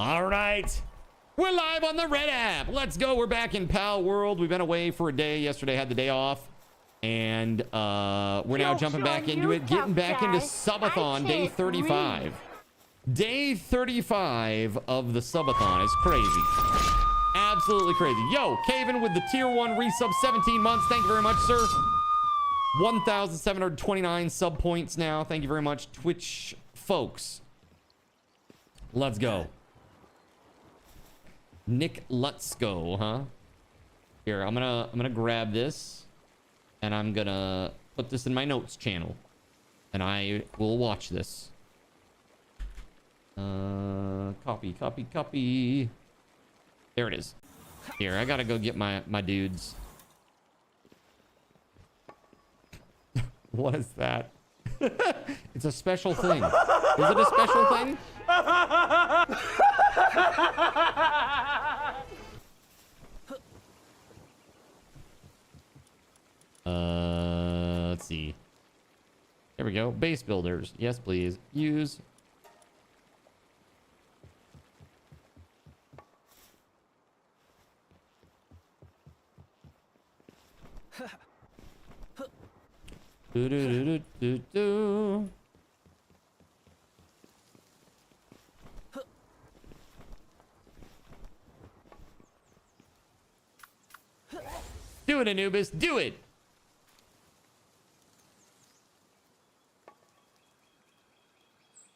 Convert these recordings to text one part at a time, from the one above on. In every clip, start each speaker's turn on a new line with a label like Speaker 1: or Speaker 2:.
Speaker 1: All right. We're live on the Red app. Let's go. We're back in Pal World. We've been away for a day. Yesterday had the day off. And we're now jumping back into it. Getting back into Subathon, day 35. Day 35 of the Subathon is crazy. Absolutely crazy. Yo, Caven with the tier 1 resub, 17 months. Thank you very much, sir. 1,729 sub points now. Thank you very much, Twitch folks. Let's go. Nick, let's go, huh? Here, I'm gonna grab this and I'm gonna put this in my notes channel and I will watch this. Copy. There it is. Here, I gotta go get my dudes. What is that? It's a special thing. Is it a special thing? Let's see. There we go. Base builders. Yes, please. Use. Do do do do do do. Do it, Anubis. Do it.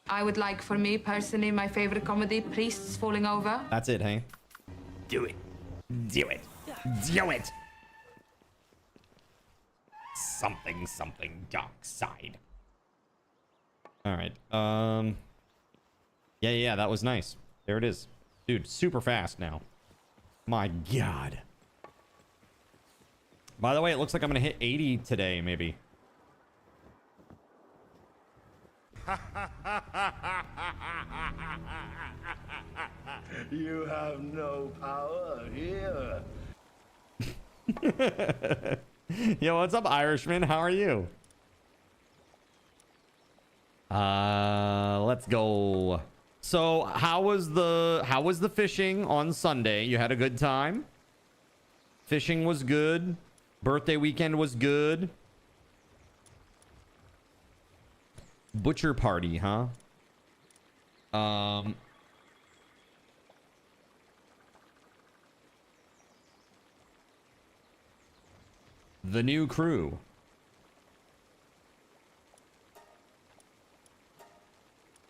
Speaker 2: I would like, for me personally, my favorite comedy, Priests Falling Over.
Speaker 1: That's it, hey? Do it. Do it. Do it. Something dark side. All right. Yeah, that was nice. There it is. Dude, super fast now. My God. By the way, it looks like I'm gonna hit 80 today, maybe.
Speaker 3: You have no power here.
Speaker 1: Yo, what's up, Irishman? How are you? Let's go. So, how was the fishing on Sunday? You had a good time? Fishing was good. Birthday weekend was good. Butcher party, huh? The new crew.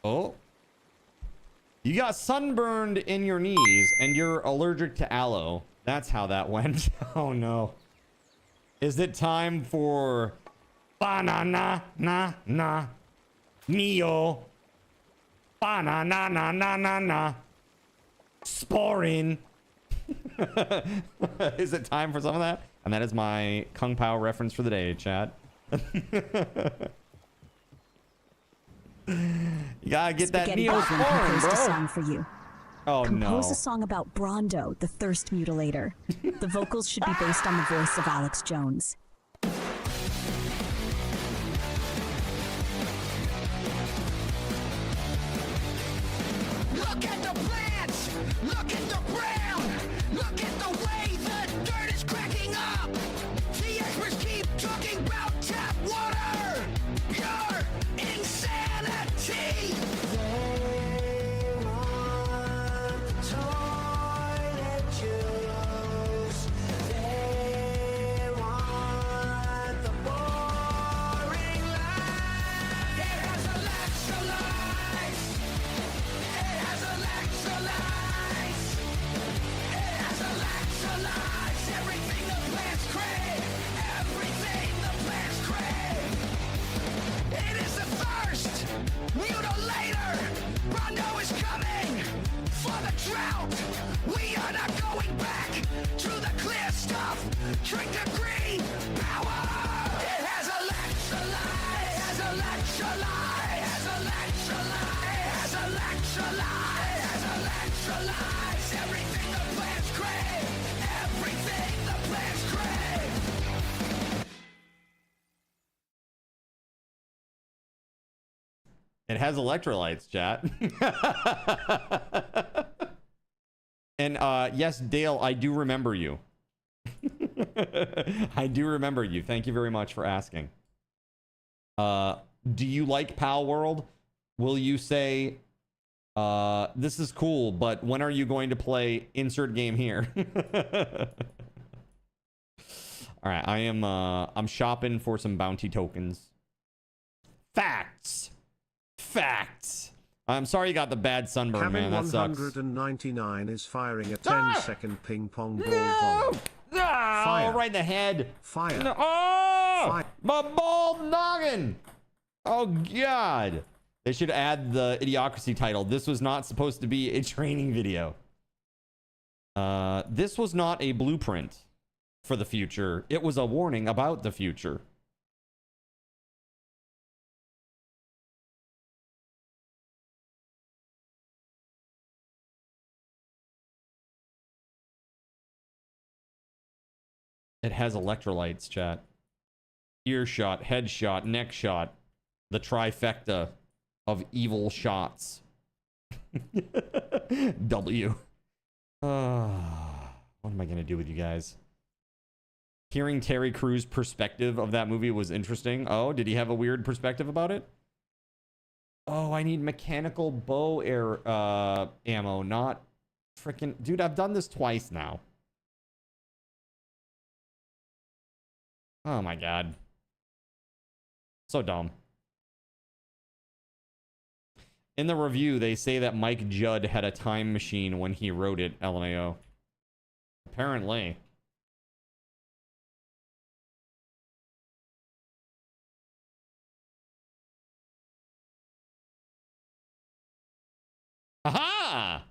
Speaker 1: Oh. You got sunburned in your knees and you're allergic to aloe. That's how that went. Oh no. Is it time for banana na Neo banana sporin? Is it time for some of that? And that is my Kung Pao reference for the day, chat. You gotta get that Neosporin, bro.
Speaker 4: A song for you.
Speaker 1: Oh no.
Speaker 4: Compose a song about Brondo, the thirst mutilator. The vocals should be based on the voice of Alex Jones.
Speaker 5: Look at the plants! Look at the ground! Look at the way the dirt is cracking up! The experts keep talking about tap water! Pure insanity! They want toilet juice. They want the boring life. It has electrolytes. It has electrolytes. It has electrolytes. Everything the plants crave. Everything the plants crave. It is the first mutilator. Brondo is coming for the drought. We are not going back to the clear stuff. Drink the green power. It has electrolytes. It has electrolytes. It has electrolytes. It has electrolytes. It has electrolytes. Everything the plants crave. Everything the plants crave.
Speaker 1: It has electrolytes, chat. And yes, Dale, I do remember you. I do remember you. Thank you very much for asking. Do you like Pal World? Will you say, this is cool, but when are you going to play insert game here? All right, I'm shopping for some bounty tokens. Facts. I'm sorry you got the bad sunburn, man. That sucks.
Speaker 6: 199 is firing a 10-second ping pong ball volley.
Speaker 1: Oh, right in the head.
Speaker 6: Fire.
Speaker 1: No. Oh,
Speaker 6: Fire.
Speaker 1: my bald noggin. Oh, God. They should add the Idiocracy title. This was not supposed to be a training video. This was not a blueprint for the future. It was a warning about the future. It has electrolytes, chat. Earshot, headshot, neck shot. The trifecta of evil shots. W. What am I going to do with you guys? Hearing Terry Crews' perspective of that movie was interesting. Oh, did he have a weird perspective about it? Oh, I need mechanical bow ammo, not freaking... Dude, I've done this twice now. Oh my God. So dumb. In the review, they say that Mike Judd had a time machine when he wrote it, LMAO. Apparently. Aha!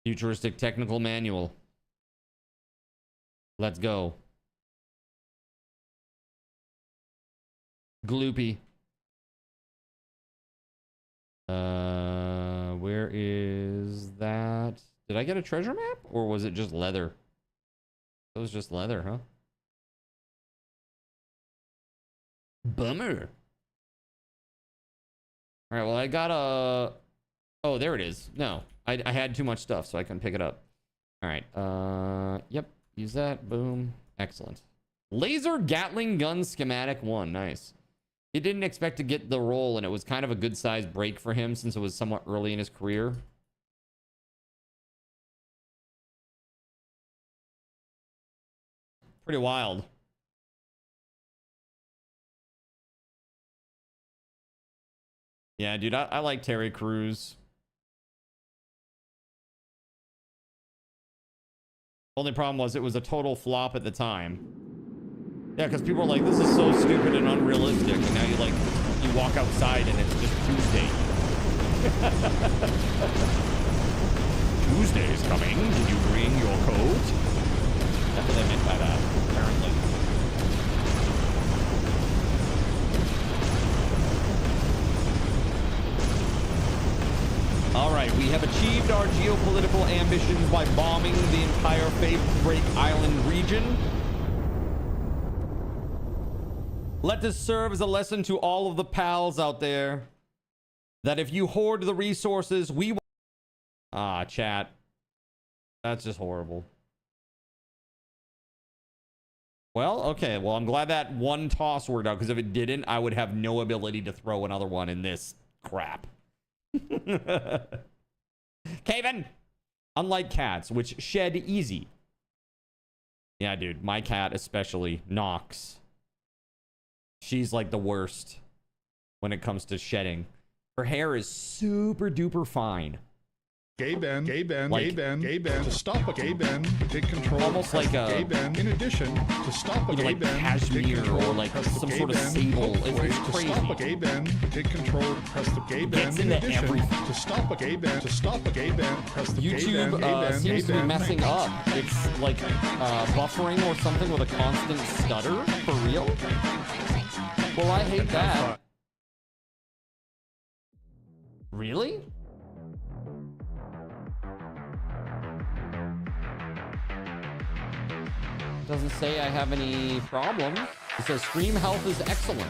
Speaker 1: Futuristic technical manual. Let's go. Gloopy. Where is that? Did I get a treasure map? Or was it just leather? It was just leather, huh? Bummer. Alright, well, I got a... Oh, there it is. No. I had too much stuff, so I couldn't pick it up. Alright. Yep. Use that. Boom. Excellent. Laser Gatling Gun Schematic 1. Nice. He didn't expect to get the role, and it was kind of a good-sized break for him since it was somewhat early in his career. Pretty wild. Yeah, dude, I like Terry Crews. Only problem was it was a total flop at the time. Yeah, because people are like, this is so stupid and unrealistic. And now you walk outside and it's just Tuesday. Tuesday's coming. Did you bring your coat? That's what I meant by that, apparently. All right, we have achieved our geopolitical ambitions by bombing the entire Faith Break Island region. Let this serve as a lesson to all of the pals out there that if you hoard the resources, we will... Ah, chat. That's just horrible. Well, okay. Well, I'm glad that one toss worked out, because if it didn't, I would have no ability to throw another one in this crap. Caven! Unlike cats, which shed easy. Yeah, dude. My cat especially. Nox. She's like the worst when it comes to shedding. Her hair is super duper fine.
Speaker 7: Gay Ben,
Speaker 1: Like-
Speaker 7: gay Ben, to stop a gay Ben, take control.
Speaker 1: Almost
Speaker 7: press
Speaker 1: like
Speaker 7: the
Speaker 1: a-
Speaker 7: gay Ben. In addition, to stop a
Speaker 1: You know,
Speaker 7: gay
Speaker 1: like
Speaker 7: Ben,
Speaker 1: cashmere
Speaker 7: take control,
Speaker 1: or like
Speaker 7: press the
Speaker 1: some
Speaker 7: gay
Speaker 1: sort of
Speaker 7: Ben,
Speaker 1: sable.
Speaker 7: hook
Speaker 1: It's
Speaker 7: way,
Speaker 1: just
Speaker 7: to
Speaker 1: crazy.
Speaker 7: stop a gay Ben, take control, press the gay Ben.
Speaker 1: Gets
Speaker 7: In
Speaker 1: into
Speaker 7: addition,
Speaker 1: everything.
Speaker 7: to stop a gay Ben, press the gay Ben,
Speaker 1: YouTube
Speaker 7: gay Ben,
Speaker 1: seems to
Speaker 7: gay
Speaker 1: be
Speaker 7: Ben.
Speaker 1: messing up. It's like buffering or something with a constant stutter. For real? Well, I hate that. Really? Doesn't say I have any problems. It says stream health is excellent.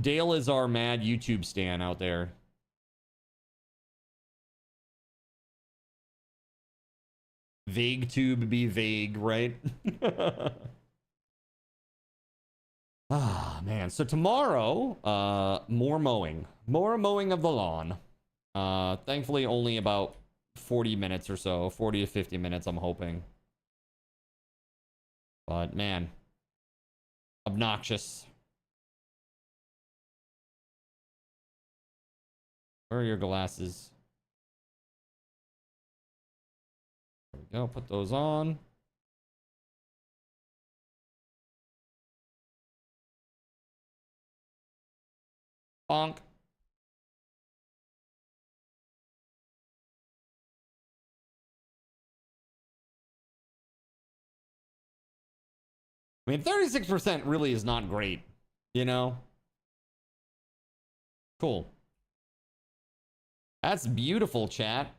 Speaker 1: Dale is our mad YouTube stan out there. Vague tube be vague, right? Ah, man. So tomorrow, more mowing of the lawn. Thankfully only about 40 minutes or so, 40 to 50 minutes, I'm hoping. But man, obnoxious. Where are your glasses? There we go. Put those on. Bonk. I mean, 36% really is not great, you know? Cool. That's beautiful, chat.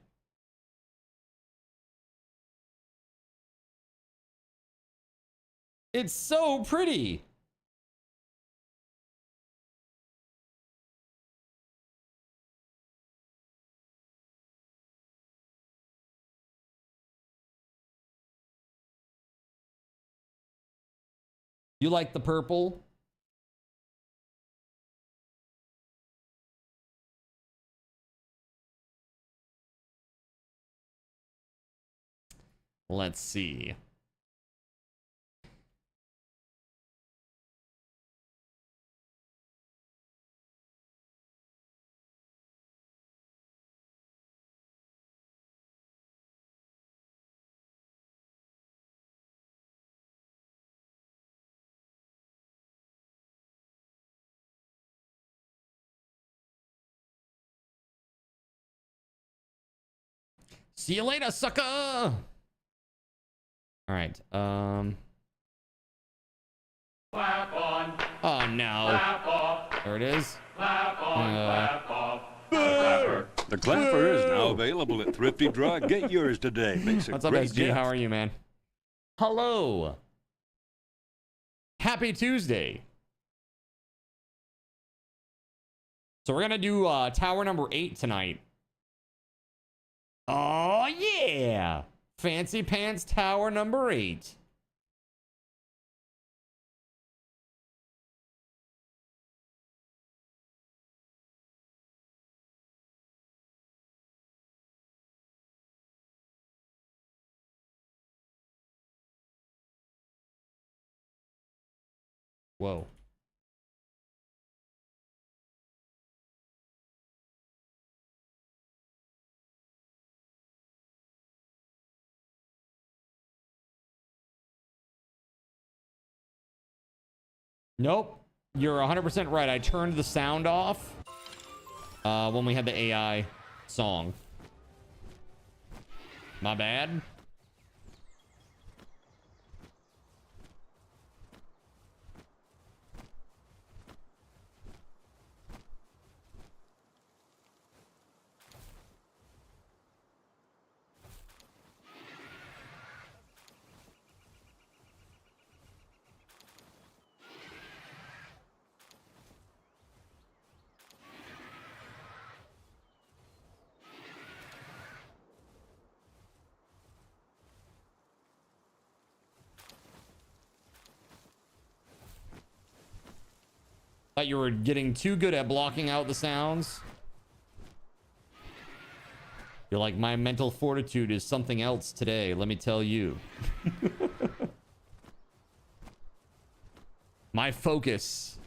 Speaker 1: It's so pretty. You like the purple? Let's see. See you later, sucker. All right.
Speaker 8: Clap on.
Speaker 1: Oh no.
Speaker 8: Clap off.
Speaker 1: There it is.
Speaker 8: Clap on. Clap off.
Speaker 9: The clapper is now available at Thrifty Drug. Get yours today. Makes a
Speaker 1: What's up,
Speaker 9: great
Speaker 1: SG?
Speaker 9: gift.
Speaker 1: How are you, man? Hello. Happy Tuesday. So we're gonna do tower number 8 tonight. Oh yeah, Fancy Pants Tower number 8. Whoa. Nope. You're 100% right. I turned the sound off when we had the AI song. My bad. Thought you were getting too good at blocking out the sounds. You're like, my mental fortitude is something else today, let me tell you. My focus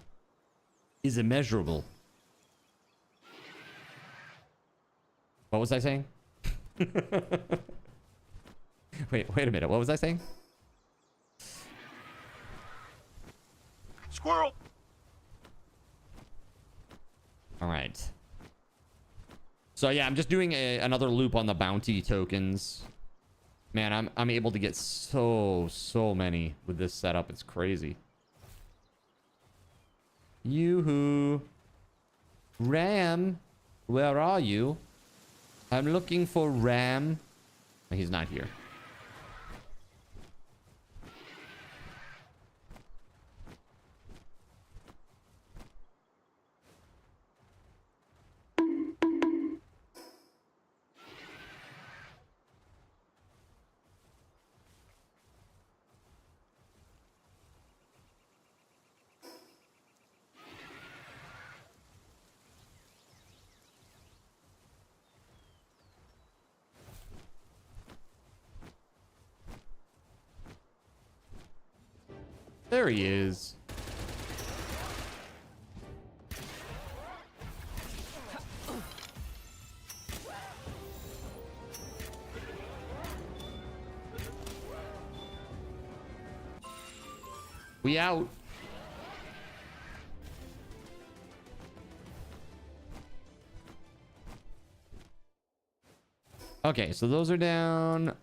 Speaker 1: is immeasurable. What was I saying? Wait a minute. What was I saying?
Speaker 3: Squirrel!
Speaker 1: All right. So yeah, I'm just doing another loop on the bounty tokens. Man, I'm able to get so many with this setup. It's crazy. Yoo-hoo. Ram, where are you? I'm looking for Ram. He's not here. There he is. We out. Okay, so those are down.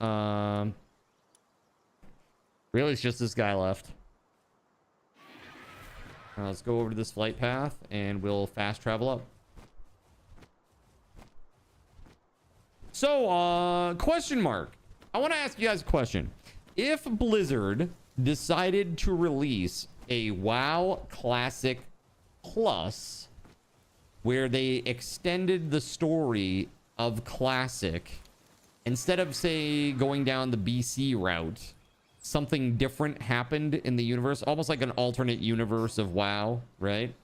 Speaker 1: Really, it's just this guy left. Let's go over to this flight path and we'll fast travel up. So, question mark. I want to ask you guys a question. If Blizzard decided to release a WoW Classic Plus where they extended the story of Classic, instead of, say, going down the BC route, something different happened in the universe, almost like an alternate universe of WoW, right?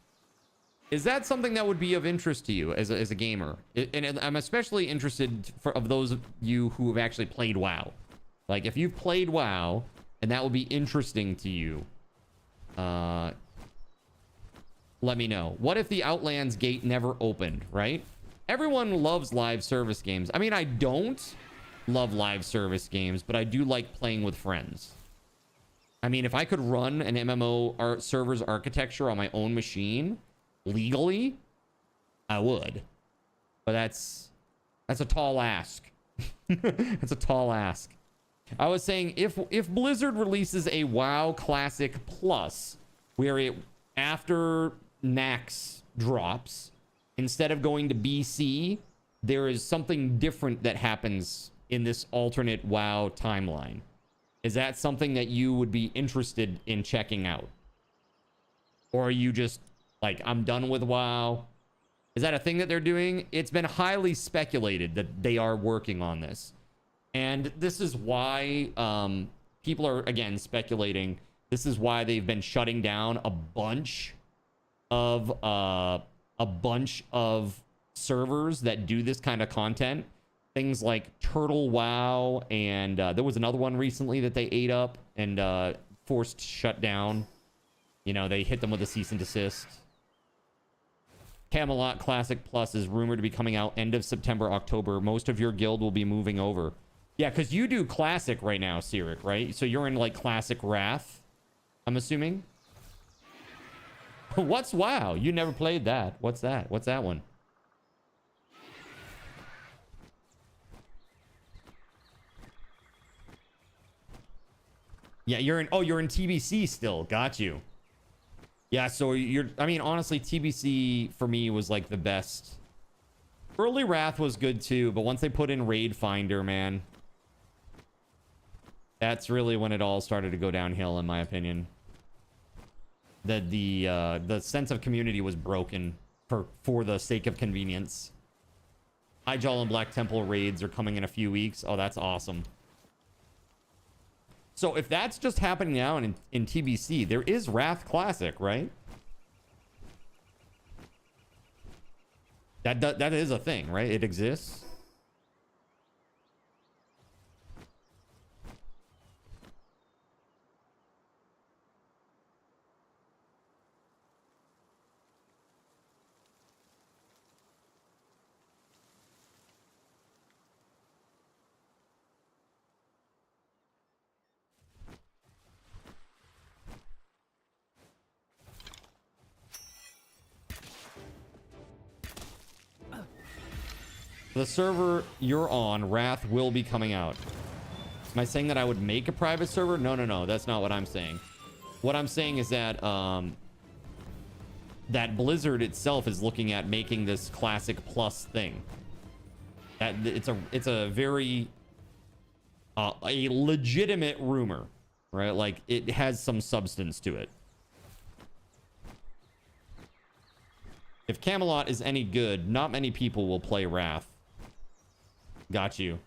Speaker 1: Is that something that would be of interest to you as a gamer? And I'm especially interested of those of you who have actually played WoW. Like, if you've played WoW and that would be interesting to you, let me know. What if the Outlands gate never opened, right? Everyone loves live service games. I mean, I don't love live service games, but I do like playing with friends. I mean, if I could run an MMO server's architecture on my own machine legally, I would. But that's a tall ask. That's a tall ask. I was saying, if Blizzard releases a WoW Classic Plus, where it, after Nax drops, instead of going to BC, there is something different that happens in this alternate WoW timeline. Is that something that you would be interested in checking out? Or are you just like, I'm done with WoW? Is that a thing that they're doing? It's been highly speculated that they are working on this. And this is why people are, again, speculating. This is why they've been shutting down a bunch of servers that do this kind of content. Things like Turtle WoW, and there was another one recently that they ate up and forced shut down. You know, they hit them with a cease and desist. Camelot Classic Plus is rumored to be coming out end of September, October. Most of your guild will be moving over. Yeah, because you do Classic right now, Cyric, right? So you're in, like, Classic Wrath, I'm assuming? What's WoW? You never played that. What's that? What's that one? Yeah, you're in TBC still. Got you. Yeah, so I mean, honestly, TBC for me was like the best. Early Wrath was good too, but once they put in Raid Finder, man, that's really when it all started to go downhill, in my opinion. The sense of community was broken for the sake of convenience. Highjaw and Black Temple raids are coming in a few weeks. Oh, that's awesome. So if that's just happening now in TBC, there is Wrath Classic, right? That is a thing, right? It exists. The server you're on, Wrath, will be coming out. Am I saying that I would make a private server? No. That's not what I'm saying. What I'm saying is that that Blizzard itself is looking at making this Classic Plus thing. That it's a very a legitimate rumor, right? Like, it has some substance to it. If Camelot is any good, not many people will play Wrath. Got you.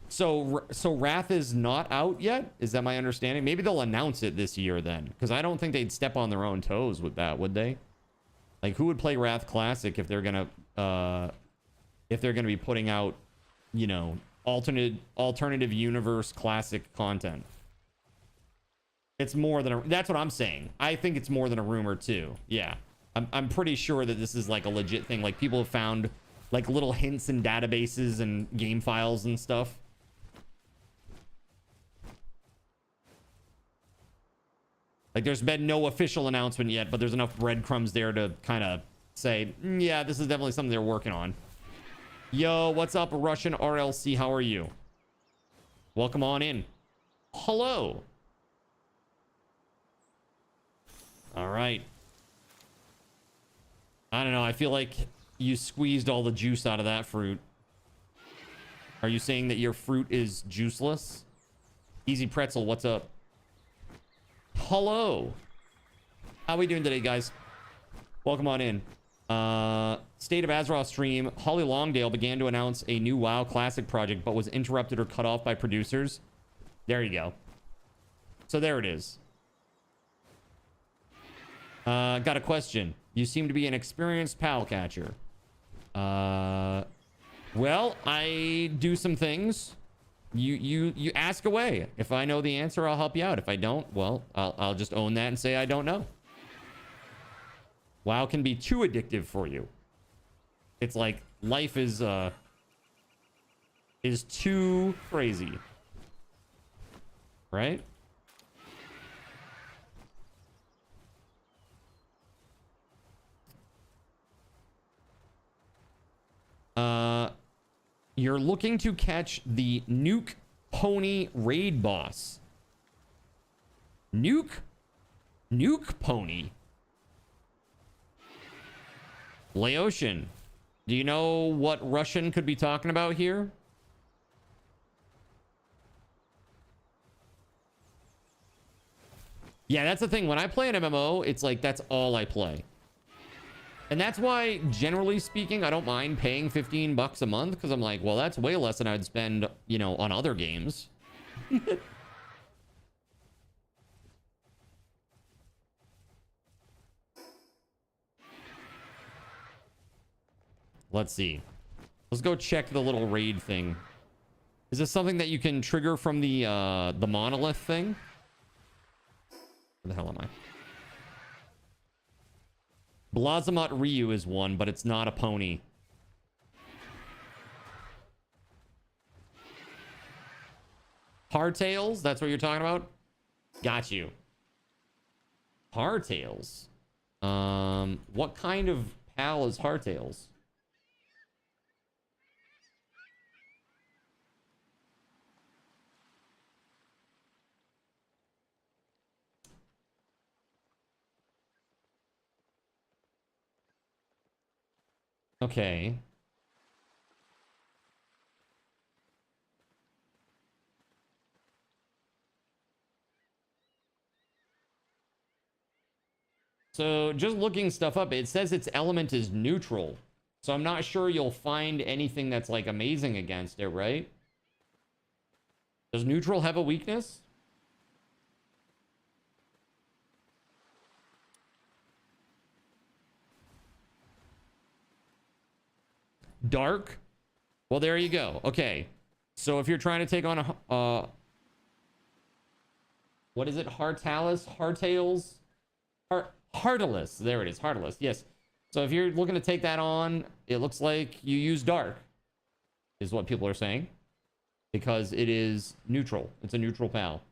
Speaker 1: So Wrath is not out yet? Is that my understanding? Maybe they'll announce it this year then, because I don't think they'd step on their own toes with that, would they? Like, who would play Wrath Classic if they're gonna be putting out, you know, alternative universe classic content? It's more than a... That's what I'm saying. I think it's more than a rumor, too. Yeah. I'm pretty sure that this is, like, a legit thing. Like, people have found, like, little hints in databases and game files and stuff. Like, there's been no official announcement yet, but there's enough breadcrumbs there to kind of say, yeah, this is definitely something they're working on. Yo, what's up, Russian RLC? How are you? Welcome on in. Hello. All right. I don't know. I feel like you squeezed all the juice out of that fruit. Are you saying that your fruit is juiceless? Easy Pretzel, what's up? Hello. How we doing today, guys? Welcome on in. State of Azeroth stream. Holly Longdale began to announce a new WoW Classic project, but was interrupted or cut off by producers. There you go. So there it is. Got a question. You seem to be an experienced pal catcher. Well, I do some things. You ask away. If I know the answer, I'll help you out. If I don't, well, I'll just own that and say I don't know. WoW can be too addictive for you. It's like life is too crazy. Right? You're looking to catch the Nuke Pony raid boss. Nuke Pony. Laotian, do you know what Russian could be talking about here? Yeah, that's the thing. When I play an MMO, it's like that's all I play. And that's why, generally speaking, I don't mind paying $15 a month, because I'm like, well, that's way less than I'd spend, you know, on other games. Let's see. Let's go check the little raid thing. Is this something that you can trigger from the monolith thing? Where the hell am I? Blazamut Ryu is one, but it's not a pony. Hardtails? That's what you're talking about? Got you. Hardtails? What kind of pal is Hardtails? Okay. So just looking stuff up, it says its element is neutral. So I'm not sure you'll find anything that's like amazing against it, right? Does neutral have a weakness? Dark? Well, there you go. Okay. So if you're trying to take on a... what is it? Hardtails? Heartless. There it is. Heartless. Yes. So if you're looking to take that on, it looks like you use dark, is what people are saying. Because it is neutral. It's a neutral pal.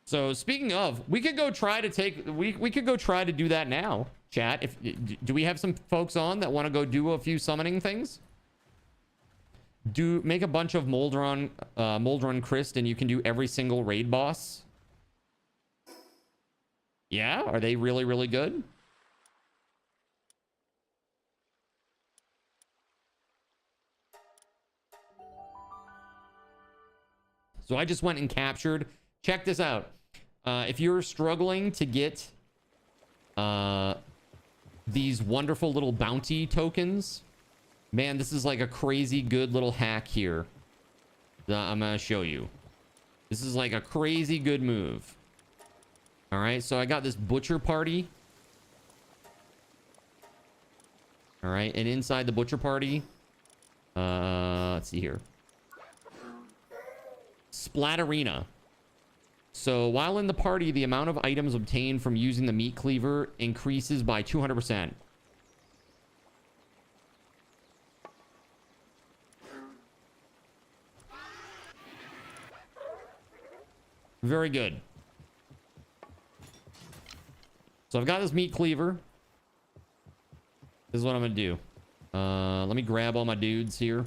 Speaker 1: So speaking of, we could go try to take, we could go try to do that now, chat. If do we have some folks on that want to go do a few summoning things? Make a bunch of Moldron Christ, and you can do every single raid boss. Yeah, are they really, really good? So I just went and captured. Check this out. If you're struggling to get these wonderful little bounty tokens, man, this is like a crazy good little hack here that I'm gonna show you. This is like a crazy good move. All right, so I got this butcher party. All right, and inside the butcher party, let's Let's see here. Splatterina. So while in the party, the amount of items obtained from using the meat cleaver increases by 200%. Very good. So I've got this meat cleaver. This is what I'm gonna do. Let me grab all my dudes here.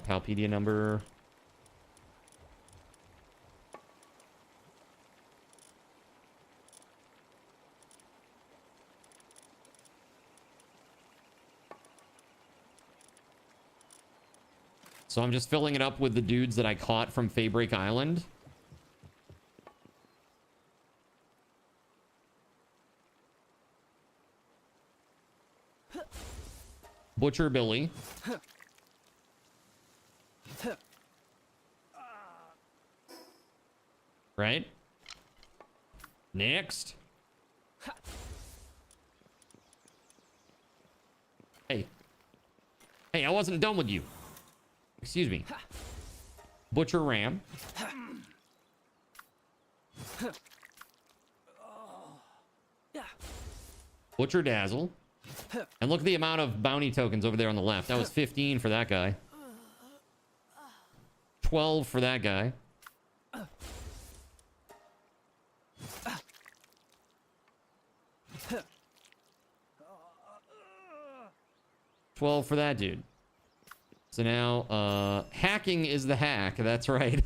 Speaker 1: Palpedia number. So I'm just filling it up with the dudes that I caught from Faybreak Island. Butcher Billy. Right? Next. Hey. Hey, I wasn't done with you. Excuse me. Butcher Ram. Butcher Dazzle. And look at the amount of bounty tokens over there on the left. That was 15 for that guy. 12 for that guy. 12 for that dude. So now, hacking is the hack. That's right.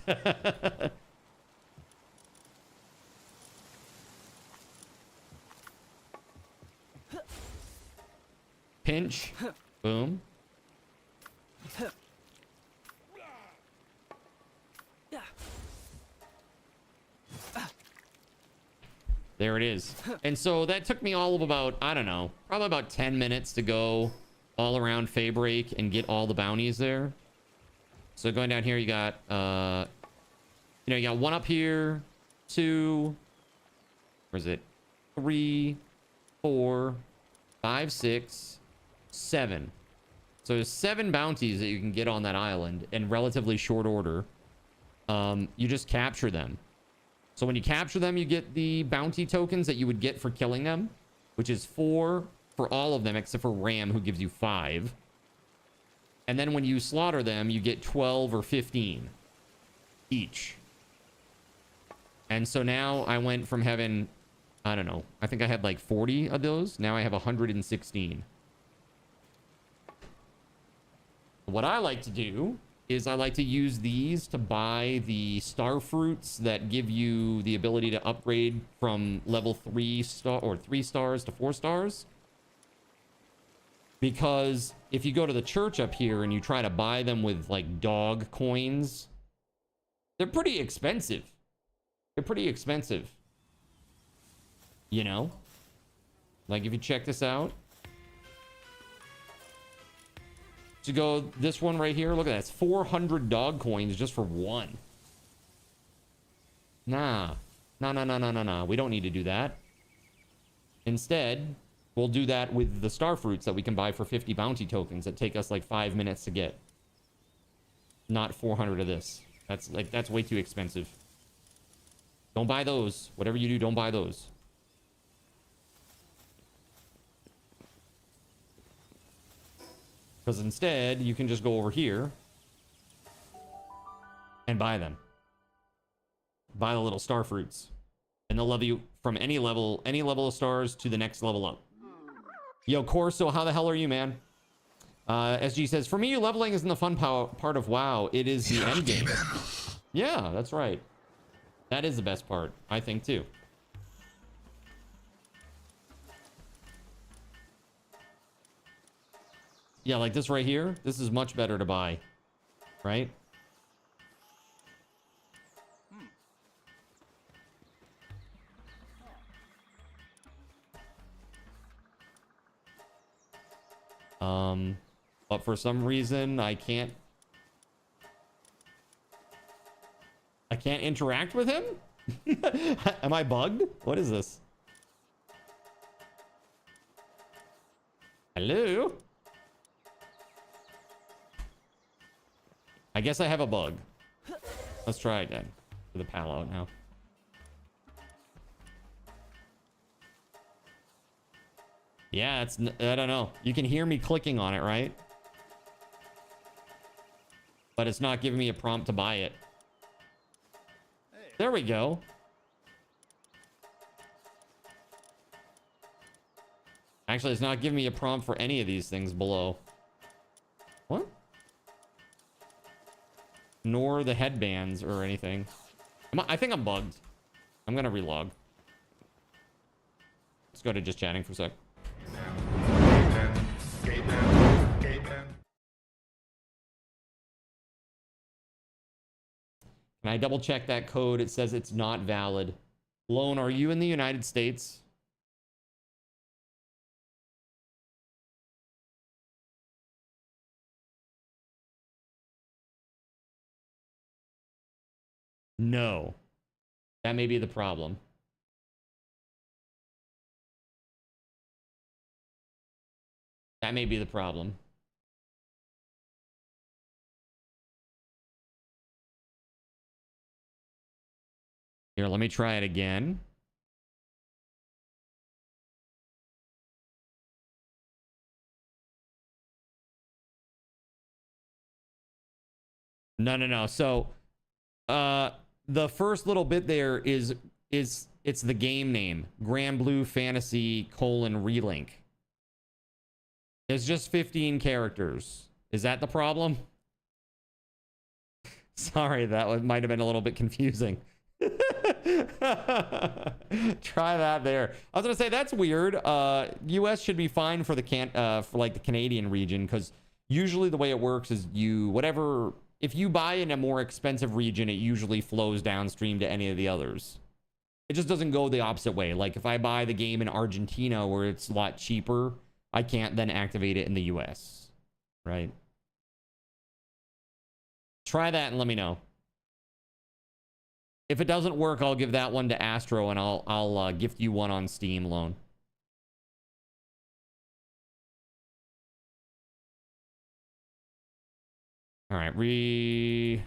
Speaker 1: Pinch. Boom. There it is. And so that took me all of about, I don't know, probably about 10 minutes to go all around Faybreak and get all the bounties there. So going down here, you got, you got one up here, 2, where is it? 3, 4, 5, 6, 7. So there's 7 bounties that you can get on that island in relatively short order. You just capture them. So when you capture them, you get the bounty tokens that you would get for killing them, which is 4 for all of them except for Ram, who gives you 5. And then when you slaughter them, you get 12 or 15 each. And so now I went from having, I don't know, I think I had like 40 of those. Now I have 116. What I like to do is I like to use these to buy the star fruits that give you the ability to upgrade from level 3 star or 3 stars to 4 stars. Because if you go to the church up here and you try to buy them with like dog coins, they're pretty expensive. They're pretty expensive. You know? Like if you check this out. To go this one right here, look at that. It's 400 dog coins just for one. Nah. Nah. We don't need to do that. Instead, we'll do that with the star fruits that we can buy for 50 bounty tokens that take us like 5 minutes to get. Not 400 of this. That's way too expensive. Don't buy those. Whatever you do, don't buy those. Because instead, you can just go over here and buy them. Buy the little star fruits. And they'll level you from any level of stars to the next level up. Yo, Corso, how the hell are you, man? SG says, for me, leveling isn't the fun part of WoW. It is the end game. Yeah, that's right. That is the best part, I think, too. Yeah, like this right here. This is much better to buy. Right? But for some reason I can't interact with him? Am I bugged? What is this? Hello? I guess I have a bug. Let's try again. With the PAL out now. Yeah, it's... I don't know. You can hear me clicking on it, right? But it's not giving me a prompt to buy it. There we go. Actually, it's not giving me a prompt for any of these things below. What? Nor the headbands or anything. I think I'm bugged. I'm gonna relog. Let's go to just chatting for a sec. Can I double check that code? It says it's not valid. Lone, are you in the United States? No. That may be the problem. That may be the problem. Here, let me try it again. No. So, the first little bit there is it's the game name, Grand Blue Fantasy : Relink. It's just 15 characters. Is that the problem? Sorry, that might have been a little bit confusing. Try that there. I was gonna say that's weird. US should be fine for the for like the Canadian region, because usually the way it works is if you buy in a more expensive region, it usually flows downstream to any of the others. It just doesn't go the opposite way. Like if I buy the game in Argentina where it's a lot cheaper, I can't then activate it in the US, right? Try that and let me know. If it doesn't work, I'll give that one to Astro, and I'll gift you one on Steam loan. All right, reconnecting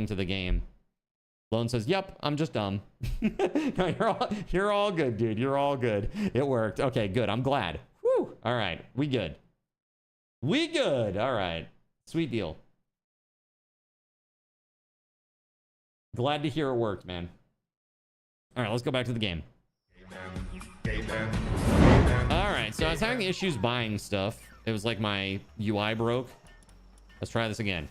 Speaker 1: to the game. Lone says, "Yep, I'm just dumb." No, you're all good, dude. You're all good. It worked. Okay, good. I'm glad. Whew. All right, we good. We good. All right, sweet deal. Glad to hear it worked, man. All right, let's go back to the game. All right, so I was having issues buying stuff. It was like my UI broke. Let's try this again.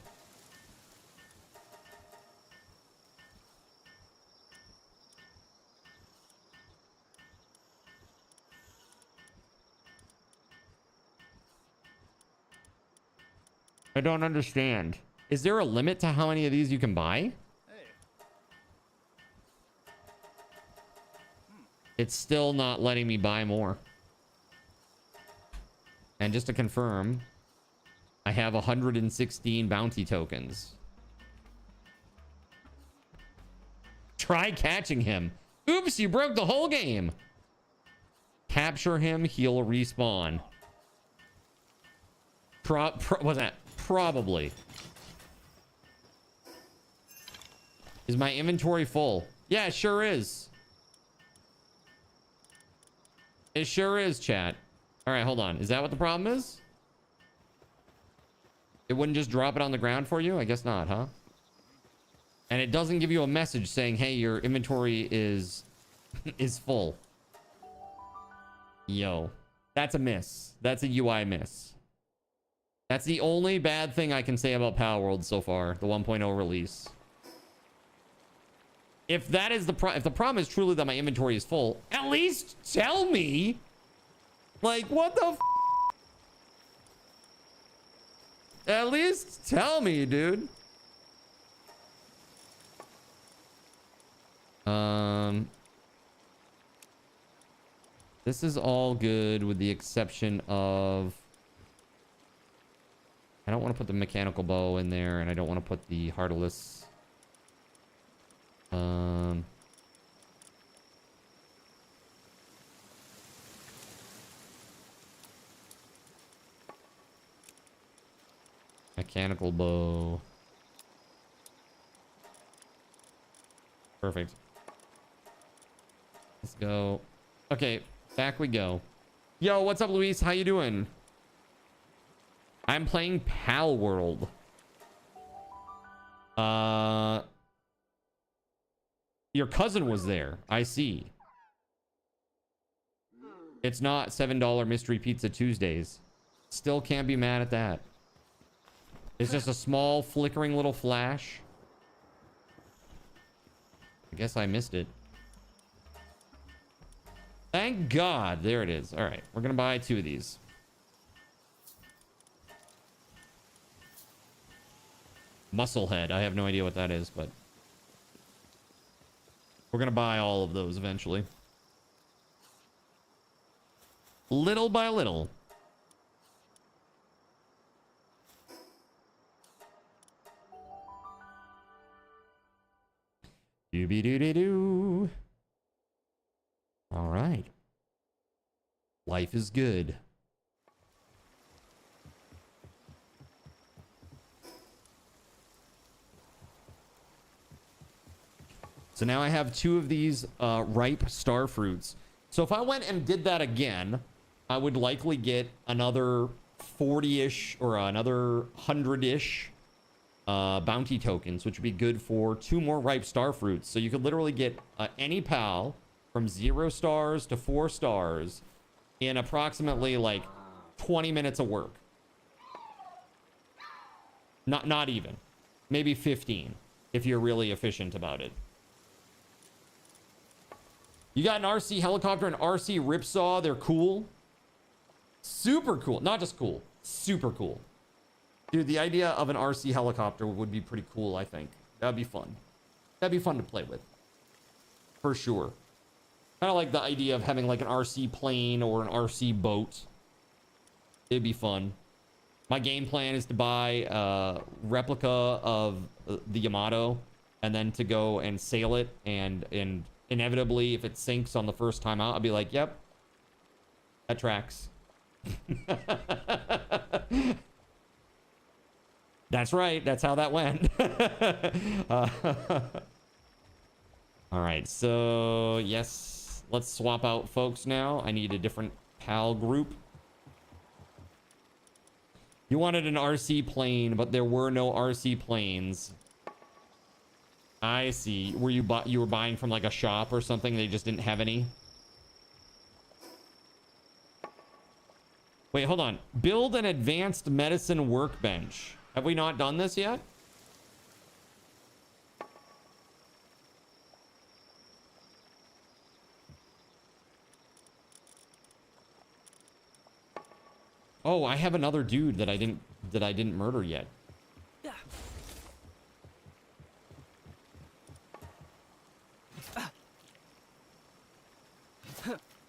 Speaker 1: I don't understand. Is there a limit to how many of these you can buy? It's still not letting me buy more. And just to confirm, I have 116 bounty tokens. Try catching him. Oops, you broke the whole game. Capture him, he'll respawn. What's that? Probably. Is my inventory full? Yeah, it sure is. It sure is, chat. All right, hold on. Is that what the problem is? It wouldn't just drop it on the ground for you? I guess not, huh? And it doesn't give you a message saying, hey, your inventory is full. Yo, that's a miss. That's a UI miss. That's the only bad thing I can say about Palworld so far, the 1.0 release. If that is if the problem is truly that my inventory is full, at least tell me. Like, what the f? At least tell me, dude. This is all good with the exception of, I don't want to put the mechanical bow in there, and I don't want to put the heartless. Mechanical bow. Perfect. Let's go. Okay, back we go. Yo, what's up, Luis? How you doing? I'm playing Pal World. Your cousin was there. I see. It's not $7 Mystery Pizza Tuesdays. Still can't be mad at that. It's just a small flickering little flash. I guess I missed it. Thank God. There it is. All right. We're going to buy 2 of these. Musclehead. I have no idea what that is, but we're going to buy all of those eventually. Little by little. Dooby-doo-doo-doo. All right. Life is good. So now I have 2 of these ripe star fruits. So if I went and did that again, I would likely get another 40-ish or another 100-ish bounty tokens, which would be good for 2 more ripe star fruits. So you could literally get any pal from 0 stars to 4 stars in approximately like 20 minutes of work. Not even. Maybe 15 if you're really efficient about it. You got an RC helicopter and RC ripsaw. They're cool. Super cool. Not just cool. Super cool. Dude, the idea of an RC helicopter would be pretty cool, I think. That'd be fun. That'd be fun to play with. For sure. Kind of like the idea of having like an RC plane or an RC boat. It'd be fun. My game plan is to buy a replica of the Yamato and then to go and sail it, and inevitably, if it sinks on the first time out, I'll be like, yep, that tracks. That's right. That's how that went. All right. So, yes, let's swap out folks now. I need a different PAL group. You wanted an RC plane, but there were no RC planes. I see. Were you were buying from like a shop or something? They just didn't have any. Wait, hold on. Build an advanced medicine workbench. Have we not done this yet? Oh, I have another dude that I didn't murder yet.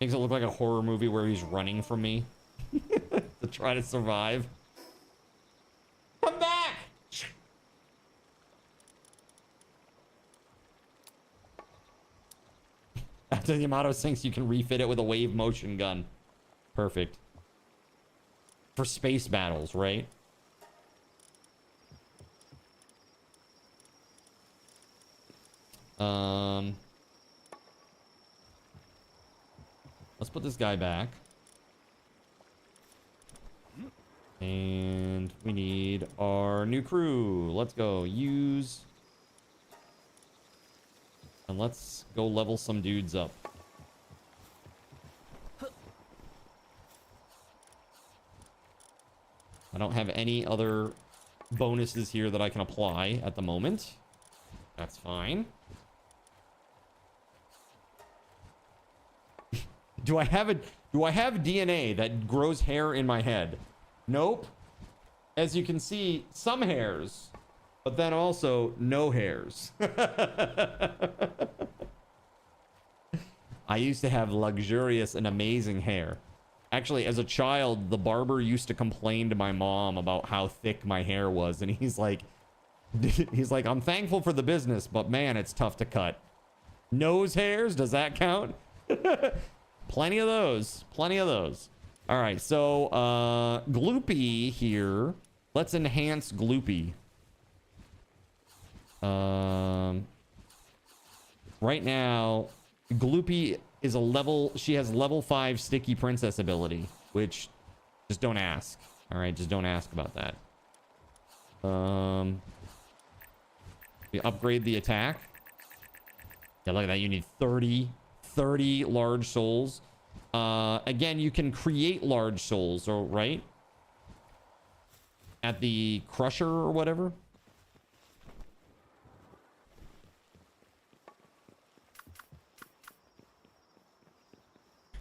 Speaker 1: Makes it look like a horror movie where he's running from me to try to survive. Come back! After the Yamato sinks, you can refit it with a wave motion gun. Perfect. For space battles, right? Let's put this guy back. And we need our new crew. Let's go. Use. And let's go level some dudes up. I don't have any other bonuses here that I can apply at the moment. That's fine. Do I have DNA that grows hair in my head? Nope. As you can see, some hairs, but then also no hairs. I used to have luxurious and amazing hair. Actually, as a child, the barber used to complain to my mom about how thick my hair was, and he's like, I'm thankful for the business, but man, it's tough to cut. Nose hairs, does that count? Plenty of those. Plenty of those. All right, so Gloopy here. Let's enhance Gloopy. Right now, Gloopy is a level... She has level 5 Sticky Princess ability, which... Just don't ask. All right, just don't ask about that. We upgrade the attack. Yeah, look at that. You need 30 large souls. Again, you can create large souls, right? At the crusher or whatever.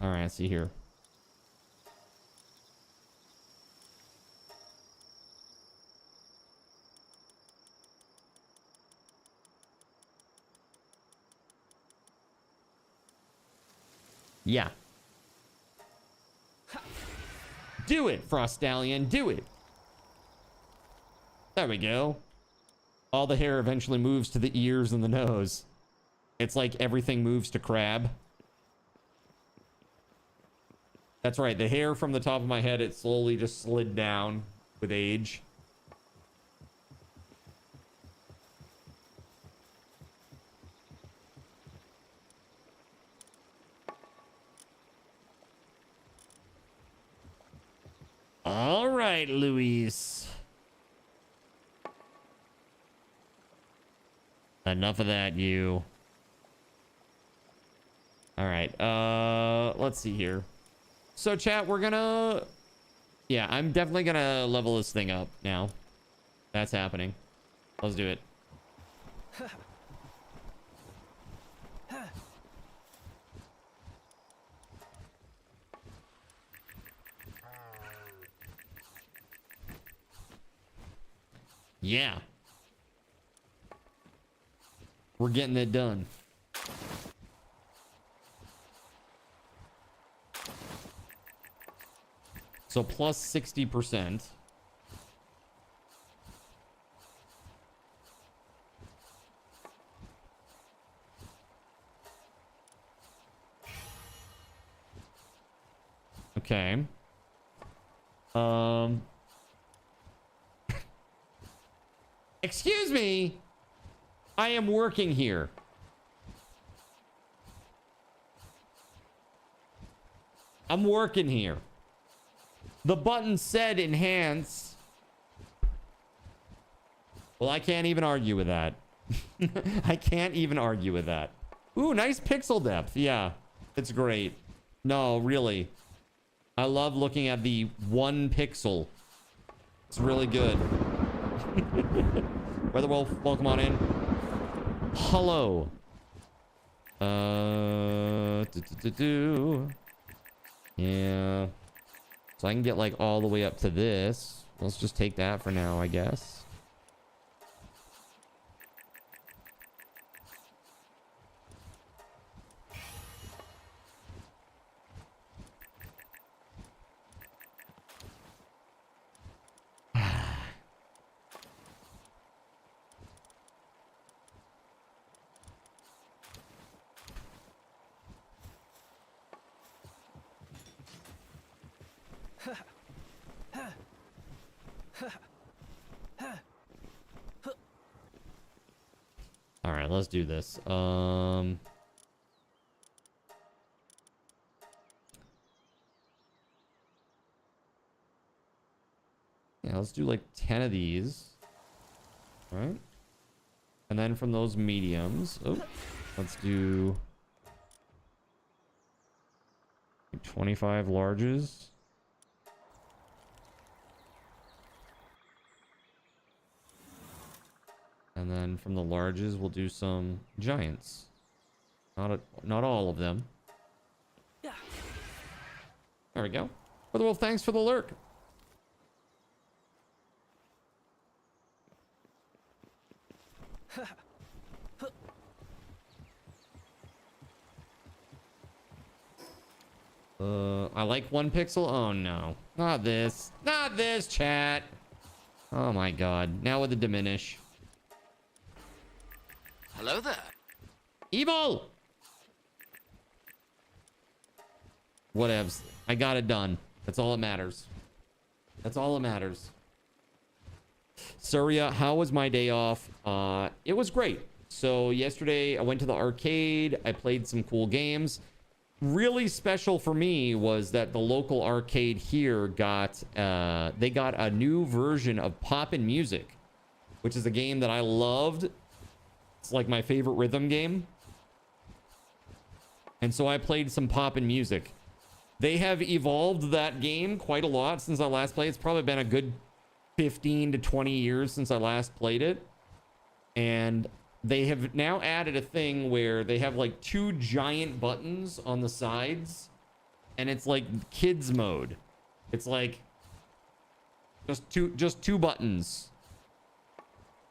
Speaker 1: All right, let's see here. Yeah. Do it, Frostallion. Do it. There we go. All the hair eventually moves to the ears and the nose. It's like everything moves to Crab. That's right. The hair from the top of my head, it slowly just slid down with age. All right, Luis. Enough of that, you. All right. Let's see here. So, chat, we're gonna... Yeah, I'm definitely gonna level this thing up now. That's happening. Let's do it. Yeah. We're getting it done. So plus 60%. Okay. Excuse me. I am working here. I'm working here. The button said enhance. Well, I can't even argue with that. I can't even argue with that. Ooh, nice pixel depth. Yeah, it's great. No, really. I love looking at the 1 pixel. It's really good. WeatherWolf, welcome on in. Hello. Yeah. So I can get like all the way up to this. Let's just take that for now, I guess. All right, let's do this. Yeah, let's do like 10 of these. All right. And then from those mediums, let's do 25 larges. And then from the larges, we'll do some giants. Not all of them. Yeah. There we go. Well, thanks for the lurk. I like 1 pixel. Oh no, not this. Not this, chat. Oh my god. Now with the diminish.
Speaker 5: Hello there.
Speaker 1: Evil! Whatevs. I got it done. That's all that matters. That's all that matters. Surya, how was my day off? It was great. So yesterday I went to the arcade. I played some cool games. Really special for me was that the local arcade here got they got a new version of Poppin' Music, which is a game that I loved. It's like my favorite rhythm game. And so I played some Poppin' Music. They have evolved that game quite a lot since I last played. It's probably been a good 15 to 20 years since I last played it. And they have now added a thing where they have like 2 giant buttons on the sides. And it's like kids mode. It's like just two buttons.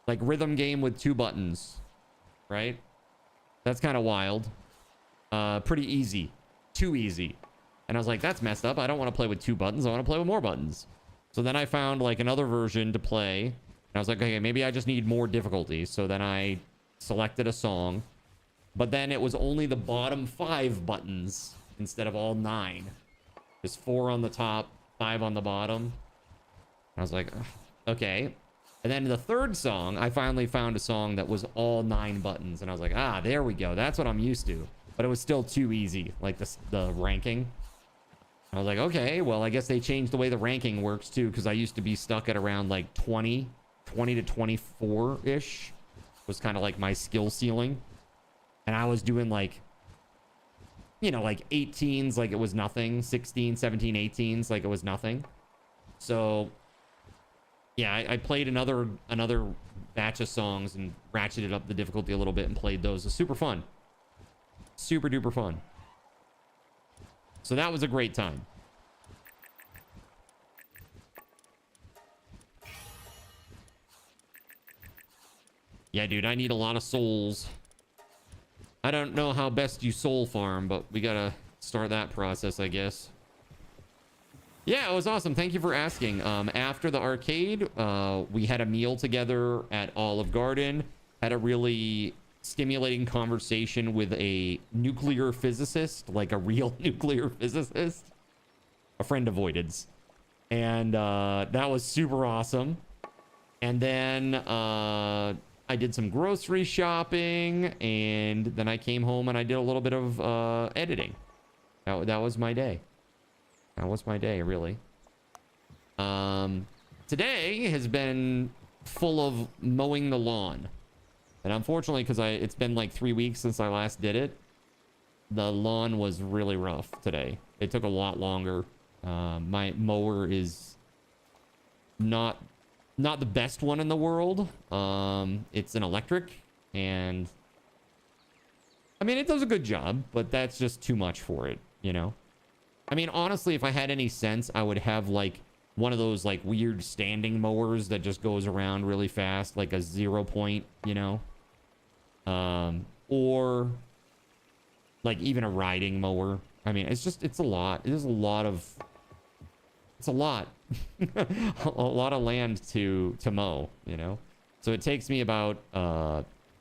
Speaker 1: Like rhythm game with 2 buttons. Right? That's kind of wild. Pretty easy. Too easy. And I was like, that's messed up. I don't want to play with 2 buttons. I want to play with more buttons. So then I found like another version to play. And I was like, okay, maybe I just need more difficulty. So then I selected a song. But then it was only the bottom 5 buttons instead of all 9. There's 4 on the top, 5 on the bottom. And I was like, okay. And then the third song, I finally found a song that was all 9 buttons. And I was like, ah, there we go. That's what I'm used to. But it was still too easy, like the ranking. I was like, okay, well, I guess they changed the way the ranking works too, because I used to be stuck at around like 20 to 24-ish was kind of like my skill ceiling. And I was doing like, you know, like 18s like it was nothing, 16, 17, 18s like it was nothing. So yeah, I played another batch of songs and ratcheted up the difficulty a little bit and played those. It was super fun. Super duper fun. So that was a great time. Yeah, dude, I need a lot of souls. I don't know how best you soul farm, but we gotta start that process, I guess. Yeah, it was awesome. Thank you for asking. After the arcade, we had a meal together at Olive Garden. Had a really stimulating conversation with a nuclear physicist, like a real nuclear physicist, a friend of Voided's. And that was super awesome. And then I did some grocery shopping, and then I came home and I did a little bit of editing. That was my day. That was my day, really. Today has been full of mowing the lawn. And unfortunately, because it's been like 3 weeks since I last did it, the lawn was really rough today. It took a lot longer. My mower is not the best one in the world. It's an electric, and I mean, it does a good job, but that's just too much for it, you know? I mean, honestly, if I had any sense, I would have like one of those like weird standing mowers that just goes around really fast, like a 0 point, you know? Or like even a riding mower. I mean, it's a lot. It's a lot. A lot of land to mow, you know? So it takes me about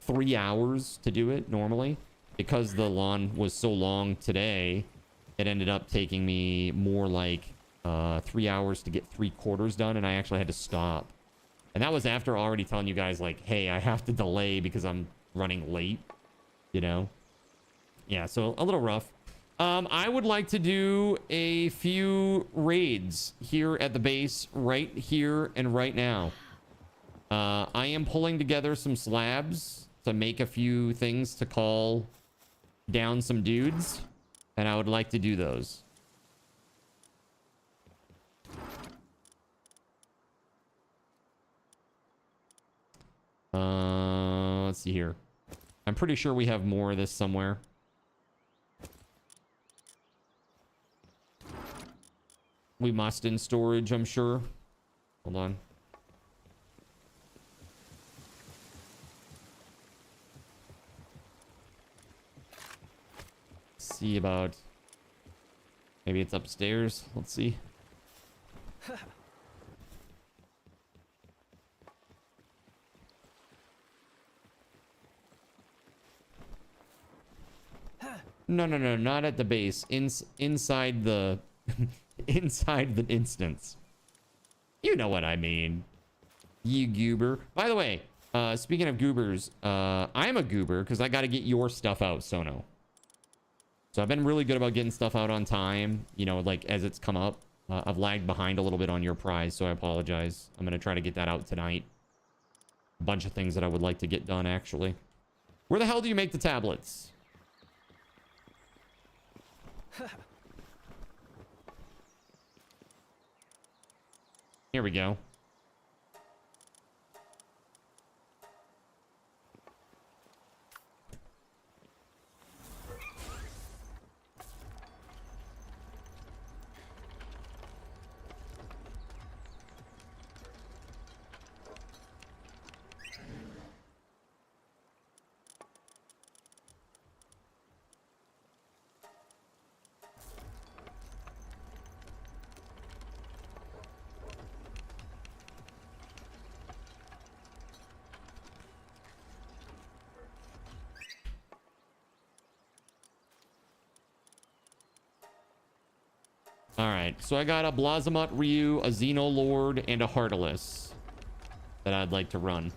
Speaker 1: 3 hours to do it normally. Because the lawn was so long today, it ended up taking me more like 3 hours to get 3/4 done, and I actually had to stop. And that was after already telling you guys, like, hey, I have to delay because I'm running late, you know? Yeah, so a little rough. I would like to do a few raids here at the base right here and right now. I am pulling together some slabs to make a few things to call down some dudes, and I would like to do those. Let's see here. I'm pretty sure we have more of this somewhere. We must in storage, I'm sure. Hold on. See about... Maybe it's upstairs. Let's see. No, not at the base. Inside the... inside the instance. You know what I mean. You goober. By the way, Speaking of goobers, I'm a goober because I got to get your stuff out, Sono. So I've been really good about getting stuff out on time, you know, like as it's come up. I've lagged behind a little bit on your prize, so I apologize. I'm going to try to get that out tonight. A bunch of things that I would like to get done, actually. Where the hell do you make the tablets? Here we go. All right, so I got a Blazamut Ryu, a Xenolord, and a Heartless that I'd like to run.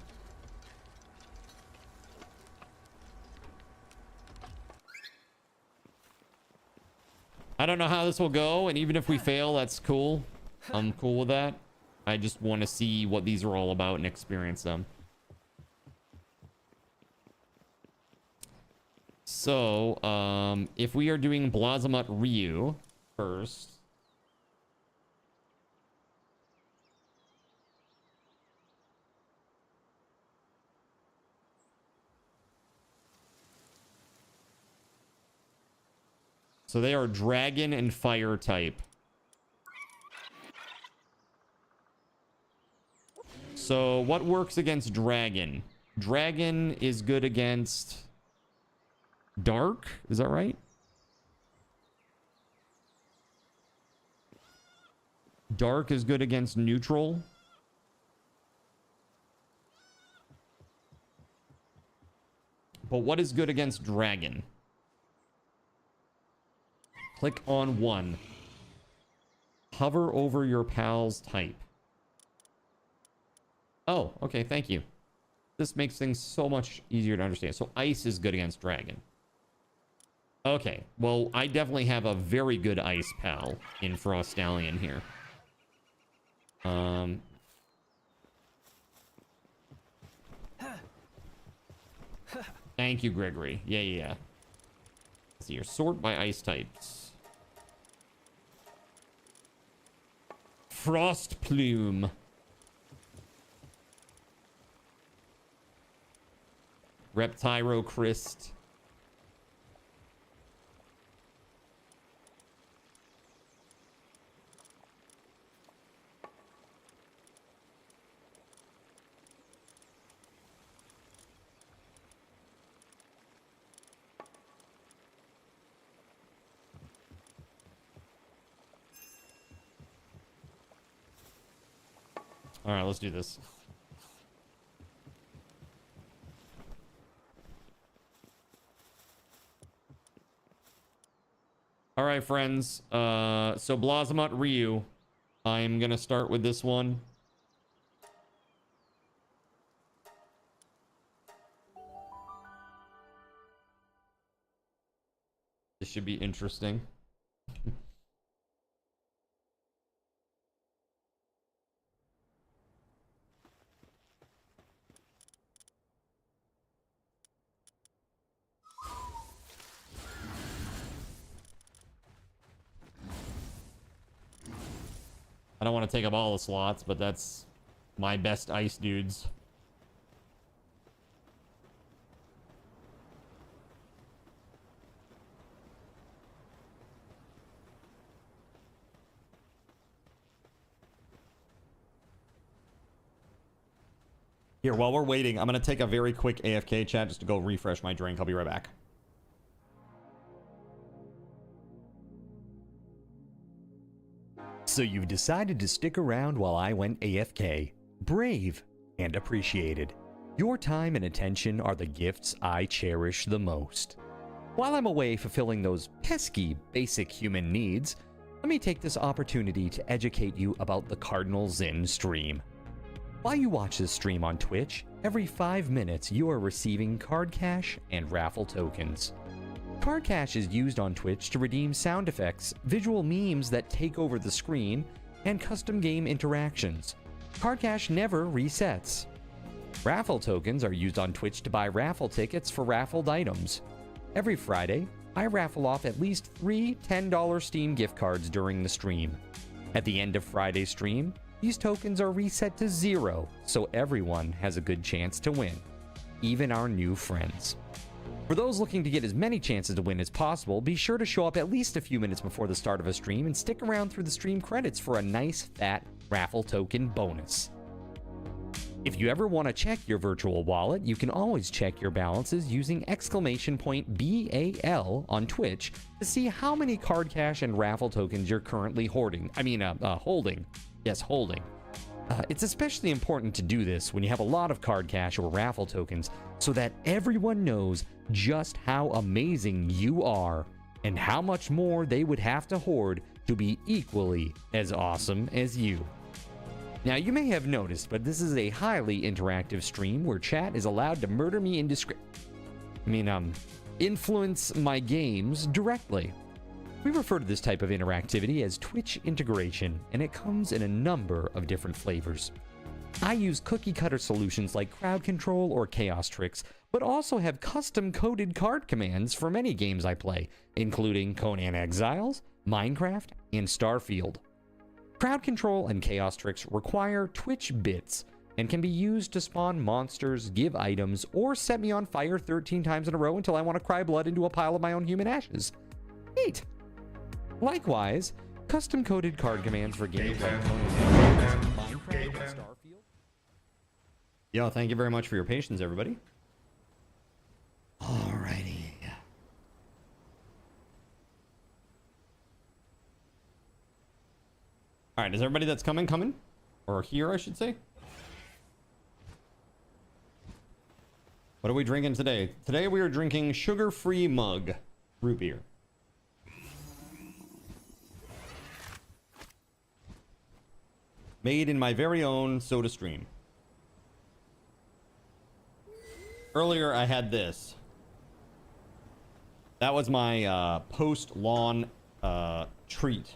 Speaker 1: I don't know how this will go, and even if we fail, that's cool. I'm cool with that. I just want to see what these are all about and experience them. So, if we are doing Blazamut Ryu first... So they are dragon and fire type. So what works against dragon? Dragon is good against dark. Is that right? Dark is good against neutral. But what is good against dragon? Click on one. Hover over your pal's type. Oh, okay, thank you. This makes things so much easier to understand. So ice is good against dragon. Okay, well, I definitely have a very good ice pal in Frostallion here. Thank you, Gregory. Yeah. Let's see here. Sort by ice types. Frost Plume. Reptyro Christ. All right, let's do this. All right, friends. So Blazamut Ryu. I'm going to start with this one. This should be interesting. I don't want to take up all the slots, but that's my best ice dudes. Here, while we're waiting, I'm going to take a very quick AFK chat just to go refresh my drink. I'll be right back.
Speaker 10: So you've decided to stick around while I went AFK. Brave and appreciated. Your time and attention are the gifts I cherish the most. While I'm away fulfilling those pesky basic human needs, let me take this opportunity to educate you about the Cardinal Zin stream. While you watch this stream on Twitch, every 5 minutes you are receiving card cash and raffle tokens. Card cash is used on Twitch to redeem sound effects, visual memes that take over the screen, and custom game interactions. Card cash never resets. Raffle tokens are used on Twitch to buy raffle tickets for raffled items. Every Friday, I raffle off at least 3 $10 Steam gift cards during the stream. At the end of Friday's stream, these tokens are reset to 0, so everyone has a good chance to win, even our new friends. For those looking to get as many chances to win as possible, be sure to show up at least a few minutes before the start of a stream and stick around through the stream credits for a nice fat raffle token bonus. If you ever want to check your virtual wallet, you can always check your balances using !BAL on Twitch to see how many card cash and raffle tokens you're currently holding. Yes, holding. It's especially important to do this when you have a lot of card cash or raffle tokens so that everyone knows just how amazing you are and how much more they would have to hoard to be equally as awesome as you. Now, you may have noticed, but this is a highly interactive stream where chat is allowed to murder me influence my games directly. We refer to this type of interactivity as Twitch integration, and it comes in a number of different flavors. I use cookie-cutter solutions like crowd control or chaos tricks, but also have custom-coded card commands for many games I play, including Conan Exiles, Minecraft, and Starfield. Crowd control and chaos tricks require Twitch bits and can be used to spawn monsters, give items, or set me on fire 13 times in a row until I want to cry blood into a pile of my own human ashes. Neat! Likewise, custom-coded card commands for games like Minecraft and Starfield.
Speaker 1: Yo, thank you very much for your patience, everybody. Alrighty. Alright, is everybody that's coming? Or here, I should say. What are we drinking today? Today we are drinking sugar-free mug root beer. Made in my very own soda stream. Earlier I had this. That was my post-lawn treat.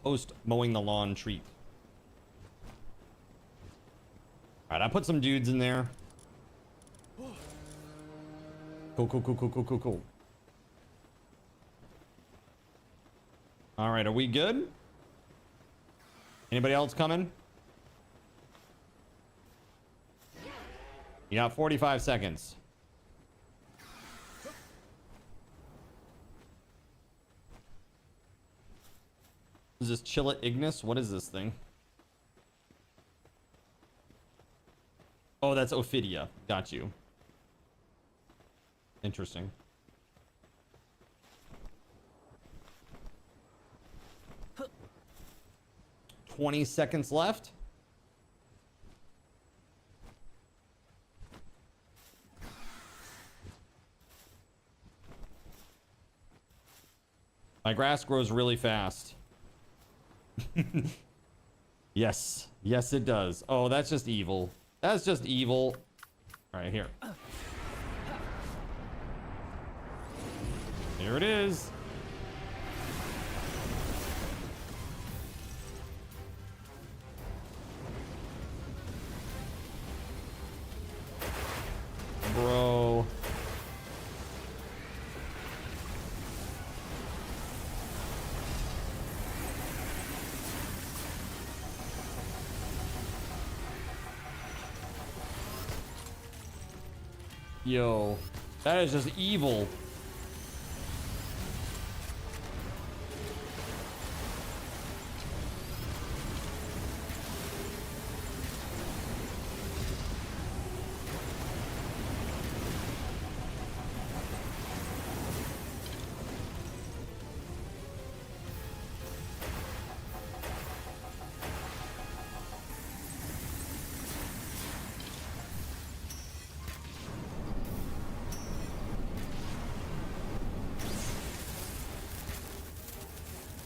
Speaker 1: Post mowing the lawn treat. Alright, I put some dudes in there. Cool. Alright, are we good? Anybody else coming? You got 45 seconds. Is this Chillet Ignis? What is this thing? Oh, that's Ophidia. Got you. Interesting. Huh. 20 seconds left. My grass grows really fast. Yes it does. Oh, that's just evil. That's just evil. All right, here it is. Bro. Yo, that is just evil.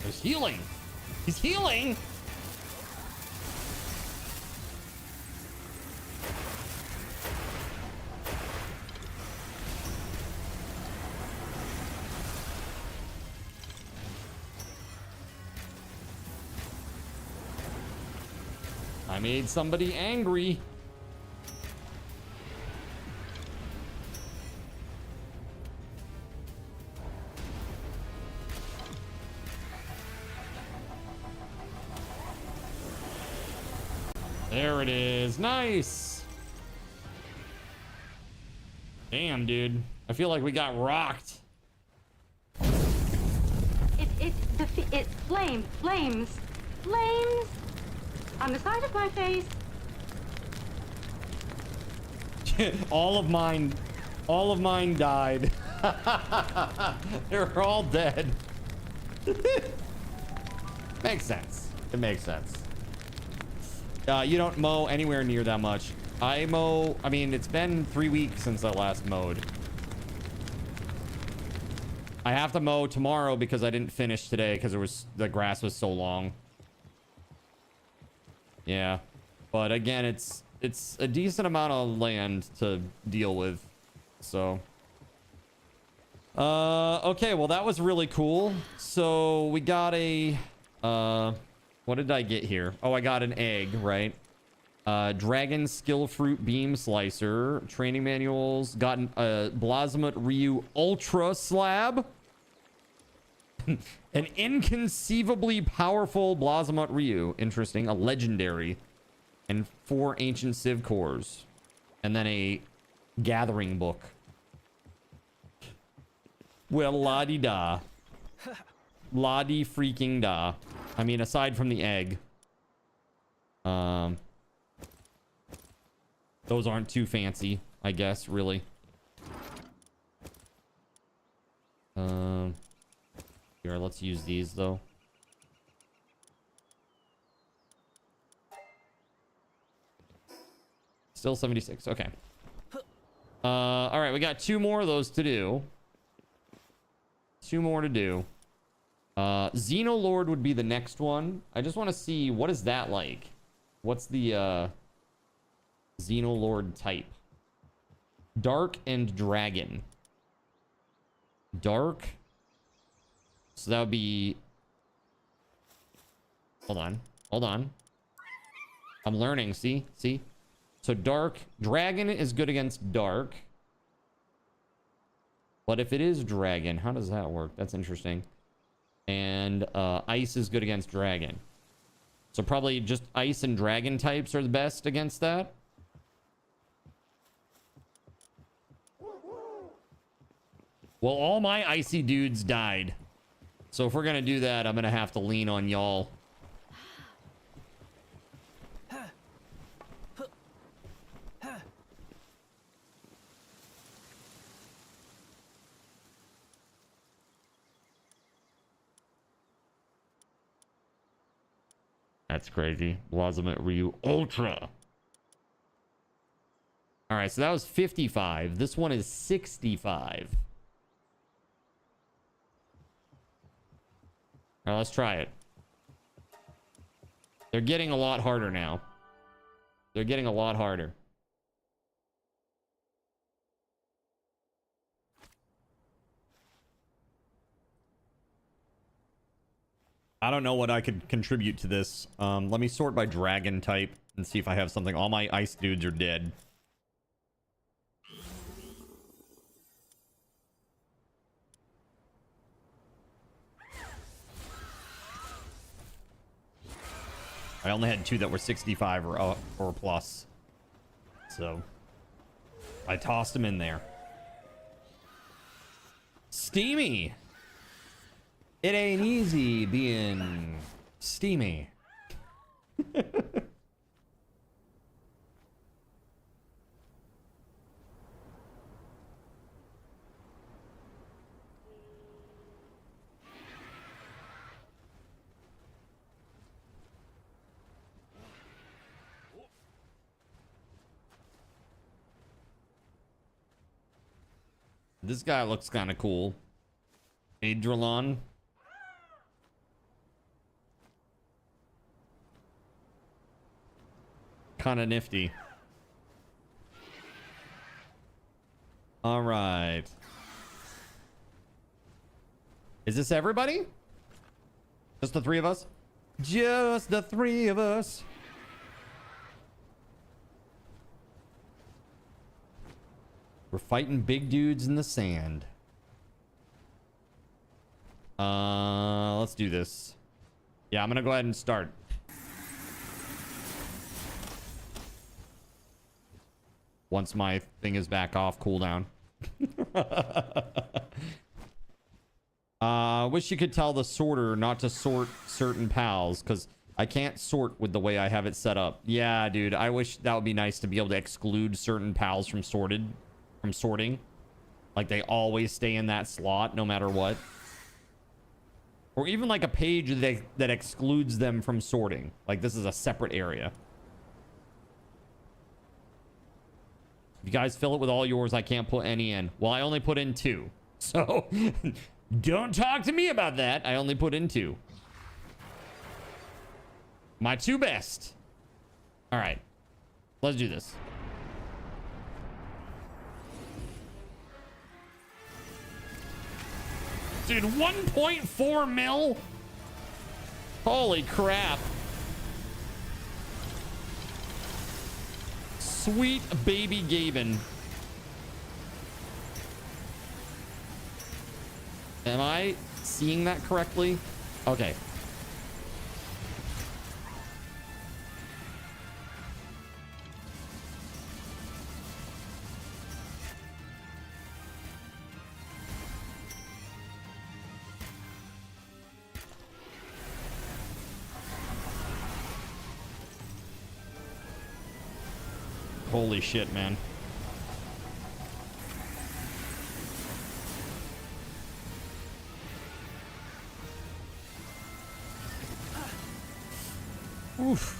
Speaker 1: He's healing. He's healing. I made somebody angry. There it is. Nice. Damn, dude. I feel like we got rocked.
Speaker 11: It's flames on the side of my face.
Speaker 1: all of mine died. They're all dead. Makes sense. It makes sense. You don't mow anywhere near that much. I mean, it's been 3 weeks since I last mowed. I have to mow tomorrow because I didn't finish today because the grass was so long. Yeah. But again, it's a decent amount of land to deal with. So okay, well that was really cool. So we got a what did I get here? Oh, I got an egg, right? Dragon Skill Fruit Beam Slicer, training manuals, got a Blasmut Ryu Ultra Slab, an inconceivably powerful Blasmut Ryu, interesting, a legendary, and 4 ancient Civ cores, and then a gathering book. Well, la-di-da. La-di freaking da. I mean, aside from the egg. Those aren't too fancy, I guess, really. Here, let's use these, though. Still 76, okay. All right, we got 2 more of those to do. 2 more to do. Xenolord would be the next one. I just want to see, what is that like? What's the Xenolord type? Dark and Dragon. Dark. So that would be... Hold on. Hold on. I'm learning. See? See? So Dark. Dragon is good against Dark. But if it is Dragon, how does that work? That's interesting. And Ice is good against Dragon. So probably just Ice and Dragon types are the best against that. Well, all my icy dudes died. So if we're going to do that, I'm going to have to lean on y'all. That's crazy. Blasmut Ryu Ultra. All right, so that was 55. This one is 65. All right, let's try it. They're getting a lot harder now. They're getting a lot harder. I don't know what I could contribute to this. Let me sort by dragon type and see if I have something. All my ice dudes are dead. I only had 2 that were 65 or plus. So I tossed them in there. Steamy. It ain't easy being steamy. This guy looks kind of cool. Adrelon. Kind of nifty. All right. Is this everybody? Just the 3 of us? Just the 3 of us. We're fighting big dudes in the sand. Let's do this. Yeah, I'm gonna go ahead and start. Once my thing is back off cooldown. Wish you could tell the sorter not to sort certain pals, because I can't sort with the way I have it set up. Yeah, dude, I wish that would be nice to be able to exclude certain pals from sorting. Like they always stay in that slot no matter what. Or even like a page that excludes them from sorting. Like this is a separate area. If you guys fill it with all yours, I can't put any in. Well, I only put in 2. So don't talk to me about that. I only put in 2. My 2 best. All right. Let's do this. Dude, 1.4 mil? Holy crap. Sweet baby Gaben. Am I seeing that correctly? Okay. Holy shit, man. Oof.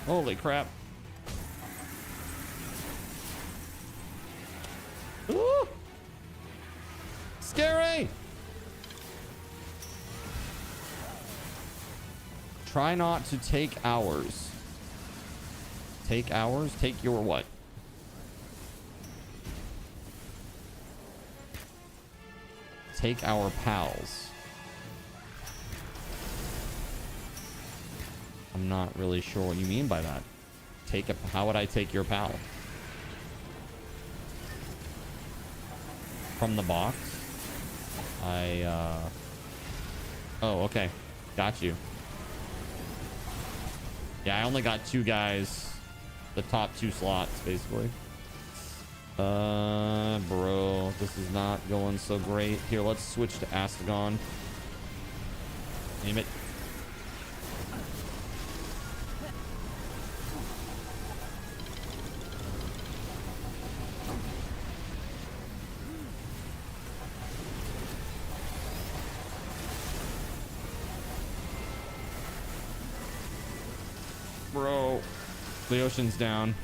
Speaker 1: Holy crap. Ooh! Scary! Try not to take ours. Take ours? Take your what? Take our pals. I'm not really sure what you mean by that. How would I take your pal? From the box? Oh, okay. Got you. Yeah, I only got 2 guys. The top 2 slots, basically. Bro, this is not going so great. Here, let's switch to Astagon. Name it. Bro, the ocean's down.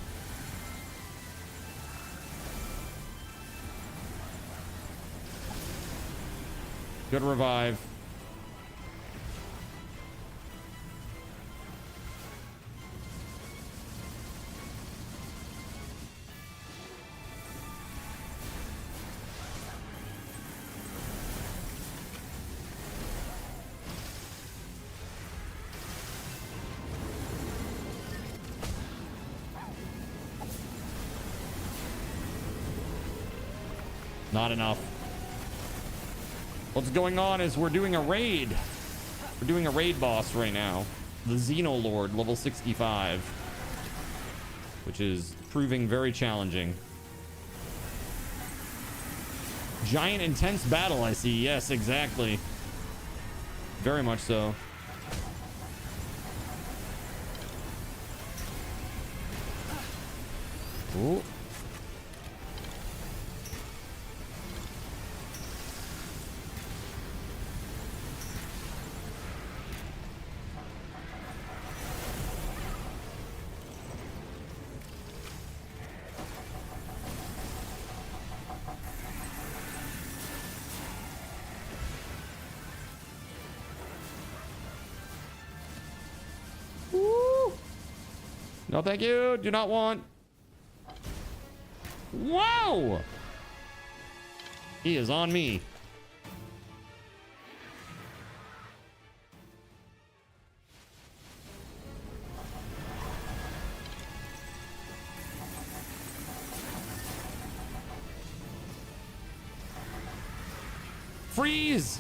Speaker 1: Good revive. Not enough. What's going on is we're doing a raid. We're doing a raid boss right now. The Xenolord, level 65. Which is proving very challenging. Giant intense battle, I see. Yes, exactly. Very much so. Ooh. No, thank you. Do not want. Whoa! He is on me. Freeze!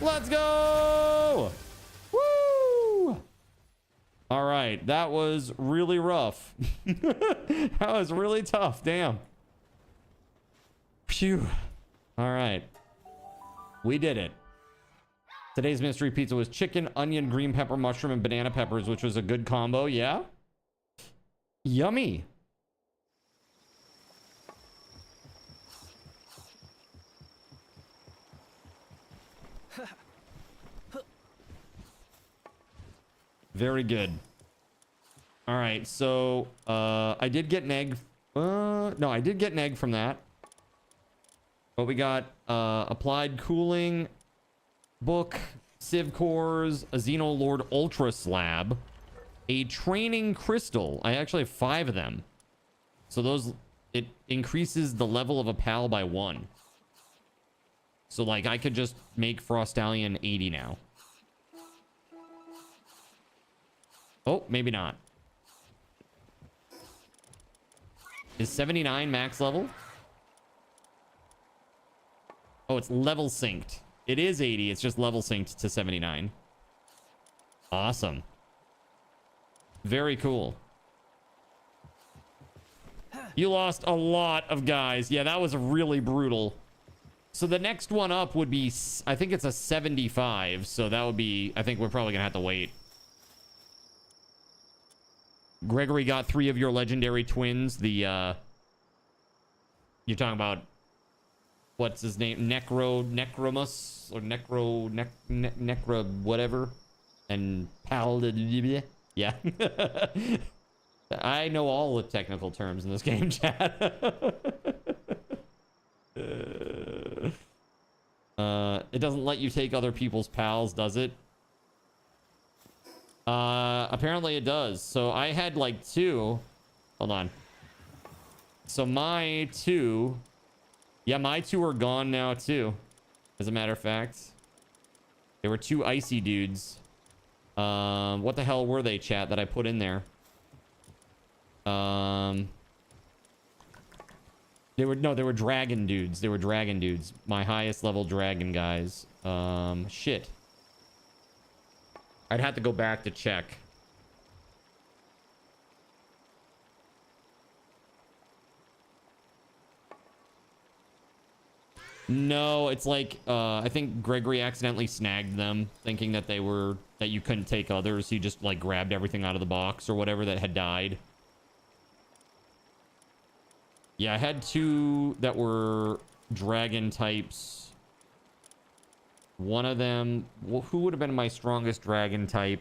Speaker 1: Let's go! Woo! All right, that was really rough. That was really tough, damn. Phew. All right. We did it. Today's mystery pizza was chicken, onion, green pepper, mushroom, and banana peppers, which was a good combo, yeah? Yummy. Very good. All right, so I did get an egg. No, I did get an egg from that. But we got applied cooling book, civ cores, a Xenolord Ultra slab, a training crystal. I actually have 5 of them. So those, it increases the level of a pal by 1. So like I could just make Frostallion 80 now. Oh, maybe not. Is 79 max level? Oh, it's level synced. It is 80. It's just level synced to 79. Awesome. Very cool. You lost a lot of guys. Yeah, that was really brutal. So the next one up would be, I think it's a 75. So that would be, I think we're probably going to have to wait. Gregory got 3 of your legendary twins. The, you're talking about, what's his name? Necromus or Necro whatever. And Paladin. Yeah. I know all the technical terms in this game, chat. It doesn't let you take other people's pals, does it? Apparently it does. So I had like 2. Hold on. So my 2. Yeah, my 2 are gone now too. As a matter of fact. There were 2 icy dudes. What the hell were they, chat, that I put in there? They were dragon dudes. They were dragon dudes. My highest level dragon guys. Shit. I'd have to go back to check. No, it's like, I think Gregory accidentally snagged them, thinking that that you couldn't take others. He just like grabbed everything out of the box or whatever that had died. Yeah, I had 2 that were dragon types. One of them, who would have been my strongest dragon type?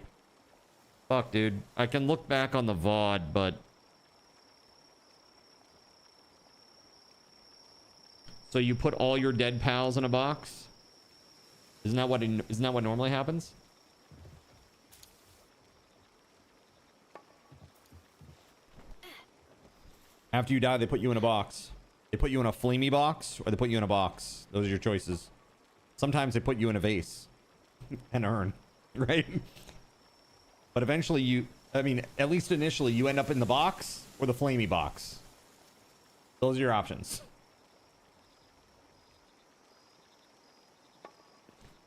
Speaker 1: Fuck, dude. I can look back on the VOD, but... So you put all your dead pals in a box? Isn't that what normally happens? After you die, they put you in a box. They put you in a flamey box, or they put you in a box. Those are your choices. Sometimes they put you in a vase. An urn. Right? But eventually I mean, at least initially, you end up in the box or the flamey box. Those are your options.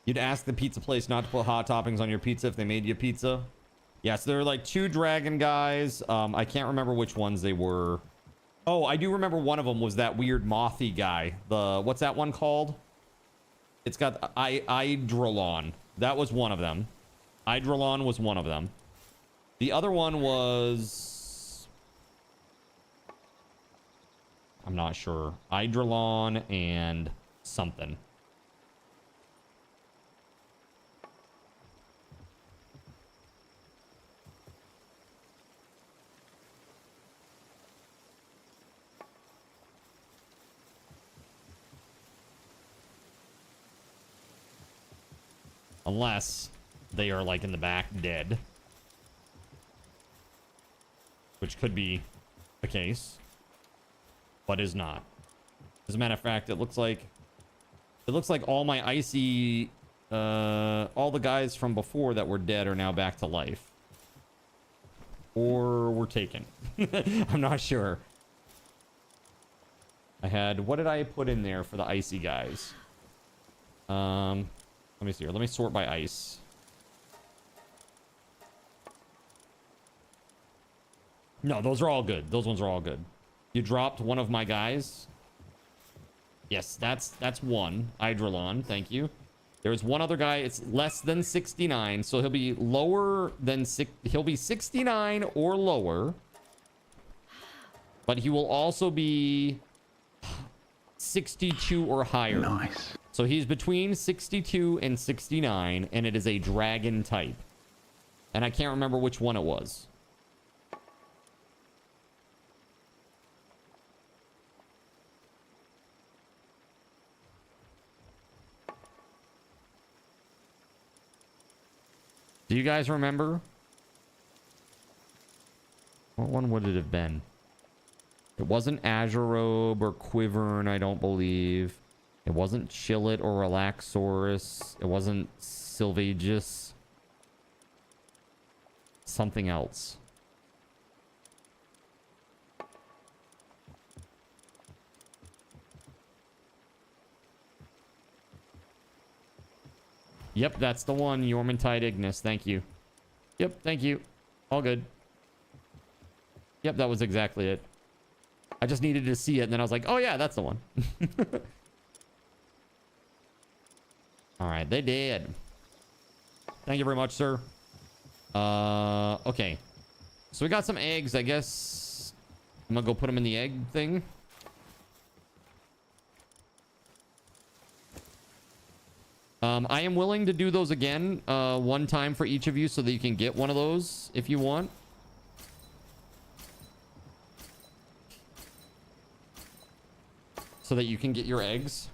Speaker 1: You'd ask the pizza place not to put hot toppings on your pizza if they made you pizza. Yeah, so there were like 2 dragon guys. I can't remember which ones they were. Oh, I do remember one of them was that weird mothy guy. What's that one called? It's got Eidrolon. That was one of them. Eidrolon was one of them. The other one was... I'm not sure. Eidrolon and something. Unless they are like in the back dead. which could be the case, but is not. As a matter of fact, it looks like all my icy, all the guys from before that were dead are now back to life, or were taken. I'm not sure. I had, what did I put in there for the icy guys? Let me see here. Let me sort by ice. No, those are all good. Those ones are all good. You dropped one of my guys. Yes, that's one. Hydrolon, thank you. There's one other guy. It's less than 69, so he'll be lower than he'll be 69 or lower. But he will also be 62 or higher.
Speaker 3: Nice.
Speaker 1: So he's between 62 and 69, and it is a dragon type. And I can't remember which one it was. Do you guys remember? What one would it have been? It wasn't Azurobe or Quivern, I don't believe. It wasn't Chillet or Relaxorus. It wasn't Sylvagus. Something else. Yep, that's the one. Yormantide Ignis. Thank you. Yep, thank you. All good. Yep, that was exactly it. I just needed to see it, and then I was like, oh yeah, that's the one. All right, they did. Thank you very much, sir. Okay. So we got some eggs, I guess. I'm gonna go put them in the egg thing. I am willing to do those again, one time for each of you so that you can get one of those if you want. So that you can get your eggs.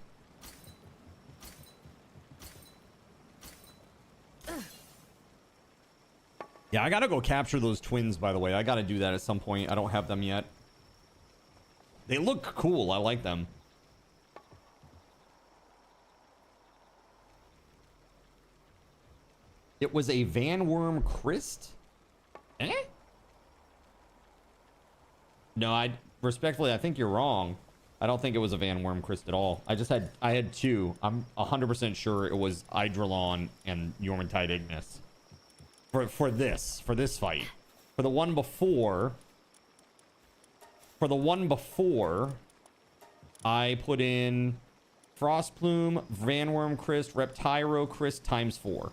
Speaker 1: Yeah, I gotta go capture those twins, by the way. I gotta do that at some point. I don't have them yet. They look cool. I like them. It was a Van Worm Christ? Eh? No, I think you're wrong. I don't think it was a Van Worm Christ at all. I had two. I'm 100% sure it was Hydrolon and Yormantide Ignis. For this fight. For the one before, I put in Frostplume, Van Worm Christ, Reptyro Christ times 4.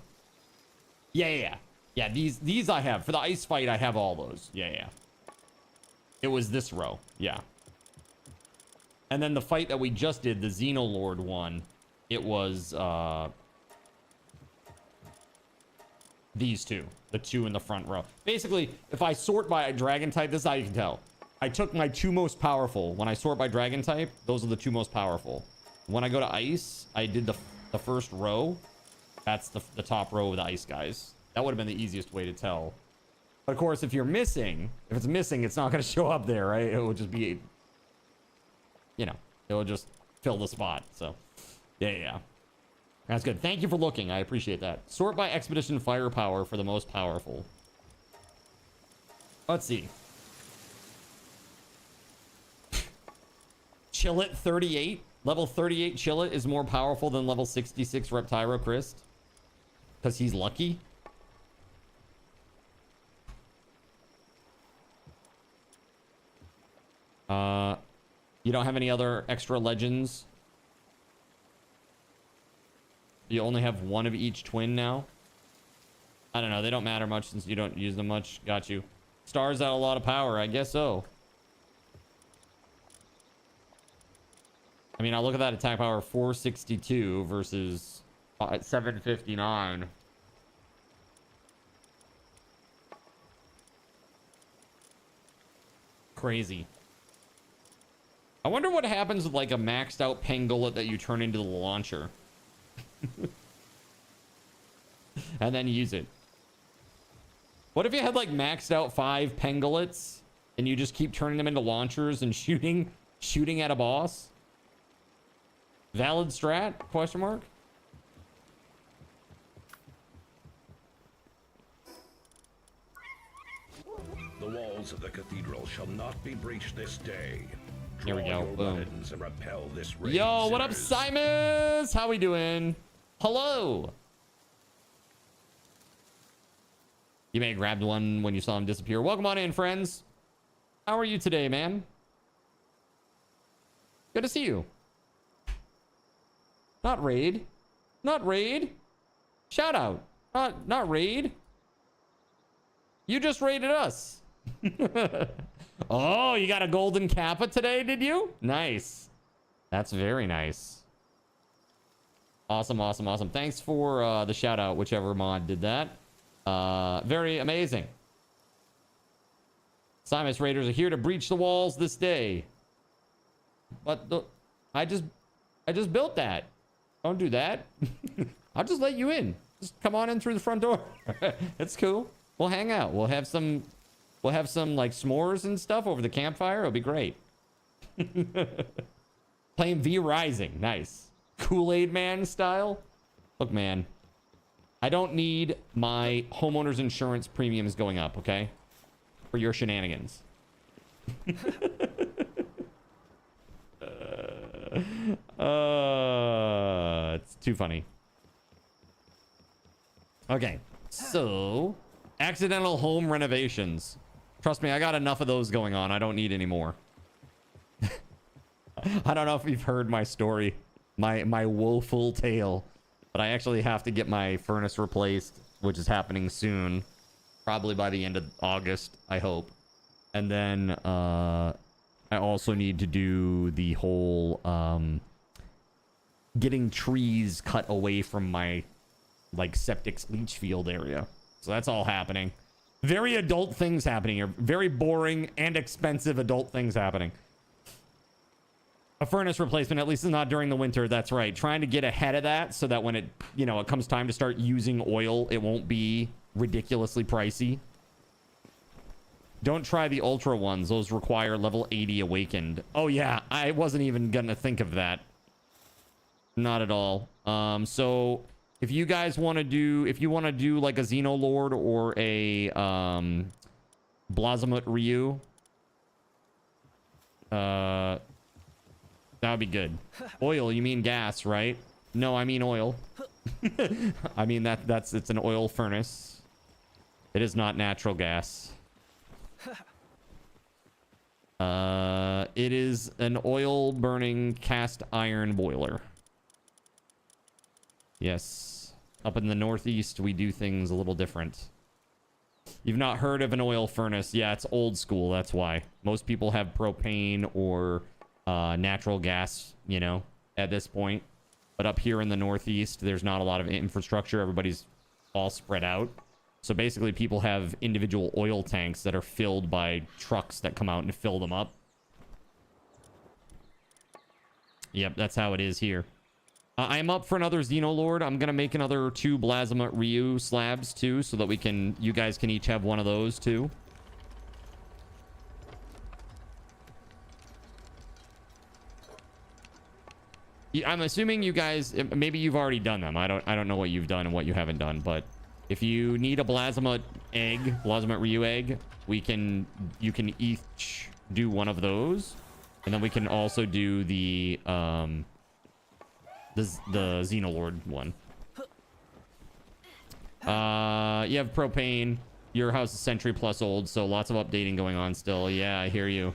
Speaker 1: Yeah. These I have. For the ice fight, I have all those. Yeah. It was this row. Yeah. And then the fight that we just did, the Xenolord one, it was these two. The two in the front row. Basically, if I sort by a dragon type, this is how you can tell. I took my two most powerful. When I sort by dragon type, those are the two most powerful. When I go to ice, I did the first row. That's the top row of the ice guys. That would have been the easiest way to tell. But of course, if it's missing, it's not going to show up there, right? It will just be, it will just fill the spot. So, yeah. That's good. Thank you for looking. I appreciate that. Sort by expedition firepower for the most powerful. Let's see. Chillet 38. Level 38 Chillet is more powerful than level 66 Reptyro Christ. Because he's lucky. You don't have any other extra legends? You only have one of each twin now? I don't know. They don't matter much since you don't use them much. Got you. Stars out a lot of power. I guess so. I mean, I'll look at that attack power 462 versus 759. Crazy. I wonder what happens with like a maxed out Pangolin that you turn into the launcher. And then use it. What if you had like maxed out 5 Pangolins and you just keep turning them into launchers and shooting at a boss? Valid strat? Question mark?
Speaker 3: The walls of the cathedral shall not be breached this day.
Speaker 1: Here we
Speaker 3: Draw
Speaker 1: go.
Speaker 3: your
Speaker 1: Boom.
Speaker 3: weapons and repel this raid,
Speaker 1: Yo, what up,
Speaker 3: sinners.
Speaker 1: Simus? How we doing? Hello. You may have grabbed one when you saw him disappear. Welcome on in, friends. How are you today, man? Good to see you. Not raid. Not raid. Shout out. Not raid. You just raided us. Oh, you got a golden kappa today, did you? Nice. That's very nice. Awesome, awesome, awesome. Thanks for the shout out, whichever mod did that. Very amazing. Simus Raiders are here to breach the walls this day. But I just built that. Don't do that. I'll just let you in. Just come on in through the front door. It's cool. We'll hang out. We'll have some like s'mores and stuff over the campfire. It'll be great. Playing V Rising. Nice. Kool-Aid Man style. Look, man. I don't need my homeowner's insurance premiums going up, okay? For your shenanigans. It's too funny. Okay, so accidental home renovations. Trust me, I got enough of those going on. I don't need any more. I don't know if you've heard my story, my woeful tale, but I actually have to get my furnace replaced, which is happening soon, probably by the end of August, I hope. And then I also need to do the whole getting trees cut away from my like septic's leach field area. So that's all happening. Very adult things happening here. Very boring and expensive adult things happening. A furnace replacement, at least not during the winter. That's right. Trying to get ahead of that so that when it, you know, it comes time to start using oil, it won't be ridiculously pricey. Don't try the ultra ones. Those require level 80 awakened. Oh yeah, I wasn't even gonna think of that. Not at all. So if you guys want to do, if you want to do like a Xenolord or a Blazamut Ryu, that would be good. Oil, you mean gas, right? No, I mean oil. I mean it's an oil furnace. It is not natural gas. It is an oil burning cast iron boiler. Yes. Up in the Northeast, we do things a little different. You've not heard of an oil furnace? Yeah, it's old school. That's why. Most people have propane or natural gas, you know, at this point. But up here in the Northeast, there's not a lot of infrastructure. Everybody's all spread out. So basically, people have individual oil tanks that are filled by trucks that come out and fill them up. Yep, that's how it is here. I'm up for another Xenolord. I'm going to make another 2 Blazamut Ryu slabs, too, so that you guys can each have one of those, too. I'm assuming you guys, maybe you've already done them. I don't know what you've done and what you haven't done, but if you need a Blazamut egg, Blazamut Ryu egg, you can each do one of those, and then we can also do the Xenolord one. You have propane. Your house is century plus old, so lots of updating going on still. Yeah, I hear you.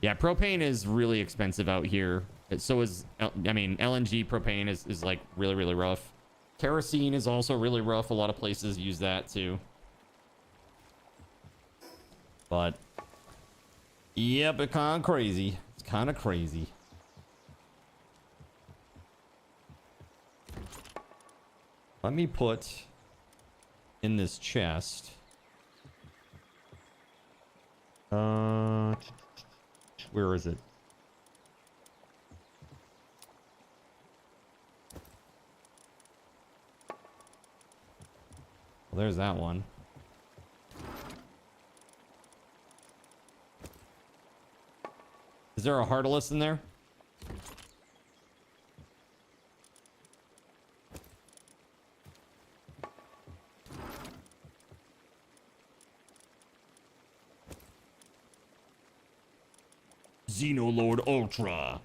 Speaker 1: Yeah, propane is really expensive out here. So is, I mean, LNG propane is like really, really rough. Kerosene is also really rough. A lot of places use that too. But, yep, it's kind of crazy. It's kind of crazy. Let me put in this chest. Where is it? Well, there's that one. Is there a Heartless in there? Xenoloord Ultra.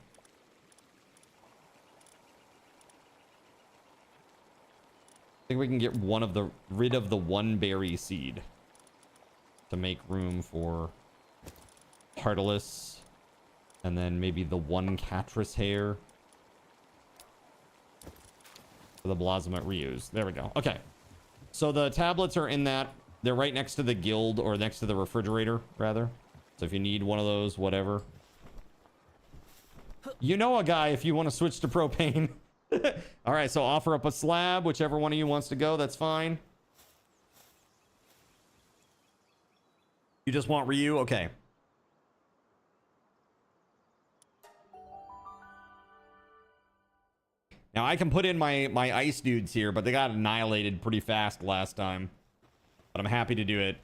Speaker 1: I think we can get rid of the one berry seed to make room for Heartless, and then maybe the one Catrus hair for the Blossomet reuse. There we go. Okay, so the tablets are in that. They're right next to the guild, or next to the refrigerator rather. So if you need one of those, whatever, you know a guy if you want to switch to propane. All right, so offer up a slab, whichever one of you wants to go, that's fine. You just want Ryu? Okay. Now I can put in my ice dudes here, but they got annihilated pretty fast last time. But I'm happy to do it.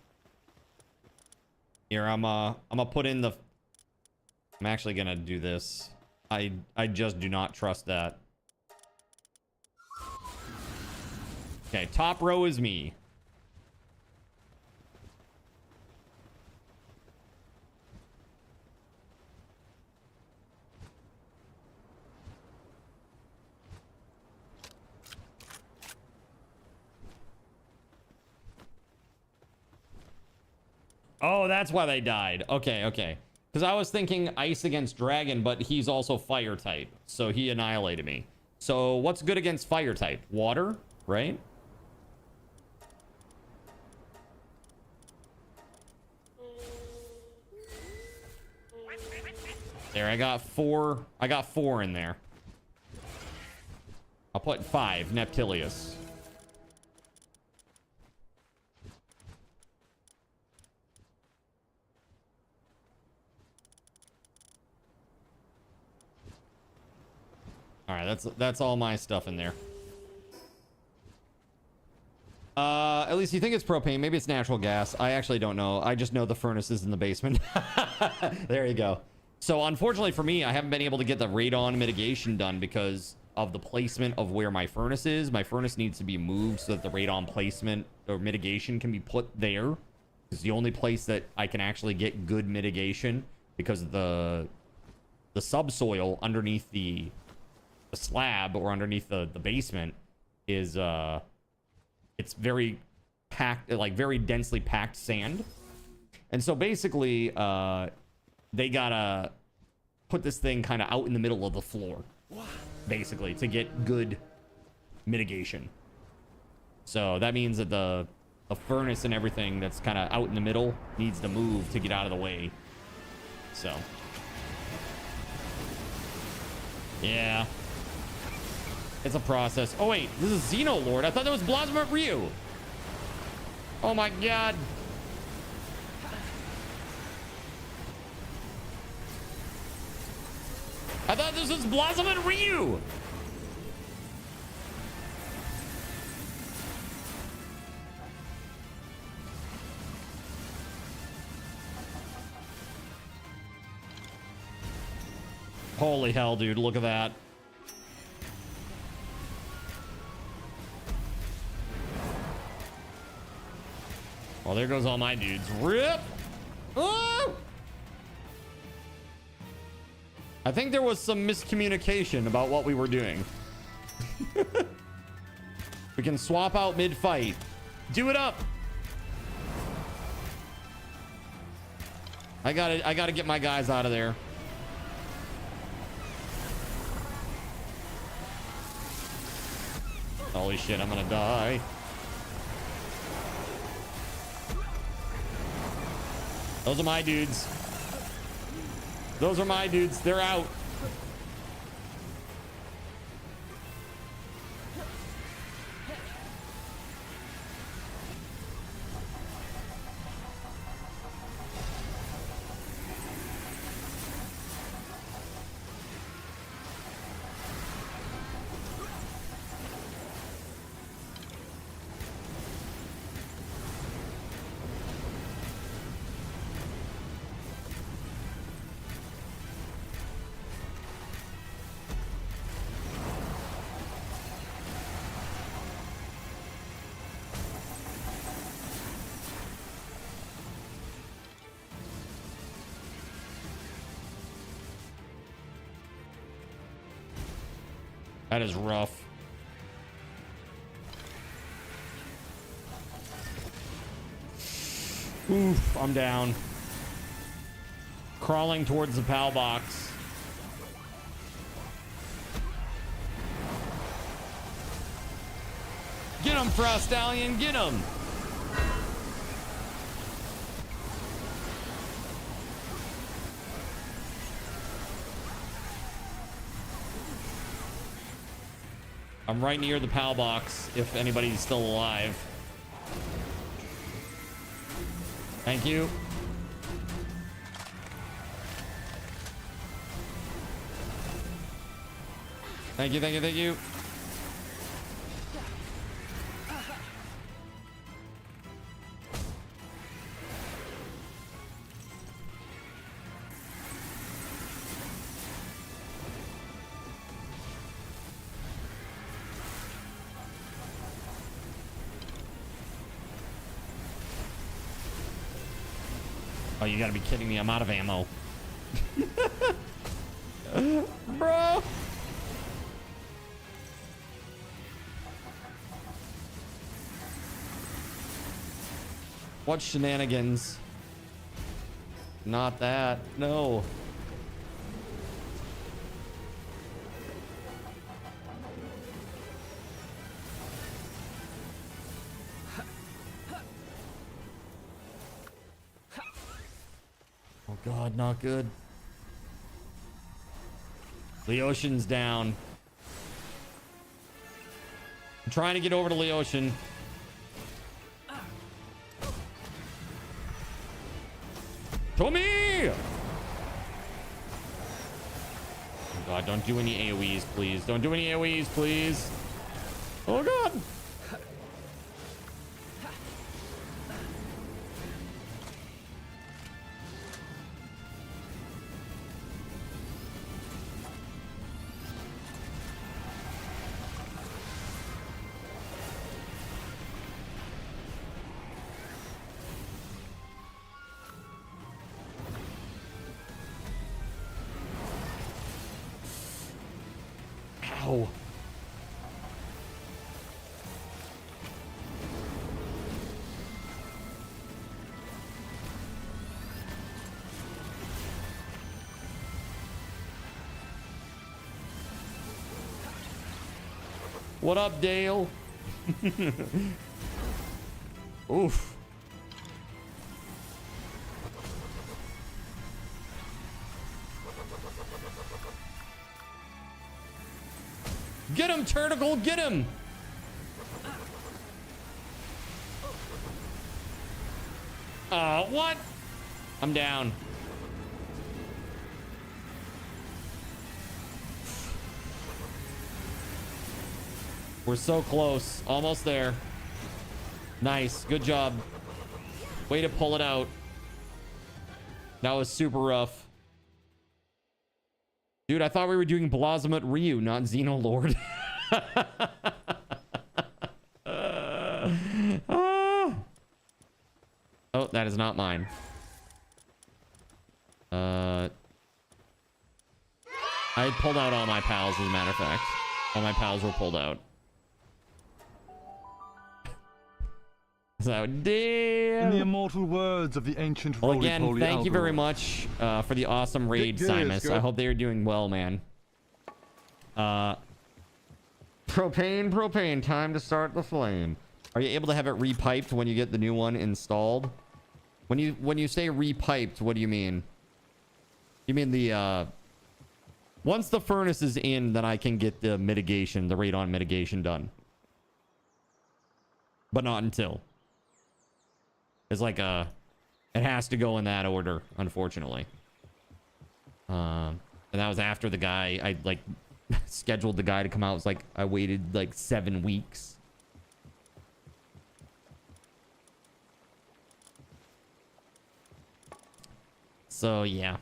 Speaker 1: Here, I'm gonna put in the... I'm actually gonna do this. I just do not trust that. Okay, top row is me. Oh, that's why they died. Okay, okay. Because I was thinking ice against dragon, but he's also fire type. So he annihilated me. So what's good against fire type? Water, right? There, I got four in there. I'll put 5, Neptilius. All right, that's all my stuff in there. At least you think it's propane. Maybe it's natural gas. I actually don't know. I just know the furnace is in the basement. There you go. So unfortunately for me, I haven't been able to get the radon mitigation done because of the placement of where my furnace is. My furnace needs to be moved so that the radon placement or mitigation can be put there. It's the only place that I can actually get good mitigation because the subsoil underneath the slab or underneath the basement is it's very packed, like very densely packed sand. And so basically they gotta put this thing kind of out in the middle of the floor basically to get good mitigation. So that means that the furnace and everything that's kind of out in the middle needs to move to get out of the way. So yeah, it's a process. Oh wait, this is Xenoloord. I thought that was Blossomet Ryu. Oh my god. I thought this was Blossomet Ryu. Holy hell, dude, look at that. Well, there goes all my dudes. Rip! Oh! I think there was some miscommunication about what we were doing. We can swap out mid-fight. Do it up! I gotta get my guys out of there. Holy shit, I'm gonna die. Those are my dudes. Those are my dudes. They're out. That is rough. Oof, I'm down. Crawling towards the PAL box. Get him, Frost Stallion, get him! I'm right near the PAL box, if anybody's still alive. Thank you. Thank you, thank you, thank you. Oh, you gotta be kidding me. I'm out of ammo. Bro. What shenanigans? Not that. No. Oh God, not good. Leoshin's down. I'm trying to get over to Leoshin. Tommy! Oh God, don't do any AoEs, please. Don't do any AoEs, please. Oh God. Ow. What up, Dale? Oof. Get him, Turtle, get him! What? I'm down. We're so close. Almost there. Nice. Good job. Way to pull it out. That was super rough. Dude, I thought we were doing Blossom Ryu, not Xenolord. Oh, that is not mine. I had pulled out all my pals, as a matter of fact. All my pals were pulled out. So, damn.
Speaker 12: In the immortal words of the ancient
Speaker 1: Well, again, thank you very much for the awesome raid, Simus. I hope they are doing well, man. Propane, time to start the flame. Are you able to have it repiped when you get the new one installed? When you say repiped, what do you mean? You mean the once the furnace is in, then I can get the mitigation, the radon mitigation done. But not until. It's like it has to go in that order, unfortunately. And that was after the guy, I like scheduled the guy to come out. It was like I waited like 7 weeks. So yeah,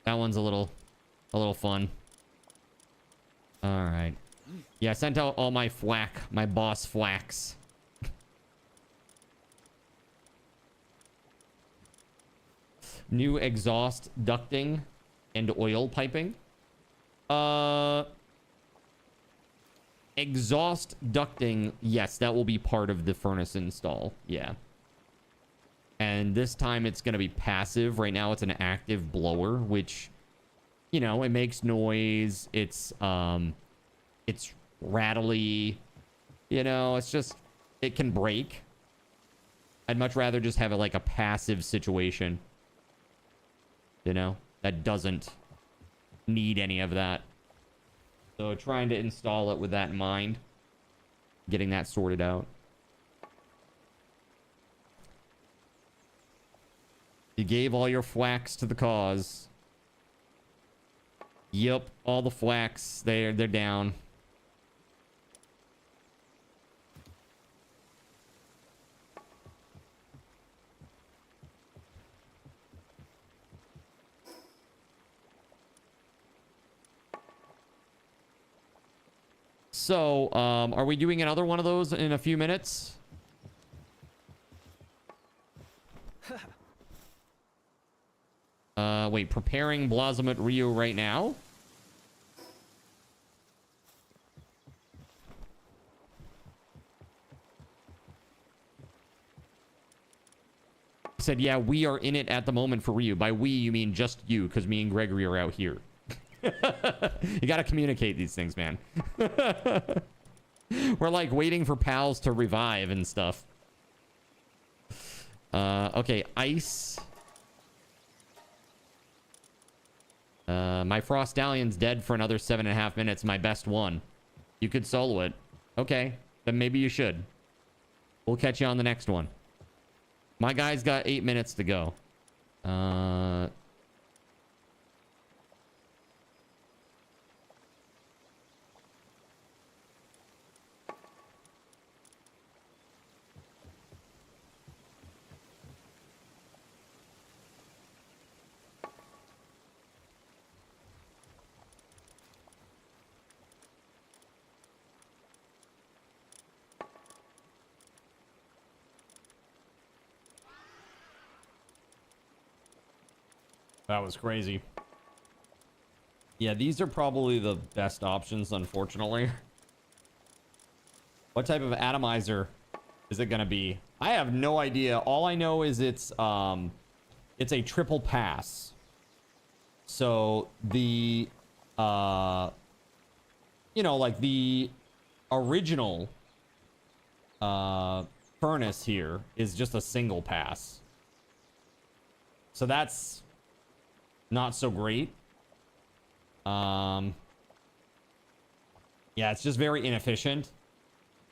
Speaker 1: that one's a little fun. All right. Yeah, I sent out all my flack, my boss flacks. New exhaust ducting and oil piping. exhaust ducting, yes, that will be part of the furnace install. Yeah. And this time it's going to be passive. Right now it's an active blower, which, you know, it makes noise. It's rattly. You know, it's just, it can break. I'd much rather just have it like a passive situation. You know, that doesn't need any of that. So trying to install it with that in mind. Getting that sorted out. You gave all your flax to the cause. Yep, all the flax, they're down. So, are we doing another one of those in a few minutes? Wait, preparing Blossom Rio right now? Said, yeah, we are in it at the moment for Ryu. By we, you mean just you, because me and Gregory are out here. You gotta communicate these things, man. We're like waiting for pals to revive and stuff. Okay, ice. My Frost Stallion's dead for another 7.5 minutes. My best one. You could solo it. Okay, then maybe you should. We'll catch you on the next one. My guy's got 8 minutes to go. That was crazy. Yeah, these are probably the best options, unfortunately. What type of atomizer is it gonna be? I have no idea. All I know is it's a triple pass. So the you know, like the original furnace here is just a single pass. So that's not so great. Yeah, it's just very inefficient.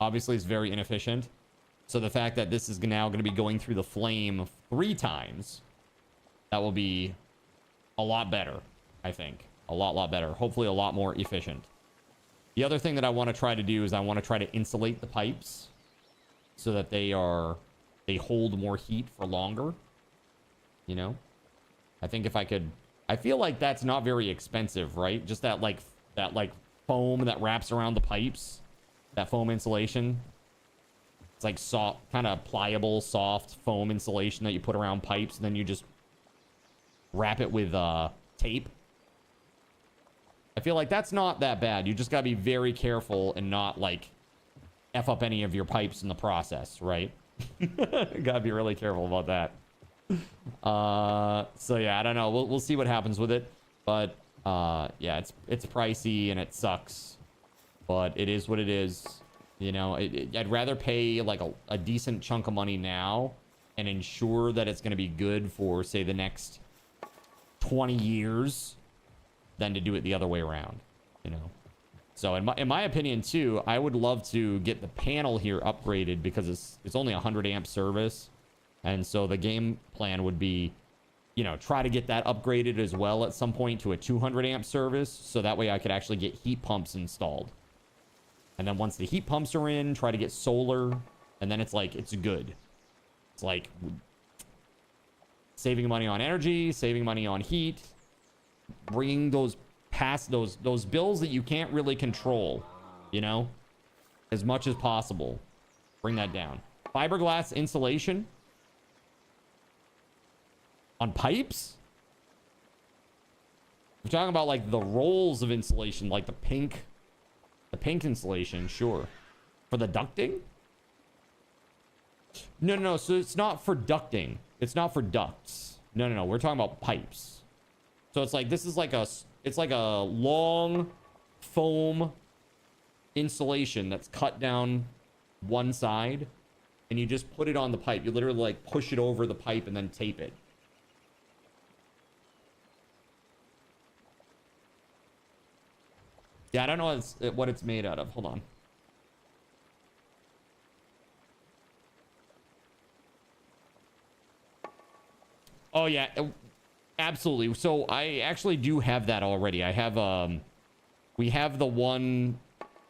Speaker 1: Obviously, it's very inefficient. So the fact that this is now going to be going through the flame 3 times, that will be a lot better, I think. A lot better. Hopefully a lot more efficient. The other thing that I want to try to do is I want to try to insulate the pipes so that they hold more heat for longer. You know? I think if I could... I feel like that's not very expensive, right? Just that foam that wraps around the pipes. That foam insulation. It's like soft, kind of pliable, soft foam insulation that you put around pipes, and then you just wrap it with tape. I feel like that's not that bad. You just gotta be very careful and not like F up any of your pipes in the process, right? Gotta be really careful about that. So yeah, I don't know. We'll see what happens with it, but yeah, it's pricey and it sucks, but it is what it is. You know, I'd rather pay like a decent chunk of money now and ensure that it's going to be good for, say, the next 20 years than to do it the other way around, you know. So in my opinion too, I would love to get the panel here upgraded because it's only 100 amp service. And so the game plan would be, you know, try to get that upgraded as well at some point to a 200 amp service. So that way I could actually get heat pumps installed. And then once the heat pumps are in, try to get solar. And then it's like, it's good. It's like saving money on energy, saving money on heat, bringing those past those bills that you can't really control, you know, as much as possible. Bring that down. Fiberglass insulation. On pipes? We're talking about like the rolls of insulation, like the pink pink insulation, sure. For the ducting? No. So it's not for ducting. It's not for ducts. No. We're talking about pipes. So it's like, this is like it's like a long foam insulation that's cut down one side, and you just put it on the pipe. You literally like push it over the pipe and then tape it. Yeah, I don't know what it's made out of. Hold on. Oh yeah, absolutely. So I actually do have that already. I have we have the one,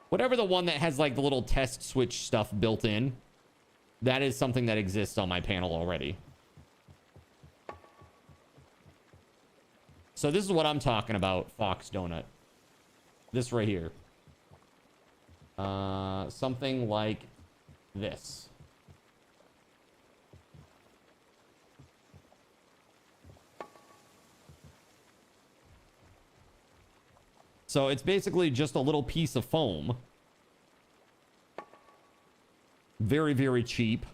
Speaker 1: whatever the one that has like the little test switch stuff built in. That is something that exists on my panel already. So this is what I'm talking about, Fox Donut. This right here. Something like this. So it's basically just a little piece of foam. Very, very cheap.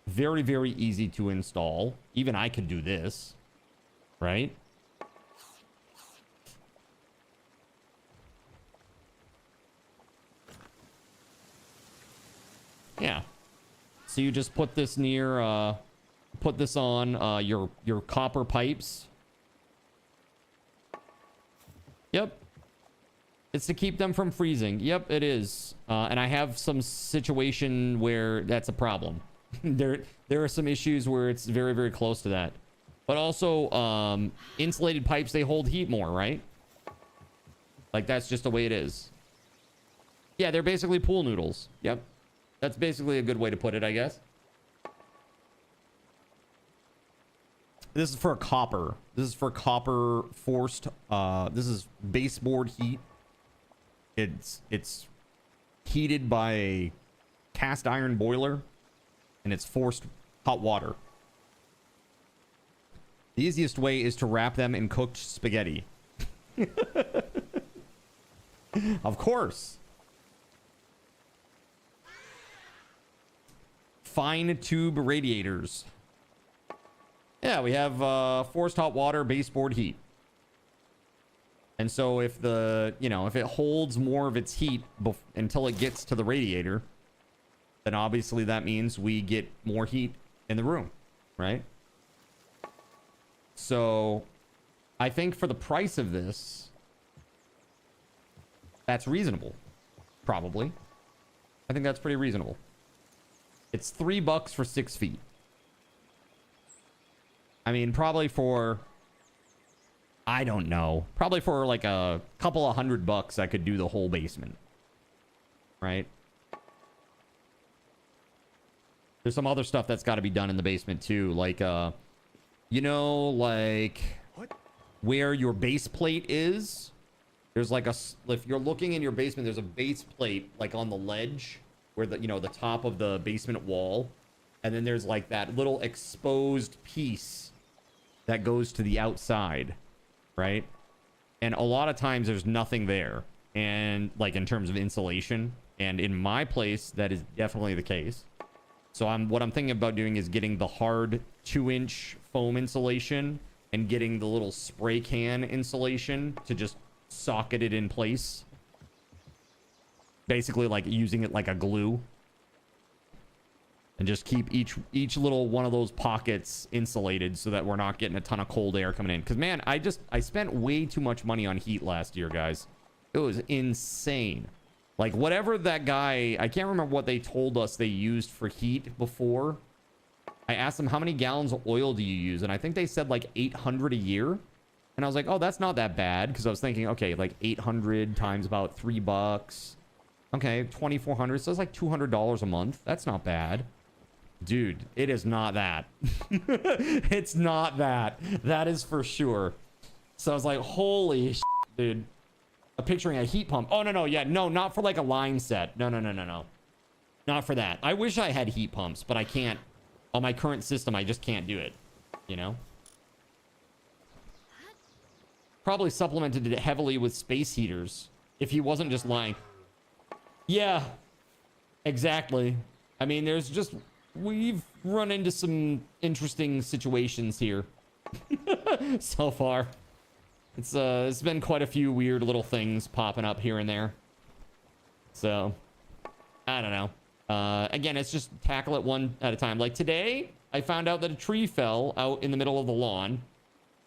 Speaker 1: Very, very easy to install. Even I could do this. Right? Yeah. So you just put this near, put this on your copper pipes. Yep. It's to keep them from freezing. Yep, it is. And I have some situation where that's a problem. There are some issues where it's very, very close to that. But also, insulated pipes, they hold heat more, right? Like, that's just the way it is. Yeah, they're basically pool noodles. Yep. That's basically a good way to put it, I guess. This is for copper. This is for copper forced. This is baseboard heat. It's heated by a cast iron boiler, and it's forced hot water. The easiest way is to wrap them in cooked spaghetti. Of course. Fine tube radiators. Yeah, we have forced hot water, baseboard heat. And so if if it holds more of its heat until it gets to the radiator, then obviously that means we get more heat in the room, right? So I think for the price of this, that's reasonable. Probably. I think that's pretty reasonable. It's $3 for 6 feet. I mean, probably for, I don't know, probably for like a couple of $100, I could do the whole basement. Right? There's some other stuff that's got to be done in the basement too. Like, like where your base plate is. There's like if you're looking in your basement, there's a base plate like on the ledge where the top of the basement wall. And then there's like that little exposed piece that goes to the outside, right? And a lot of times there's nothing there. And like in terms of insulation, and in my place, that is definitely the case. So what I'm thinking about doing is getting the hard 2-inch foam insulation and getting the little spray can insulation to just socket it in place. Basically like using it like a glue. And just keep each little one of those pockets insulated so that we're not getting a ton of cold air coming in. Because, man, I spent way too much money on heat last year, guys. It was insane. Like, whatever that guy... I can't remember what they told us they used for heat before. I asked them, how many gallons of oil do you use? And I think they said, like, 800 a year. And I was like, oh, that's not that bad. Because I was thinking, okay, like, 800 times about $3. Okay, 2,400. So it's like $200 a month. That's not bad. Dude, it is not that. It's not that. That is for sure. So I was like, holy shit, dude. I'm picturing a heat pump. Oh, no. Yeah, no, not for like a line set. No. Not for that. I wish I had heat pumps, but I can't. On my current system, I just can't do it. You know? Probably supplemented it heavily with space heaters. If he wasn't just lying. Yeah, exactly. I mean, we've run into some interesting situations here so far. It's been quite a few weird little things popping up here and there. So, I don't know. Again, it's just tackle it one at a time. Like today, I found out that a tree fell out in the middle of the lawn.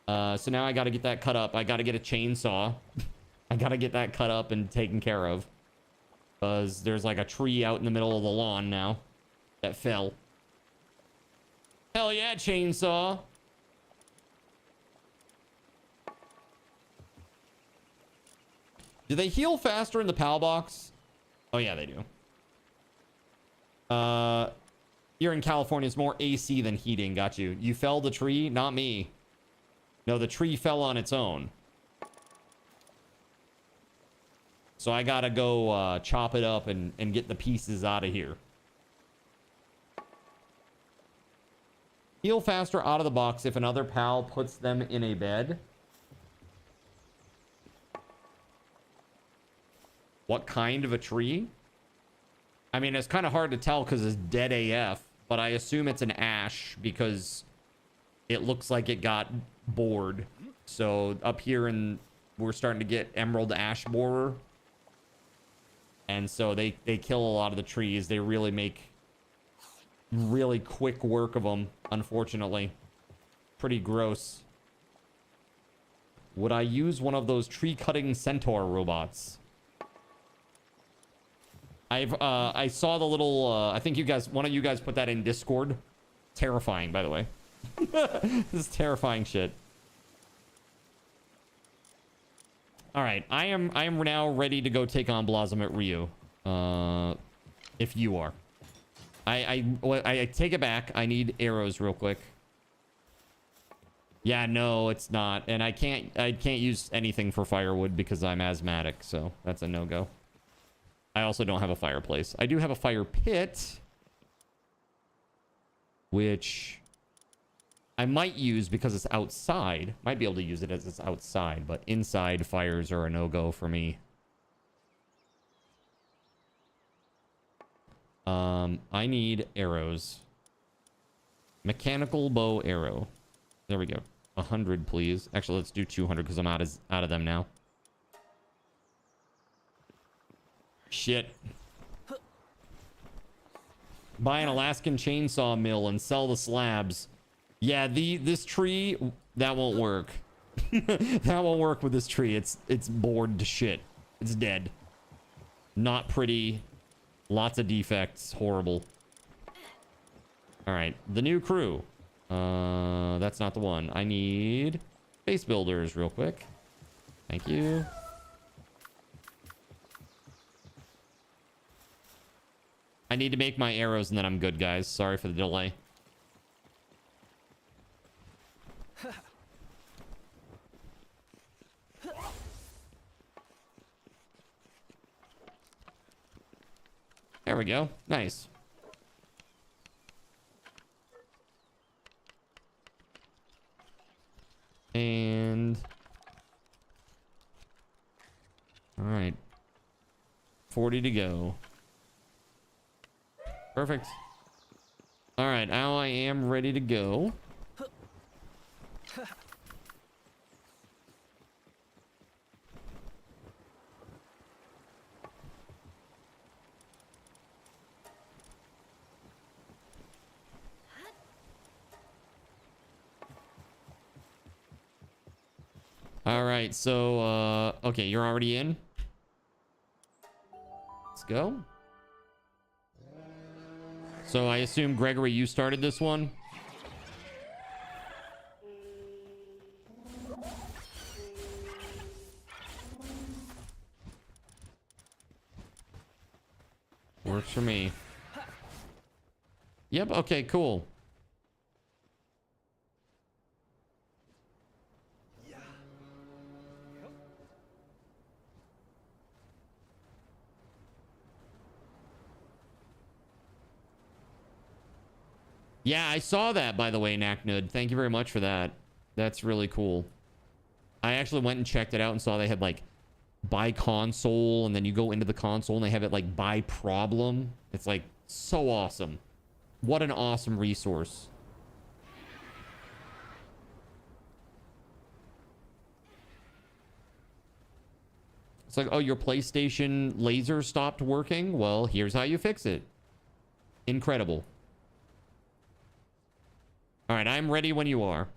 Speaker 1: So now I got to get that cut up. I got to get a chainsaw. I got to get that cut up and taken care of. Because there's like a tree out in the middle of the lawn now that fell. Hell yeah, chainsaw. Do they heal faster in the PAL box? Oh yeah, they do. You're in California. It's more AC than heating. Got you. You felled the tree? Not me. No, the tree fell on its own. So I gotta go chop it up and get the pieces out of here. Heal faster out of the box if another pal puts them in a bed. What kind of a tree? I mean, it's kind of hard to tell because it's dead AF, but I assume it's an ash because it looks like it got bored. So up here we're starting to get emerald ash borer. And so they kill a lot of the trees. They really make really quick work of them, unfortunately. Pretty gross. Would I use one of those tree cutting centaur robots? I saw the little I think one of you guys put that in Discord. Terrifying, by the way. This is terrifying shit. All right, I am now ready to go take on Blossom at Rio. If you are. I take it back. I need arrows real quick. Yeah, no, it's not. And I can't use anything for firewood because I'm asthmatic, so that's a no-go. I also don't have a fireplace. I do have a fire pit, which I might use because it's outside. Might be able to use it as it's outside, but inside fires are a no-go for me. I need arrows. Mechanical bow arrow. There we go. 100, please. Actually, let's do 200 because I'm out of them now. Shit. Buy an Alaskan chainsaw mill and sell the slabs. Yeah, this tree, that won't work. That won't work with this tree. It's bored to shit. It's dead. Not pretty. Lots of defects. Horrible. All right, the new crew. That's not the one. I need base builders real quick. Thank you. I need to make my arrows and then I'm good, guys. Sorry for the delay. There we go. Nice. And all right, 40 to go. Perfect. All right, now I am ready to go. All right, so okay, you're already in. Let's go. So I assume, Gregory, you started this one? Works for me. Yep, okay, cool. Yeah, I saw that, by the way, Knacknud. Thank you very much for that. That's really cool. I actually went and checked it out and saw they had, like, by console, and then you go into the console and they have it like by problem. It's like so awesome. What an awesome resource. It's like, oh, your PlayStation laser stopped working? Well, here's how you fix it. Incredible. All right, I'm ready when you are.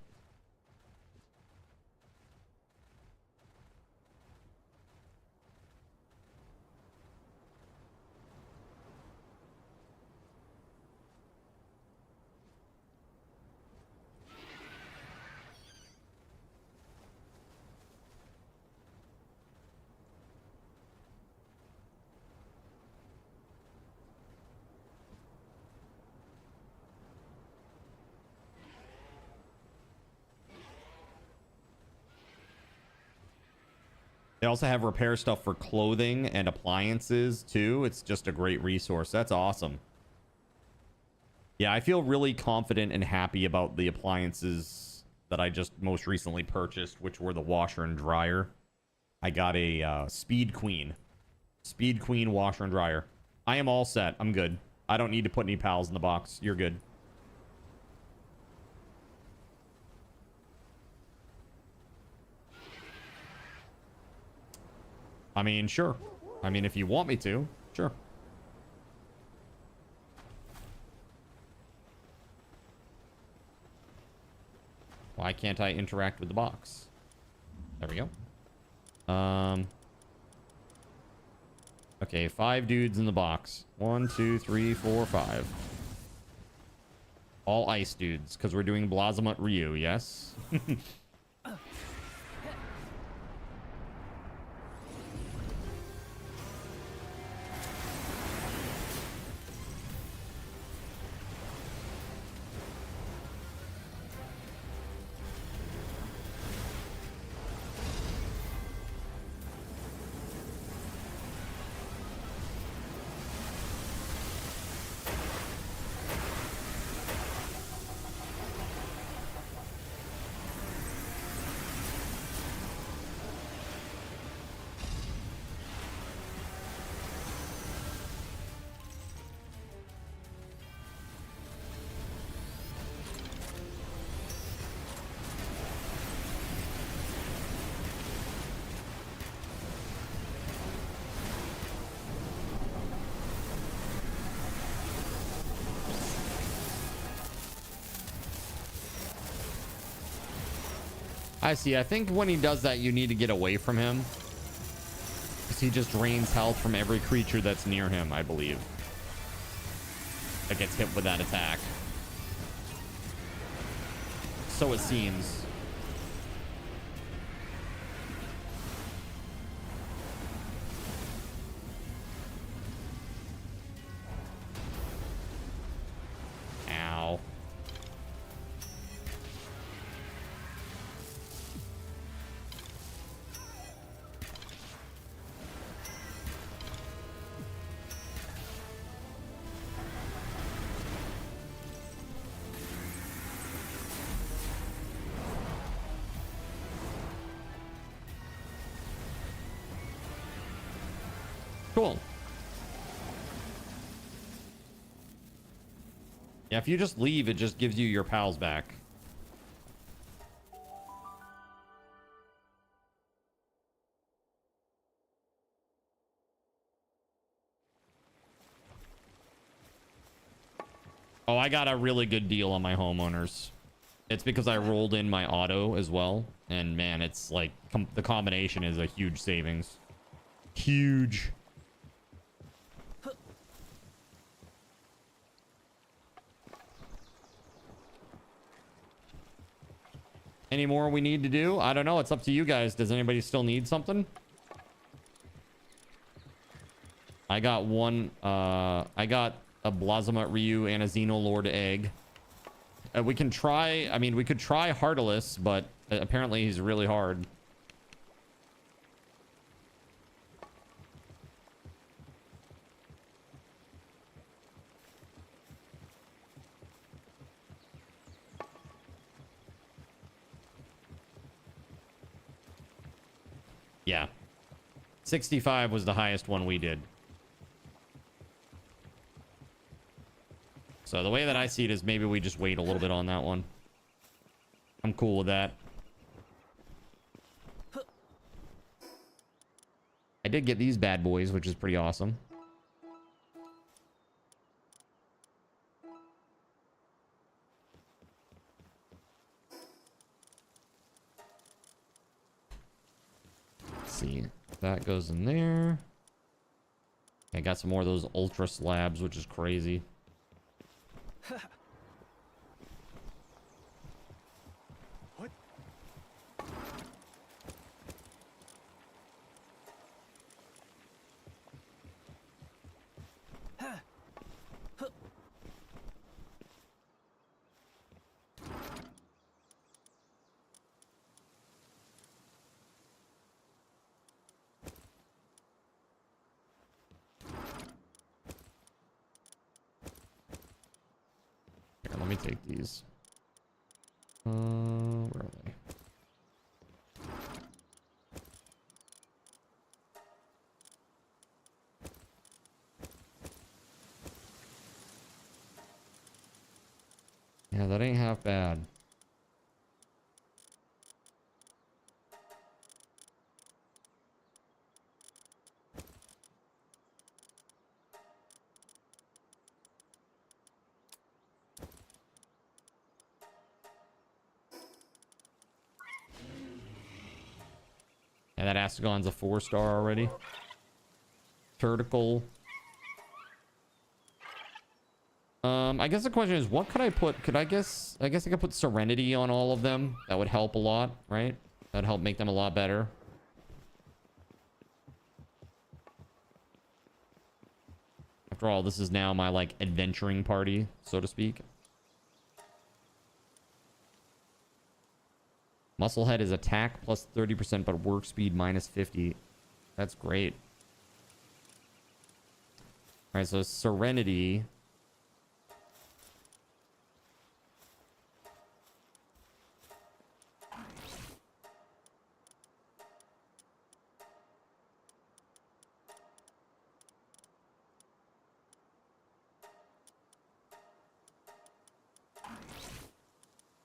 Speaker 1: They also have repair stuff for clothing and appliances too. It's just a great resource. That's awesome. Yeah, I feel really confident and happy about the appliances that I just most recently purchased, which were the washer and dryer. I got a Speed Queen washer and dryer. I am all set. I'm good. I don't need to put any pals in the box. You're good. I mean, sure. I mean, if you want me to, sure. Why can't I interact with the box? There we go. Okay, 5 dudes in the box. 1, 2, 3, 4, 5. All ice dudes, because we're doing Blazamut Ryu, yes? I see. I think when he does that, you need to get away from him, because he just drains health from every creature that's near him, I believe, that gets hit with that attack. So it seems. Ow. Cool. Yeah, if you just leave, it just gives you your pals back. Oh, I got a really good deal on my homeowners. It's because I rolled in my auto as well. And man, it's like the combination is a huge savings. Huge. Any more we need to do? I don't know. It's up to you guys. Does anybody still need something? I got one. I got a Blazamut Ryu and a Xenolord egg. We can try. I mean, we could try Heartless, but apparently he's really hard. Yeah. 65 was the highest one we did. So the way that I see it is maybe we just wait a little bit on that one. I'm cool with that. I did get these bad boys, which is pretty awesome. Let's see. That goes in there. I got some more of those ultra slabs, which is crazy.
Speaker 12: What?
Speaker 1: Here, let me take these. Where are they? Yeah, that ain't half bad. And that Astagon's a 4-star already. Vertical. I guess the question is, what could I put? I guess I could put Serenity on all of them. That would help a lot, right? That'd help make them a lot better. After all, this is now my, like, adventuring party, so to speak. Musclehead is attack plus 30%, but work speed minus 50. That's great. All right, so Serenity.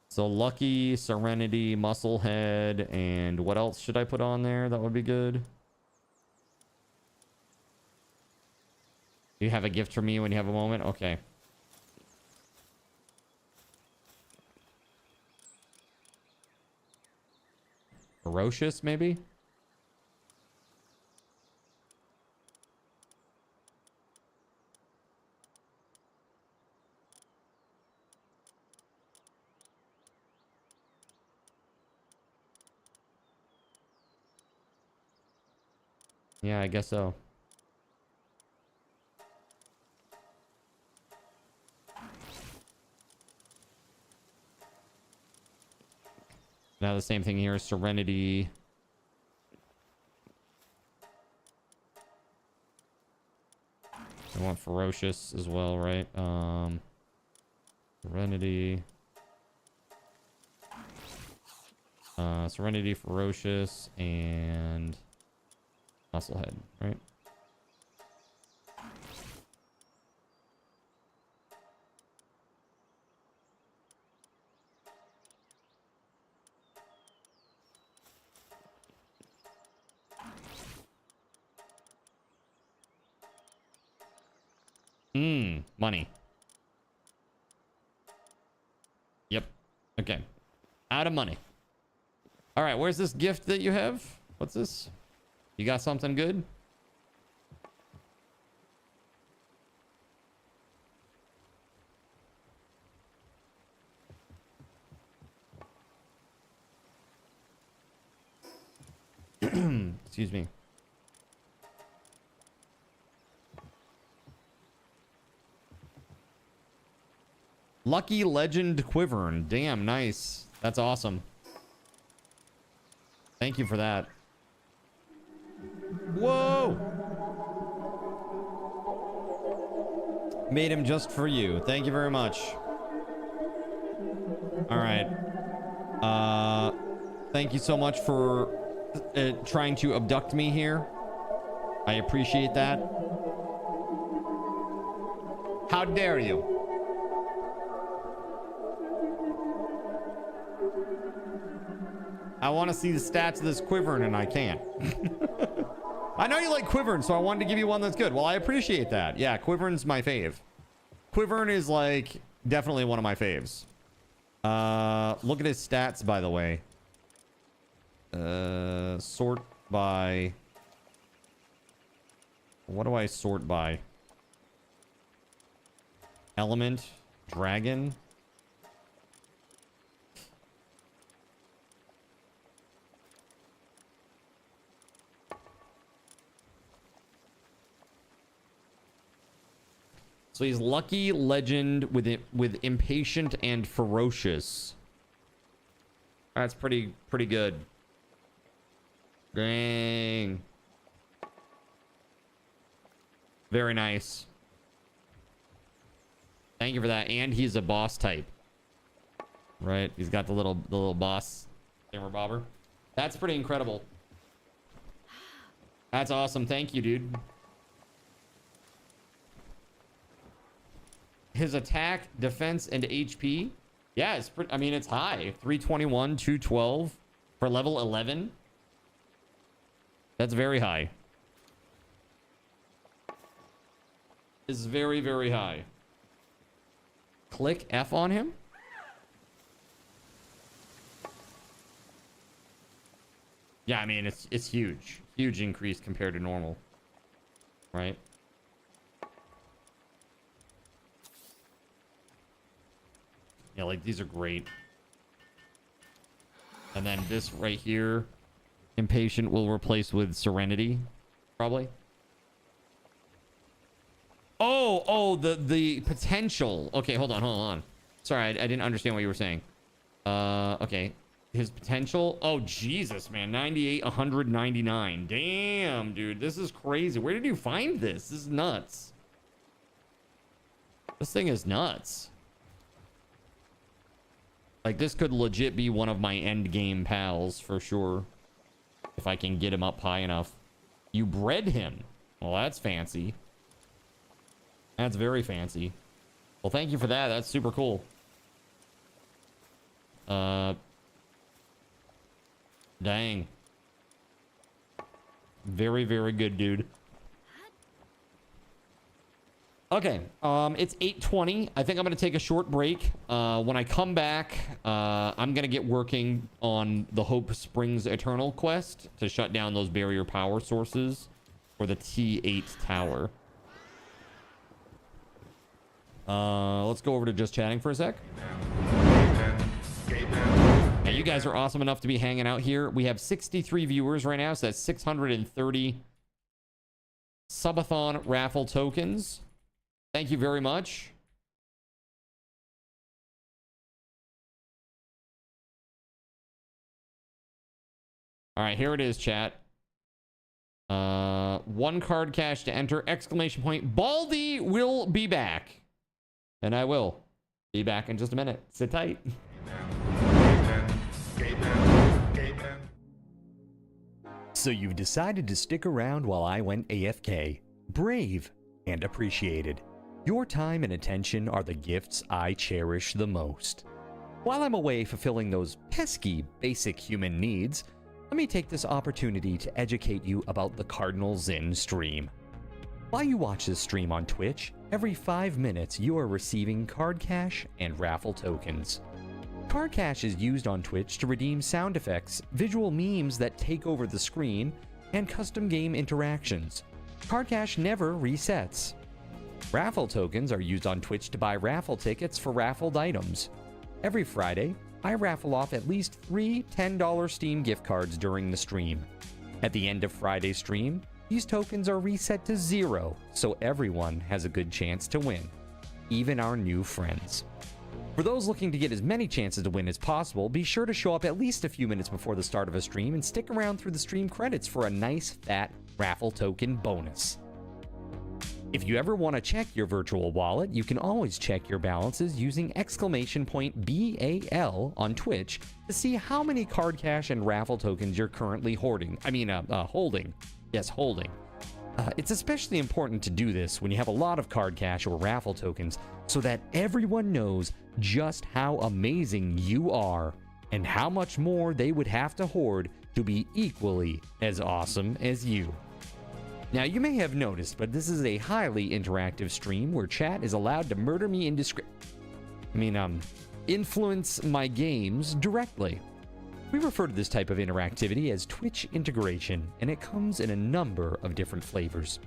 Speaker 1: So Lucky, Serenity, Musclehead, and what else should I put on there? That would be good. You have a gift for me when you have a moment? Okay. Ferocious, maybe? Yeah, I guess so. Now the same thing here, Serenity. I want Ferocious as well, right? Serenity. Serenity, Ferocious, and Musclehead, right? Money. Yep. Okay. Out of money. All right, where's this gift that you have? What's this? You got something good? Excuse me. Lucky Legend Quivern. Damn, nice. That's awesome. Thank you for that. Whoa! Made him just for you. Thank you very much. All right. Thank you so much for trying to abduct me here. I appreciate that. How dare you? I want to see the stats of this Quivern, and I can't. I know you like Quivern, so I wanted to give you one that's good. Well, I appreciate that. Yeah, Quivern's my fave. Quivern is, like, definitely one of my faves. Look at his stats, by the way. Sort by... What do I sort by? Element, dragon. So he's lucky, legend with impatient and ferocious. That's pretty good. Dang. Very nice. Thank you for that. And he's a boss type. Right? He's got the little boss hammer bobber. That's pretty incredible. That's awesome. Thank you, dude. His attack, defense, and HP. Yeah, it's pretty, I mean, it's high. 321, 212 for level 11. That's very high. Is very, very high. Click F on him. Yeah, I mean, it's huge. Huge increase compared to normal. Right? Yeah, like, these are great. And then this right here, Impatient will replace with Serenity, probably. Oh, the potential. Okay, hold on. Sorry, I didn't understand what you were saying. Okay. His potential. Oh, Jesus, man. 98, 199. Damn, dude. This is crazy. Where did you find this? This is nuts. This thing is nuts. Like, this could legit be one of my end game pals for sure. If I can get him up high enough. You bred him. Well, that's fancy. That's very fancy. Well, thank you for that. That's super cool. Dang. Very, very good, dude. Okay, it's 8:20. I think I'm going to take a short break. When I come back, I'm going to get working on the Hope Springs Eternal quest to shut down those barrier power sources for the T8 tower. Let's go over to just chatting for a sec. Yeah, you guys are awesome enough to be hanging out here. We have 63 viewers right now, so that's 630 Subathon raffle tokens. Thank you very much. All right, here it is, chat. One card cash to enter, exclamation point. Baldy will be back. And I will be back in just a minute. Sit tight.
Speaker 10: So you've decided to stick around while I went AFK. Brave and appreciated. Your time and attention are the gifts I cherish the most. While I'm away fulfilling those pesky basic human needs, let me take this opportunity to educate you about the Cardinal Zin stream. While you watch this stream on Twitch, every 5 minutes you are receiving card cash and raffle tokens. Card cash is used on Twitch to redeem sound effects, visual memes that take over the screen, and custom game interactions. Card cash never resets. Raffle tokens are used on Twitch to buy raffle tickets for raffled items. Every Friday, I raffle off at least 3 $10 Steam gift cards during the stream. At the end of Friday's stream, these tokens are reset to 0, so everyone has a good chance to win, even our new friends. For those looking to get as many chances to win as possible, be sure to show up at least a few minutes before the start of a stream and stick around through the stream credits for a nice fat raffle token bonus. If you ever want to check your virtual wallet, you can always check your balances using exclamation point BAL on Twitch to see how many card cash and raffle tokens you're currently holding. Yes, holding. It's especially important to do this when you have a lot of card cash or raffle tokens so that everyone knows just how amazing you are and how much more they would have to hoard to be equally as awesome as you. Now, you may have noticed, but this is a highly interactive stream where chat is allowed to murder me influence my games directly. We refer to this type of interactivity as Twitch integration, and it comes in a number of different flavors.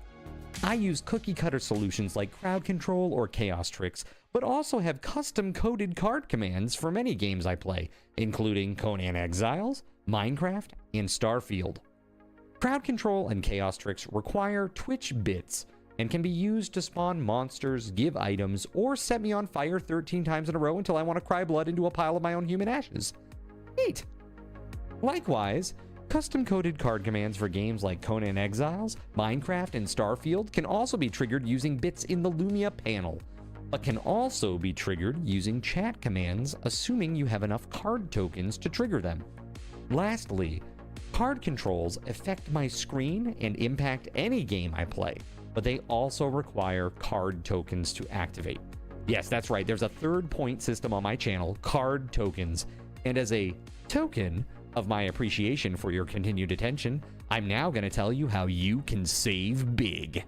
Speaker 10: I use cookie-cutter solutions like crowd control or chaos tricks, but also have custom-coded card commands for many games I play, including Conan Exiles, Minecraft, and Starfield. Crowd control and chaos tricks require Twitch bits and can be used to spawn monsters, give items, or set me on fire 13 times in a row until I want to cry blood into a pile of my own human ashes. Neat! Likewise, custom-coded card commands for games like Conan Exiles, Minecraft, and Starfield can also be triggered using bits in the Lumia panel, but can also be triggered using chat commands, assuming you have enough card tokens to trigger them. Lastly, card controls affect my screen and impact any game I play, but they also require card tokens to activate. Yes, that's right, there's a third point system on my channel, card tokens, and as a token of my appreciation for your continued attention, I'm now going to tell you how you can save big.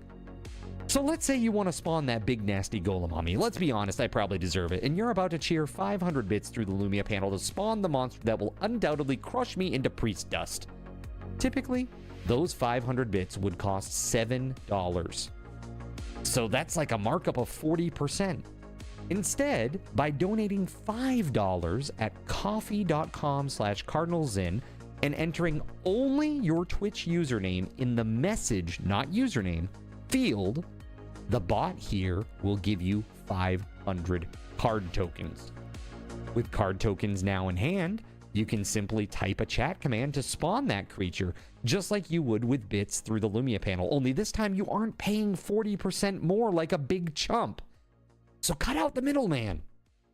Speaker 10: So let's say you want to spawn that big nasty golem on me. Let's be honest, I probably deserve it, and you're about to cheer 500 bits through the Lumia panel to spawn the monster that will undoubtedly crush me into priest dust. Typically, those 500 bits would cost $7. So that's like a markup of 40%. Instead, by donating $5 at coffee.com/cardinalzin and entering only your Twitch username in the message, not username, field, the bot here will give you 500 card tokens. With card tokens now in hand, you can simply type a chat command to spawn that creature, just like you would with bits through the Lumia panel, only this time you aren't paying 40% more like a big chump. So cut out the middleman.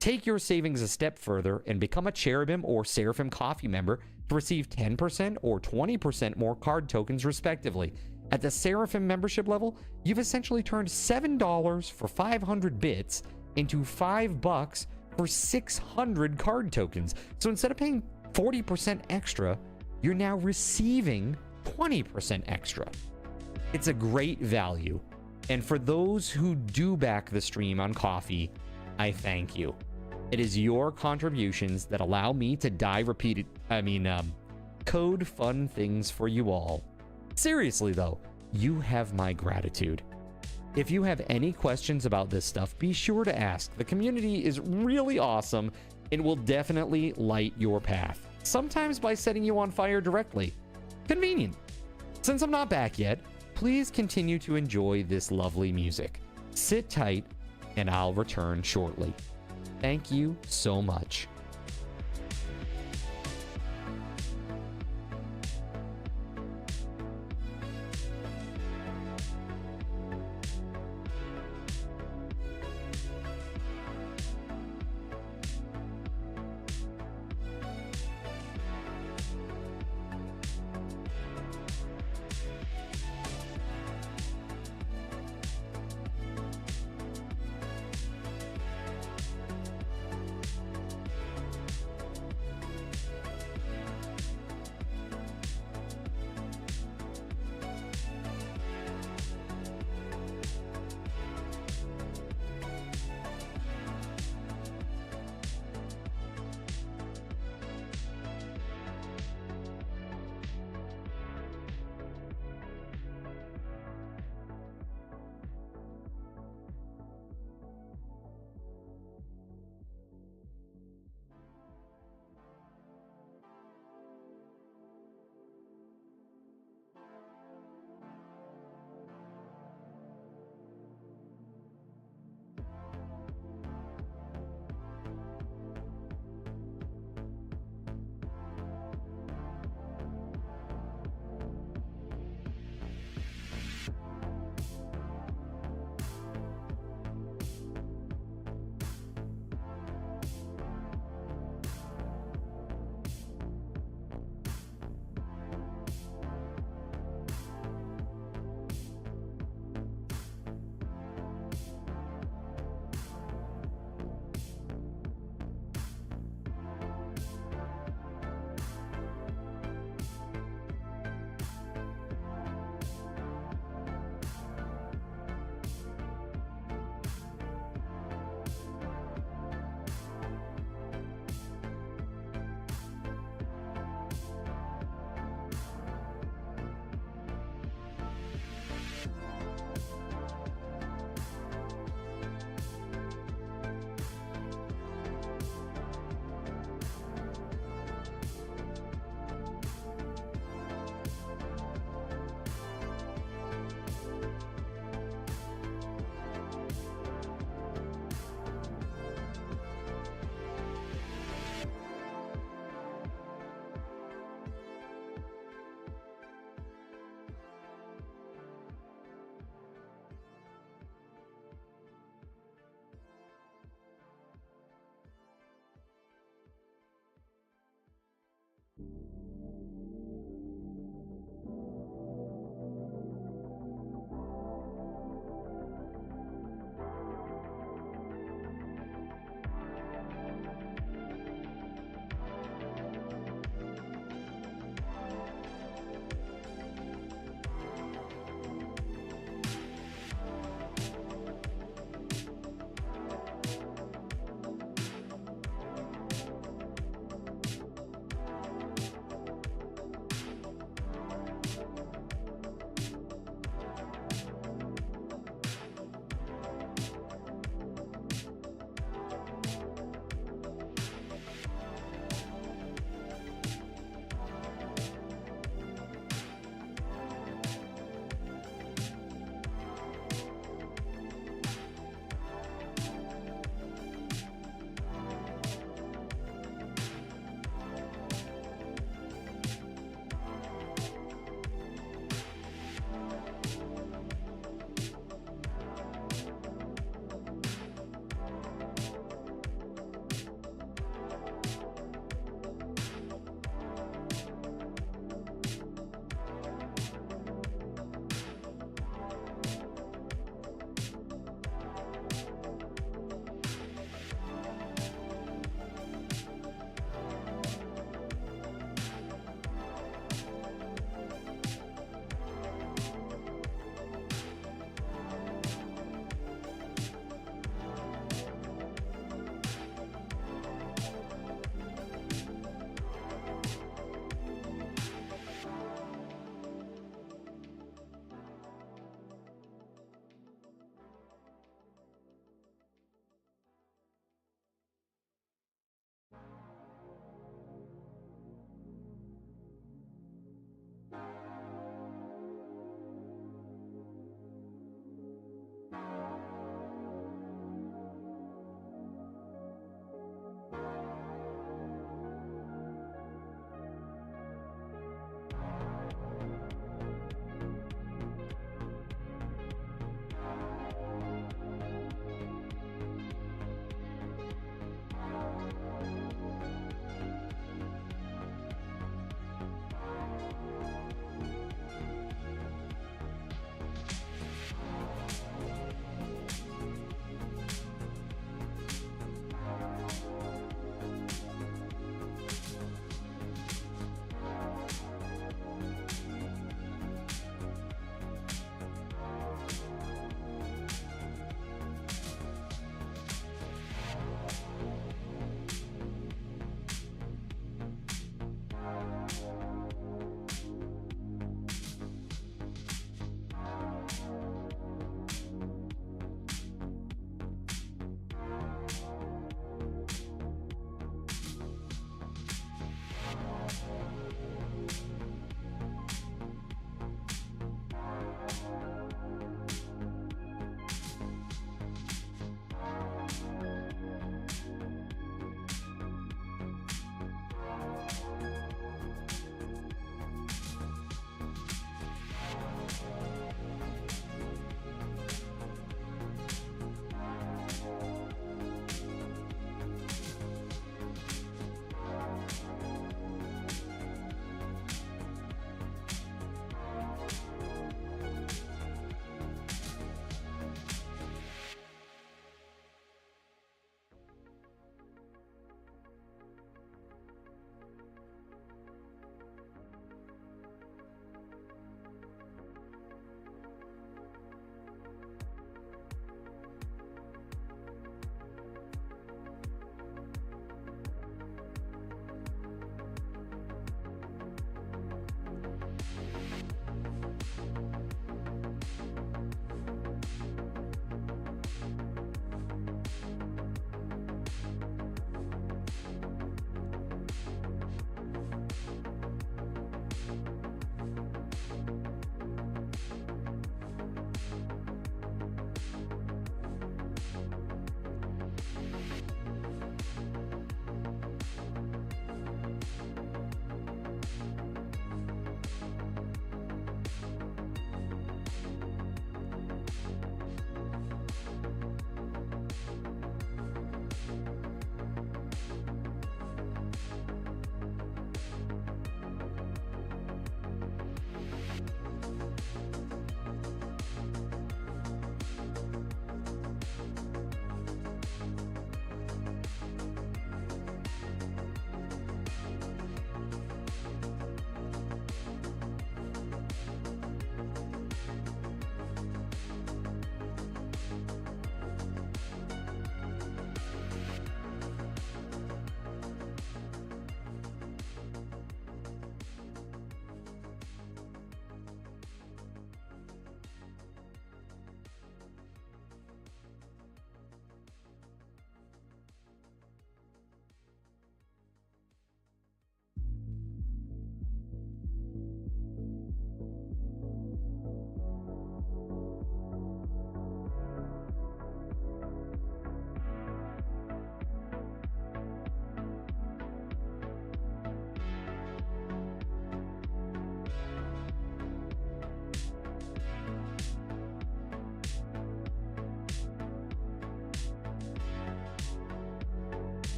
Speaker 10: Take your savings a step further and become a Cherubim or Seraphim Coffee member to receive 10% or 20% more card tokens respectively. At the Seraphim membership level, you've essentially turned $7 for 500 bits into $5 for 600 card tokens. So instead of paying 40% extra, you're now receiving 20% extra. It's a great value. And for those who do back the stream on Coffee, I thank you. It is your contributions that allow me to code fun things for you all. Seriously though, you have my gratitude. If you have any questions about this stuff, be sure to ask. The community is really awesome and will definitely light your path. Sometimes by setting you on fire directly. Convenient. Since I'm not back yet, please continue to enjoy this lovely music. Sit tight, and I'll return shortly. Thank you so much.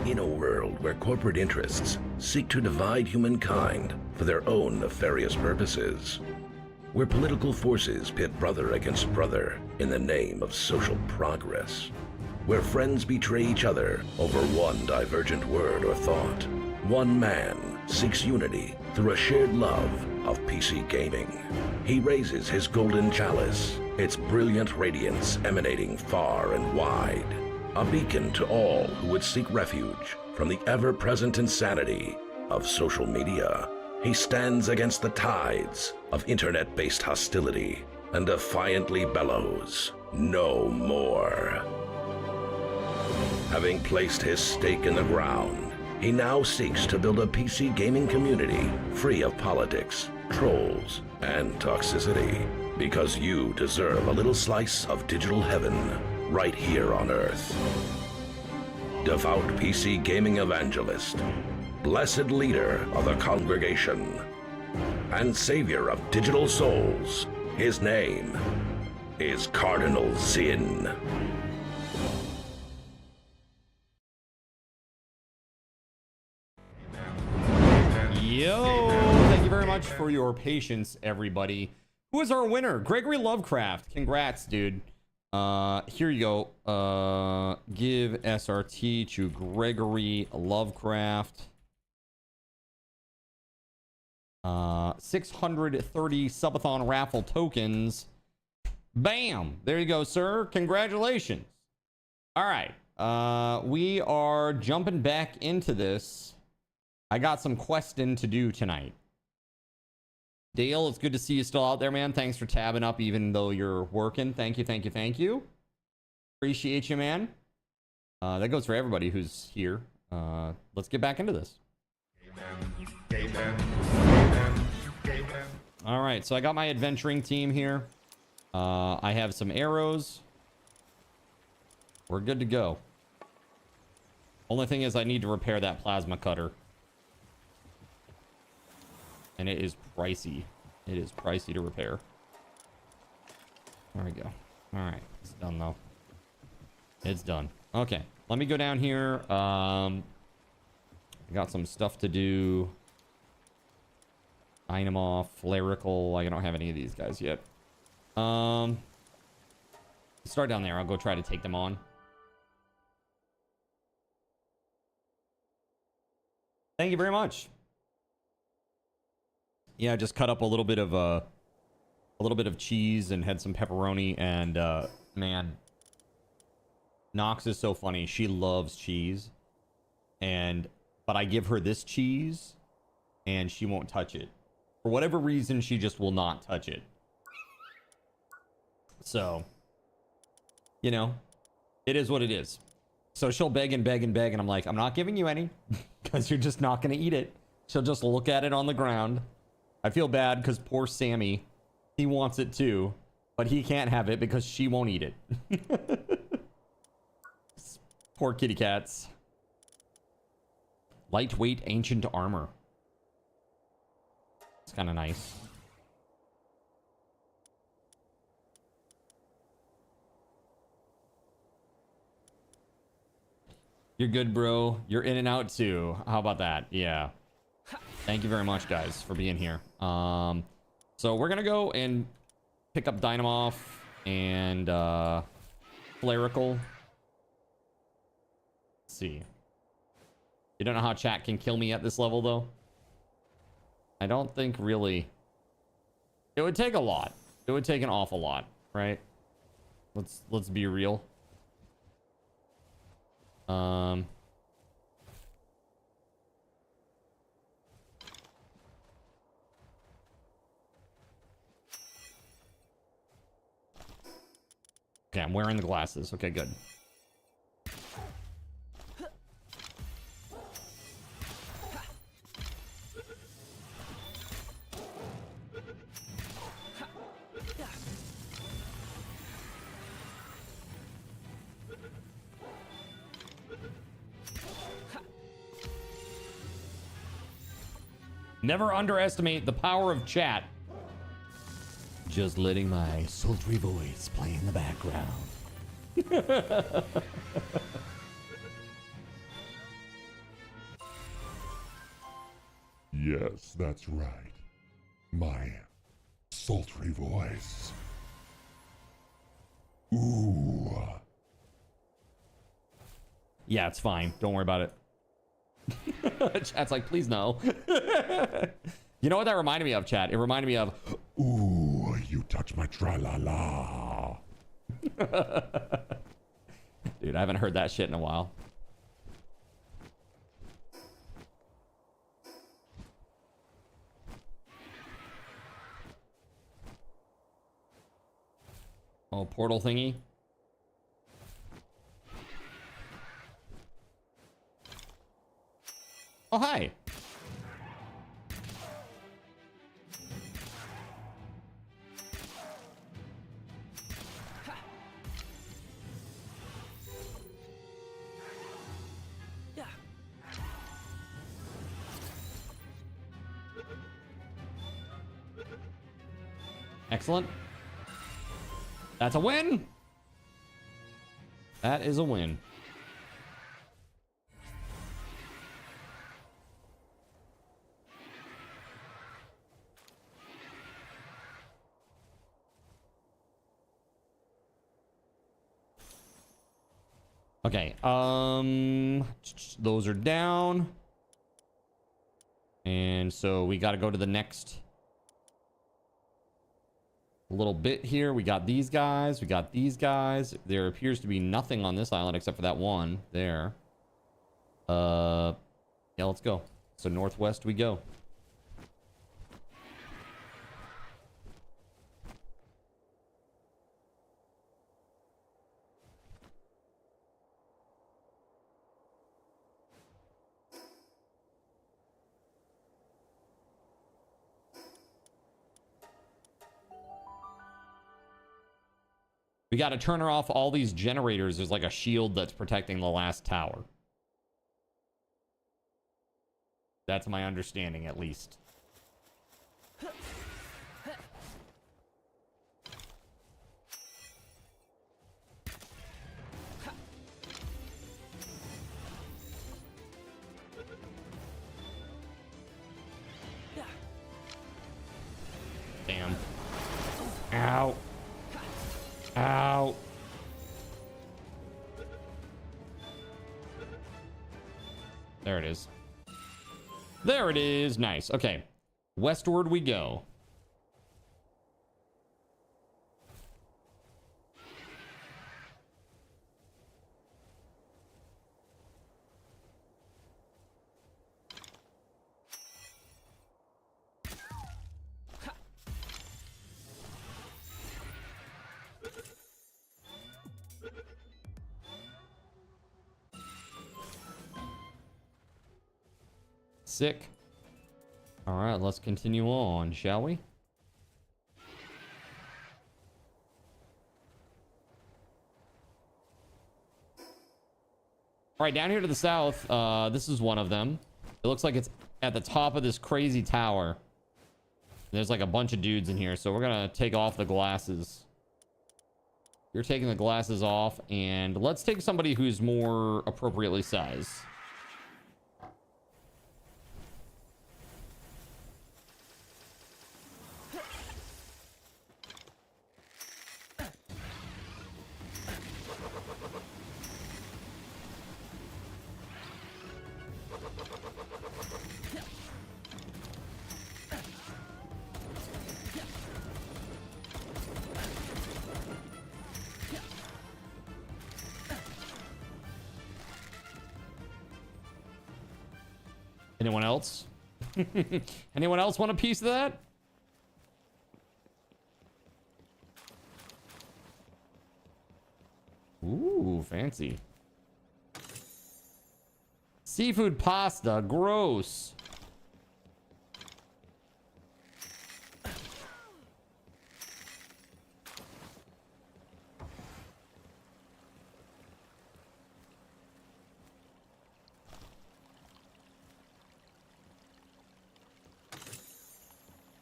Speaker 3: In a world where corporate interests seek to divide humankind for their own nefarious purposes, where political forces pit brother against brother in the name of social progress, where friends betray each other over one divergent word or thought, one man seeks unity through a shared love of PC gaming. He raises his golden chalice, its brilliant radiance emanating far and wide, a beacon to all who would seek refuge from the ever-present insanity of social media. He stands against the tides of internet-based hostility and defiantly bellows, "No more." Having placed his stake in the ground, he now seeks to build a PC gaming community free of politics, trolls, and toxicity, because you deserve a little slice of digital heaven right here on Earth. Devout PC gaming evangelist, blessed leader of the congregation, and savior of digital souls, his name is Cardinal Zin.
Speaker 1: Yo, thank you very much for your patience, everybody. Who is our winner? Gregory Lovecraft. Congrats, dude. Here you go. Give SRT to Gregory Lovecraft. 630 Subathon raffle tokens. Bam! There you go, sir. Congratulations. All right. We are jumping back into this. I got some questing to do tonight. Dale, it's good to see you still out there, man. Thanks for tabbing up even though you're working. Thank you, thank you, thank you. Appreciate you, man. That goes for everybody who's here. Let's get back into this. All right, so I got my adventuring team here. I have some arrows. We're good to go. Only thing is I need to repair that plasma cutter. And it is pricey. It is pricey to repair. There we go. All right. It's done, though. It's done. Okay. Let me go down here. I got some stuff to do. Dynamo, Flarical. I don't have any of these guys yet. Start down there. I'll go try to take them on. Thank you very much. Yeah, I just cut up a little bit of cheese and had some pepperoni, and man, Nox is so funny. She loves cheese, but I give her this cheese and she won't touch it. For whatever reason, she just will not touch it. So, you know, it is what it is. So she'll beg and beg and beg, and I'm like, I'm not giving you any because you're just not going to eat it. She'll just look at it on the ground. I feel bad because poor Sammy, he wants it too, but he can't have it because she won't eat it. Poor kitty cats. Lightweight ancient armor. It's kind of nice. You're good, bro. You're in and out too. How about that? Yeah. Thank you very much, guys, for being here. So we're gonna go and pick up Dynamo and Flarical. Let's see. You don't know how chat can kill me at this level, though? I don't think really. It would take a lot. It would take an awful lot, right? Let's be real. Okay, I'm wearing the glasses. Okay, good. Never underestimate the power of chat. Just letting my sultry voice play in the background.
Speaker 13: yes, that's right. My sultry voice. Ooh.
Speaker 1: Yeah, it's fine. Don't worry about it. Chat's like, please no. You know what that reminded me of, chat? It reminded me of,
Speaker 13: ooh, you touch my tra-la-la.
Speaker 1: Dude, I haven't heard that shit in a while. Oh, portal thingy. Oh, hi. Excellent. That's a win. That is a win. Okay, those are down. And so we got to go to the next little bit here. We got these guys. We got these guys. There appears to be nothing on this island except for that one there. Yeah, let's go. So northwest we go. We got to turn her off all these generators. There's like a shield that's protecting the last tower. That's my understanding, at least. Damn. Ow. Ow. There it is. There it is. Nice. Okay. Westward we go. Sick. All right, let's continue on, shall we? All right, down here to the south, this is one of them. It looks like it's at the top of this crazy tower. There's like a bunch of dudes in here, so we're gonna take off the glasses. You're taking the glasses off, and let's take somebody who's more appropriately sized. Anyone else? Anyone else want a piece of that? Ooh, fancy. Seafood pasta, gross.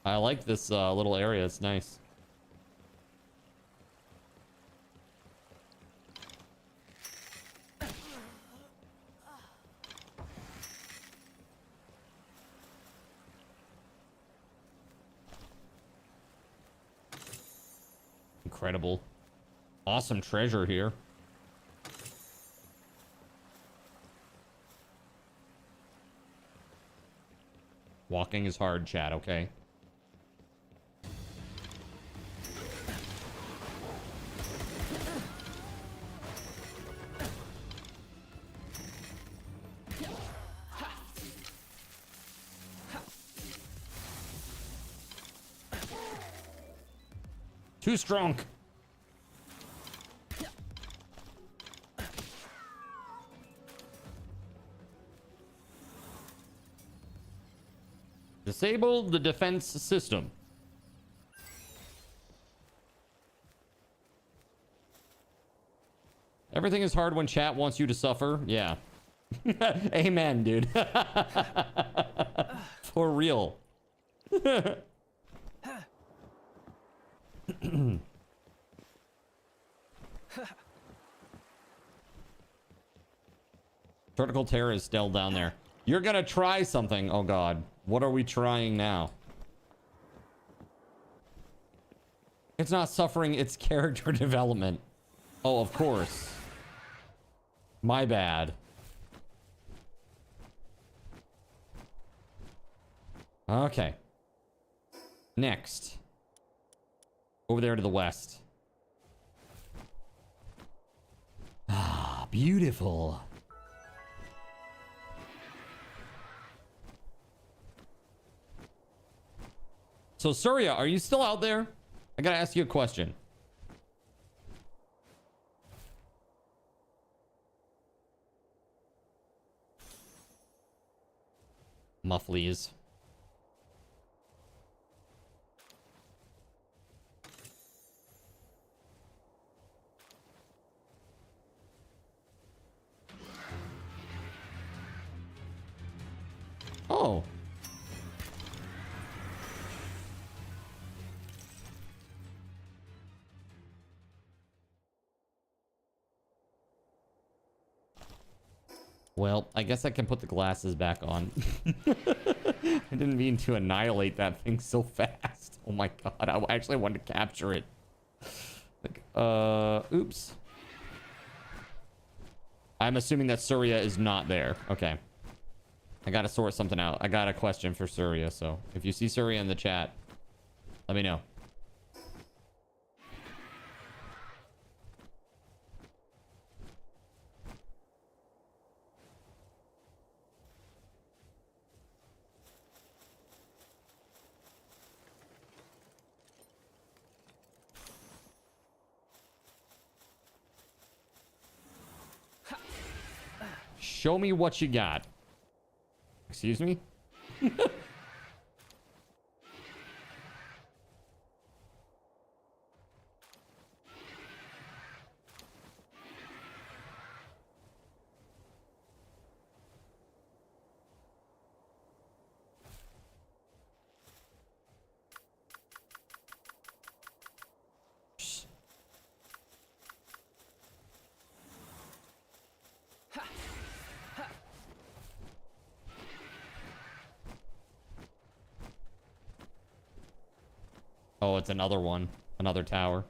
Speaker 1: I like this little area. It's nice. incredible. Awesome treasure here. Walking is hard, chat, okay? Too strong. Disable the defense system. Everything is hard when chat wants you to suffer. Yeah. Amen, dude. For real. Vertical terror is still down there. You're gonna try something. Oh god. What are we trying now? It's not suffering, it's character development. Oh, of course. My bad. Okay. Next. Over there to the west. Ah, beautiful. So, Surya, are you still out there? I gotta ask you a question. Mufflies. Oh. Well, I guess I can put the glasses back on. I didn't mean to annihilate that thing so fast. Oh my god, I actually wanted to capture it. Like, oops. I'm assuming that Surya is not there. Okay. I gotta sort something out. I got a question for Surya, so if you see Surya in the chat, let me know. Show me what you got. Excuse me? Oh, it's another one. Another tower.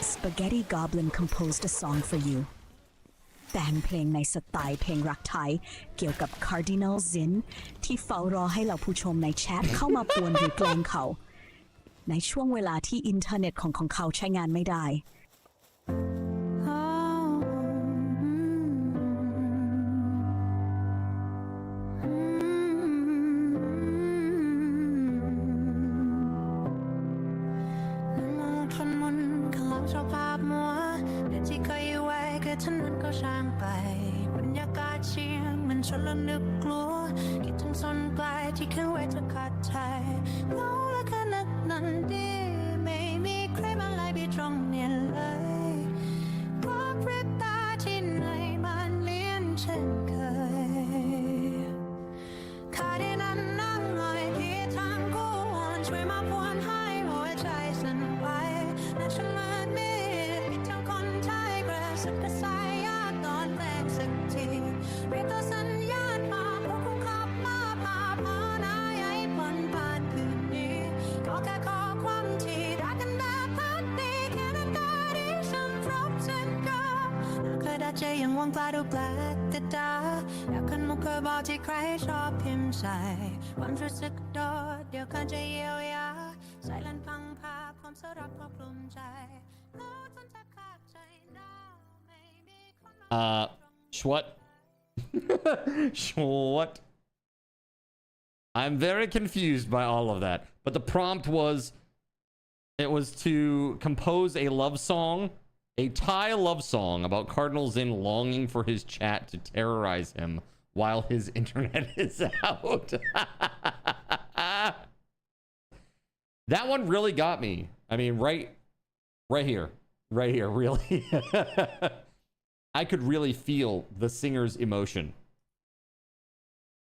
Speaker 4: Spaghetti Goblin composed a song for you. แต่งเพลงในสไตล์เพลงรักไทยเกี่ยวกับ Cardinal Zin ที่เฝ้ารอให้เราผู้ชมในแชทเข้ามาป่วนหรือแกล้งเขาในช่วงเวลาที่อินเทอร์เน็ตของเขาใช้งานไม่ได้
Speaker 5: Cardinal วงกล้าดูแปลกแต่ดาอยากขึ้นมุกเคยบอกที่ใครชอบพิมพ์ใส่ความรู้สึกโดดเดี๋ยวกันจะเยียวยาใส่ลันพังพาความสรักครอบคลุมใจแล้วจนจะขาดใจดาวไม่มีคนมา
Speaker 1: Schwat. Schwat. I'm very confused by all of that. But the prompt was, it was to compose a love song, a Thai love song about Cardinal Zin longing for his chat to terrorize him while his internet is out. That one really got me. I mean, right here, really. I could really feel the singer's emotion.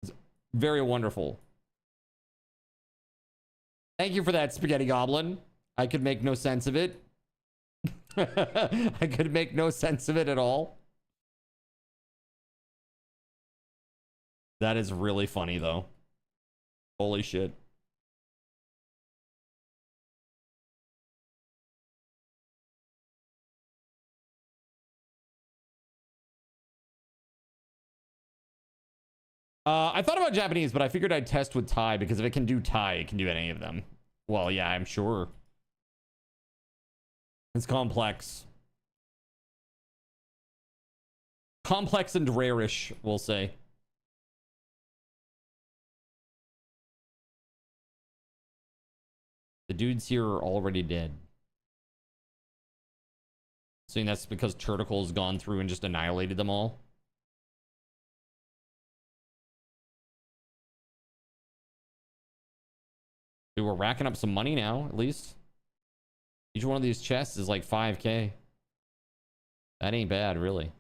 Speaker 1: It's very wonderful. Thank you for that, Spaghetti Goblin. I could make no sense of it. I could make no sense of it at all. That is really funny, though. Holy shit. I thought about Japanese, but I figured I'd test with Thai because if it can do Thai, it can do any of them. Well, yeah, I'm sure. It's complex. Complex and rarish, we'll say. The dudes here are already dead. So that's because Turtlecle's gone through and just annihilated them all. Dude, we're racking up some money now, at least. Each one of these chests is like 5K. That ain't bad, really.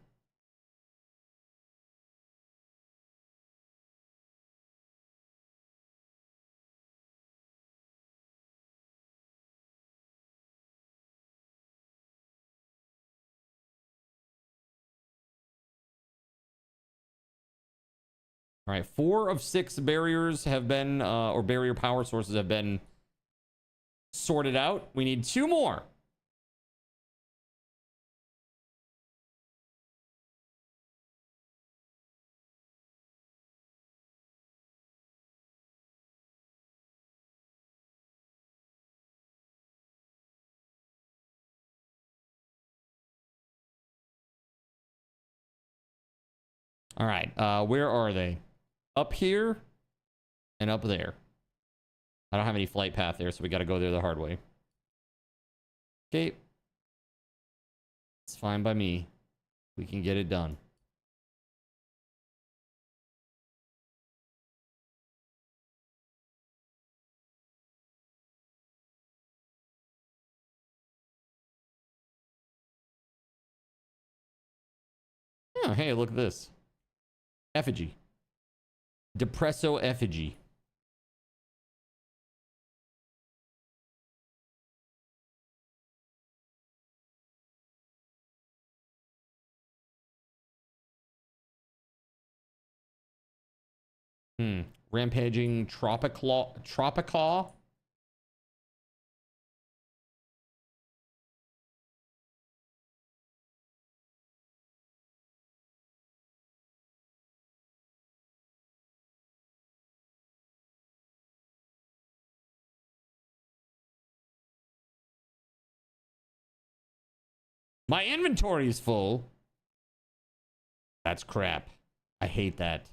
Speaker 1: All right, 4 of 6 barriers have been, or barrier power sources have been sorted out. We need 2 more. All right, where are they? Up here and up there. I don't have any flight path there, so we got to go there the hard way. Okay. It's fine by me. We can get it done. Oh, hey, look at this. Effigy. Depresso effigy. Rampaging Tropicaw. My inventory is full. That's crap. I hate that.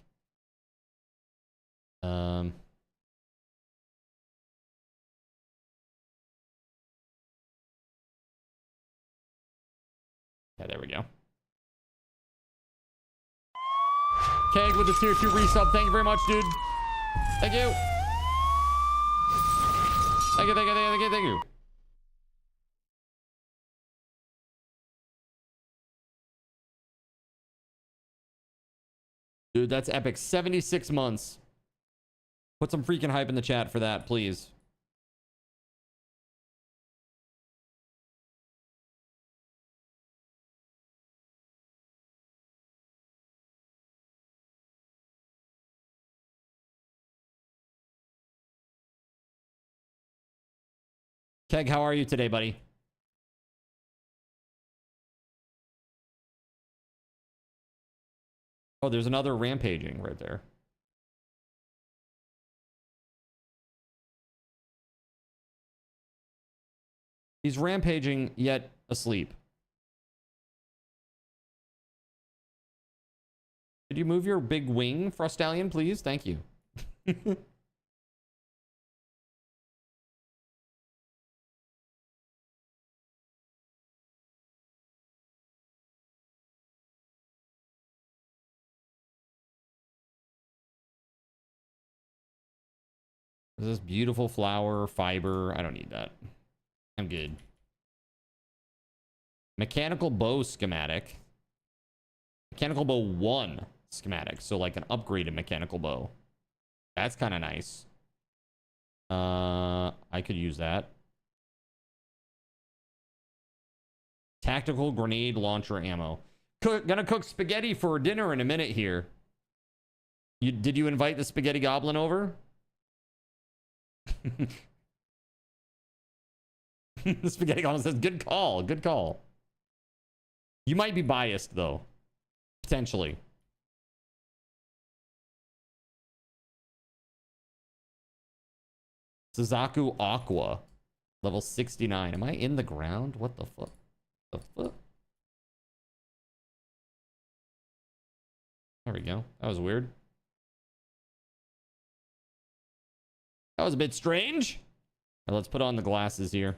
Speaker 1: Yeah, there we go. Keg with the tier 2 resub. Thank you very much, dude. Thank you. Thank you, thank you, thank you, thank you. Dude, that's epic. 76 months. Put some freaking hype in the chat for that, please. Keg, how are you today, buddy? Oh, there's another rampaging right there. He's rampaging, yet asleep. Could you move your big wing, Frostallion, please? Thank you. This beautiful flower, fiber. I don't need that. I'm good. Mechanical bow schematic. Mechanical bow 1 schematic. So like an upgraded mechanical bow. That's kind of nice. I could use that. Tactical grenade launcher ammo. Gonna cook spaghetti for dinner in a minute here. Did you invite the spaghetti goblin over? The spaghetti goblin says, good call, good call. You might be biased, though. Potentially. Suzaku Aqua. Level 69. Am I in the ground? What the fuck? The fuck? There we go. That was weird. That was a bit strange. Now let's put on the glasses here.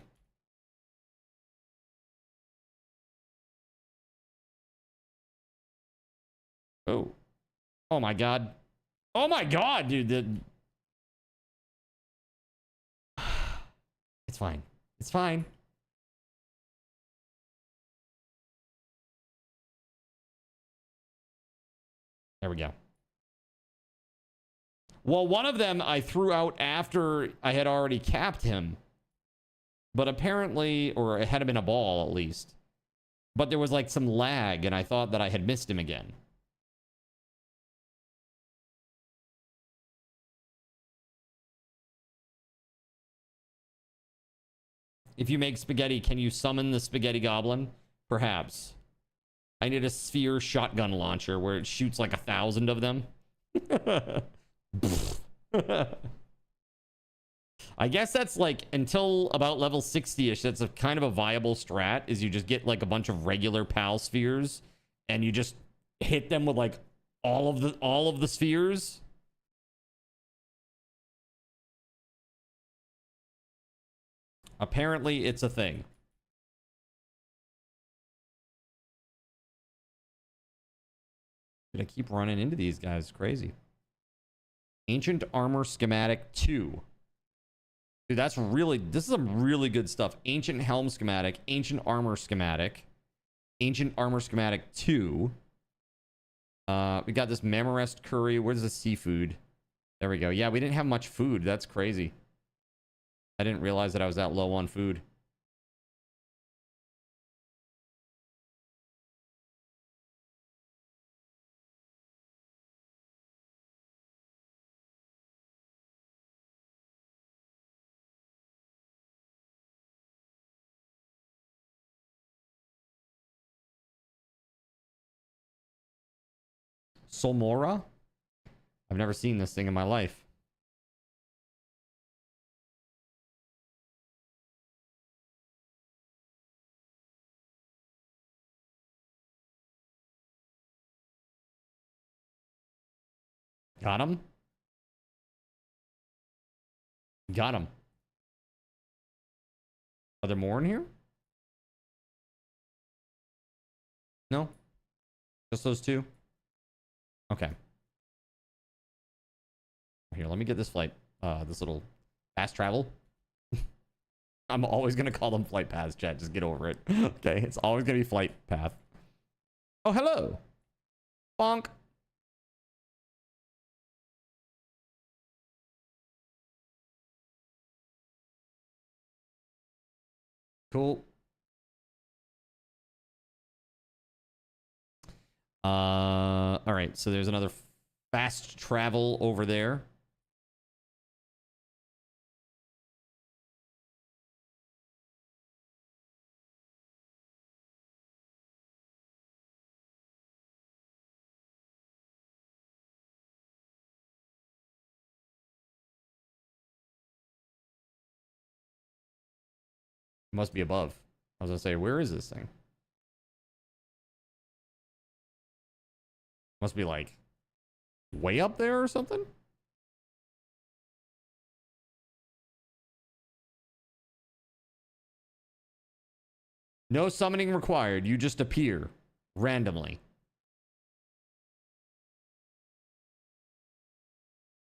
Speaker 1: Oh. Oh my god. Oh my god, dude. It's fine. It's fine. There we go. Well, one of them I threw out after I had already capped him. But apparently, or it had him in a ball at least. But there was like some lag and I thought that I had missed him again. If you make spaghetti, can you summon the spaghetti goblin? Perhaps. I need a sphere shotgun launcher where it shoots like 1,000 of them. I guess that's like until about level 60-ish, that's a kind of a viable strat, is you just get like a bunch of regular PAL spheres and you just hit them with like all of the spheres. Apparently it's a thing. Did I keep running into these guys? Crazy. Ancient Armor Schematic 2. Dude, this is some really good stuff. Ancient Helm Schematic, Ancient Armor Schematic, Ancient Armor Schematic 2. We got this Memorest Curry. Where's the seafood? There we go. Yeah, we didn't have much food. That's crazy. I didn't realize that I was that low on food. Solmora? I've never seen this thing in my life. Got him. Got him. Are there more in here? No? Just those two? Okay. Here, let me get this flight. This little fast travel. I'm always going to call them flight paths, chat. Just get over it. Okay, it's always going to be flight path. Oh, hello. Bonk. Cool. All right, so there's another fast travel over there. Must be above. I was gonna say, where is this thing? Must be like way up there or something. No summoning required. You just appear randomly.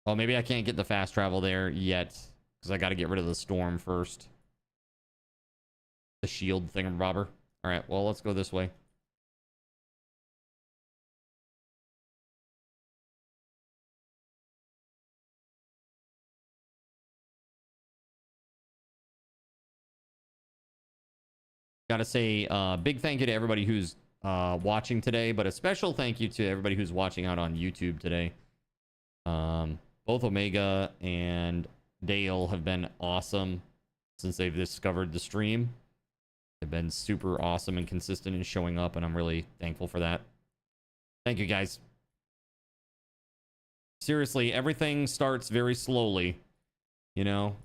Speaker 1: Oh, maybe I can't get the fast travel there yet because I got to get rid of the storm first. The shield thingamabobber. All right, well, let's go this way. Gotta say big thank you to everybody who's watching today, but a special thank you to everybody who's watching out on YouTube today. Both Omega and Dale have been awesome since they've discovered the stream. They've been super awesome and consistent in showing up, and I'm really thankful for that. Thank you, guys. Seriously, everything starts very slowly. You know,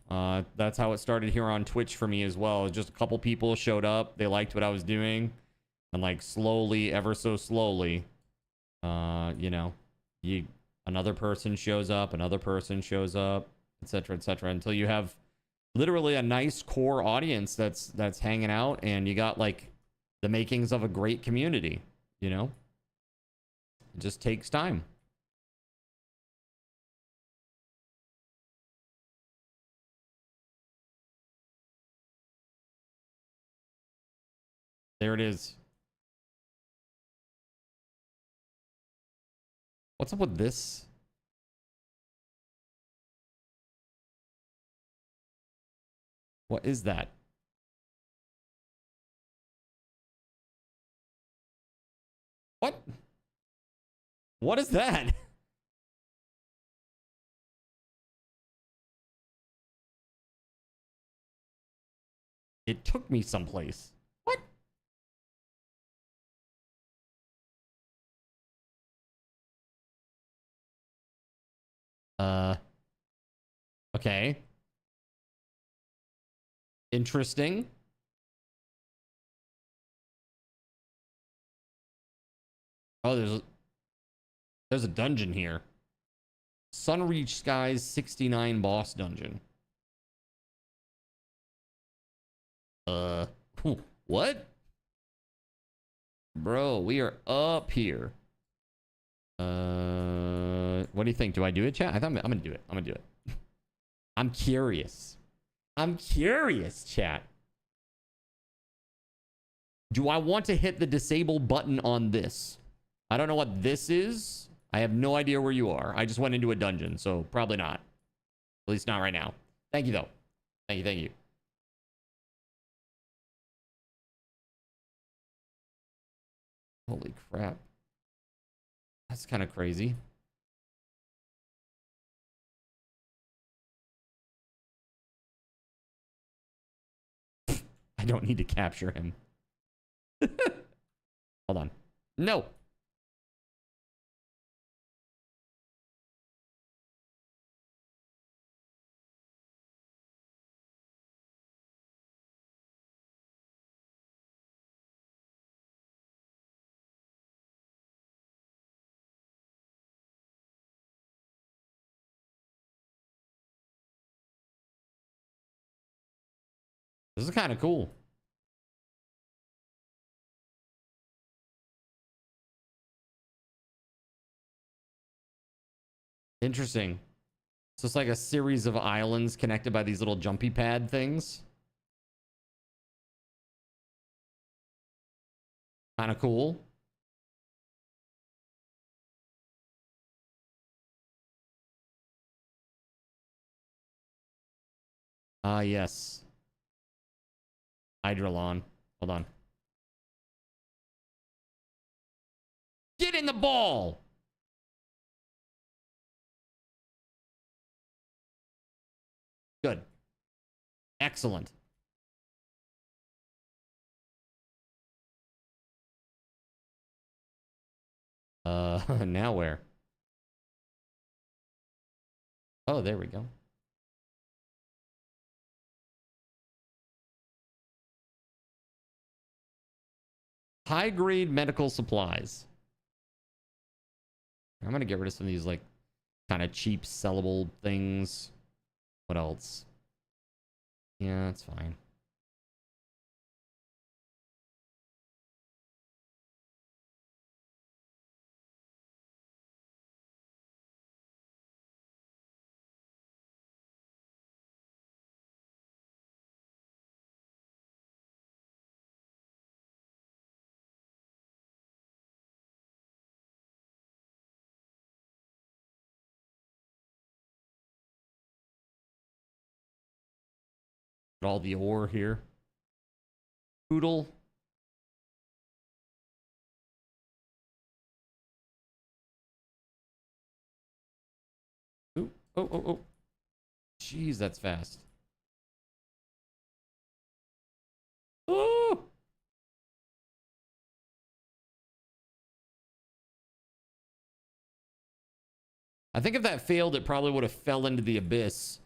Speaker 1: that's how it started here on Twitch for me as well. Just a couple people showed up. They liked what I was doing. And like slowly, ever so slowly, you know, another person shows up, another person shows up, etc., etc., until you have literally a nice core audience that's hanging out, and you got like the makings of a great community, you know? It just takes time. There it is. What's up with this? What is that? What? What is that? It took me someplace. What? Okay. Interesting. Oh, there's a dungeon here. Sunreach Skies 69 boss dungeon. What? Bro, we are up here. What do you think? Do I do it, chat? I thought I'm gonna do it. I'm gonna do it. I'm curious. I'm curious, chat. Do I want to hit the disable button on this? I don't know what this is. I have no idea where you are. I just went into a dungeon, so probably not. At least not right now. Thank you, though. Thank you, thank you. Holy crap. That's kind of crazy. I don't need to capture him. Hold on. No. This is kind of cool. Interesting. So it's like a series of islands connected by these little jumpy pad things. Kind of cool. Ah, yes. Hydrolon. Hold on. Get in the ball! Good. Excellent. Now where? Oh, there we go. High-grade medical supplies. I'm gonna get rid of some of these like kind of cheap sellable things. What else? Yeah, that's fine. All the ore here. Poodle. Ooh, oh. Jeez, that's fast. Ooh! I think if that failed, it probably would have fell into the abyss.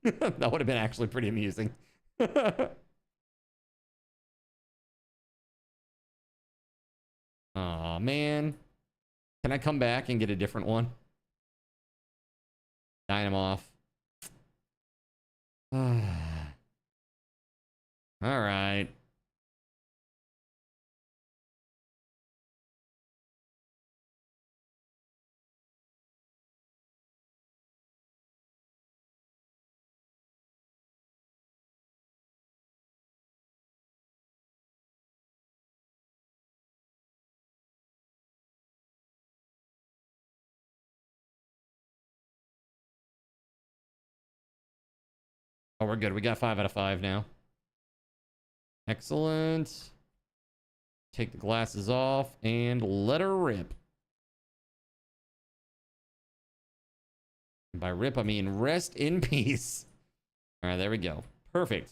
Speaker 1: That would have been actually pretty amusing. Aw, man. Can I come back and get a different one? Dynamo off. All right. Oh, we're good. We got 5 out of 5 now. Excellent. Take the glasses off and let her rip. And by rip, I mean rest in peace. All right, there we go. Perfect.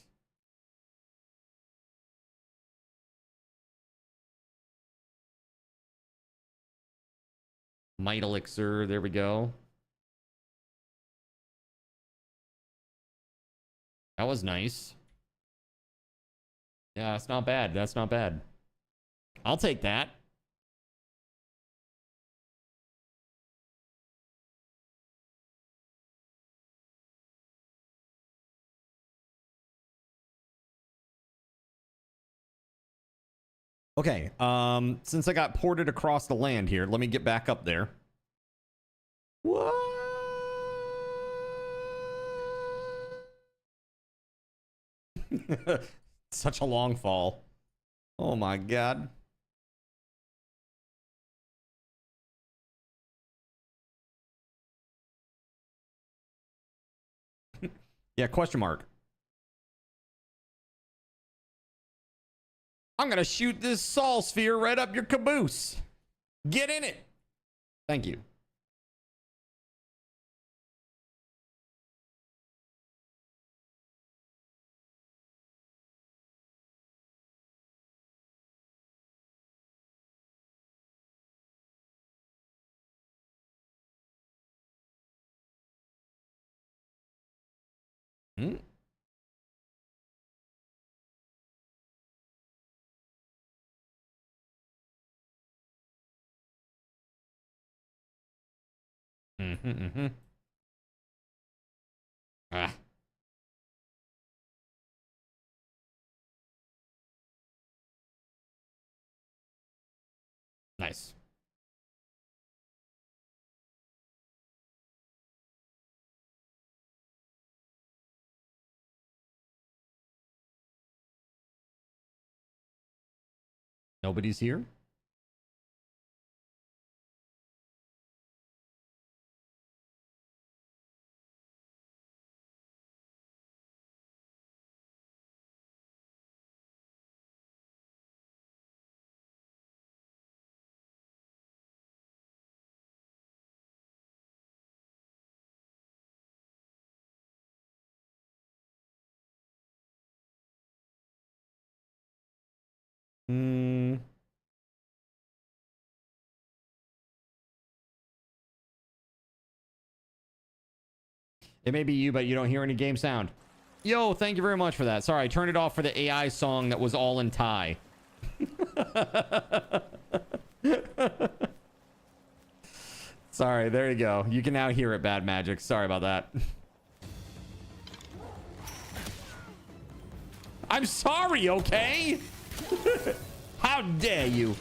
Speaker 1: Might elixir. There we go. That was nice. Yeah, that's not bad. That's not bad. I'll take that. Okay, since I got ported across the land here, let me get back up there. What? Such a long fall. Oh my god. Yeah, question mark. I'm gonna shoot this Sol sphere right up your caboose. Get in it. Thank you. Hmm? Ah. Nice. Nobody's here? Hmm. It may be you, but you don't hear any game sound. Yo, thank you very much for that. Sorry, I turned it off for the AI song that was all in Thai. Sorry, there you go. You can now hear it, Bad Magic. Sorry about that. I'm sorry, okay? How dare you?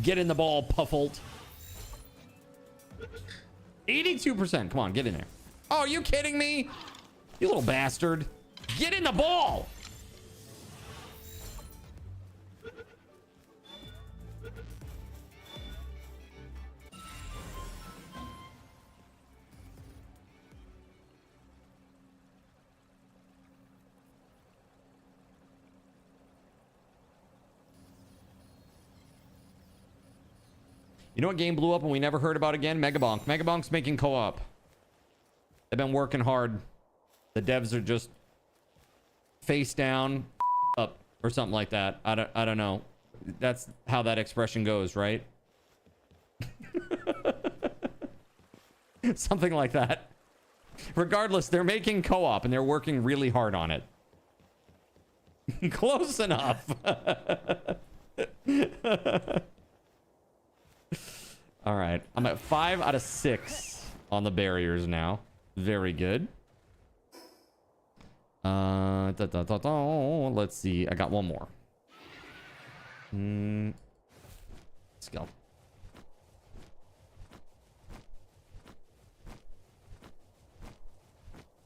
Speaker 1: Get in the ball, Puffolt. 82%. Come on, get in there. Oh, are you kidding me? You little bastard. Get in the ball. You know what game blew up and we never heard about again? Megabonk. Megabonk's making co-op. They've been working hard. The devs are just face down, up, or something like that. I don't know. That's how that expression goes, right? Something like that. Regardless, they're making co-op and they're working really hard on it. Close enough. All right, I'm at 5 out of 6 on the barriers now. Very good. Let's see. I got one more. Let's go.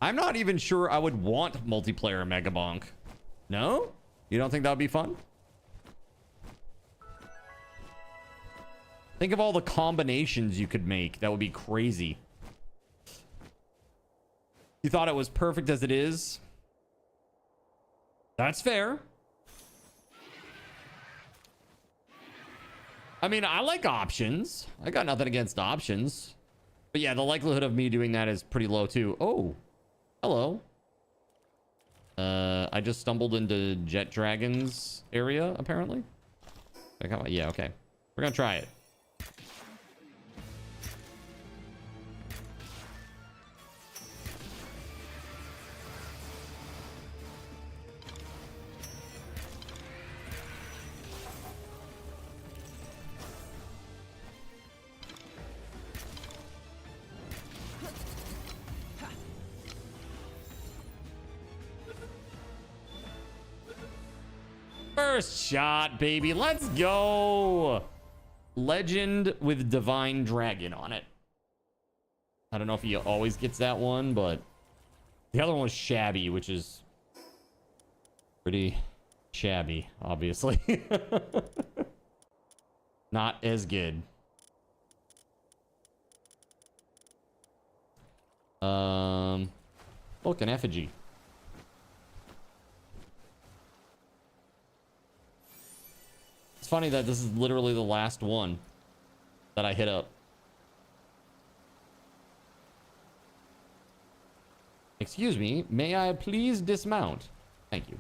Speaker 1: I'm not even sure I would want multiplayer Megabonk. No? You don't think that would be fun? Think of all the combinations you could make. That would be crazy. You thought it was perfect as it is? That's fair. I mean, I like options. I got nothing against options. But yeah, the likelihood of me doing that is pretty low too. Oh, hello. I just stumbled into Jet Dragon's area, apparently. Yeah, okay. We're gonna try it. First shot, baby. Let's go. Legend with Divine Dragon on it. I don't know if he always gets that one, but the other one was Shabby, which is pretty shabby, obviously. Not as good. Look, an effigy. It's funny that this is literally the last one that I hit up. Excuse me, may I please dismount? Thank you.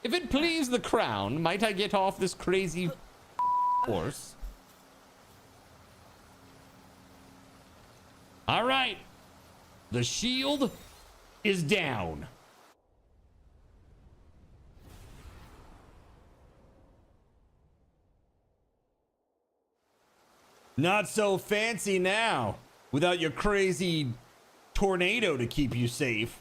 Speaker 1: If it please the crown, might I get off this crazy horse? All right. The shield is down. Not so fancy now, without your crazy tornado to keep you safe.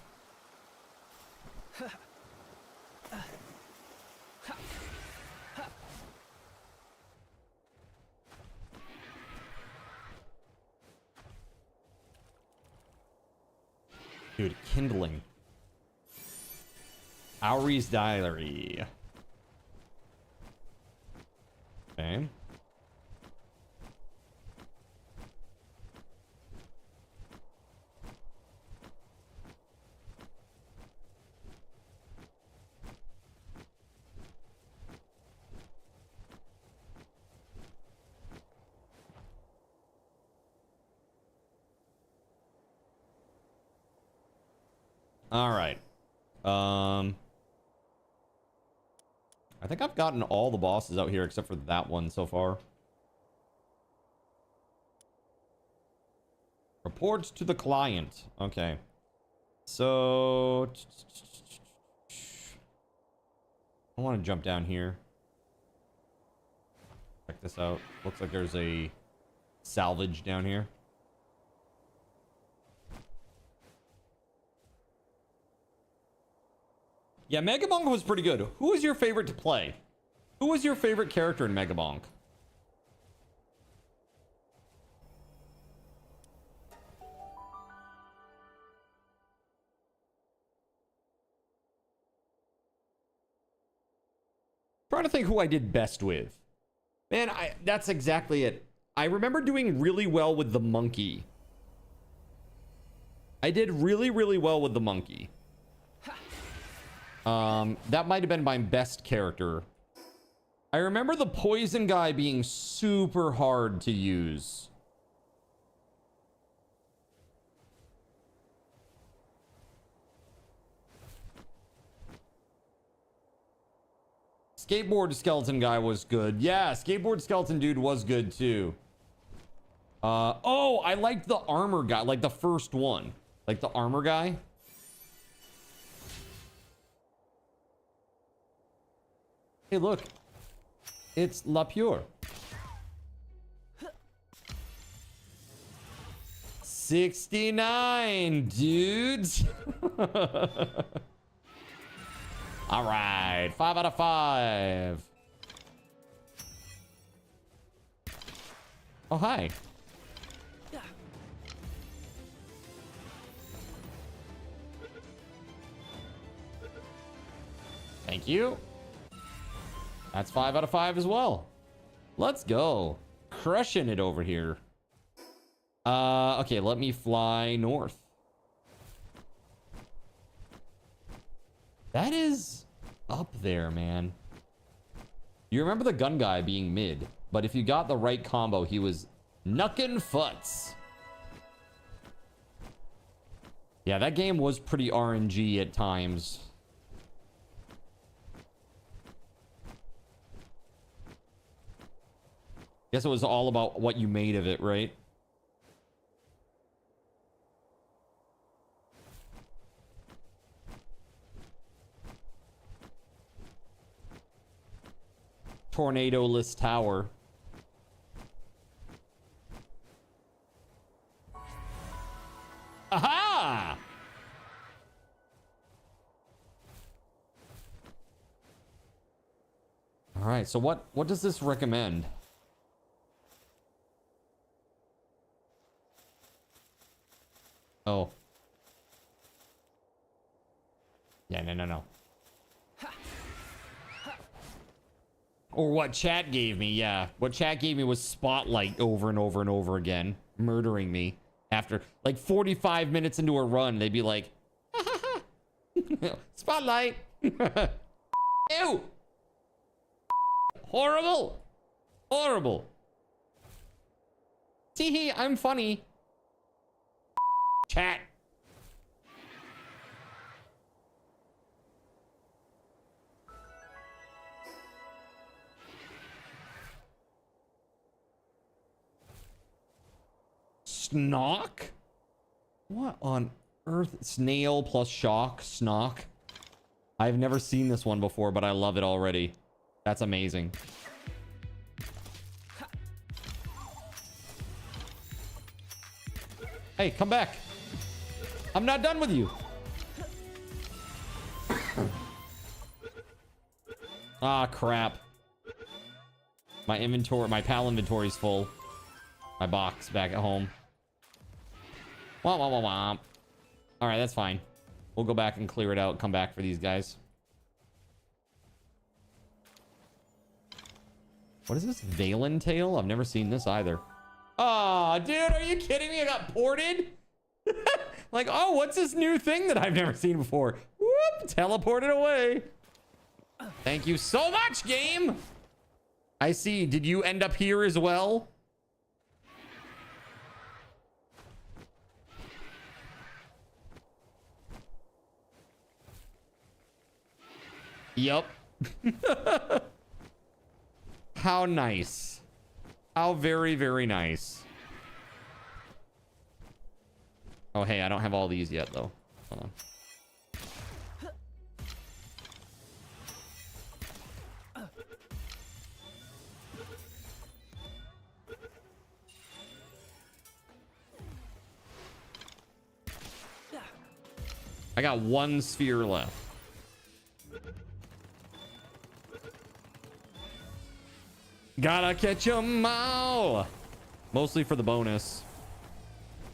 Speaker 1: Dude, kindling. Auri's diary. Okay. All right. I think I've gotten all the bosses out here except for that one so far. Reports to the client. Okay. So I want to jump down here. Check this out. Looks like there's a salvage down here. Yeah, Megabonk was pretty good. Who was your favorite to play? Who was your favorite character in Megabonk? Trying to think who I did best with. Man, that's exactly it. I remember doing really well with the monkey. I did really, really well with the monkey. That might have been my best character. I remember the poison guy being super hard to use. Skateboard skeleton guy was good. Yeah, skateboard skeleton dude was good too. Oh, I liked the armor guy, like the first one. Like the armor guy. Hey, look. It's La Pure. 69, dudes. All right, 5 out of 5. Oh, hi. Thank you. That's 5 out of 5 as well. Let's go. Crushing it over here. Okay, let me fly north. That is up there, man. You remember the gun guy being mid, but if you got the right combo, he was knuckin' futs. Yeah, that game was pretty RNG at times. Guess it was all about what you made of it, right? Tornado-less tower. Aha! All right, so what does this recommend? Oh. Yeah, no. Or what chat gave me, yeah. What chat gave me was Spotlight over and over and over again, murdering me. After like 45 minutes into a run, they'd be like, Spotlight. Ew. Horrible. Horrible. Teehee, I'm funny. Chat. Snock? What on earth? Snail plus shock. Snock. I've never seen this one before, but I love it already. That's amazing. Hey, come back. I'm not done with you. Ah, crap. My inventory, my PAL inventory is full. My box back at home. Womp, womp, womp, womp. All right, that's fine. We'll go back and clear it out. Come back for these guys. What is this? Valen Tail? I've never seen this either. Oh, dude, are you kidding me? I got ported? Like, oh, what's this new thing that I've never seen before? Whoop, teleported away. Thank you so much, game. I see. Did you end up here as well? Yup. How nice. How very, very nice. Oh, hey, I don't have all these yet, though. Hold on. I got one sphere left. Gotta catch 'em all. Mostly for the bonus.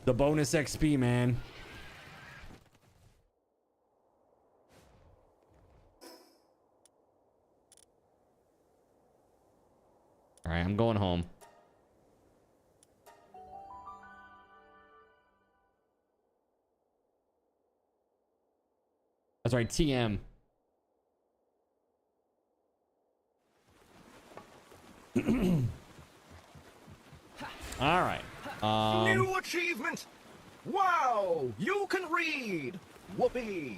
Speaker 1: The bonus XP, man. All right, I'm going home. That's right, TM. All right.
Speaker 5: New achievement! Wow! You can read! Whoopee!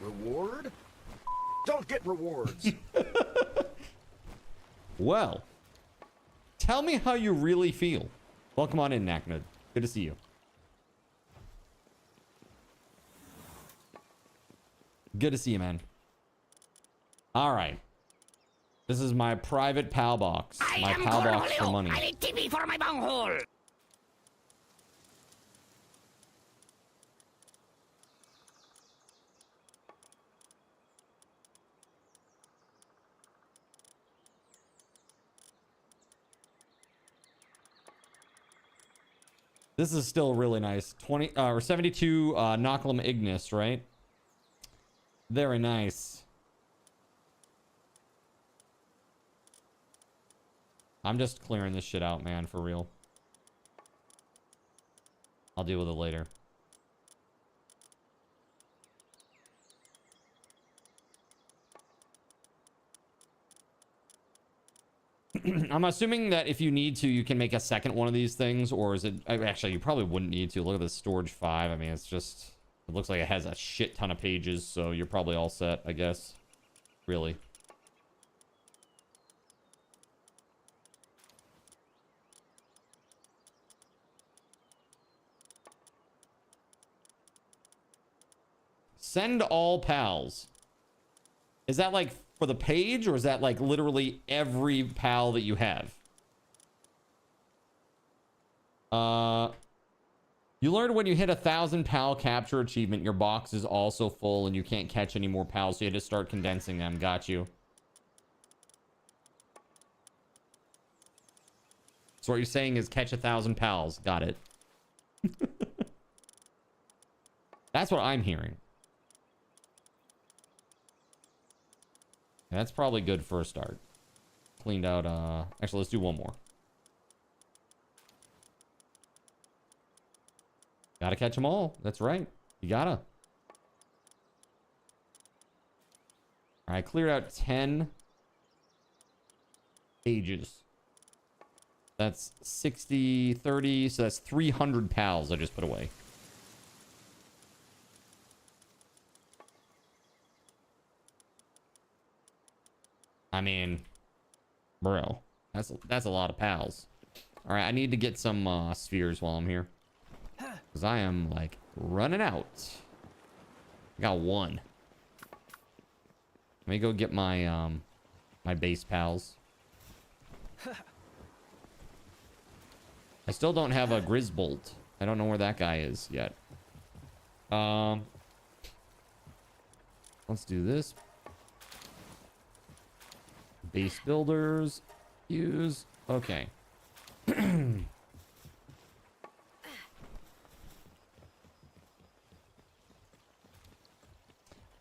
Speaker 5: Reward? Don't get rewards.
Speaker 1: Well, tell me how you really feel. Welcome on in, Naknud. Good to see you. Good to see you, man. All right. This is my private PAL box. My PAL box for money.
Speaker 5: I need TV for my bunghole!
Speaker 1: This is still really nice. 20 or 72 Knocklem Ignis, right? Very nice. I'm just clearing this shit out, man, for real. I'll deal with it later. I'm assuming that if you need to, you can make a second one of these things, or is it... Actually, you probably wouldn't need to. Look at this storage 5. I mean, it's just... It looks like it has a shit ton of pages, so you're probably all set, I guess. Really. Send all pals. Is that like for the page, or is that like literally every pal that you have? You learned when you hit 1,000 pal capture achievement, your box is also full and you can't catch any more pals, so you had to start condensing them. Got you. So what you're saying is catch 1,000 pals. Got it. That's what I'm hearing. That's probably good for a start. Cleaned out, actually, let's do one more. Gotta catch them all. That's right. You gotta. All right, cleared out 10 pages. That's 60, 30, so that's 300 pals I just put away. I mean, bro, that's a lot of pals. All right, I need to get some spheres while I'm here, because I am like running out. I got one. Let me go get my my base pals. I still don't have a Grisbolt. I don't know where that guy is yet. Let's do this. Base builders, use. Okay.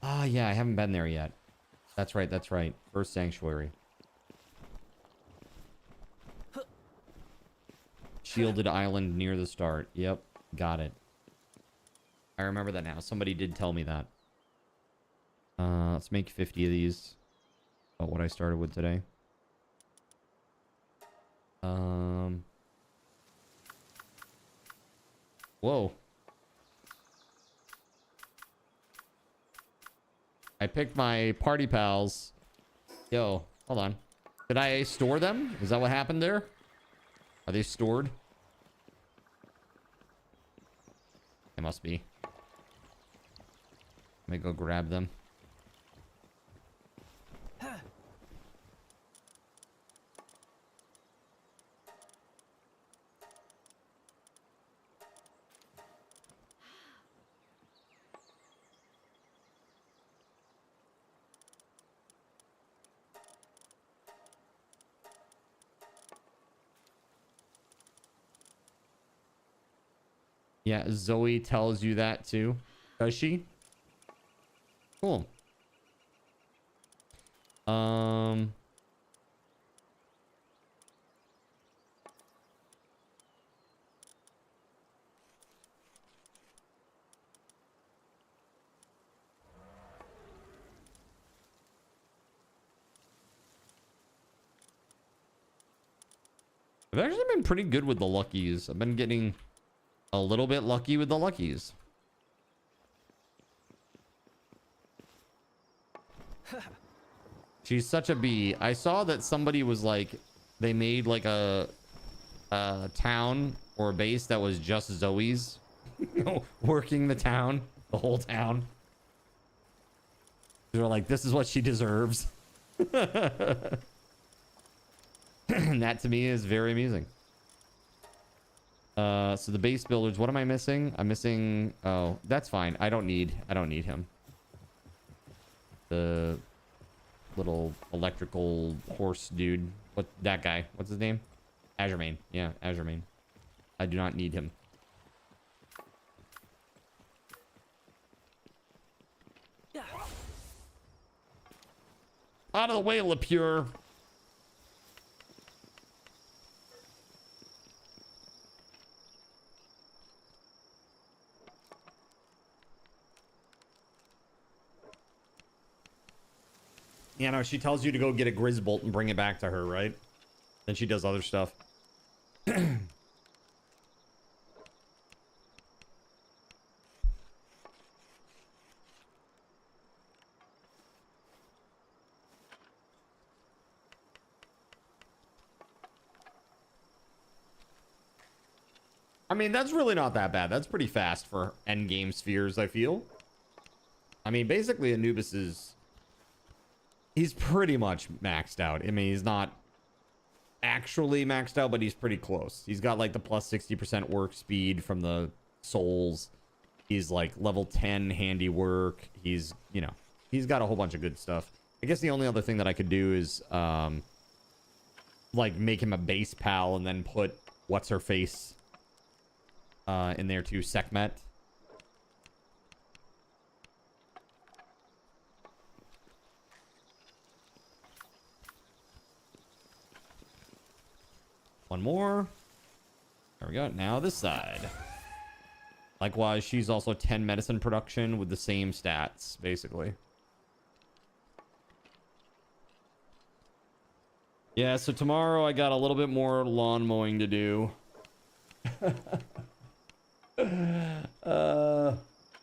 Speaker 1: Ah, yeah, I haven't been there yet. That's right, that's right. First sanctuary. Shielded island near the start. Yep, got it. I remember that now. Somebody did tell me that. Let's make 50 of these. About what I started with today. Whoa. I picked my party pals. Yo, hold on. Did I store them? Is that what happened there? Are they stored? It must be. Let me go grab them. Yeah, Zoe tells you that too. Does she? Cool. I've actually been pretty good with the luckies. I've been getting a little bit lucky with the luckies. She's such a bee. I saw that somebody was like, they made like a town or a base that was just Zoe's. Working the town, the whole town. They're like, this is what she deserves. And that to me is very amusing. So the base builders, what am I missing? I'm missing, oh, that's fine. I don't need him. The little electrical horse dude. What, that guy? What's his name? Azuremane. Yeah, Azuremane. I do not need him. Out of the way, LePure. You know, she tells you to go get a Grizzbolt and bring it back to her, right? Then she does other stuff. I mean, that's really not that bad. That's pretty fast for endgame spheres, I feel. I mean, basically, Anubis is... He's pretty much maxed out. I mean, he's not actually maxed out, but he's pretty close. He's got like the plus 60% work speed from the souls. He's like level 10 handiwork. He's, you know, he's got a whole bunch of good stuff. I guess the only other thing that I could do is like make him a base pal and then put what's her face in there too, Sekhmet. One more. There we go. Now this side. Likewise, she's also 10 medicine production with the same stats, basically. Yeah, so tomorrow I got a little bit more lawn mowing to do.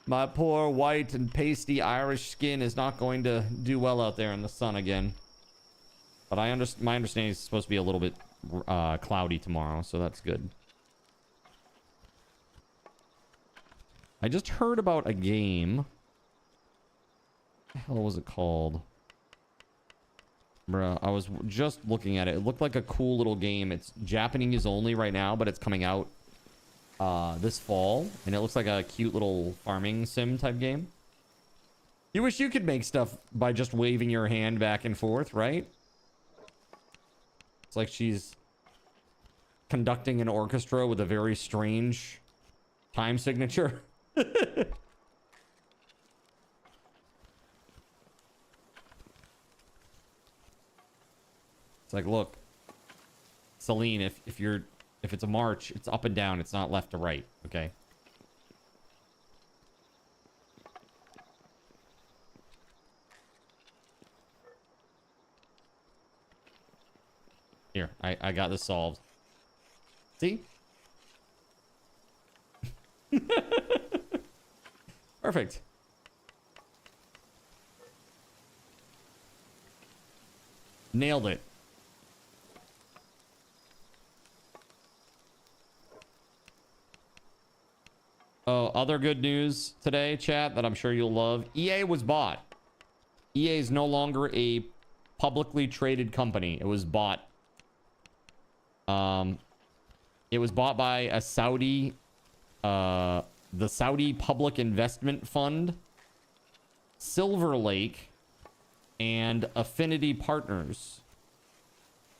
Speaker 1: My poor white and pasty Irish skin is not going to do well out there in the sun again. But my understanding is supposed to be a little bit cloudy tomorrow, so that's good. I just heard about a game. What the hell was it called? Bruh, I was just looking at it. It looked like a cool little game. It's Japanese only right now, but it's coming out this fall, and it looks like a cute little farming sim type game. You wish you could make stuff by just waving your hand back and forth, right? It's like she's conducting an orchestra with a very strange time signature. It's like, look, Celine, if it's a march, it's up and down, it's not left to right, okay? Here, I got this solved. See? Perfect. Nailed it. Oh, Other good news today, chat, that I'm sure you'll love. EA was bought. EA is no longer a publicly traded company. It was bought. It was bought by a Saudi, the Saudi Public Investment Fund, Silver Lake, and Affinity Partners.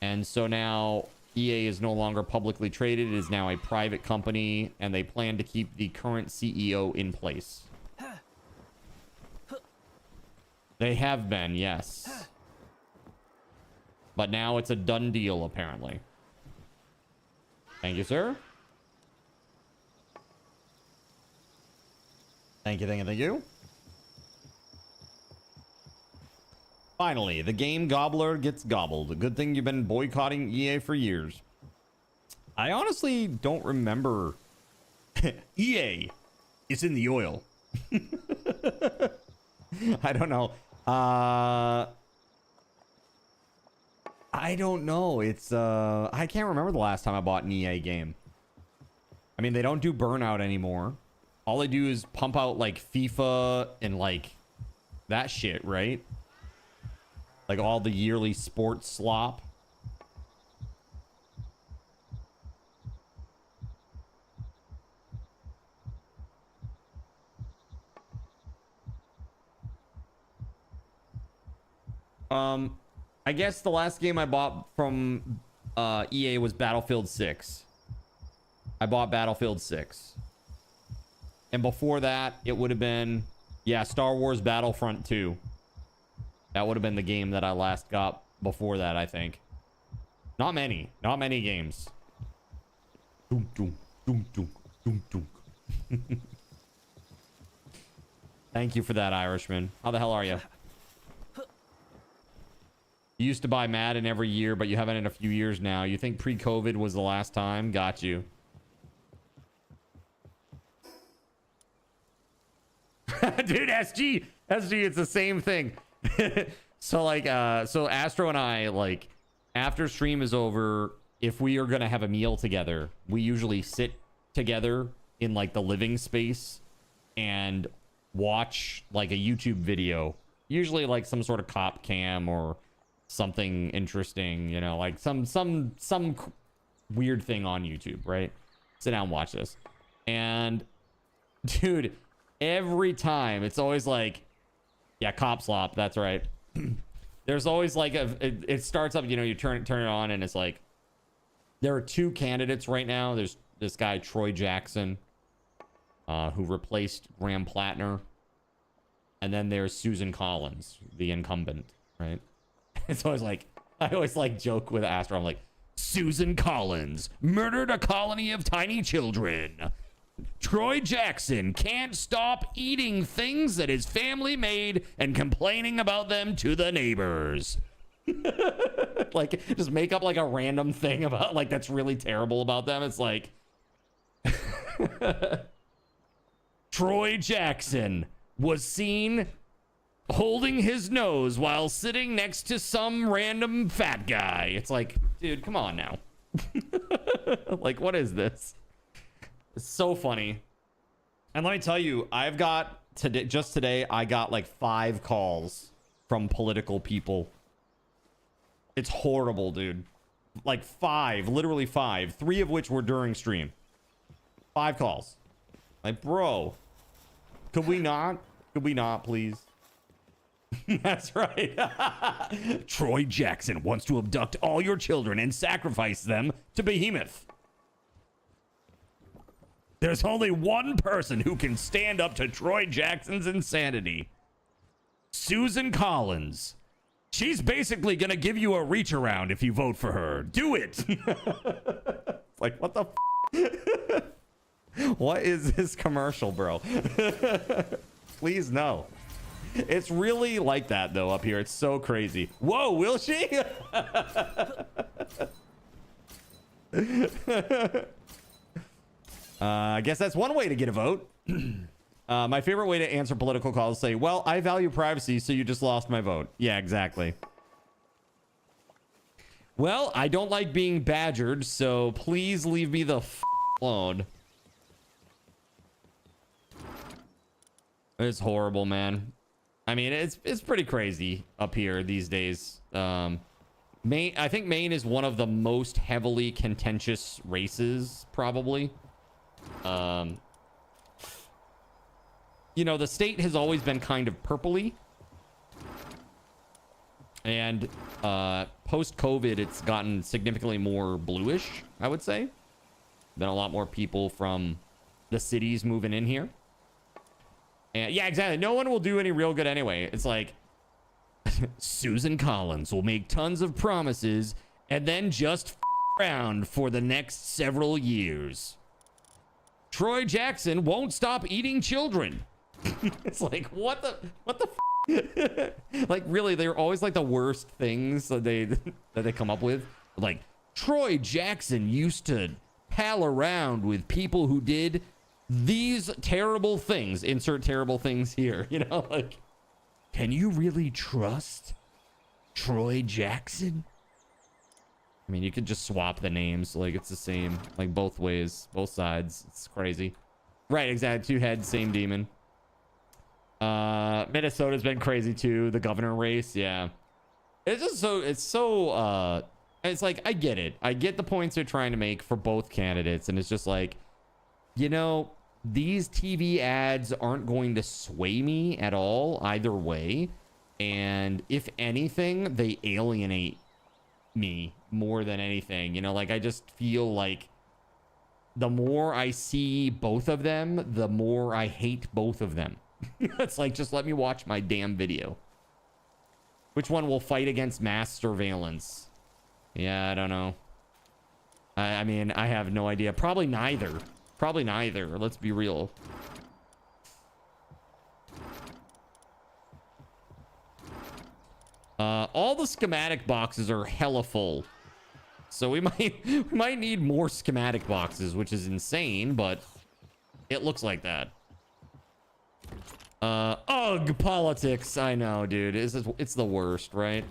Speaker 1: And so now EA is no longer publicly traded. It is now a private company, and they plan to keep the current CEO in place. They have been, yes. But now it's a done deal, apparently. Thank you, sir. Thank you, thank you, thank you. Finally, the game gobbler gets gobbled. A good thing you've been boycotting EA for years. I honestly don't remember. EA is in the oil. I don't know. I don't know. It's I can't remember the last time I bought an EA game. I mean, they don't do Burnout anymore. All they do is pump out like FIFA and like that shit, right? Like all the yearly sports slop. I guess the last game I bought from EA was Battlefield 6. I bought Battlefield 6. And before that, it would have been, yeah, Star Wars Battlefront 2. That would have been the game that I last got before that, I think. Not many games. Doom, doom, doom, doom, doom, doom. Thank you for that, Irishman. How the hell are you? You used to buy Madden every year, but you haven't in a few years now. You think pre-COVID was the last time? Got you. Dude, SG, it's the same thing. So like, so Astro and I, like, after stream is over, if we are gonna have a meal together, we usually sit together in like the living space and watch like a YouTube video, usually like some sort of cop cam or something interesting, you know, like some weird thing on YouTube, right? Sit down and watch this. And dude, every time it's always like, yeah, cop slop, that's right. There's always like it starts up, you know, you turn it on and it's like there are two candidates right now. There's this guy Troy Jackson, who replaced Graham Plattner, and then there's Susan Collins, the incumbent, right? It's always like, I always like joke with Astro. I'm like, Susan Collins murdered a colony of tiny children. Troy Jackson can't stop eating things that his family made and complaining about them to the neighbors. Like, just make up like a random thing about like that's really terrible about them. It's like Troy Jackson was seen holding his nose while sitting next to some random fat guy. It's like, dude, come on now. Like, what is this? It's so funny. And let me tell you, I've got today, just today, I got like 5 calls from political people. It's horrible, dude. Like 5, literally 5, 3 of which were during stream. 5 calls. Like, bro, could we not, please? That's right. Troy Jackson wants to abduct all your children and sacrifice them to Behemoth. There's only one person who can stand up to Troy Jackson's insanity. Susan Collins. She's basically gonna give you a reach around if you vote for her. Do it. Like, what the What is this commercial, bro? Please no. It's really like that though up here. It's so crazy. Whoa, will she? I guess that's one way to get a vote. My favorite way to answer political calls is say, well, I value privacy, so you just lost my vote. Yeah, exactly. Well, I don't like being badgered, so please leave me the f alone. It's horrible, man. I mean, it's pretty crazy up here these days. Maine, I think Maine is one of the most heavily contentious races, probably. You know, the state has always been kind of purpley. And post-COVID, it's gotten significantly more bluish, I would say. Been a lot more people from the cities moving in here. And yeah, exactly. No one will do any real good anyway. It's like Susan Collins will make tons of promises and then just around for the next several years. Troy Jackson won't stop eating children. It's like, what the like, really, they're always like the worst things that they come up with. Like, Troy Jackson used to pal around with people who did these terrible things. Insert terrible things here, you know, like, can you really trust Troy Jackson? I mean, you could just swap the names, like it's the same, like both ways, both sides. It's crazy. Right, exactly. Two heads, same demon. Minnesota's been crazy too. The governor race, yeah. It's just so, it's like, I get it. I get the points they're trying to make for both candidates, and it's just like, you know, these TV ads aren't going to sway me at all either way. And if anything, they alienate me more than anything. You know, like, I just feel like the more I see both of them, the more I hate both of them. It's like, just let me watch my damn video. Which one will fight against mass surveillance? Yeah, I don't know. I mean, I have no idea. Probably neither. Probably neither. Let's be real. All the schematic boxes are hella full. So we might need more schematic boxes, which is insane, but it looks like that. Ugh, politics. I know, dude. It's the worst, right?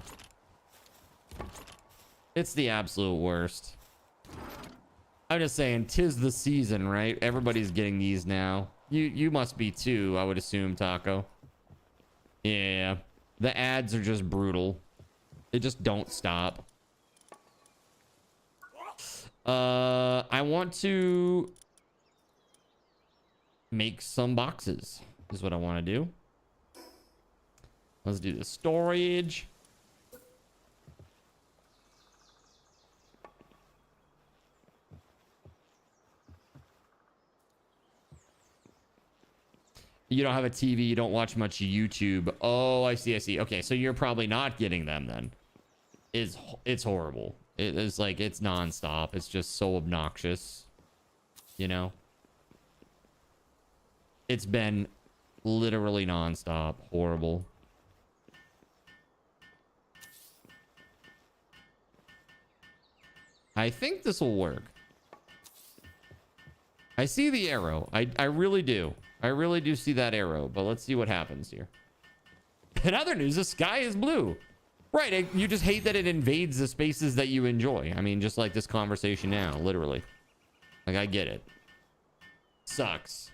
Speaker 1: It's the absolute worst. I'm just saying, 'tis the season, right? Everybody's getting these now. You must be too, I would assume, Taco. Yeah. The ads are just brutal. They just don't stop. I want to make some boxes, is what I want to do. Let's do the storage. You don't have a TV, you don't watch much YouTube. Oh, I see, I see. Okay, so you're probably not getting them then. It's horrible. It's like, it's nonstop. It's just so obnoxious. You know? It's been literally nonstop. Horrible. I think this will work. I see the arrow. I really do. I really do see that arrow, but let's see what happens here. In other news, the sky is blue. Right, you just hate that it invades the spaces that you enjoy. I mean, just like this conversation now, literally. Like, I get it. Sucks.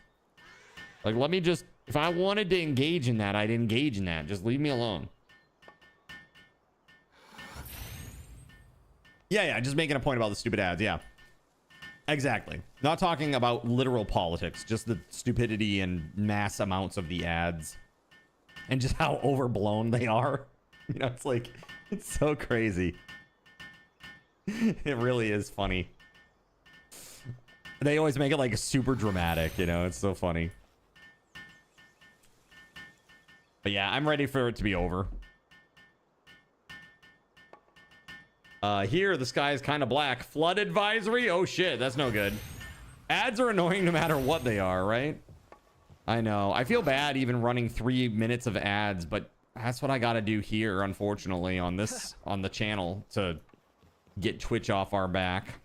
Speaker 1: Like, let me just... If I wanted to engage in that, I'd engage in that. Just leave me alone. Yeah, just making a point about the stupid ads, yeah. Exactly. Not talking about literal politics, just the stupidity and mass amounts of the ads. And just how overblown they are. You know, it's like, it's so crazy. It really is funny. They always make it like super dramatic, you know, it's so funny. But yeah, I'm ready for it to be over. Here, the sky is kind of black. Flood advisory? Oh shit, that's no good. Ads are annoying no matter what they are, right? I know. I feel bad even running 3 minutes of ads, but that's what I gotta do here, unfortunately, on this, on the channel to get Twitch off our back.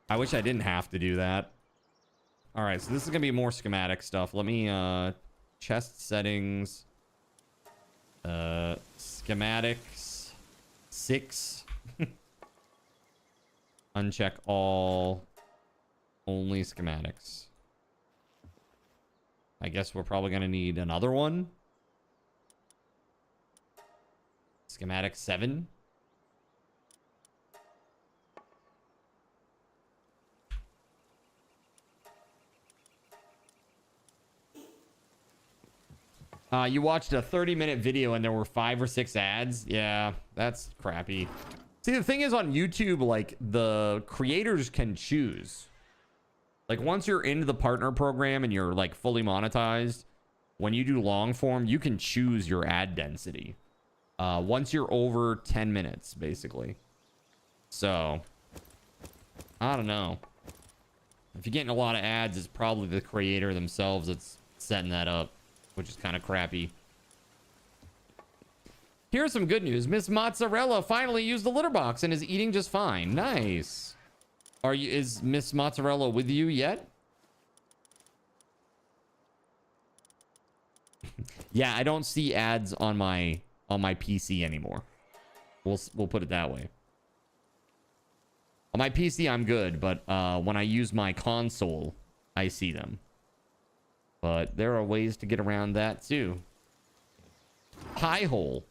Speaker 1: I wish I didn't have to do that. All right, so this is gonna be more schematic stuff. Let me, chest settings, schematics. 6. Uncheck all. Only schematics. I guess we're probably going to need another one. Schematic 7. You watched a 30-minute video and there were 5 or 6 ads. Yeah, that's crappy. See, the thing is on YouTube, like, the creators can choose. Like, once you're into the partner program and you're, like, fully monetized, when you do long form, you can choose your ad density. Once you're over 10 minutes, basically. So, I don't know. If you're getting a lot of ads, it's probably the creator themselves that's setting that up, which is kind of crappy. Here's some good news. Miss Mozzarella finally used the litter box and is eating just fine. Nice. Is Miss Mozzarella with you yet? Yeah, I don't see ads on my PC anymore. We'll put it that way. On my PC, I'm good, but when I use my console, I see them. But there are ways to get around that too. Pie hole.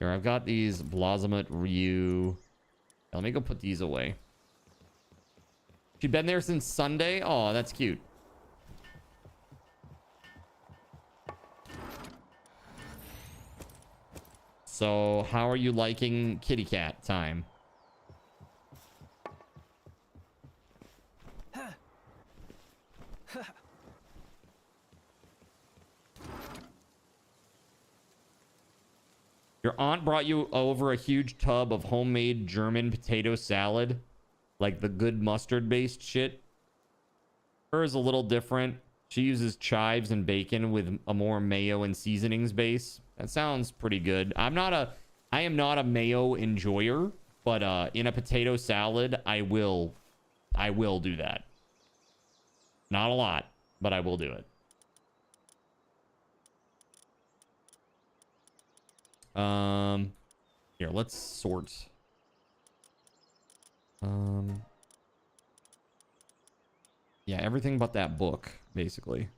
Speaker 1: Here, I've got these Blossomet Ryu. Let me go put these away. She's been there since Sunday. Oh, that's cute. So, how are you liking kitty cat time? Your aunt brought you over a huge tub of homemade German potato salad, like the good mustard-based shit. Hers a little different. She uses chives and bacon with a more mayo and seasonings base. That sounds pretty good. I am not a mayo enjoyer, but in a potato salad, I will do that. Not a lot, but I will do it. Here, let's sort. Yeah, everything but that book, basically.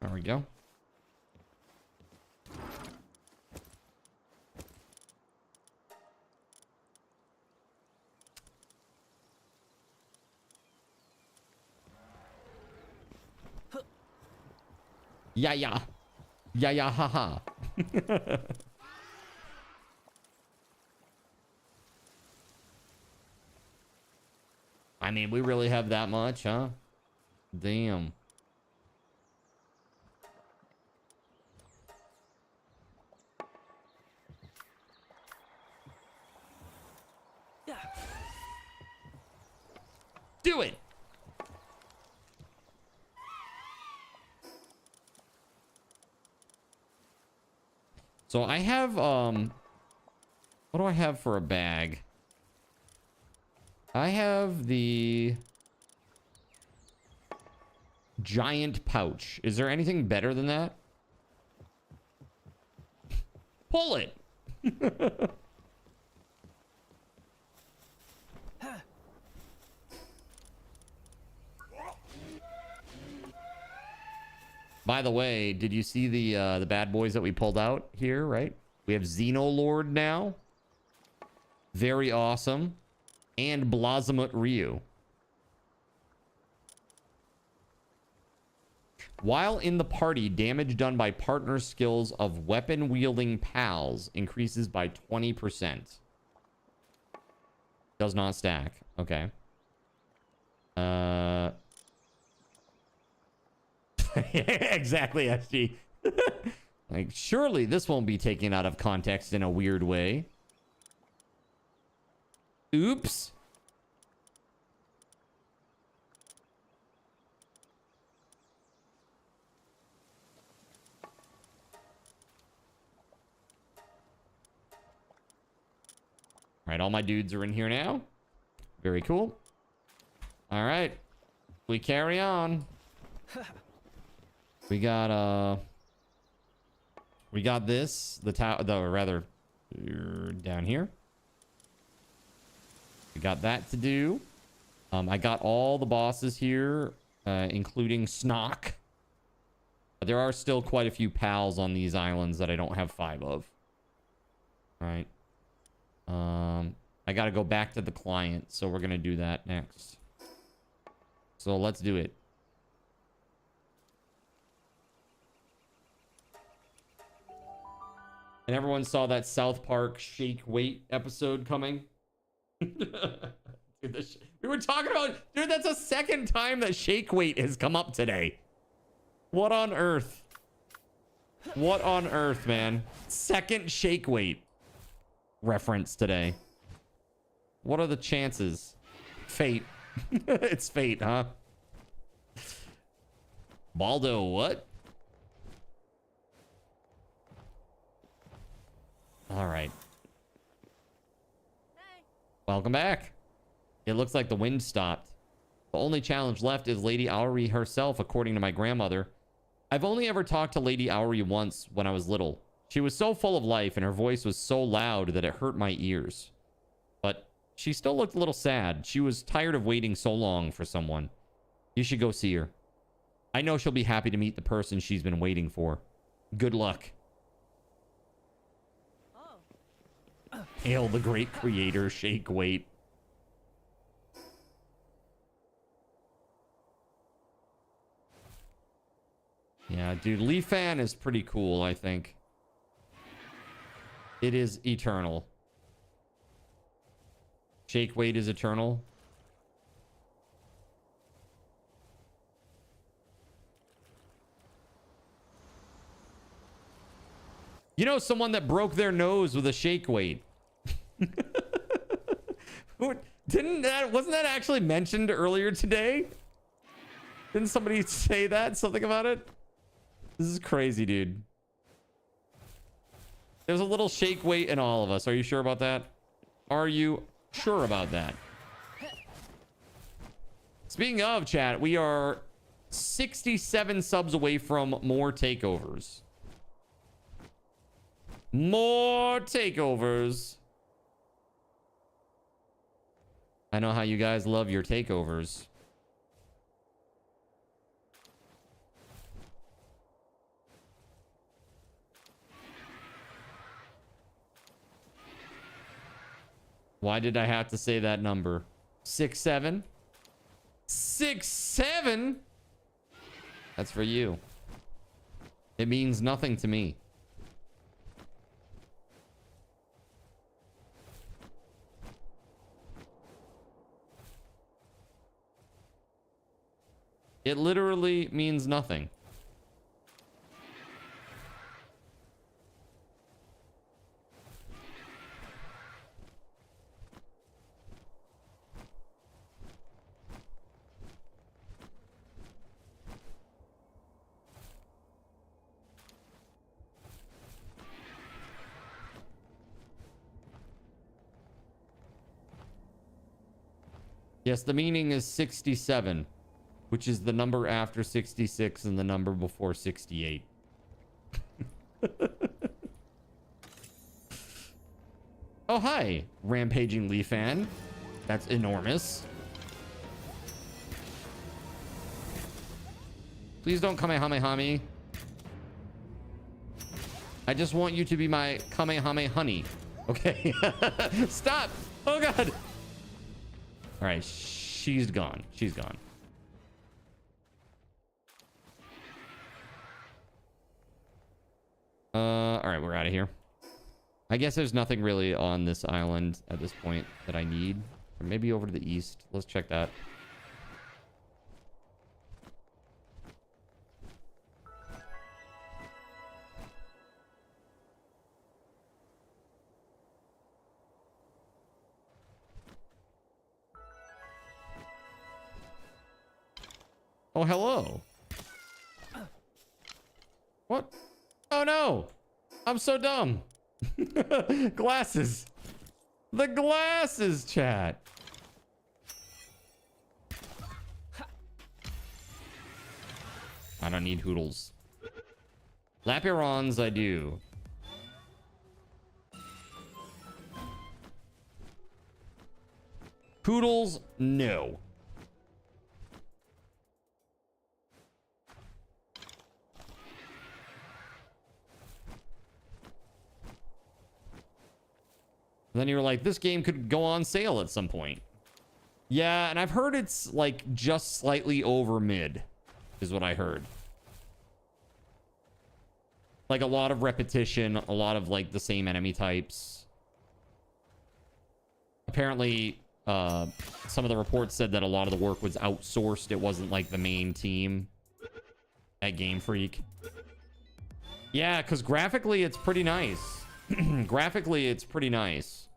Speaker 1: There we go. Yeah, yeah. Yeah, yeah, haha. I mean, we really have that much, huh? Damn. Do it. So I have, what do I have for a bag? I have the giant pouch. Is there anything better than that? Pull it. By the way, did you see the bad boys that we pulled out here, right? We have Xenolord now. Very awesome. And Blossomet Ryu. While in the party, damage done by partner skills of weapon-wielding pals increases by 20%. Does not stack. Okay. Exactly, SG. Like, surely this won't be taken out of context in a weird way. Oops. All right, all my dudes are in here now. Very cool. All right, we carry on. We got this, rather down here. We got that to do. I got all the bosses here, including Snock. But there are still quite a few pals on these islands that I don't have 5 of. All right. I got to go back to the client, so we're going to do that next. So let's do it. And everyone saw that South Park Shake Weight episode coming. Dude, we were talking about... Dude, that's the second time that Shake Weight has come up today. What on earth? What on earth, man? Second Shake Weight reference today. What are the chances? Fate. It's fate, huh? Baldo, what? All right. Welcome back. It looks like the wind stopped. The only challenge left is Lady Owry herself, according to my grandmother. I've only ever talked to Lady Owry once when I was little. She was so full of life and her voice was so loud that it hurt my ears. But she still looked a little sad. She was tired of waiting so long for someone. You should go see her. I know she'll be happy to meet the person she's been waiting for. Good luck. Hail the great creator, Shake Weight. Yeah, dude, Leaf Fan is pretty cool, I think. It is eternal. Shake Weight is eternal. You know someone that broke their nose with a Shake Weight? Wasn't that actually mentioned earlier today? Didn't somebody say that? Something about it? This is crazy, dude. There's a little Shake Weight in all of us. Are you sure about that? Are you sure about that? Speaking of, chat, we are 67 subs away from more takeovers. More takeovers. I know how you guys love your takeovers. Why did I have to say that number? 6-7? 6-7? That's for you. It means nothing to me. It literally means nothing. Yes, the meaning is 67. Which is the number after 66 and the number before 68. Oh, hi, Rampaging Leaf Fan. That's enormous. Please don't Kamehameha me. I just want you to be my Kamehameha honey. Okay. Stop. Oh, God. All right. She's gone. She's gone. All right, we're out of here. I guess there's nothing really on this island at this point that I need. Or maybe over to the east. Let's check that. Oh, hello. What? Oh, no. I'm so dumb. Glasses. The glasses, chat. I don't need Hoodles. Lapirons, I do. Hoodles, no. Then you're like, this game could go on sale at some point. Yeah, and I've heard it's like just slightly over mid, is what I heard. Like a lot of repetition, a lot of like the same enemy types. Apparently, some of the reports said that a lot of the work was outsourced. It wasn't like the main team at Game Freak. Yeah, because graphically it's pretty nice. Graphically, it's pretty nice.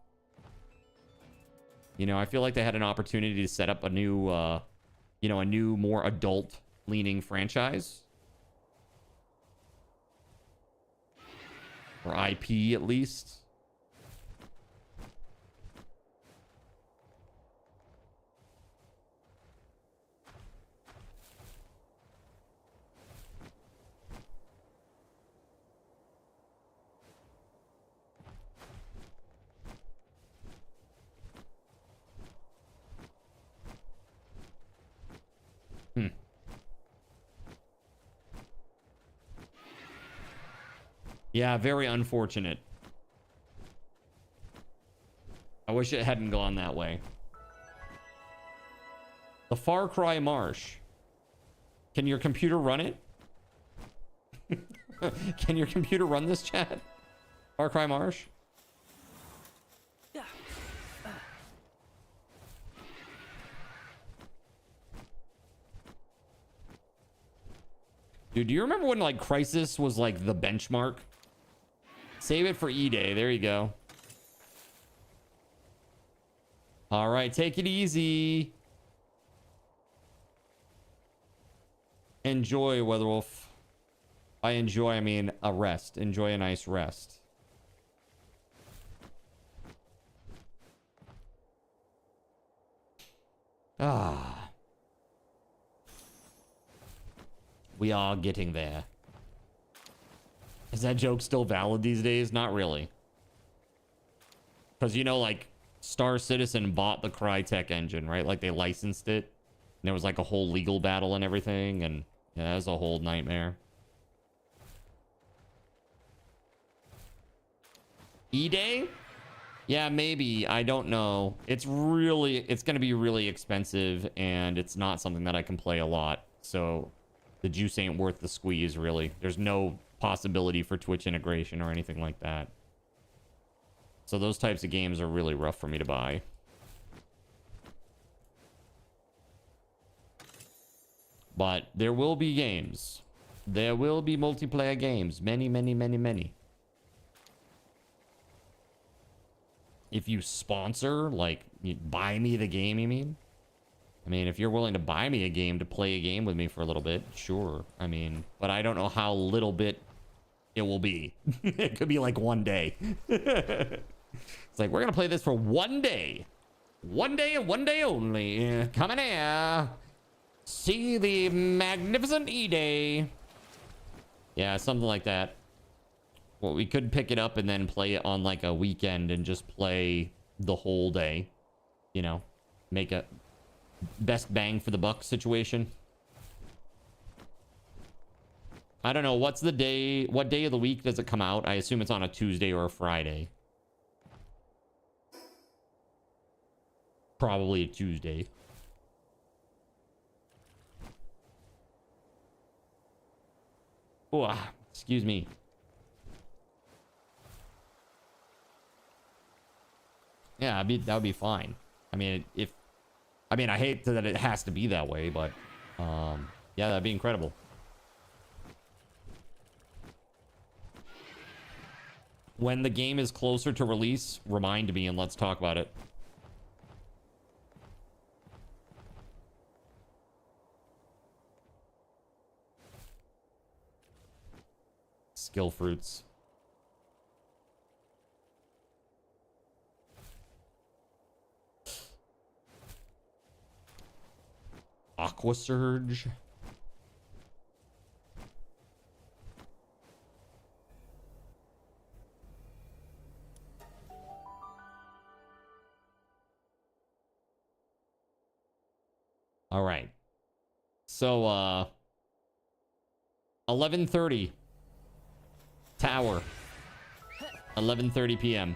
Speaker 1: You know, I feel like they had an opportunity to set up a new, you know, a new, more adult-leaning franchise. Or IP, at least. Yeah, very unfortunate. I wish it hadn't gone that way. The Far Cry Marsh. Can your computer run it? Can your computer run this, chat? Far Cry Marsh? Dude, do you remember when like Crysis was like the benchmark? Save it for E-Day. There you go. All right, take it easy. Enjoy, WeatherWolf. By enjoy, I mean a rest. Enjoy a nice rest. Ah. We are getting there. Is that joke still valid these days? Not really. Because, you know, like, Star Citizen bought the Crytek engine, right? Like, they licensed it. And there was, like, a whole legal battle and everything. And, yeah, that was a whole nightmare. E-Day? Yeah, maybe. I don't know. It's going to be really expensive. And it's not something that I can play a lot. So, the juice ain't worth the squeeze, really. There's no possibility for Twitch integration or anything like that. So those types of games are really rough for me to buy. But there will be games. There will be multiplayer games. Many, many, many, many. If you sponsor, like, you buy me the game, you mean? I mean, if you're willing to buy me a game to play a game with me for a little bit, sure. I mean, but I don't know how little bit it will be. It could be like one day. It's like, we're going to play this for one day. One day and one day only. Come in here. See the magnificent E-Day. Yeah, something like that. Well, we could pick it up and then play it on like a weekend and just play the whole day. You know, make a best bang for the buck situation. I don't know. What's the day? What day of the week does it come out? I assume it's on a Tuesday or a Friday. Probably a Tuesday. Oh, excuse me. Yeah, that would be fine. I mean, I hate that it has to be that way, but yeah, that'd be incredible. When the game is closer to release, remind me and let's talk about it. Skill fruits. Aqua Surge. All right. So, 11:30. Tower. 11:30 p.m.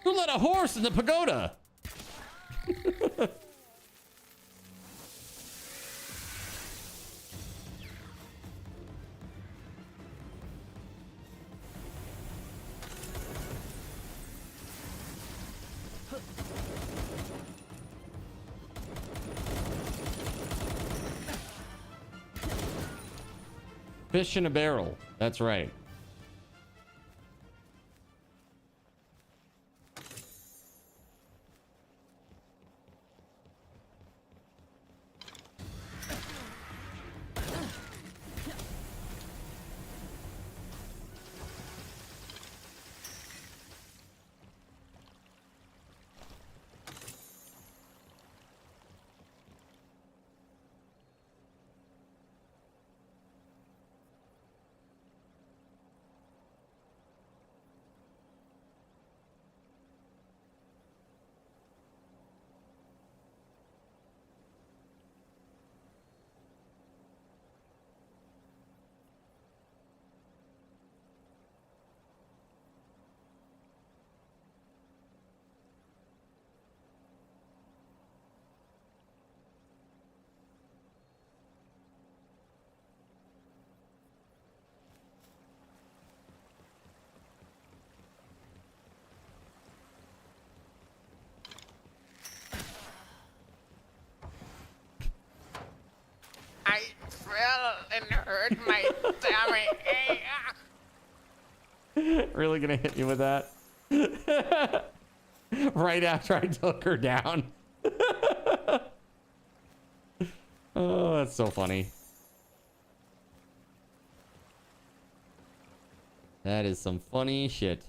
Speaker 1: Who let a horse in the pagoda? Fish in a barrel. That's right.
Speaker 14: I fell and hurt my tummy.
Speaker 1: Really gonna hit you with that? Right after I took her down. Oh, that's so funny. That is some funny shit.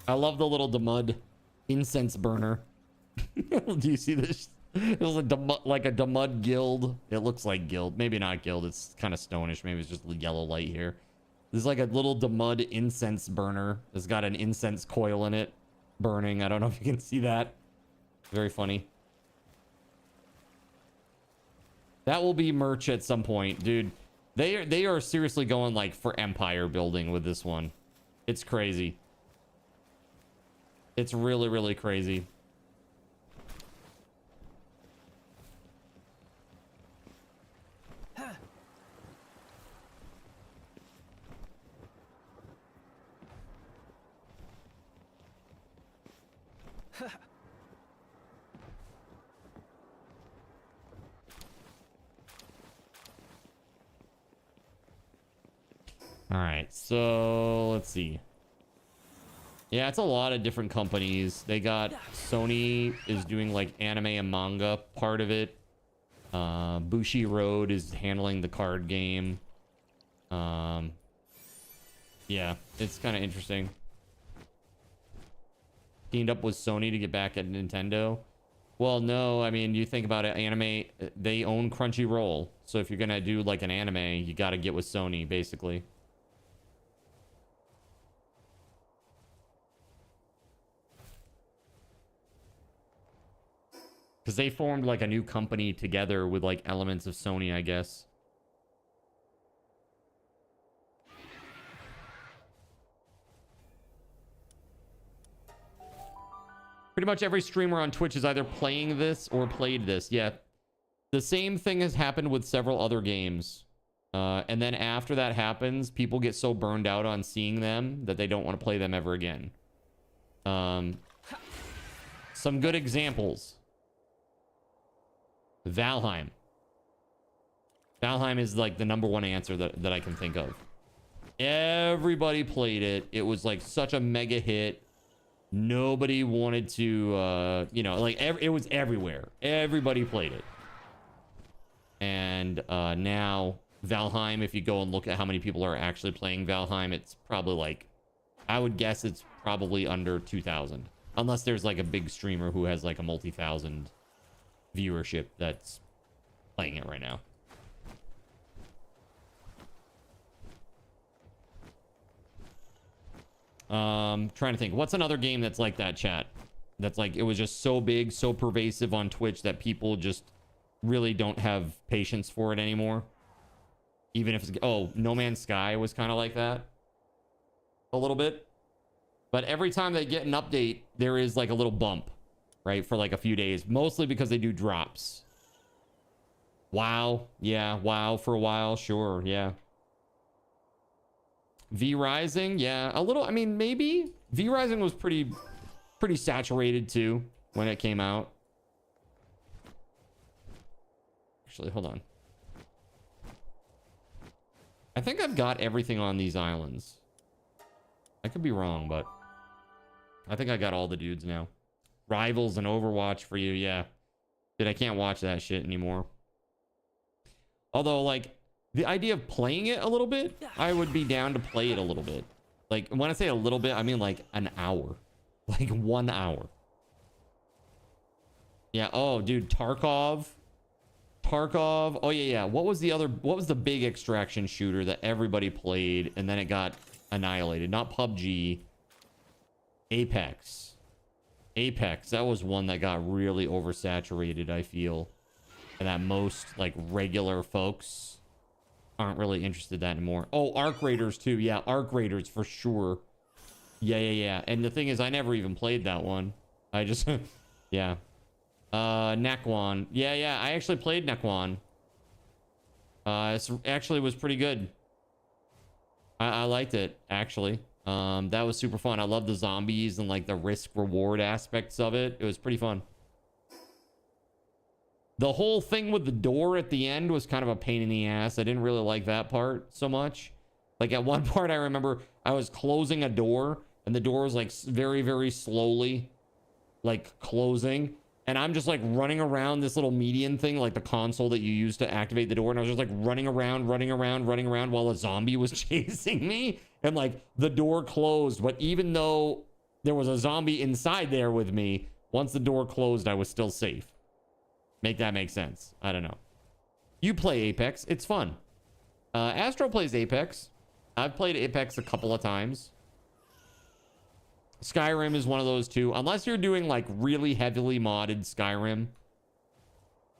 Speaker 1: I love the little Demud incense burner. Do you see this? It's like a Demud guild. It looks like guild. Maybe not guild. It's kind of stonish. Maybe it's just yellow light here. There's like a little Demud incense burner. It's got an incense coil in it burning. I don't know if you can see that. Very funny. That will be merch at some point, dude. They are seriously going like for empire building with this one. It's crazy. It's really, really crazy. All right, so let's see. Yeah, it's a lot of different companies. They got Sony is doing like anime and manga part of it. Bushi Road is handling the card game. Yeah, it's kind of interesting. Teamed up with Sony to get back at Nintendo. Well, no, I mean, you think about it, anime, they own Crunchyroll. So if you're gonna do like an anime, you gotta get with Sony, basically. Because they formed like a new company together with like elements of Sony, I guess. Pretty much every streamer on Twitch is either playing this or played this. Yeah. The same thing has happened with several other games. And then after that happens, people get so burned out on seeing them that they don't want to play them ever again. Some good examples. Valheim. Valheim is like the #1 answer that I can think of. Everybody played it. It was like such a mega hit. Nobody wanted to, you know, like it was everywhere. Everybody played it. And now Valheim, if you go and look at how many people are actually playing Valheim, it's probably like, I would guess it's probably under 2,000. Unless there's like a big streamer who has like a multi-thousand viewership that's playing it right now. Trying to think, what's another game that's like that, chat? That's like, it was just so big, so pervasive on Twitch that people just really don't have patience for it anymore. Even if it's, oh, No Man's Sky was kind of like that a little bit. But every time they get an update, there is like a little bump, right? For like a few days, mostly because they do drops. WoW, yeah, WoW for a while, sure, yeah. V Rising, yeah, a little. I mean, maybe V Rising was pretty saturated too when it came out. Actually, hold on. I think I've got everything on these islands. I could be wrong, but I think I got all the dudes now. Rivals and Overwatch for you, yeah. Dude, I can't watch that shit anymore. Although, like, the idea of playing it a little bit, I would be down to play it a little bit. Like, when I say a little bit, I mean like an hour. Like 1 hour. Yeah, oh, dude, Tarkov. Oh, yeah. What was the big extraction shooter that everybody played and then it got annihilated? Not PUBG. Apex. That was one that got really oversaturated, I feel. And that most, like, regular folks aren't really interested in that anymore. Oh, Arc Raiders too. Yeah, Arc Raiders for sure. Yeah. And the thing is, I never even played that one. I just, yeah. Nekwan. Yeah. I actually played Nekwan. It actually was pretty good. I liked it, actually. That was super fun. I love the zombies and like the risk reward aspects of it. It was pretty fun. The whole thing with the door at the end was kind of a pain in the ass. I didn't really like that part so much. Like at one part, I remember I was closing a door and the door was like very, very slowly like closing. And I'm just like running around this little median thing, like the console that you use to activate the door. And I was just like running around while a zombie was chasing me. And like the door closed. But even though there was a zombie inside there with me, once the door closed, I was still safe. Make that make sense. I don't know. You play Apex. It's fun. Astro plays Apex. I've played Apex a couple of times. Skyrim is one of those too. Unless you're doing like really heavily modded Skyrim.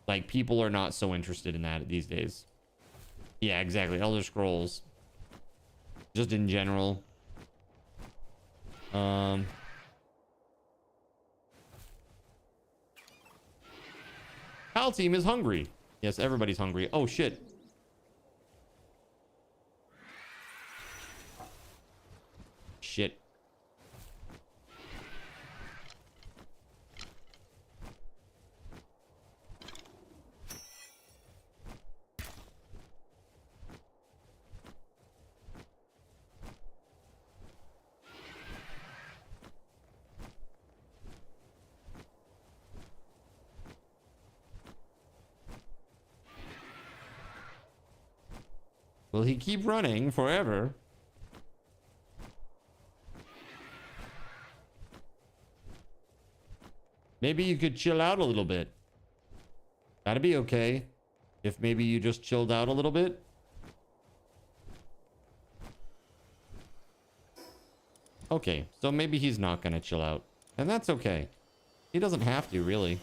Speaker 1: Like people are not so interested in that these days. Yeah, exactly. Elder Scrolls. Just in general. Pal team is hungry. Yes, everybody's hungry. Oh, shit. Shit. Will he keep running forever? Maybe you could chill out a little bit. That'd be okay. If maybe you just chilled out a little bit. Okay, so maybe he's not gonna chill out. And that's okay. He doesn't have to, really.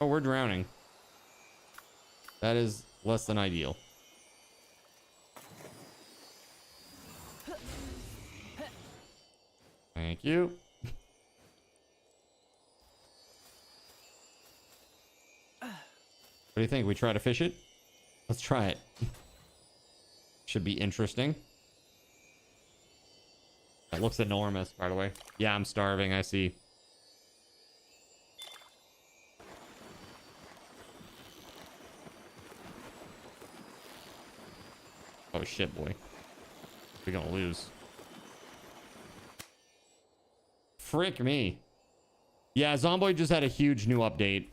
Speaker 1: Oh, we're drowning. That is less than ideal. Thank you. What do you think? We try to fish it? Let's try it. Should be interesting. That looks enormous, by the way. Yeah, I'm starving, I see. Oh shit, boy. We're gonna lose. Frick me. Yeah, Zomboid just had a huge new update.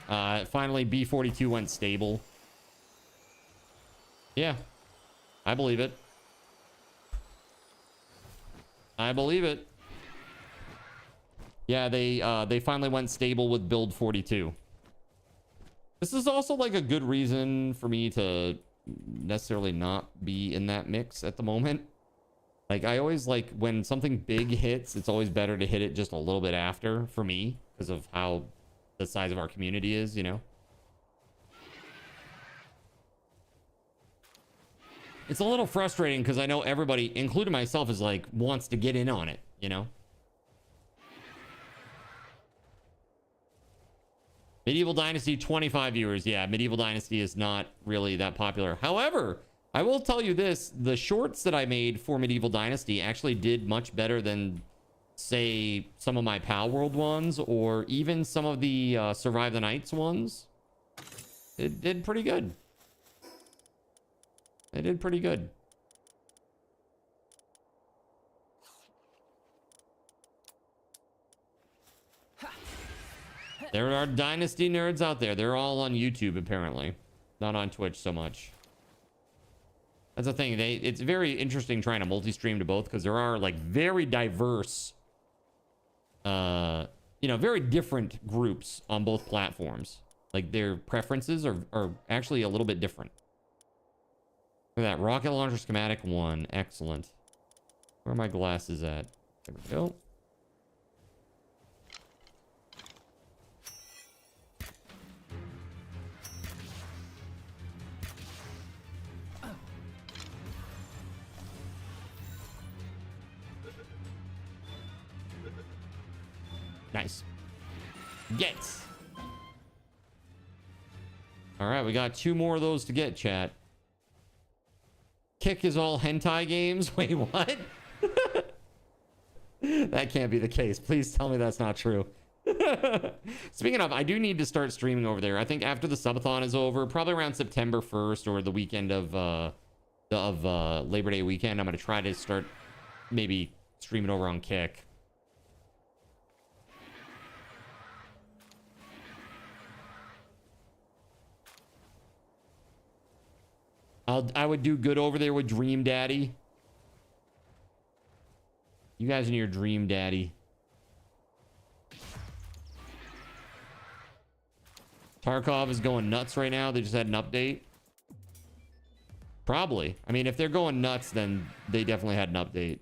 Speaker 1: Finally, B42 went stable. Yeah. I believe it. I believe it. Yeah, they finally went stable with build 42. This is also like a good reason for me to necessarily not be in that mix at the moment. Like, I always like when something big hits, it's always better to hit it just a little bit after for me because of how the size of our community is, you know? It's a little frustrating because I know everybody, including myself, is like, wants to get in on it, you know? Medieval Dynasty, 25 viewers. Yeah, Medieval Dynasty is not really that popular. However, I will tell you this. The shorts that I made for Medieval Dynasty actually did much better than, say, some of my Pal World ones or even some of the Survive the Nights ones. It did pretty good. They did pretty good. There are Dynasty nerds out there. They're all on YouTube, apparently. Not on Twitch so much. That's the thing. It's very interesting trying to multi-stream to both because there are, like, very diverse, you know, very different groups on both platforms. Like, their preferences are actually a little bit different. Look at that. Rocket launcher schematic 1. Excellent. Where are my glasses at? There we go. Nice. Get. All right, we got 2 more of those to get, chat. Kick is all hentai games? Wait, what? That can't be the case. Please tell me that's not true. Speaking of, I do need to start streaming over there. I think after the subathon is over, probably around September 1st or the weekend of Labor Day weekend, I'm going to try to start maybe streaming over on Kick. I would do good over there with Dream Daddy. You guys and your Dream Daddy. Tarkov is going nuts right now. They just had an update. Probably. I mean, if they're going nuts, then they definitely had an update.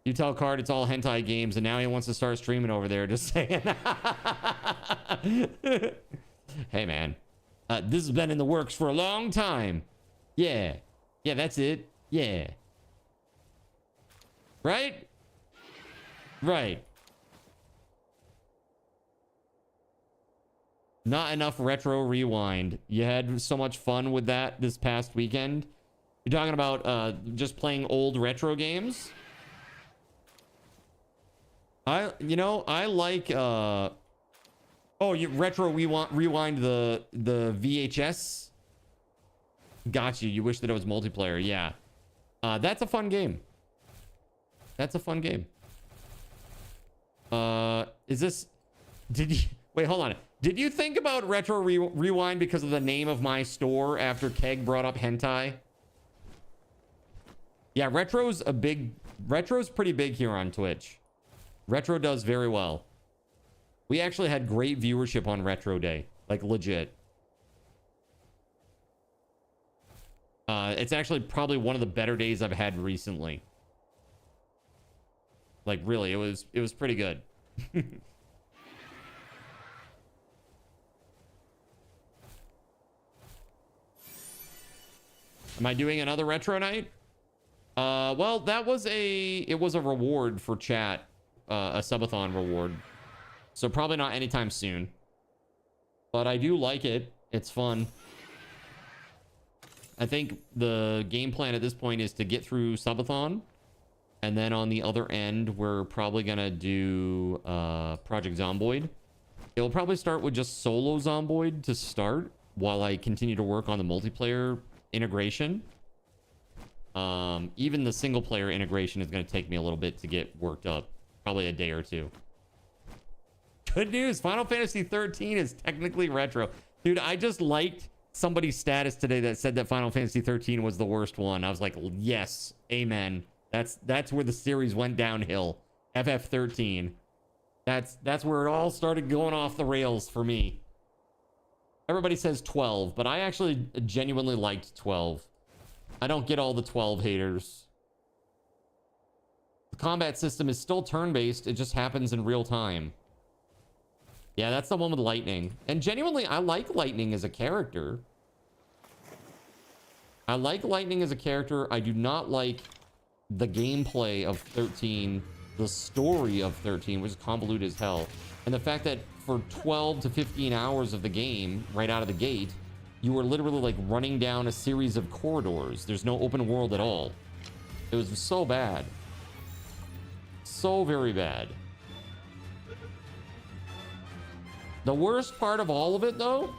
Speaker 1: You tell Card it's all hentai games, and now he wants to start streaming over there. Just saying. Hey, man. This has been in the works for a long time. Yeah. Yeah, that's it. Yeah. Right? Right. Not enough retro rewind. You had so much fun with that this past weekend. You're talking about just playing old retro games? I like oh, you retro rewind the VHS? Got you. You wish that it was multiplayer. Yeah. That's a fun game. That's a fun game. Is this... Did you... Wait, hold on. Did you think about retro rewind because of the name of my store after Keg brought up hentai? Yeah, Retro's pretty big here on Twitch. Retro does very well. We actually had great viewership on Retro Day. Like, legit. It's actually probably one of the better days I've had recently. Like, really, it was pretty good. Am I doing another retro night? Well, it was a reward for chat, a subathon reward. So probably not anytime soon. but I do like it. It's fun. I think the game plan at this point is to get through Subathon, and then on the other end, we're probably gonna do Project Zomboid. It'll probably start with just solo Zomboid to start, while I continue to work on the multiplayer integration. Even the single player integration is going to take me a little bit to get worked up. Probably a day or two. Good news. Final Fantasy 13 is technically retro. Dude, I just liked somebody's status today that said that Final Fantasy 13 was the worst one. I was like, yes, amen. That's where the series went downhill. FF13. That's where it all started going off the rails for me. Everybody says 12, but I actually genuinely liked 12. I don't get all the 12 haters. The combat system is still turn-based. It just happens in real time. Yeah, that's the one with Lightning. And genuinely, I like Lightning as a character. I like Lightning as a character. I do not like the gameplay of 13, the story of 13, which is convoluted as hell. And the fact that for 12 to 15 hours of the game, right out of the gate, you were literally like running down a series of corridors. There's no open world at all. It was so bad. So very bad. The worst part of all of it, though,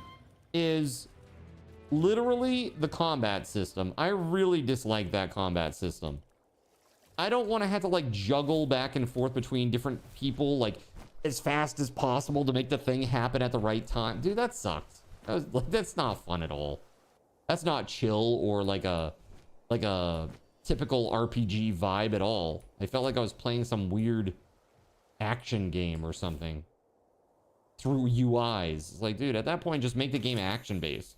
Speaker 1: is literally the combat system. I really dislike that combat system. I don't want to have to like juggle back and forth between different people like as fast as possible to make the thing happen at the right time. Dude, that sucked. That's not fun at all. That's not chill or like a typical RPG vibe at all. I felt like I was playing some weird action game or something through UIs. It's like, dude, at that point, just make the game action based.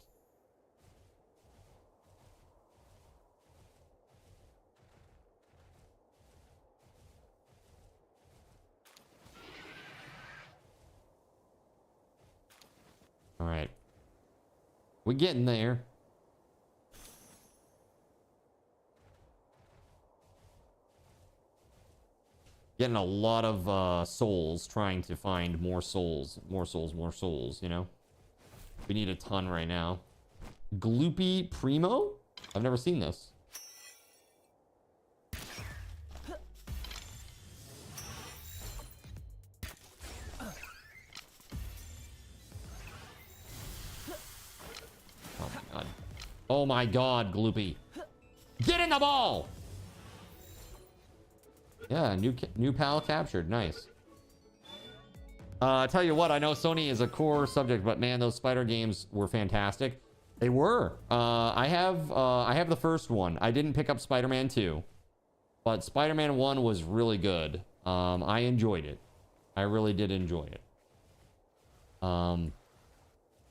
Speaker 1: All right. We're getting there. Getting a lot of souls, trying to find more souls, you know? We need a ton right now. Gloopy Primo? I've never seen this. Oh my god. Oh my god, Gloopy. Get in the ball! Yeah, new pal captured. Nice. Tell you what, I know Sony is a core subject, but man, those Spider games were fantastic. They were. I have the first one. I didn't pick up Spider-Man 2, but Spider-Man 1 was really good. I enjoyed it. I really did enjoy it.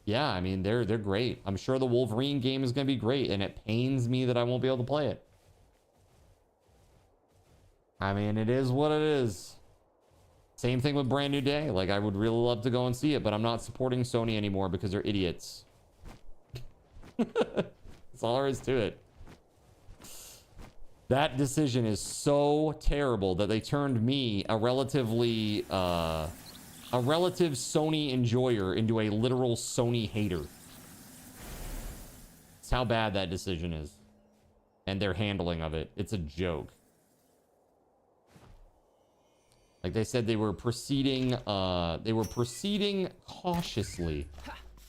Speaker 1: Yeah, I mean, they're great. I'm sure the Wolverine game is going to be great, and it pains me that I won't be able to play it. I mean, it is what it is. Same thing with Brand New Day. Like, I would really love to go and see it, but I'm not supporting Sony anymore because they're idiots. That's all there is to it. That decision is so terrible that they turned me, a relative Sony enjoyer, into a literal Sony hater. That's how bad that decision is. And their handling of it. It's a joke. Like they said, they were proceeding cautiously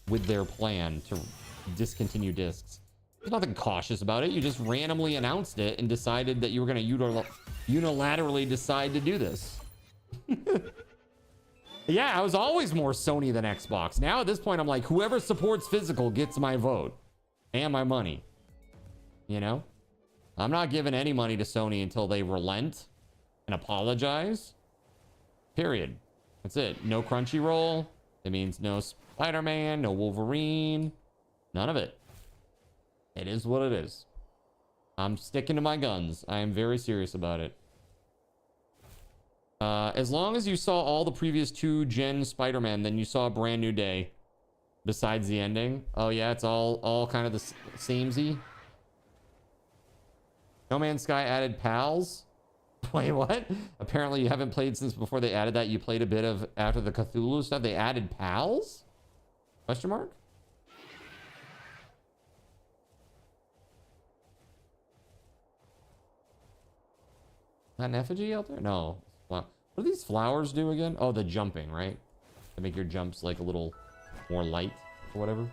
Speaker 1: with their plan to discontinue discs. There's nothing cautious about it. You just randomly announced it and decided that you were going to unilaterally decide to do this. Yeah, I was always more Sony than Xbox. Now at this point, I'm like, whoever supports physical gets my vote and my money. You know? I'm not giving any money to Sony until they relent and apologize. Period. That's it. No Crunchyroll. It means no Spider-Man, no Wolverine. None of it. It is what it is. I'm sticking to my guns. I am very serious about it. As long as you saw all the previous 2-gen Spider-Man, then you saw a Brand New Day. Besides the ending. Oh yeah, it's all kind of the samey. No Man's Sky added pals. Wait, what? Apparently you haven't played since before they added that. You played a bit of after the Cthulhu stuff. They added pals? Question mark? Not an effigy out there? No. What do these flowers do again? Oh, the jumping, right? To make your jumps like a little more light or whatever.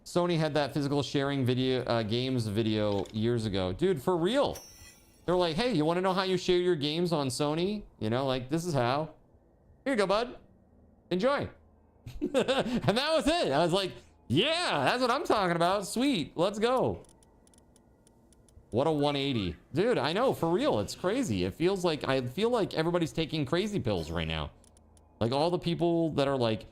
Speaker 1: Sony had that physical sharing video, games video years ago. Dude, for real. They're like, hey, you want to know how you share your games on Sony? You know, like, this is how. Here you go, bud. Enjoy. And that was it. I was like, yeah, that's what I'm talking about. Sweet. Let's go. What a 180. Dude, I know, for real. It's crazy. It feels like, I feel like everybody's taking crazy pills right now. Like, all the people that are, like,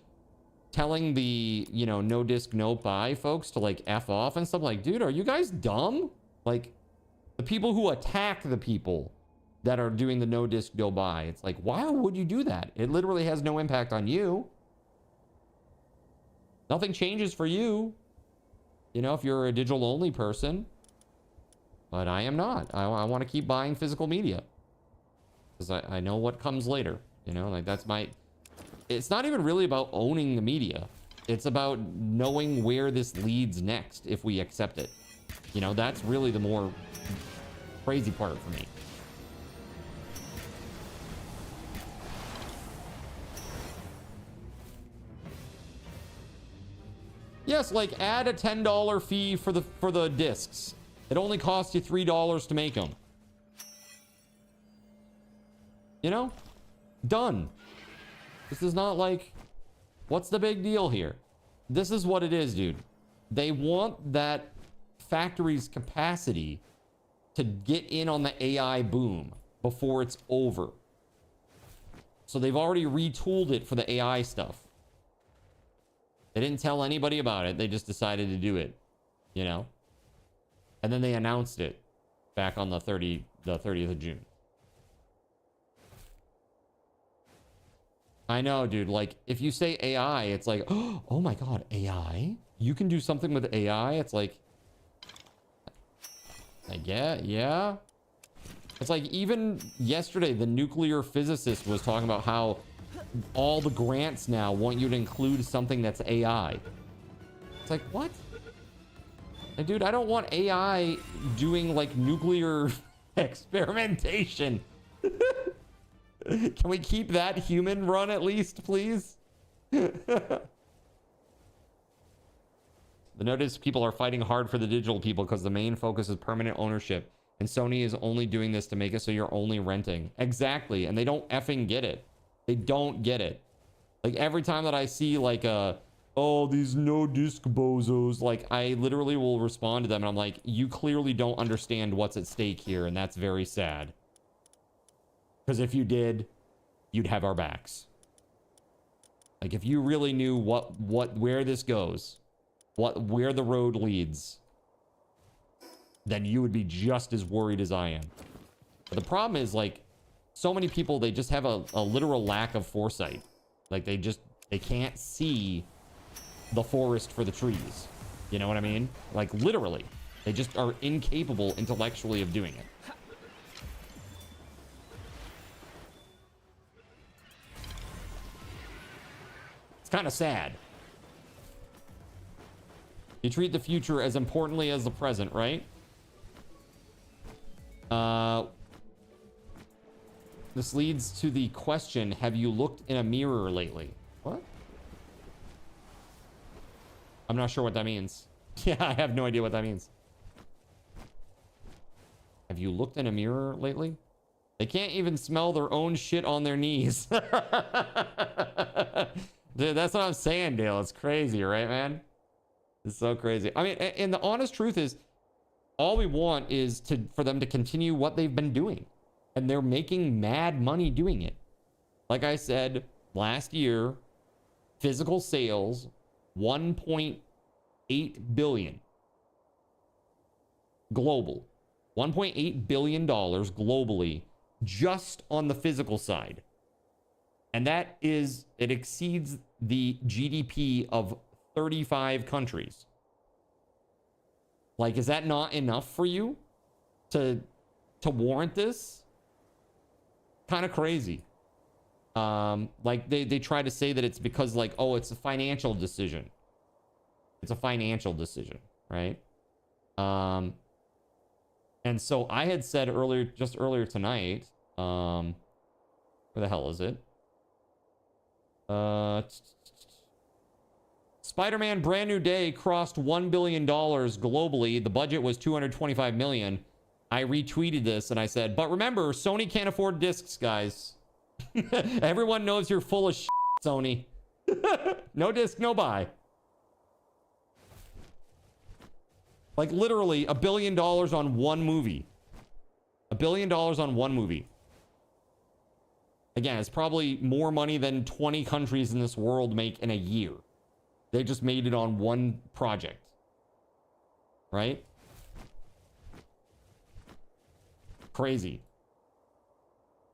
Speaker 1: telling the, you know, no disc, no buy folks to, like, F off and stuff. Like, dude, are you guys dumb? Like, the people who attack the people that are doing the no disc, no buy. It's like, why would you do that? It literally has no impact on you. Nothing changes for you. You know, if you're a digital only person. But I am not. I want to keep buying physical media. Because I know what comes later. You know, like that's my... It's not even really about owning the media. It's about knowing where this leads next if we accept it. You know, that's really the more crazy part for me. Yes, like add a $10 fee for the discs. It only costs you $3 to make them. You know? Done. This is not like, what's the big deal here? This is what it is, dude. They want that factory's capacity to get in on the AI boom before it's over. So they've already retooled it for the AI stuff. They didn't tell anybody about it. They just decided to do it, you know? And then they announced it back on the 30th of June. I know, dude. Like, if you say AI, it's like, oh my God, AI? You can do something with AI? It's like yeah. It's like, even yesterday, the nuclear physicist was talking about how all the grants now want you to include something that's AI. It's like, what? And dude, I don't want AI doing like nuclear experimentation. Can we keep that human run at least, please? The notice people are fighting hard for the digital people because the main focus is permanent ownership. And Sony is only doing this to make it so you're only renting. Exactly. And they don't effing get it. They don't get it. Like every time that I see like oh, these no disc bozos, like I literally will respond to them and I'm like, you clearly don't understand what's at stake here, and that's very sad. Because if you did, you'd have our backs. Like if you really knew where this goes, where the road leads, then you would be just as worried as I am. But the problem is, like, so many people, they just have a literal lack of foresight. Like they can't see the forest for the trees. You know what I mean? Like literally, they just are incapable intellectually of doing it. It's kind of sad. You treat the future as importantly as the present, right? This leads to the question, have you looked in a mirror lately? What? I'm not sure what that means. Yeah, I have no idea what that means. Have you looked in a mirror lately? They can't even smell their own shit on their knees. Dude, that's what I'm saying, Dale. It's crazy, right, man? It's so crazy. I mean, and the honest truth is, all we want is for them to continue what they've been doing. And they're making mad money doing it. Like I said, last year, physical sales, 1.8 billion. Global. $1.8 billion globally, just on the physical side. And that is, it exceeds the GDP of 35 countries. Like, is that not enough for you to warrant this? Kind of crazy. Like they try to say that it's because like, oh, it's a financial decision. It's a financial decision, right? And so I had said earlier tonight, where the hell is it? Spider-Man Brand New Day crossed $1 billion globally. The budget was $225 million. I retweeted this and I said, but remember, Sony can't afford discs, guys. Everyone knows you're full of shit, Sony. No disc, no buy. Like literally $1 billion on one movie. $1 billion on one movie. Again, it's probably more money than 20 countries in this world make in a year. They just made it on one project. Right? Crazy.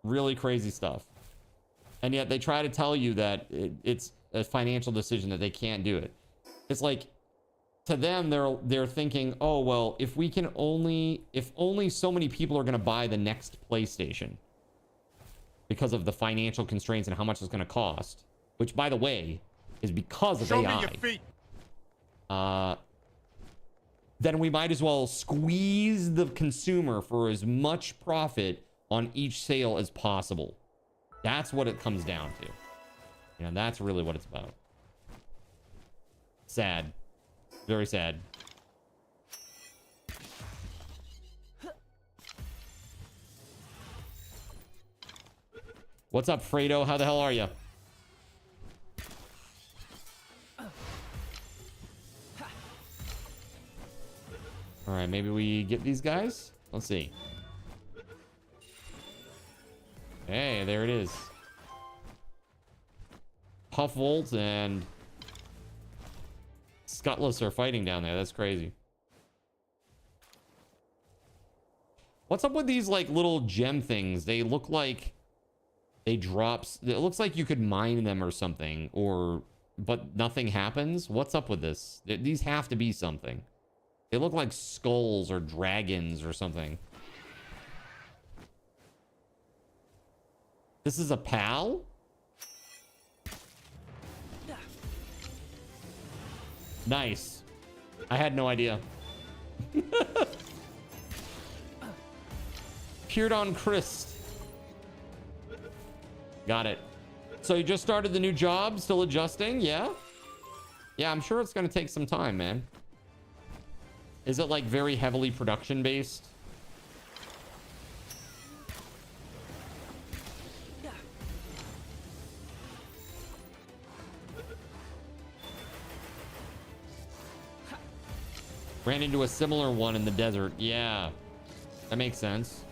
Speaker 1: Really crazy stuff. And yet they try to tell you that it's a financial decision, that they can't do it. It's like, to them, they're thinking, oh, well, if only so many people are going to buy the next PlayStation because of the financial constraints and how much it's going to cost, which, by the way, is because of AI. Show me your feet. Then we might as well squeeze the consumer for as much profit on each sale as possible. That's what it comes down to. You know, that's really what it's about. Sad. Very sad. What's up, Fredo? How the hell are you? All right, maybe we get these guys. Let's see. Hey, there it is. Puff Volt and Skutless are fighting down there. That's crazy. What's up with these like little gem things? They look like they drops. It looks like you could mine them or something, but nothing happens. What's up with this? These have to be something. They look like skulls or dragons or something. This is a PAL? Nice. I had no idea. Appeared on Christ. Got it. So you just started the new job, still adjusting? Yeah? Yeah, I'm sure it's going to take some time, man. Is it like very heavily production based? Ran into a similar one in the desert. Yeah, that makes sense.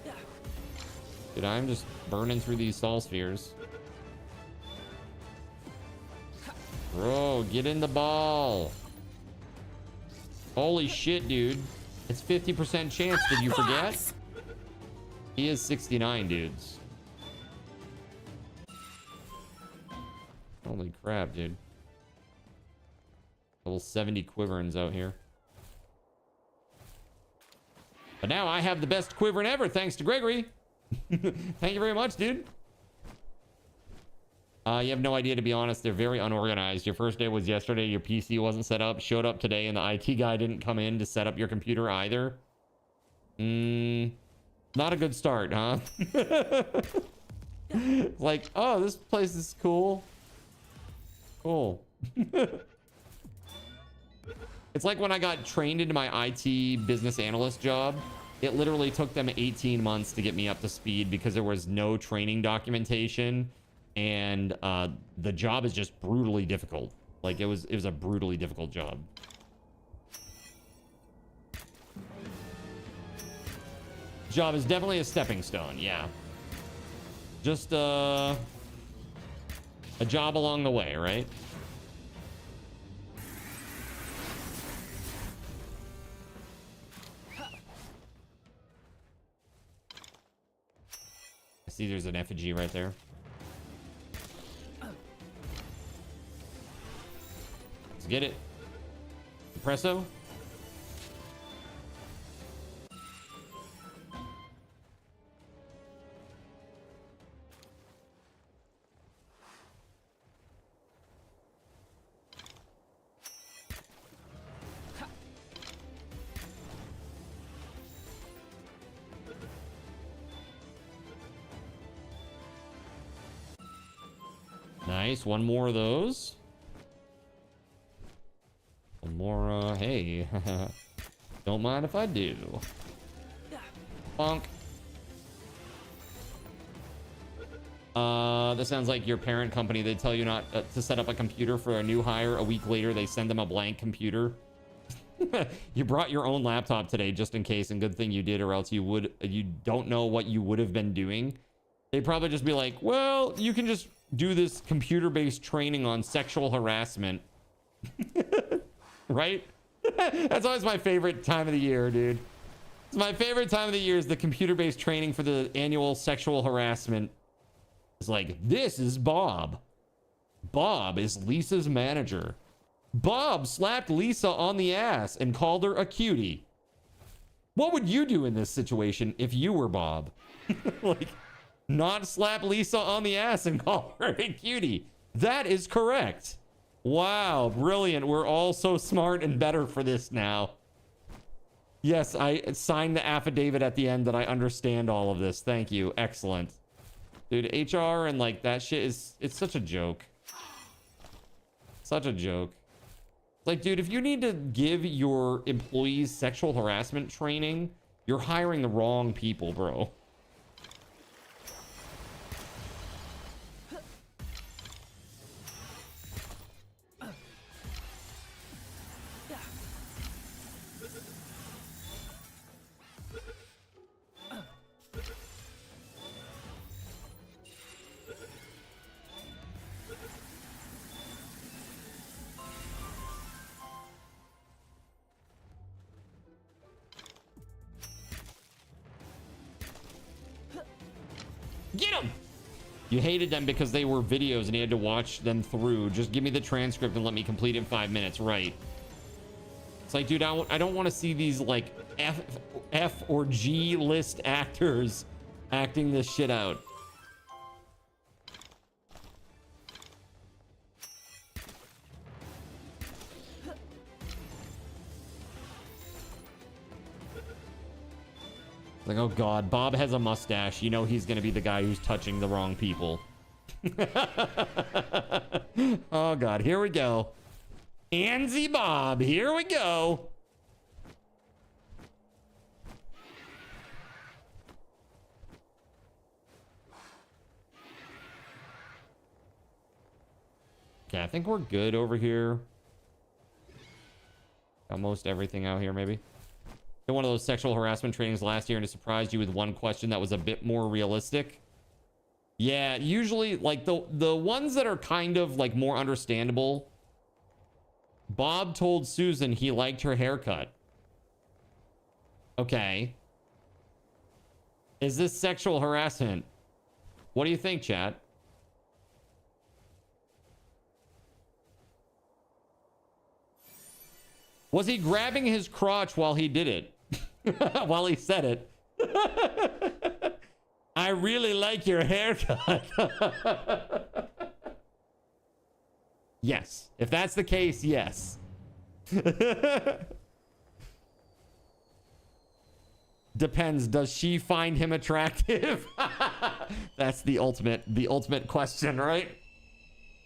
Speaker 1: Dude, I'm just burning through these Sol spheres. Bro, get in the ball. Holy shit, dude. It's 50% chance. Did you forget? He is 69, dudes. Holy crap, dude. Level 70 quiverins out here. But now I have the best quiverin ever, thanks to Gregory. Thank you very much, dude. You have no idea, to be honest. They're very unorganized. Your first day was yesterday. Your PC wasn't set up. Showed up today, and the IT guy didn't come in to set up your computer either. Not a good start, huh? Like, oh, this place is cool. Cool. It's like when I got trained into my IT business analyst job. It literally took them 18 months to get me up to speed because there was no training documentation. And the job is just brutally difficult. Like it was a brutally difficult job. Job is definitely a stepping stone, yeah. Just a job along the way, right? I see there's an effigy right there. Get it. Espresso. Nice. One more of those. One more, hey. Don't mind if I do. Bonk. This sounds like your parent company. They tell you not to set up a computer for a new hire. A week later, they send them a blank computer. You brought your own laptop today just in case, and good thing you did, or else you don't know what you would have been doing. They'd probably just be like, well, you can just do this computer-based training on sexual harassment. Right? That's always my favorite time of the year, dude. It's my favorite time of the year is the computer-based training for the annual sexual harassment. It's like, this is Bob. Bob is Lisa's manager. Bob slapped Lisa on the ass and called her a cutie. What would you do in this situation if you were Bob? Like, not slap Lisa on the ass and call her a cutie. That is correct. Wow, brilliant. We're all so smart and better for this now. Yes, I signed the affidavit at the end that I understand all of this. Thank you. Excellent. Dude, HR and like that shit it's such a joke. Such a joke. Like, dude, if you need to give your employees sexual harassment training, you're hiring the wrong people, bro. Get him! You hated them because they were videos and you had to watch them through. Just give me the transcript and let me complete in 5 minutes. Right. It's like, dude, I don't want to see these like F or G list actors acting this shit out. Like, oh god, Bob has a mustache. You know he's gonna be the guy who's touching the wrong people. Oh god, here we go. Anzy Bob, here we go. Okay, I think we're good over here. Almost everything out here, maybe. Did one of those sexual harassment trainings last year and it surprised you with one question that was a bit more realistic. Yeah, usually like the ones that are kind of like more understandable. Bob told Susan he liked her haircut. Okay. Is this sexual harassment? What do you think, chat? Was he grabbing his crotch while he did it? While he said it. I really like your haircut. Yes. If that's the case, yes. Depends. Does she find him attractive? That's the ultimate question, right?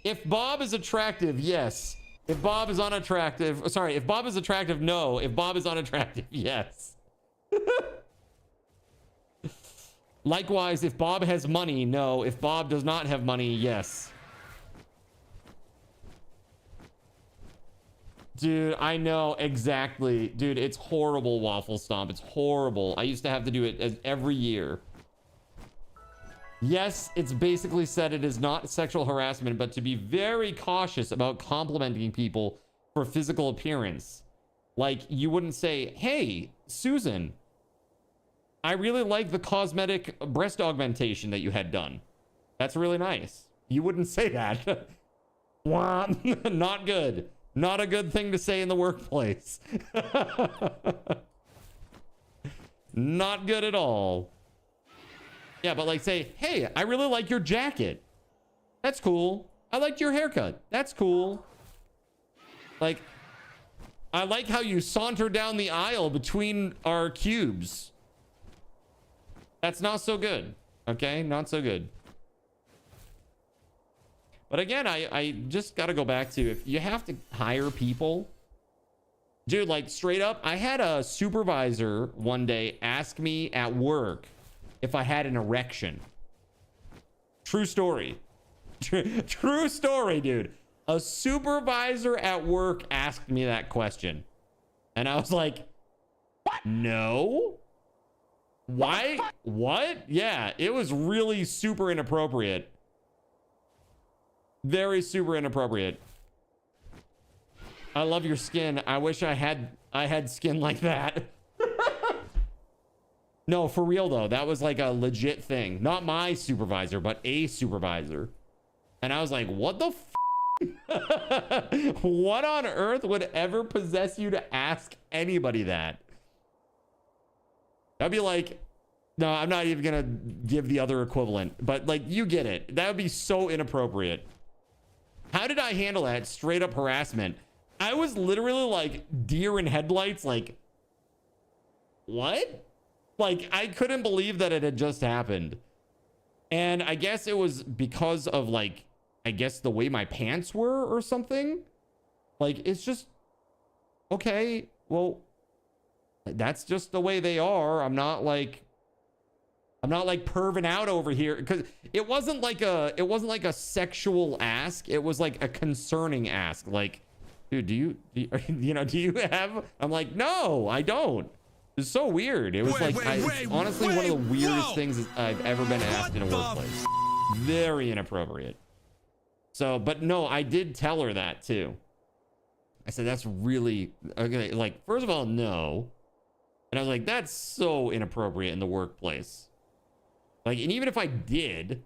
Speaker 1: If Bob is attractive, yes. If Bob is unattractive, sorry, if Bob is attractive, no. If Bob is unattractive, yes. Likewise, if Bob has money, no. If Bob does not have money, yes. Dude, I know exactly. Dude, it's horrible, Waffle Stomp. It's horrible. I used to have to do it every year. Yes, it's basically said it is not sexual harassment, but to be very cautious about complimenting people for physical appearance. Like, you wouldn't say, hey, Susan, I really like the cosmetic breast augmentation that you had done. That's really nice. You wouldn't say that. Not good. Not a good thing to say in the workplace. Not good at all. Yeah, but like say, hey, I really like your jacket. That's cool. I liked your haircut. That's cool. Like, I like how you saunter down the aisle between our cubes. That's not so good. Okay, not so good. But again, I just got to go back to, if you have to hire people, dude, like straight up, I had a supervisor one day ask me at work if I had an erection. True story. True story, dude. A supervisor at work asked me that question. And I was like, what? No. Why? What? Yeah, it was really super inappropriate. Very super inappropriate. I love your skin. I wish I had skin like that. No, for real though. That was like a legit thing. Not my supervisor, but a supervisor. And I was like, what the f? What on earth would ever possess you to ask anybody that? I'd be like, no, I'm not even gonna give the other equivalent, but like, you get it. That would be so inappropriate. How did I handle that? Straight up harassment. I was literally like deer in headlights, like, what? Like, I couldn't believe that it had just happened. And I guess it was because of like, I guess the way my pants were or something. Like, it's just, okay, well, that's just the way they are. I'm not like perving out over here, because it wasn't like a sexual ask. It was like a concerning ask. Like, dude, do you have? I'm like, no, I don't. It's so weird. It was honestly one of the weirdest things I've ever been asked in a workplace. Very inappropriate. So, but no, I did tell her that too. I said, that's really okay. Like, first of all, no. And I was like, that's so inappropriate in the workplace. Like, and even if I did,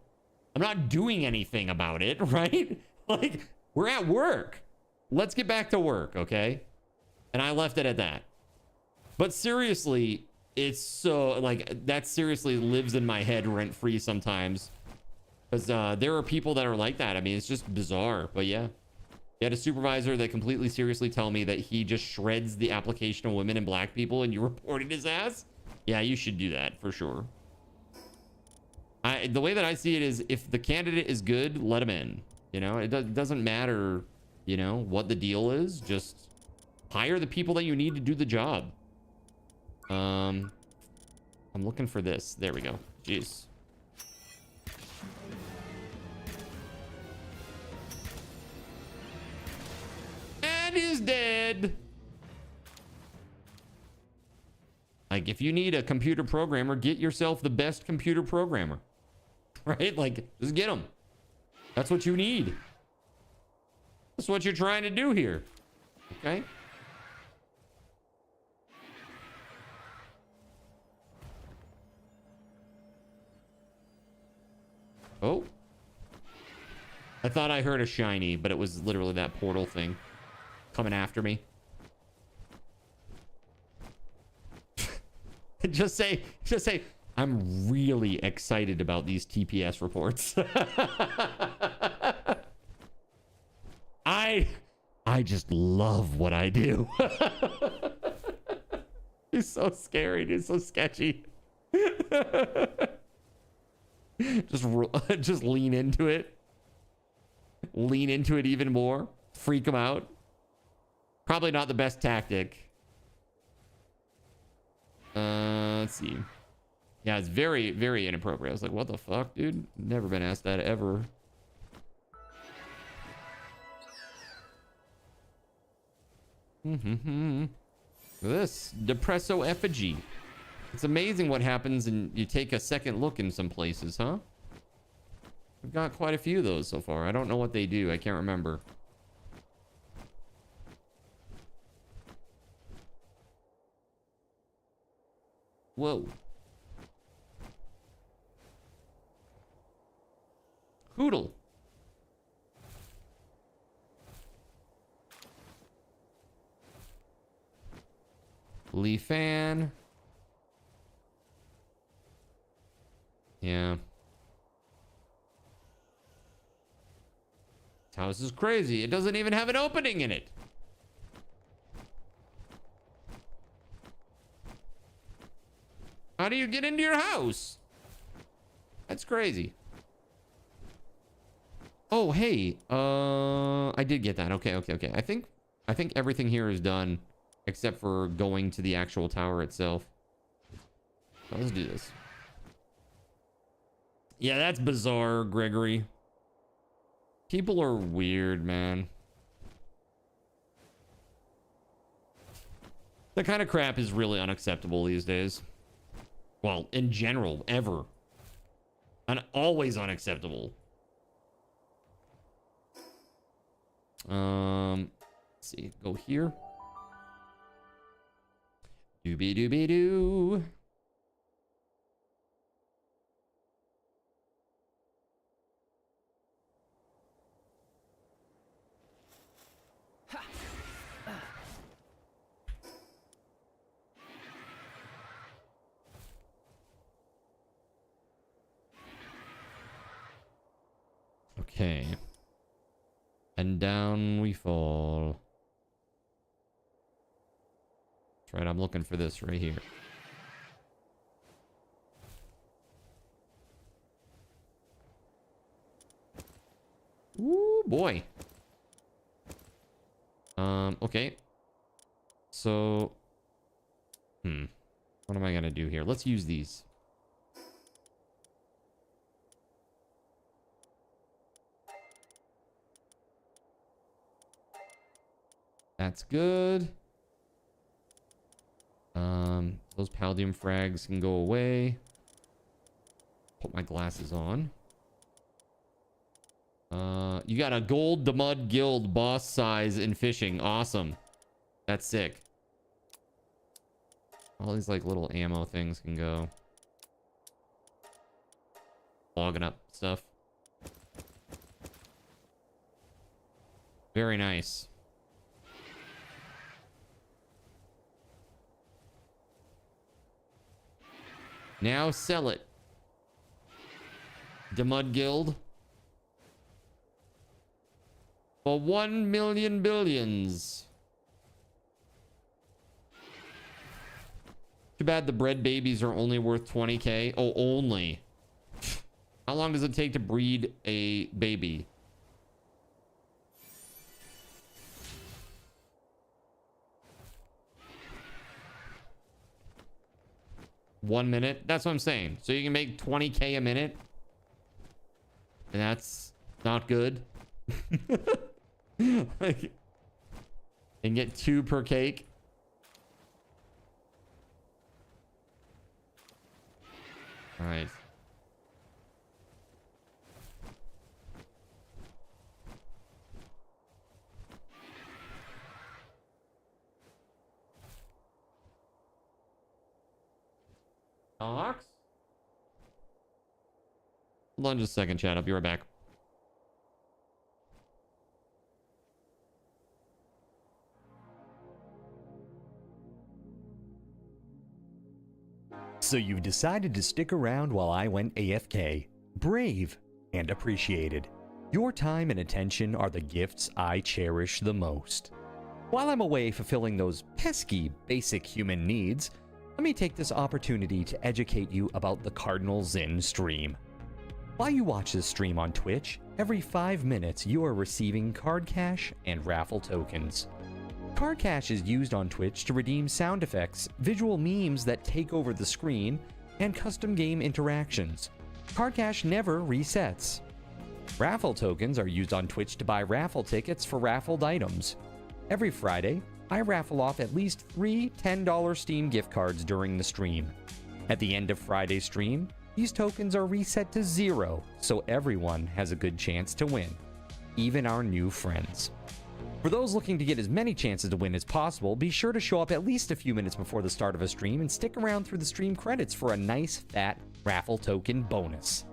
Speaker 1: I'm not doing anything about it, right? Like, we're at work. Let's get back to work, okay? And I left it at that. But seriously, it's so, like, that seriously lives in my head rent-free sometimes. Because there are people that are like that. I mean, it's just bizarre. But yeah. You had a supervisor that completely seriously tell me that he just shreds the application of women and black people, and you reported his ass? Yeah, you should do that for sure. The way that I see it is, if the candidate is good, let him in. You know, it doesn't matter, you know, what the deal is. Just hire the people that you need to do the job. I'm looking for this. There we go. Jeez. And he's dead. Like, if you need a computer programmer, get yourself the best computer programmer. Right? Like, just get them. That's what you need. That's what you're trying to do here. Okay? Oh. I thought I heard a shiny, but it was literally that portal thing coming after me. Just say, I'm really excited about these TPS reports. I just love what I do. He's so scary. He's so sketchy. Just lean into it. Lean into it even more. Freak him out. Probably not the best tactic. Let's see. Yeah, it's very, very inappropriate. I was like, what the fuck, dude? Never been asked that ever. This Depresso effigy. It's amazing what happens and you take a second look in some places, huh? We've got quite a few of those so far. I don't know what they do. I can't remember. Whoa. Hoodle. Lee fan. Yeah. This house is crazy. It doesn't even have an opening in it. How do you get into your house? That's crazy. Oh, hey. I did get that. Okay. I think everything here is done except for going to the actual tower itself. So let's do this. Yeah, that's bizarre, Gregory. People are weird, man. That kind of crap is really unacceptable these days. Well, in general, ever. And always unacceptable. Let's see. Go here. Doobie doobie doo. Okay. And down we fall. That's right, I'm looking for this right here. Ooh, boy. Okay. So, what am I gonna do here? Let's use these. That's good. Those Paldium frags can go away. Put my glasses on. You got a gold the Mud Guild boss size in fishing. Awesome. That's sick. All these like little ammo things can go. Logging up stuff. Very nice. Now sell it. The Mud Guild. For 1 million billions. Too bad the bread babies are only worth 20k. Oh, only. How long does it take to breed a baby? One minute? That's what I'm saying. So you can make 20k a minute? And that's not good. Like, and get 2 per cake. All right. Alex? Hold on just a second, chat. I'll be right back.
Speaker 10: So you've decided to stick around while I went AFK. Brave and appreciated. Your time and attention are the gifts I cherish the most. While I'm away fulfilling those pesky basic human needs, let me take this opportunity to educate you about the Cardinal Zin stream. While you watch this stream on Twitch, every 5 minutes you are receiving card cash and raffle tokens. Card cash is used on Twitch to redeem sound effects, visual memes that take over the screen, and custom game interactions. Card cash never resets. Raffle tokens are used on Twitch to buy raffle tickets for raffled items. Every Friday, I raffle off at least 3 $10 Steam gift cards during the stream. At the end of Friday's stream, these tokens are reset to 0, so everyone has a good chance to win, even our new friends. For those looking to get as many chances to win as possible, be sure to show up at least a few minutes before the start of a stream and stick around through the stream credits for a nice fat raffle token bonus.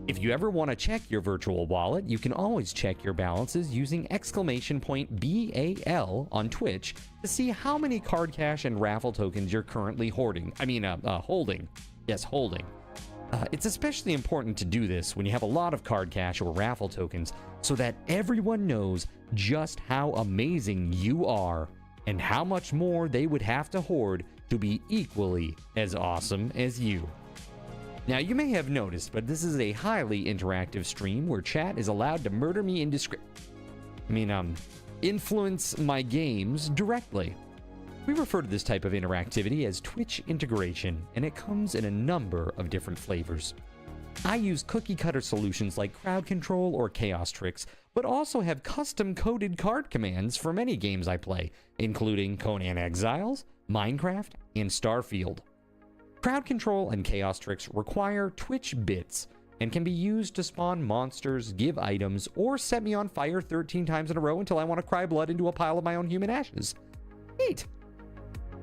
Speaker 10: If you ever want to check your virtual wallet, you can always check your balances using !BAL on Twitch to see how many card cash and raffle tokens you're currently holding. Yes, holding. It's especially important to do this when you have a lot of card cash or raffle tokens so that everyone knows just how amazing you are and how much more they would have to hoard to be equally as awesome as you. Now, you may have noticed, but this is a highly interactive stream where chat is allowed to murder me influence my games directly. We refer to this type of interactivity as Twitch integration, and it comes in a number of different flavors. I use cookie-cutter solutions like crowd control or chaos tricks, but also have custom-coded card commands for many games I play, including Conan Exiles, Minecraft, and Starfield. Crowd control and chaos tricks require Twitch bits and can be used to spawn monsters, give items, or set me on fire 13 times in a row until I want to cry blood into a pile of my own human ashes. Neat!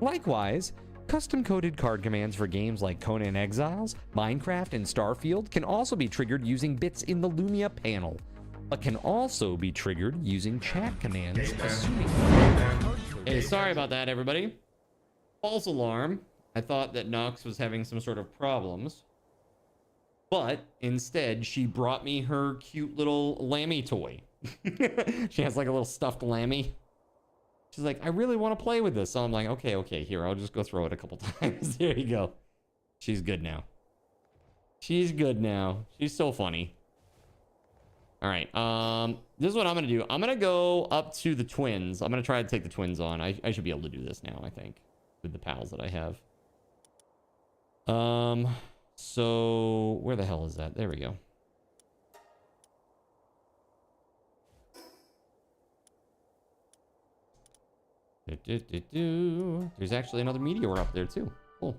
Speaker 10: Likewise, custom-coded card commands for games like Conan Exiles, Minecraft, and Starfield can also be triggered using bits in the Lumia panel, but can also be triggered using chat commands, assuming...
Speaker 1: Hey, sorry about that, everybody. False alarm. I thought that Nox was having some sort of problems, but instead she brought me her cute little Lammy toy. She has like a little stuffed Lammy. She's like, I really want to play with this. So I'm like, okay, here, I'll just go throw it a couple times. There you go. She's good now. She's good now. She's so funny. All right, this is what I'm gonna do. I'm gonna go up to the twins. I'm gonna try to take the twins on. I should be able to do this now, I think, with the pals that I have. So where the hell is that? There we go. There's actually another meteor up there too. Cool.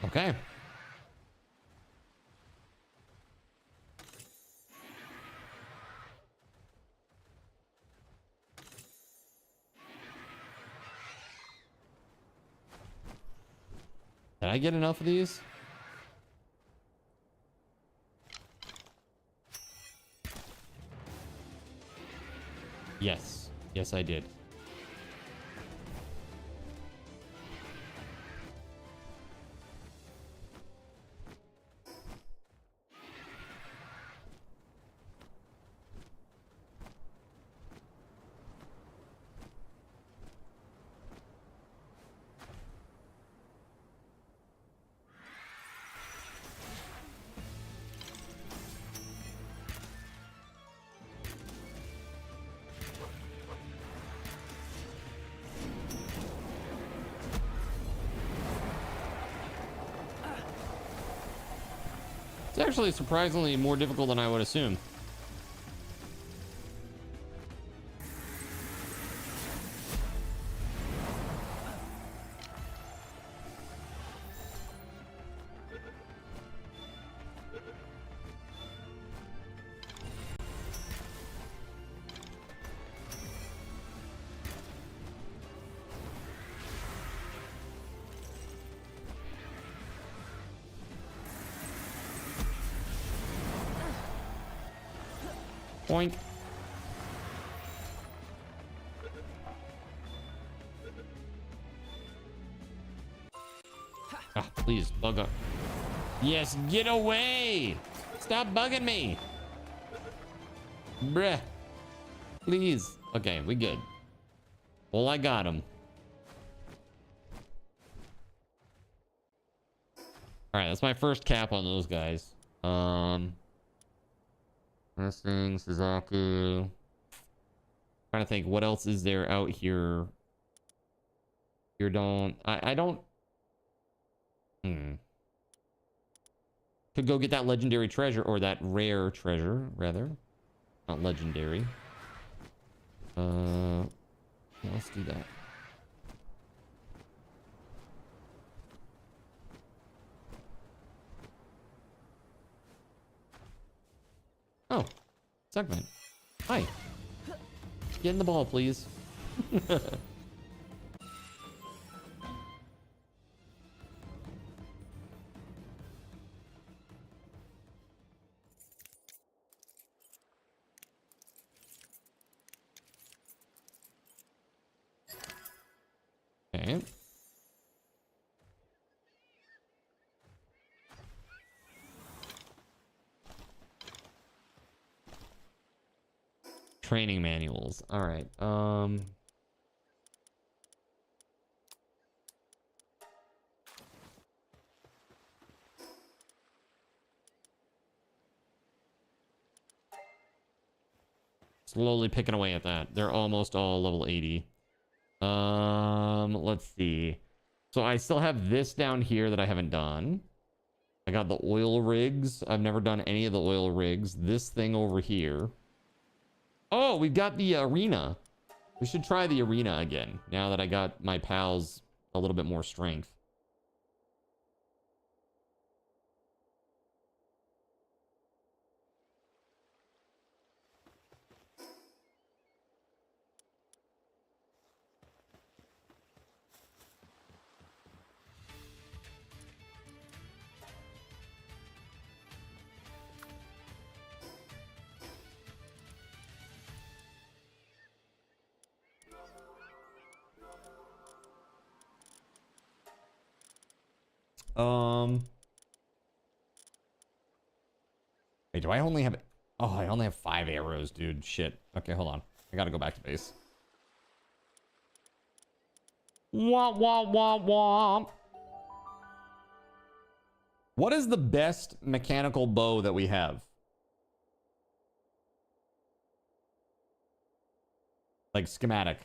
Speaker 1: Okay. Did I get enough of these? Yes. Yes, I did. It's actually surprisingly more difficult than I would assume. Boink. Ah, please, bug up. Yes, get away! Stop bugging me! Bruh. Please. Okay, we good. Well, I got him. Alright, that's my first cap on those guys. Wrestling, Suzaku. Trying to think, what else is there out here? Here don't... I don't... Could go get that legendary treasure, or that rare treasure, rather. Not legendary. Let's do that. Oh, segment. Hi. Get in the ball, please. Training manuals. All right. Slowly picking away at that. They're almost all level 80. Let's see. So I still have this down here that I haven't done. I got the oil rigs. I've never done any of the oil rigs. This thing over here. Oh, we've got the arena. We should try the arena again now that I got my pals a little bit more strength. Wait, do I only have... Oh, I only have 5 arrows, dude. Shit. Okay, hold on. I gotta go back to base. Womp, womp, womp, womp. What is the best mechanical bow that we have? Like, schematic.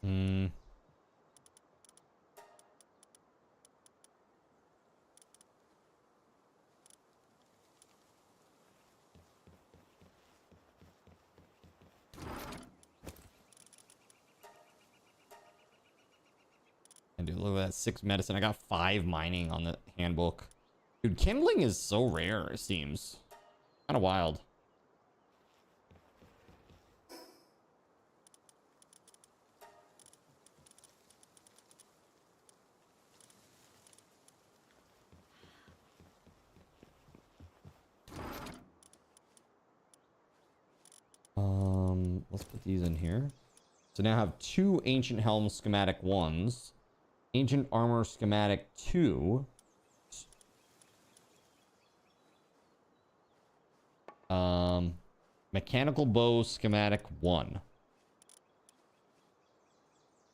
Speaker 1: And dude, look at that 6 medicine. I got 5 mining on the handbook. Dude, kindling is so rare, it seems. Kind of wild. Let's put these in here. So now I have 2 ancient helm schematic 1s, ancient armor schematic 2, mechanical bow schematic 1.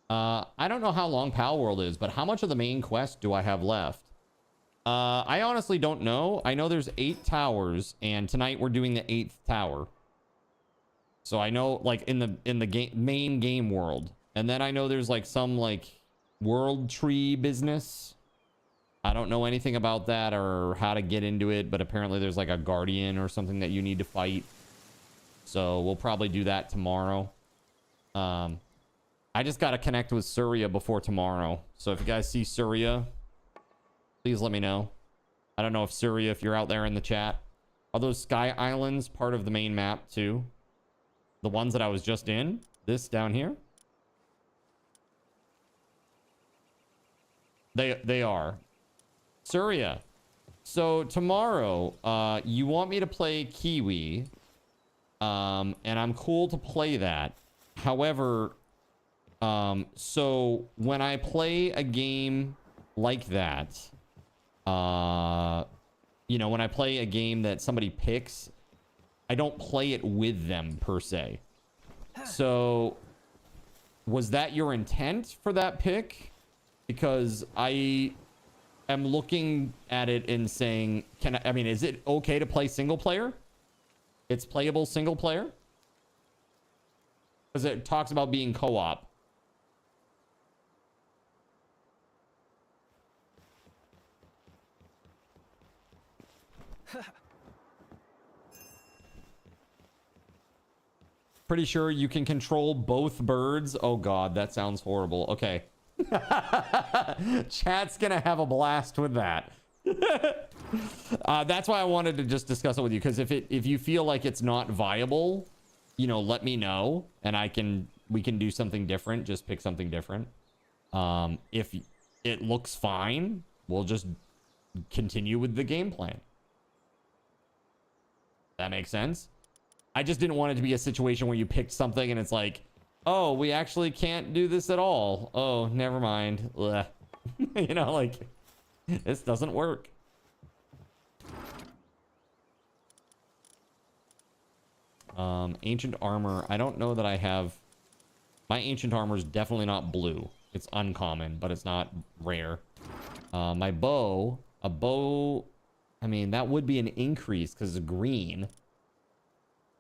Speaker 1: I don't know how long Pal World is, but how much of the main quest do I have left? I honestly don't know. I know there's 8 towers, and tonight we're doing the 8th tower. So I know, like, in the game, main game world. And then I know there's, like, some, like, world tree business. I don't know anything about that or how to get into it, but apparently there's, like, a guardian or something that you need to fight. So we'll probably do that tomorrow. I just got to connect with Surya before tomorrow. So if you guys see Surya, please let me know. I don't know if Surya, if you're out there in the chat. Are those Sky Islands part of the main map, too? The ones that I was just in, this down here. They are. Surya. So tomorrow, you want me to play Kiwi. And I'm cool to play that. However, so when I play a game like that, you know, when I play a game that somebody picks, I don't play it with them per se. So was that your intent for that pick? Because I am looking at it and saying, I mean, is it okay to play single player? It's playable single player? Because it talks about being co-op. Pretty sure you can control both birds. Oh god, that sounds horrible. Okay. Chat's gonna have a blast with that. That's why I wanted to just discuss it with you, because if you feel like it's not viable, you know, let me know and we can do something different. Just pick something different. If it looks fine, we'll just continue with the game plan. That makes sense. I just didn't want it to be a situation where you picked something and it's like, oh, we actually can't do this at all. Oh, never mind. You know, like, this doesn't work. Ancient armor. I don't know that I have... My ancient armor is definitely not blue. It's uncommon, but it's not rare. My bow... A bow... I mean, that would be an increase because it's green.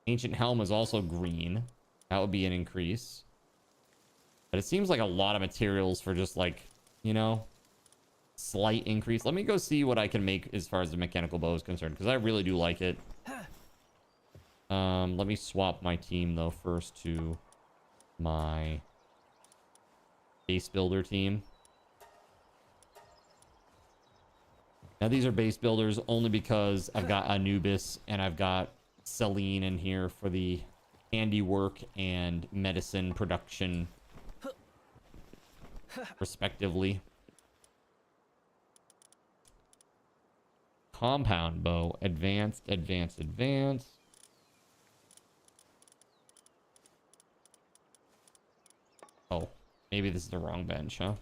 Speaker 1: Ancient helm is also green. That would be an increase. But it seems like a lot of materials for just like, you know, slight increase. Let me go see what I can make as far as the mechanical bow is concerned, because I really do like it. Let me swap my team though first to my base builder team. Now these are base builders only because I've got Anubis and I've got Celine in here for the handiwork and medicine production respectively. Compound bow, advanced. Oh, maybe this is the wrong bench, huh?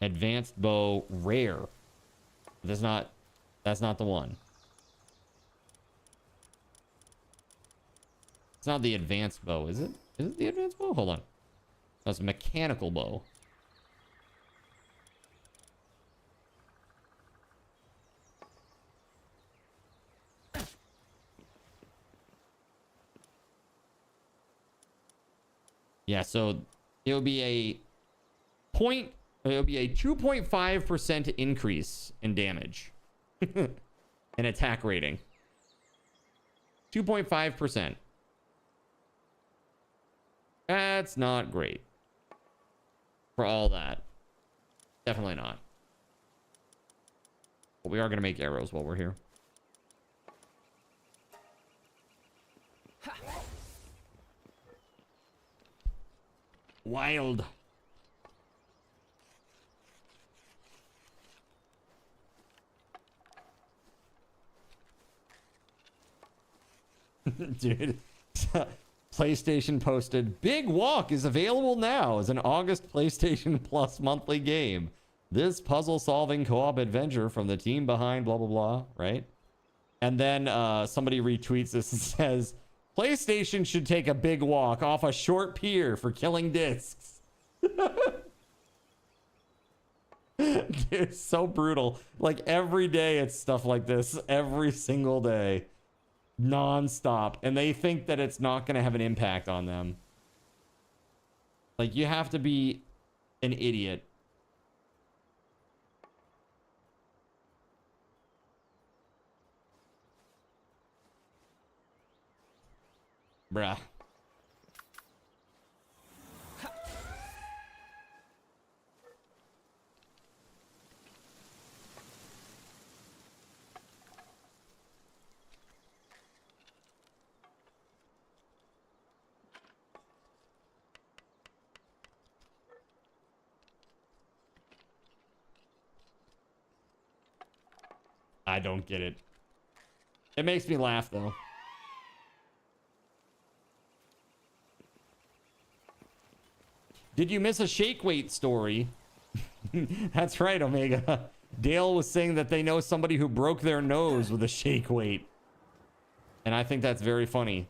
Speaker 1: Advanced bow, rare. That's not the one. It's not the advanced bow, is it? Is it the advanced bow? Hold on. That's a mechanical bow. Yeah, so it'll be a 2.5% increase in damage and attack rating. 2.5%. That's not great for all that. Definitely not. But we are going to make arrows while we're here. Wild. Dude. PlayStation posted, Big Walk is available now as an August PlayStation Plus monthly game. This puzzle-solving co-op adventure from the team behind blah, blah, blah, right? And then somebody retweets this and says, PlayStation should take a big walk off a short pier for killing discs. Dude, it's so brutal. Like, every day it's stuff like this. Every single day. Non-stop. And they think that it's not going to have an impact on them. Like, you have to be an idiot. Bruh. I don't get it. It makes me laugh, though. Did you miss a shake weight story? That's right, Omega. Dale was saying that they know somebody who broke their nose with a shake weight. And I think that's very funny.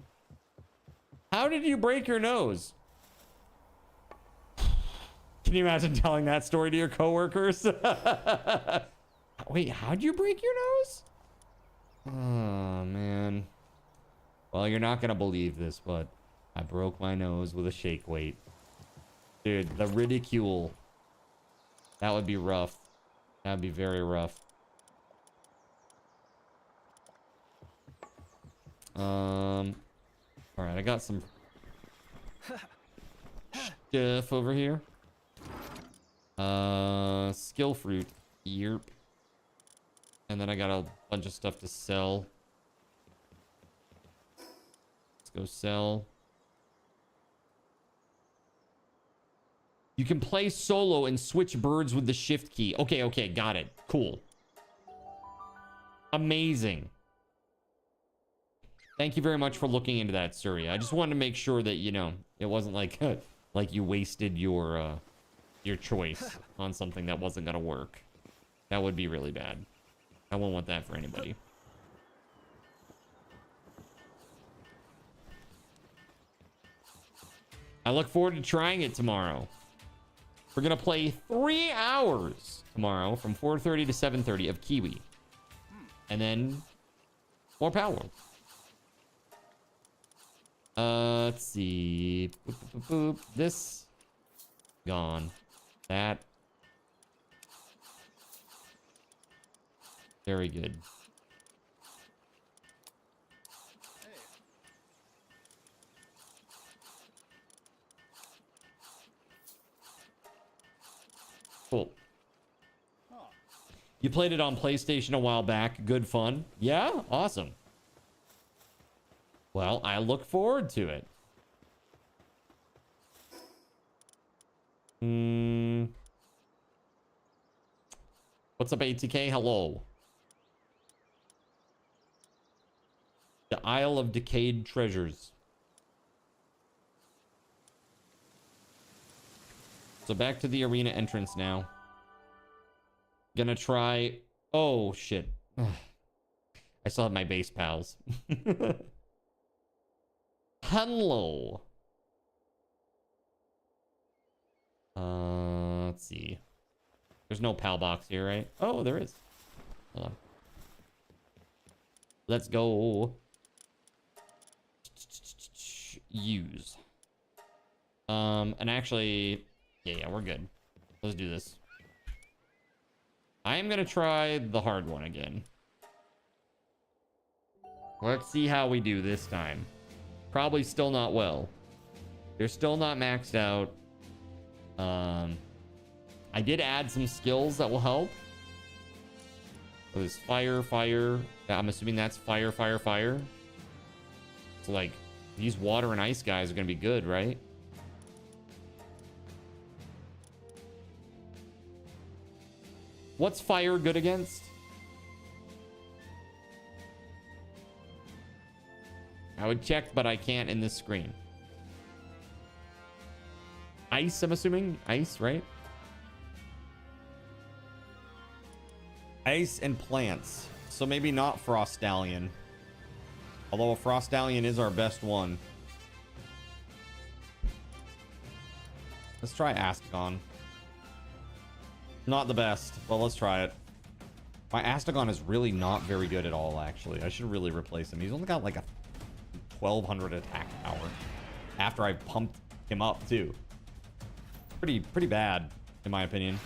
Speaker 1: How did you break your nose? Can you imagine telling that story to your coworkers? Wait, how'd you break your nose? Oh, man. Well, you're not going to believe this, but I broke my nose with a shake weight. Dude, the ridicule. That would be rough. That would be very rough. All right, I got some stuff over here. Skill fruit. Yerp. And then I got a bunch of stuff to sell. Let's go sell. You can play solo and switch birds with the shift key. Okay, okay, got it. Cool. Amazing. Thank you very much for looking into that, Surya. I just wanted to make sure that, you know, it wasn't like like you wasted your choice on something that wasn't gonna work. That would be really bad. I won't want that for anybody. I look forward to trying it tomorrow. We're gonna play 3 hours tomorrow from 4:30 to 7:30 of Kiwi. And then more Power World. Let's see. Boop, boop, boop, boop. This gone. That very good. Cool. You played it on PlayStation a while back. Good fun. Yeah, awesome. Well, I look forward to it. What's up, ATK? Hello. The Isle of Decayed Treasures. So back to the arena entrance now. Gonna try... Oh, shit. I still have my base pals. Hello. Let's see. There's no pal box here, right? Oh, there is. Hold on. Let's go. Use. And actually... Yeah, we're good. Let's do this. I am gonna try the hard one again. Let's see how we do this time. Probably still not well. They're still not maxed out. I did add some skills that will help. So there's fire, fire. I'm assuming that's fire, fire, fire. So like these water and ice guys are gonna be good, right? What's fire good against? I would check, but I can't in this screen. Ice, I'm assuming? Ice, right? Ice and plants. So maybe not Frost Stallion. Although a Frost Stallion is our best one. Let's try Astagon. Not the best, but let's try it. My Astagon is really not very good at all, actually. I should really replace him. He's only got like a 1200 attack power. After I pumped him up, too. Pretty bad, in my opinion.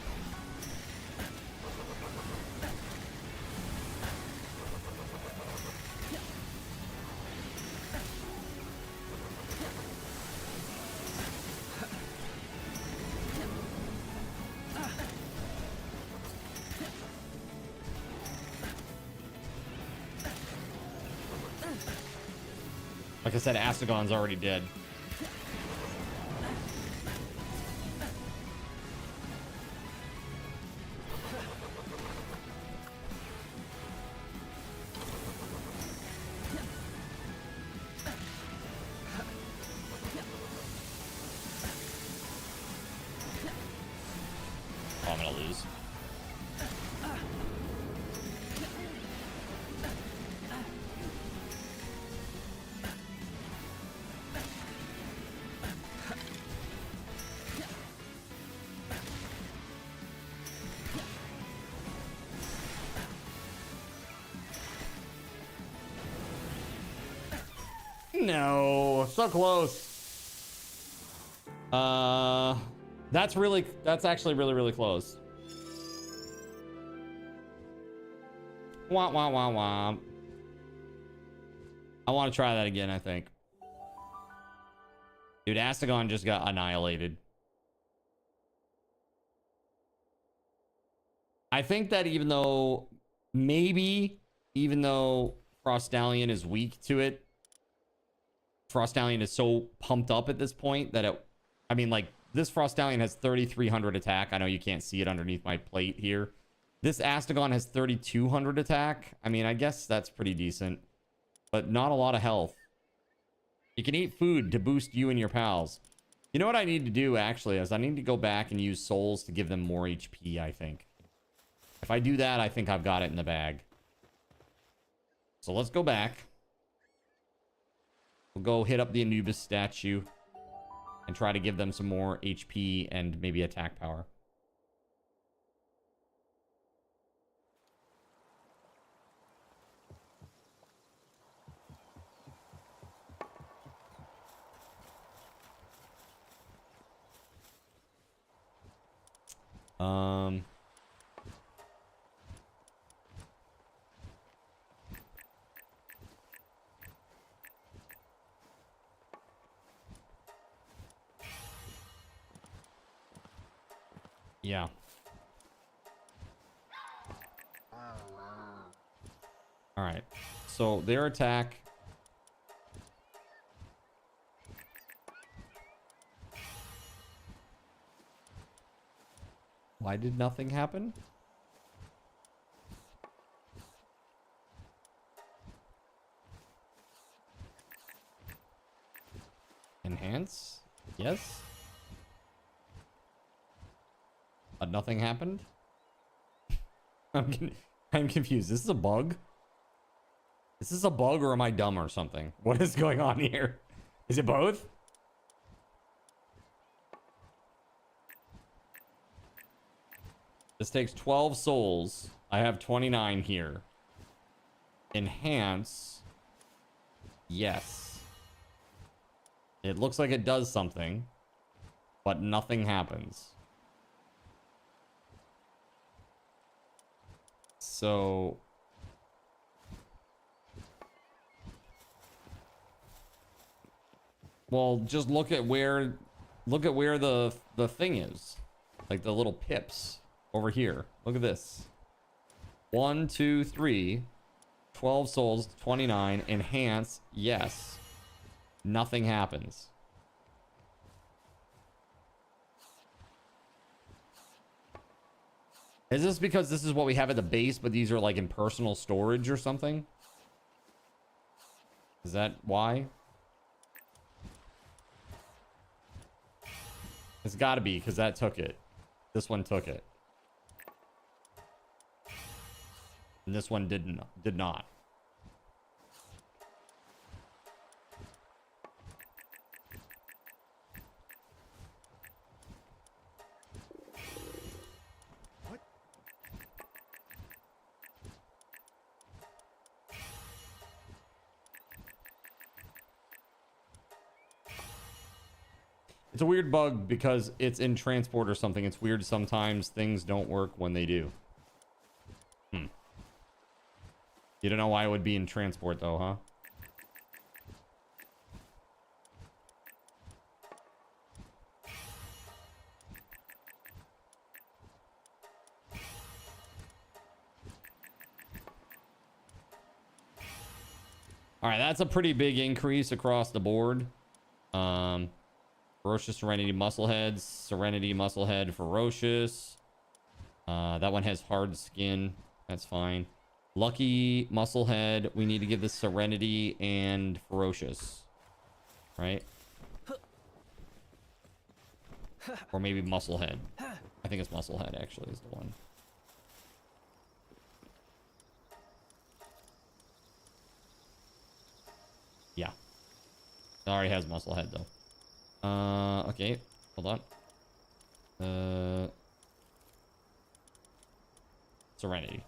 Speaker 1: Like I said, Astagon's already dead. Oh, I'm gonna lose. No, so close. That's actually really close. Wah wah wah wah. I want to try that again, I think. Dude, Astagon just got annihilated. I think that even though Frost Stallion is weak to it, Frost Stallion is so pumped up at this point that this Frost Stallion has 3,300 attack. I know you can't see it underneath my plate here. This Astagon has 3,200 attack. I mean, I guess that's pretty decent, but not a lot of health. You can eat food to boost you and your pals. You know what I need to do, actually, is I need to go back and use souls to give them more HP, I think. If I do that, I think I've got it in the bag. So let's go back. We'll go hit up the Anubis statue and try to give them some more HP and maybe attack power. Yeah. All right. So their attack. Why did nothing happen? Enhance? Yes. But nothing happened? I'm confused. This is a bug? Is this a bug or am I dumb or something? What is going on here? Is it both? This takes 12 souls. I have 29 here. Enhance. Yes. It looks like it does something, but nothing happens. So well, just look at where the thing is. Like the little pips over here. Look at this. 1, 2, 3. 12 souls, 29. Enhance, yes. Nothing happens. Is this because this is what we have at the base, but these are like in personal storage or something? Is that why? It's got to be, because that took it. This one took it. And this one did not. It's a weird bug because it's in transport or something. It's weird sometimes things don't work when they do. You don't know why it would be in transport though, huh? All right, that's a pretty big increase across the board. Ferocious, Serenity, Musclehead, Serenity, Musclehead, Ferocious. That one has hard skin. That's fine. Lucky, Musclehead. We need to give this Serenity and Ferocious. Right? Or maybe Musclehead. I think it's Musclehead, actually, is the one. Yeah. It already has Musclehead, though. Okay. Hold on. Serenity.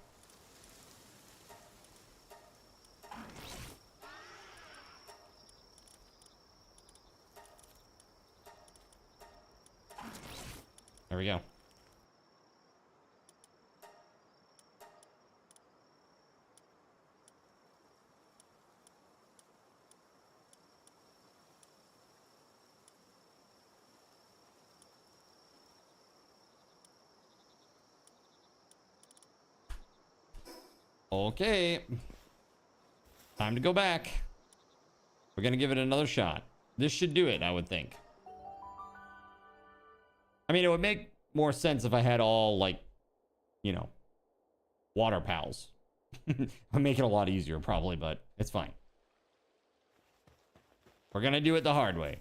Speaker 1: There we go. Okay. Time to go back. We're gonna give it another shot. This should do it, I would think. I mean, it would make more sense if I had all, like, you know, water pals. I'd make it a lot easier, probably, but it's fine. We're gonna do it the hard way.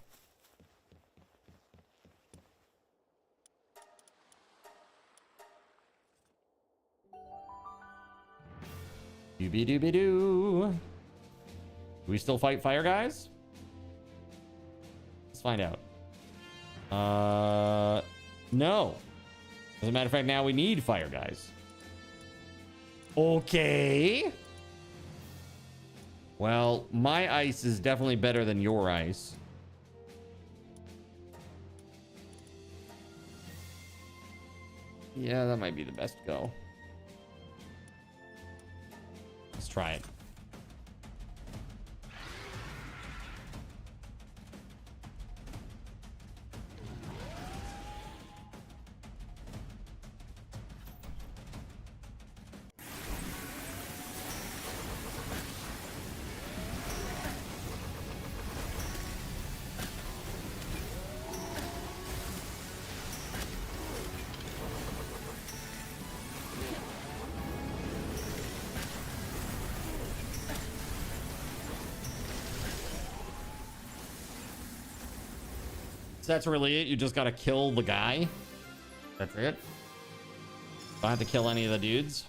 Speaker 1: Doobie-doobie-doo. Do we still fight fire guys? Let's find out. No. As a matter of fact, now we need fire guys. Okay. Well, my ice is definitely better than your ice. Yeah, that might be the best go. Let's try it. So that's really it? You just gotta kill the guy? That's it? Don't have to kill any of the dudes?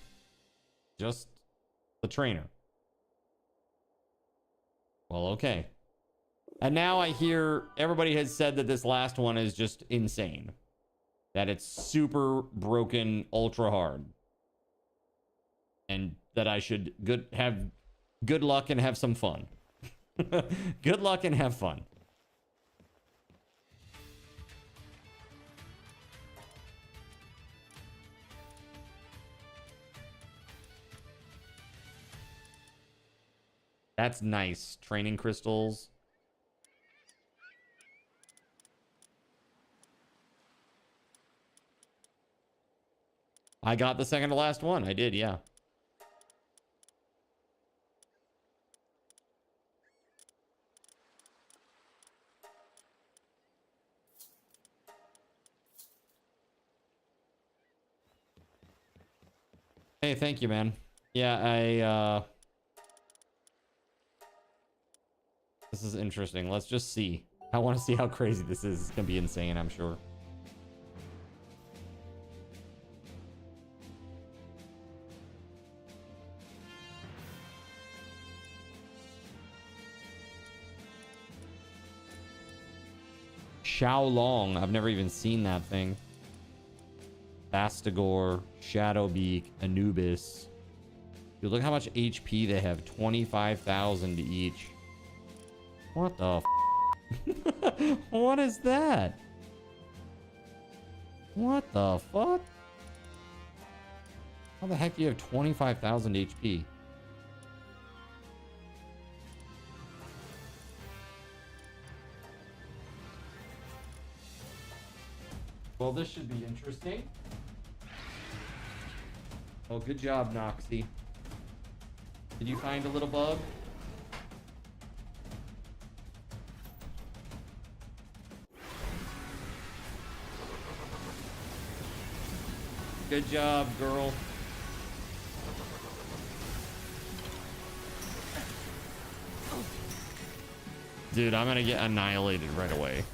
Speaker 1: Just the trainer. Well, okay. And now I hear everybody has said that this last one is just insane. That it's super broken, ultra hard. And that I should have good luck and have some fun. Good luck and have fun. That's nice. Training crystals. I got the second to last one. I did, yeah. Hey, thank you, man. Yeah, this is interesting. Let's just see. I want to see how crazy this is. It's gonna be insane, I'm sure. Xiaolong. I've never even seen that thing. Bastigor, Shadowbeak, Anubis. Dude, look how much HP they have. 25,000 each. What the f? What is that? What the fuck? How the heck do you have 25,000 HP? Well, this should be interesting. Oh, good job, Noxy. Did you find a little bug? Good job, girl. Dude, I'm gonna get annihilated right away.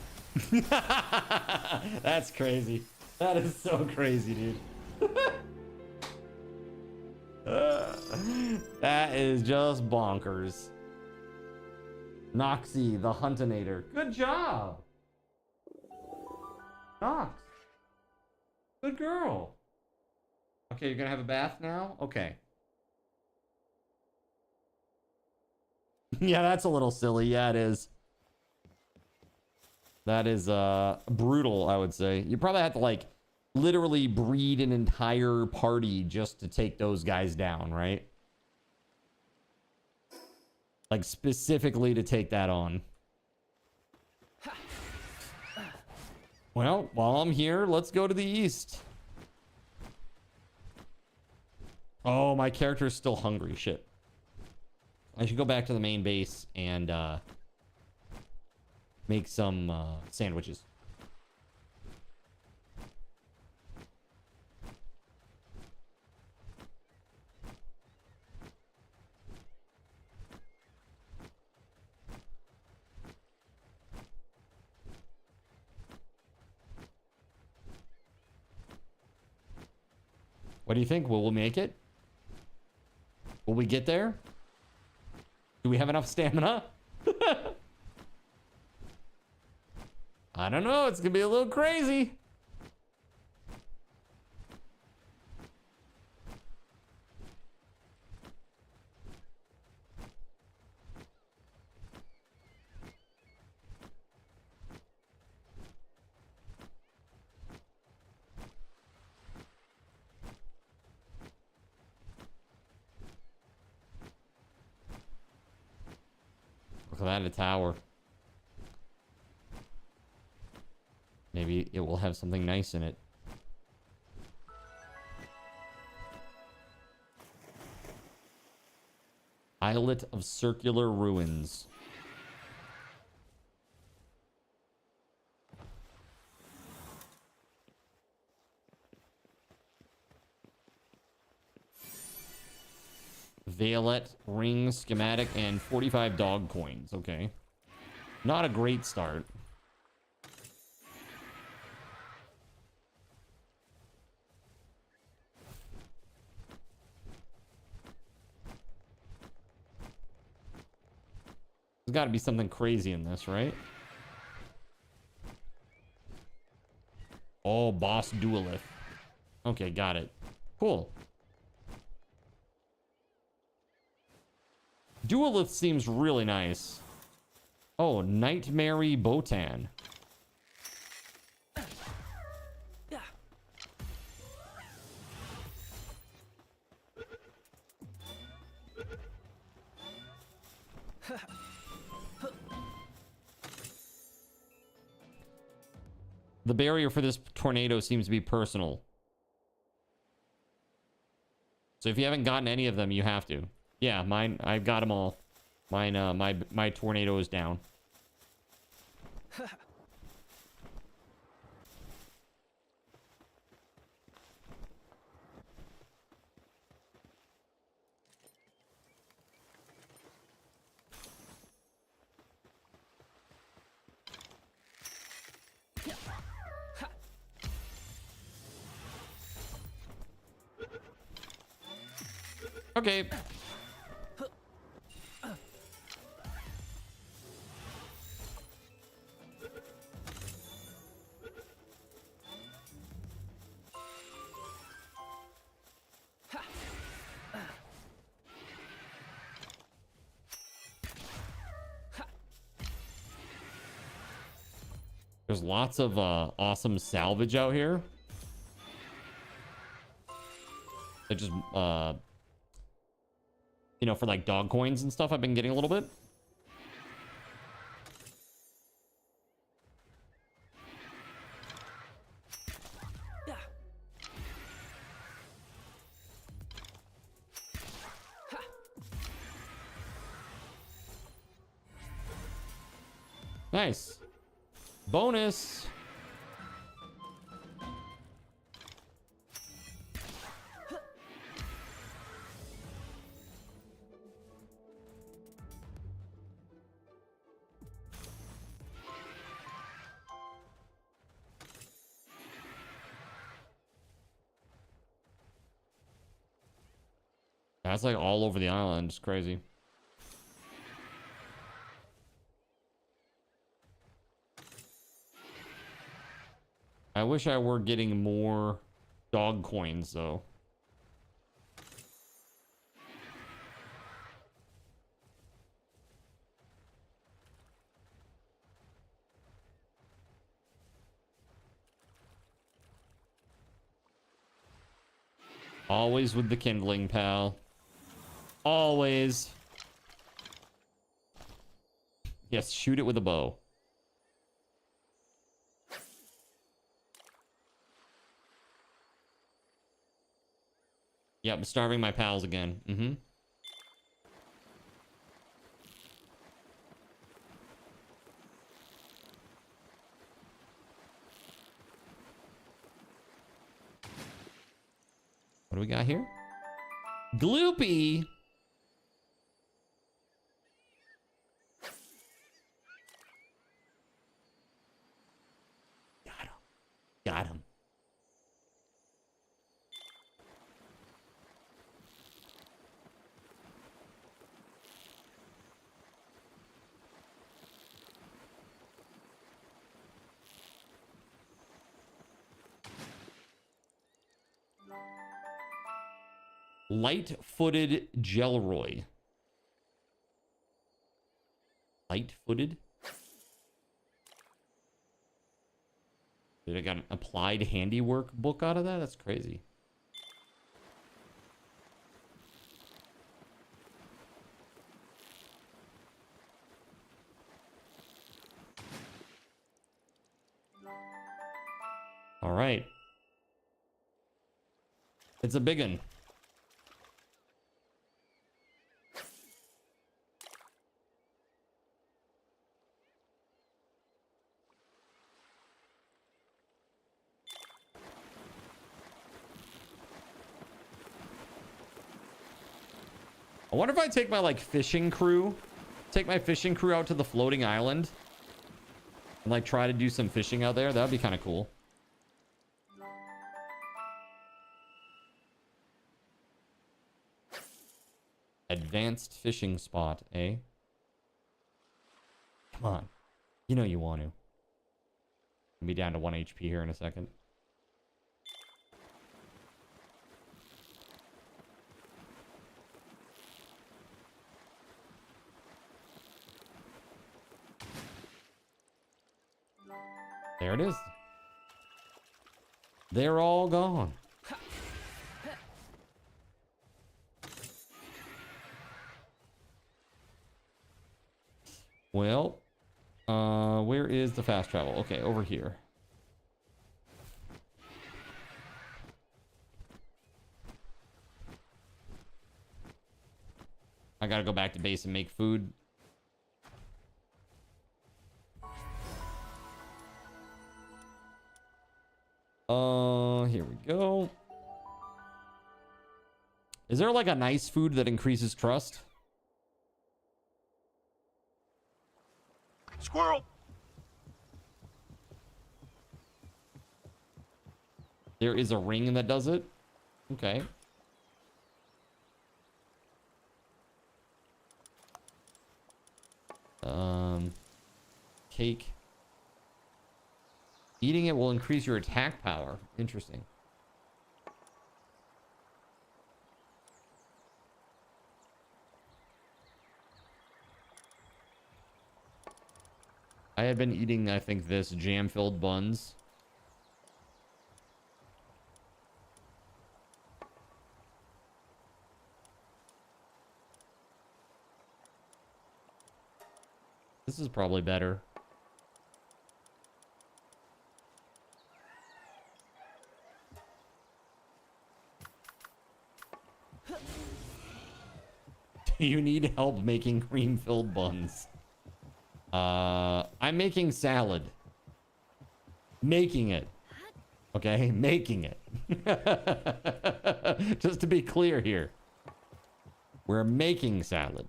Speaker 1: That's crazy. That is so crazy, dude. That is just bonkers. Noxy, the Huntinator. Good job. Nox. Good girl. Okay, you're gonna have a bath now? Okay. Yeah, that's a little silly. Yeah, it is. That is brutal, I would say. You probably have to, like, literally breed an entire party just to take those guys down, right? Like, specifically to take that on. Well, while I'm here, let's go to the east. Oh, my character is still hungry. Shit. I should go back to the main base and make some sandwiches. What do you think? Will we make it? Will we get there? Do we have enough stamina? I don't know. It's gonna be a little crazy. Look at that, a tower. Maybe it will have something nice in it. Islet of circular ruins. Valet, ring, schematic, and 45 dog coins. Okay. Not a great start. There's got to be something crazy in this, right? Oh, boss duelist. Okay, got it. Cool. Duelith seems really nice. Oh, Nightmare Botan. The barrier for this tornado seems to be personal. So if you haven't gotten any of them, you have to. Yeah, mine, I've got them all. Mine, my tornado is down. Okay. There's lots of awesome salvage out here. That just you know, for like dog coins and stuff, I've been getting a little bit. Nice. Bonus. That's like all over the island. It's crazy. I wish I were getting more dog coins, though. Always with the kindling, pal. Always. Yes, shoot it with a bow. Yep, I'm starving my pals again. Mm-hmm. What do we got here? Gloopy. Got him. Light-footed Gelroy. Light-footed? Did I got an applied handiwork book out of that? That's crazy. All right. It's a big one. I wonder if I take my, like, fishing crew, take my fishing crew out to the floating island and, like, try to do some fishing out there. That would be kind of cool. Advanced fishing spot, eh? Come on. You know you want to. I'll be down to 1 HP here in a second. There it is. They're all gone. Well, where is the fast travel? Okay, over here. I gotta go back to base and make food. Here we go. Is there like a nice food that increases trust?
Speaker 5: Squirrel!
Speaker 1: There is a ring that does it? Okay. Cake. Eating it will increase your attack power. Interesting. I had been eating, I think, this jam-filled buns. This is probably better. Do you need help making cream-filled buns? I'm making salad. Making it. Okay, making it. Just to be clear here. We're making salad.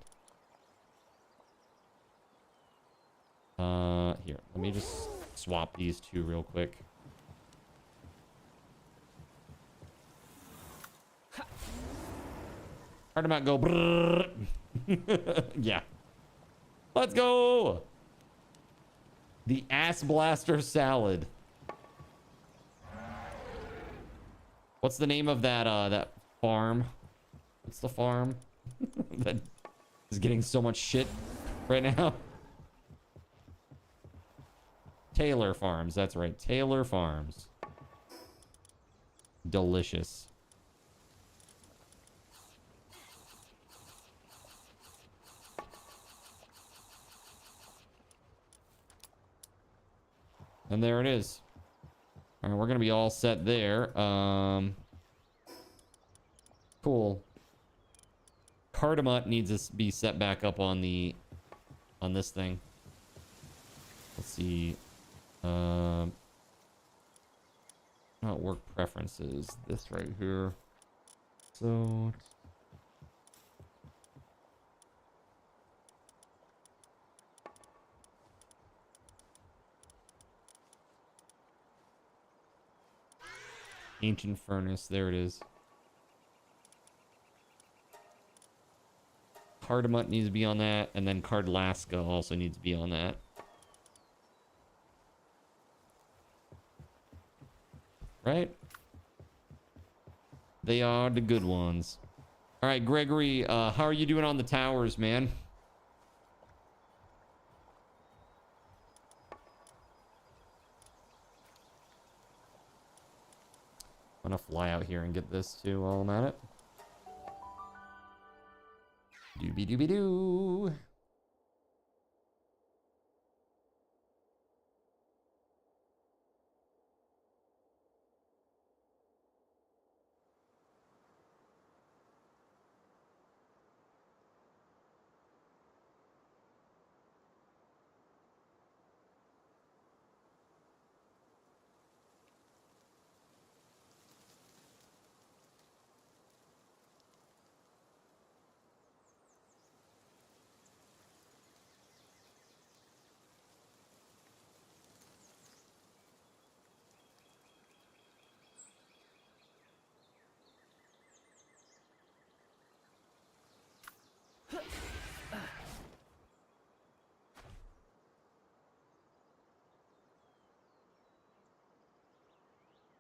Speaker 1: Here, let me just swap these two real quick. Hard about go brrr. Yeah. Let's go. The ass blaster salad. What's the name of that that farm? What's the farm that is getting so much shit right now? Taylor Farms, that's right. Taylor Farms. Delicious. And there it is. All right, we're gonna be all set there. Cool. cool. Cardamom needs to be set back up on this thing. Let's see. Not work preferences. This right here. So ancient furnace. There it is. Cardamom needs to be on that, and then Cardlaska also needs to be on that. Right? They are the good ones. All right, Gregory, how are you doing on the towers, man? I'm gonna fly out here and get this too while I'm at it. Doobie doobie doo.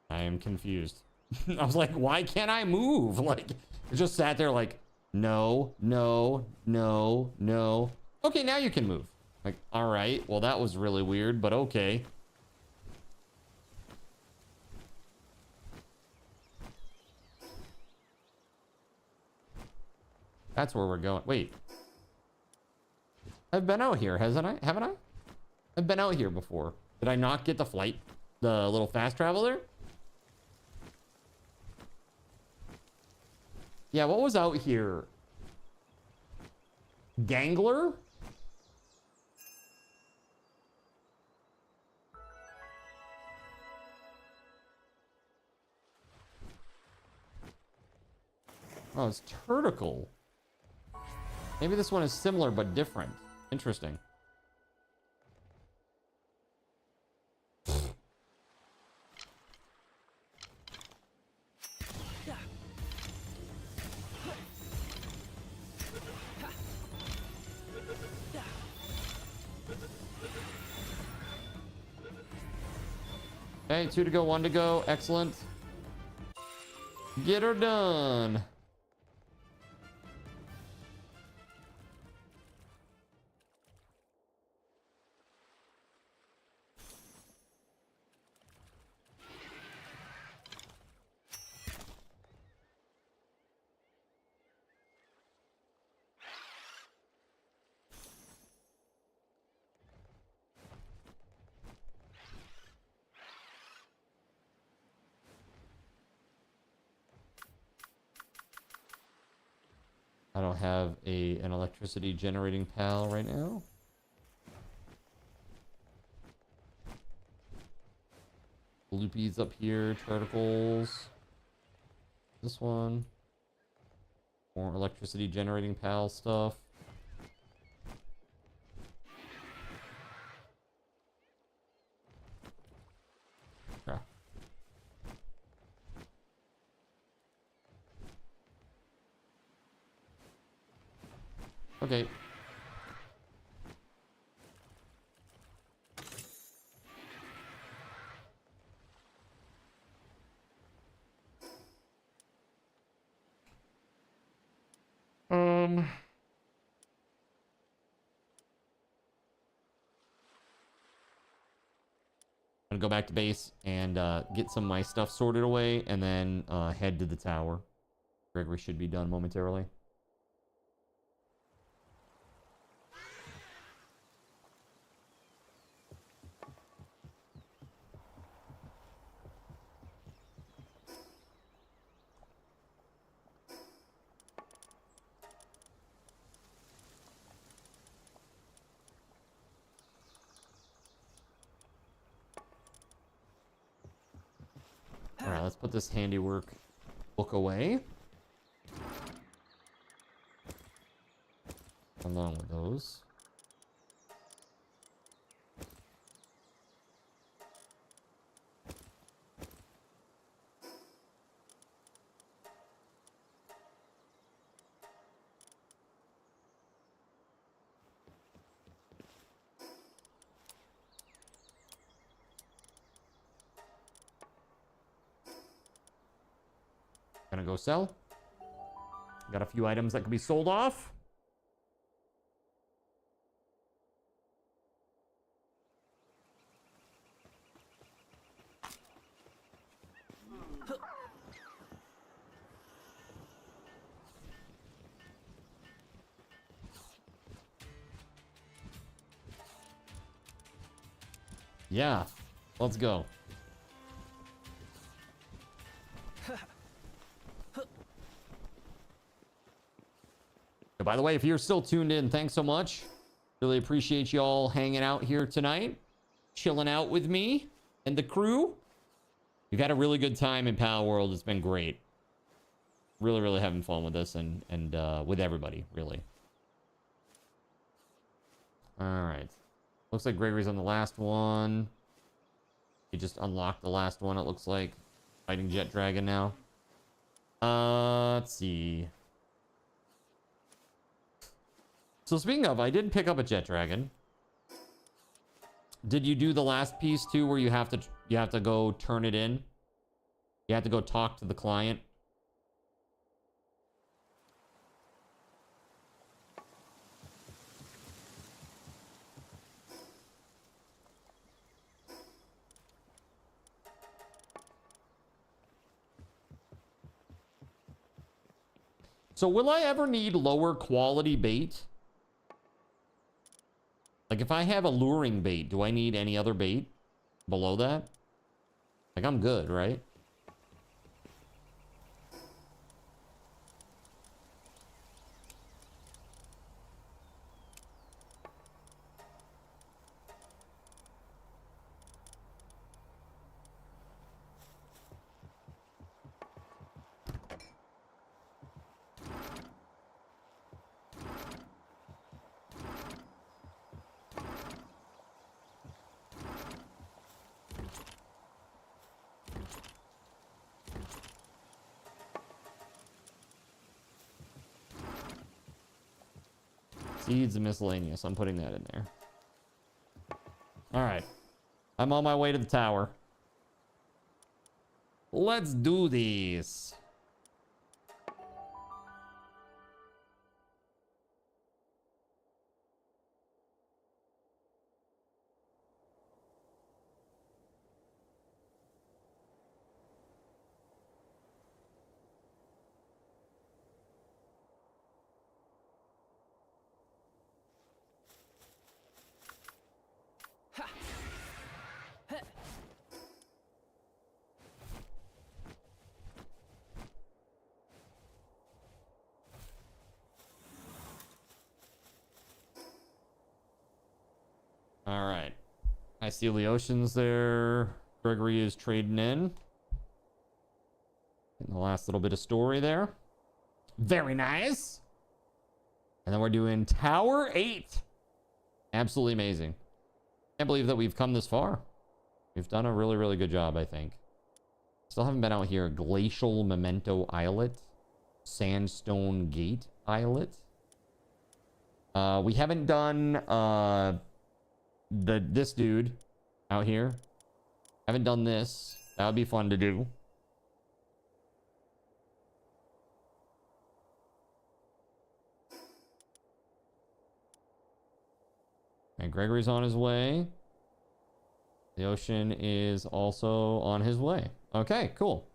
Speaker 1: I am confused. I was like, why can't I move? Like, it just sat there like, no, no, no, no. Okay, now you can move. Like, all right. Well, that was really weird, but okay. That's where we're going. Wait. I've been out here, hasn't I? Haven't I? I've been out here before. Did I not get the flight? The little fast travel there? Yeah, what was out here? Gangler? Oh, it's Turticle. Maybe this one is similar but different. Interesting. Okay, 2 to go, 1 to go. Excellent. Get her done. I don't have an electricity generating pal right now. Loopies up here, Turtles. This one. More electricity generating pal stuff. Okay. Okay. I'm gonna go back to base and get some of my stuff sorted away and then head to the tower. Gregory should be done momentarily. All right, let's put this handiwork book away. Along with those. Gonna go sell. Got a few items that can be sold off. Yeah, let's go. By the way, if you're still tuned in, thanks so much. Really appreciate you all hanging out here tonight, chilling out with me and the crew. We've had a really good time in Power World. It's been great. Really, really having fun with this and with everybody, really. All right. Looks like Gregory's on the last one. He just unlocked the last one, it looks like. Fighting Jet Dragon now. Let's see. So speaking of, I did pick up a Jet Dragon. Did you do the last piece too, where you have to go turn it in? You have to go talk to the client. So will I ever need lower quality bait? Like if I have a luring bait, do I need any other bait below that? Like I'm good, right? Seeds and miscellaneous. I'm putting that in there. All right. I'm on my way to the tower. Let's do this. All right. I see the oceans there. Gregory is trading in. And the last little bit of story there. Very nice. And then we're doing Tower 8. Absolutely amazing. Can't believe that we've come this far. We've done a really, really good job, I think. Still haven't been out here. Glacial Memento Islet. Sandstone Gate Islet. We haven't done this dude out here. Haven't done this. That would be fun to do. And Gregory's on his way. The ocean is also on his way. Okay, cool.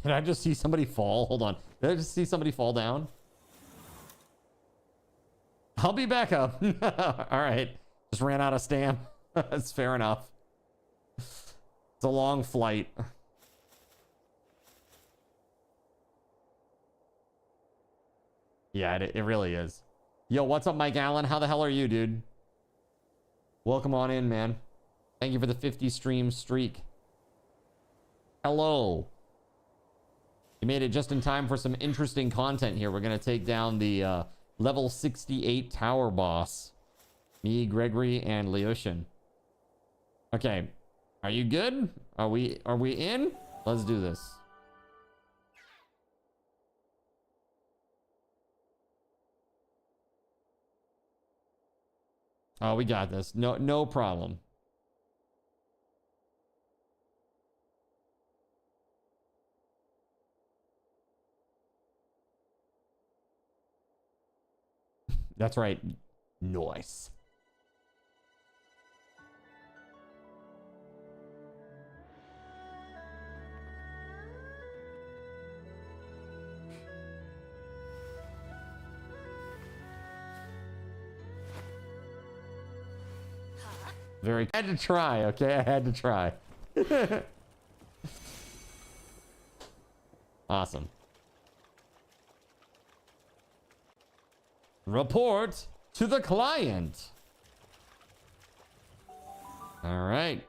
Speaker 1: Did I just see somebody fall? Hold on. Did I just see somebody fall down? I'll be back up. All right. Just ran out of stamp. That's fair enough. It's a long flight. Yeah, it really is. Yo, what's up, Mike Allen? How the hell are you, dude? Welcome on in, man. Thank you for the 50 stream streak. Hello. You made it just in time for some interesting content here. We're going to take down the level 68 tower boss. Me, Gregory, and Leoshin. Okay. Are you good? Are we in? Let's do this. Oh, we got this. No problem. That's right. Nice. I had to try, okay? I had to try. Awesome. Report to the client. All right.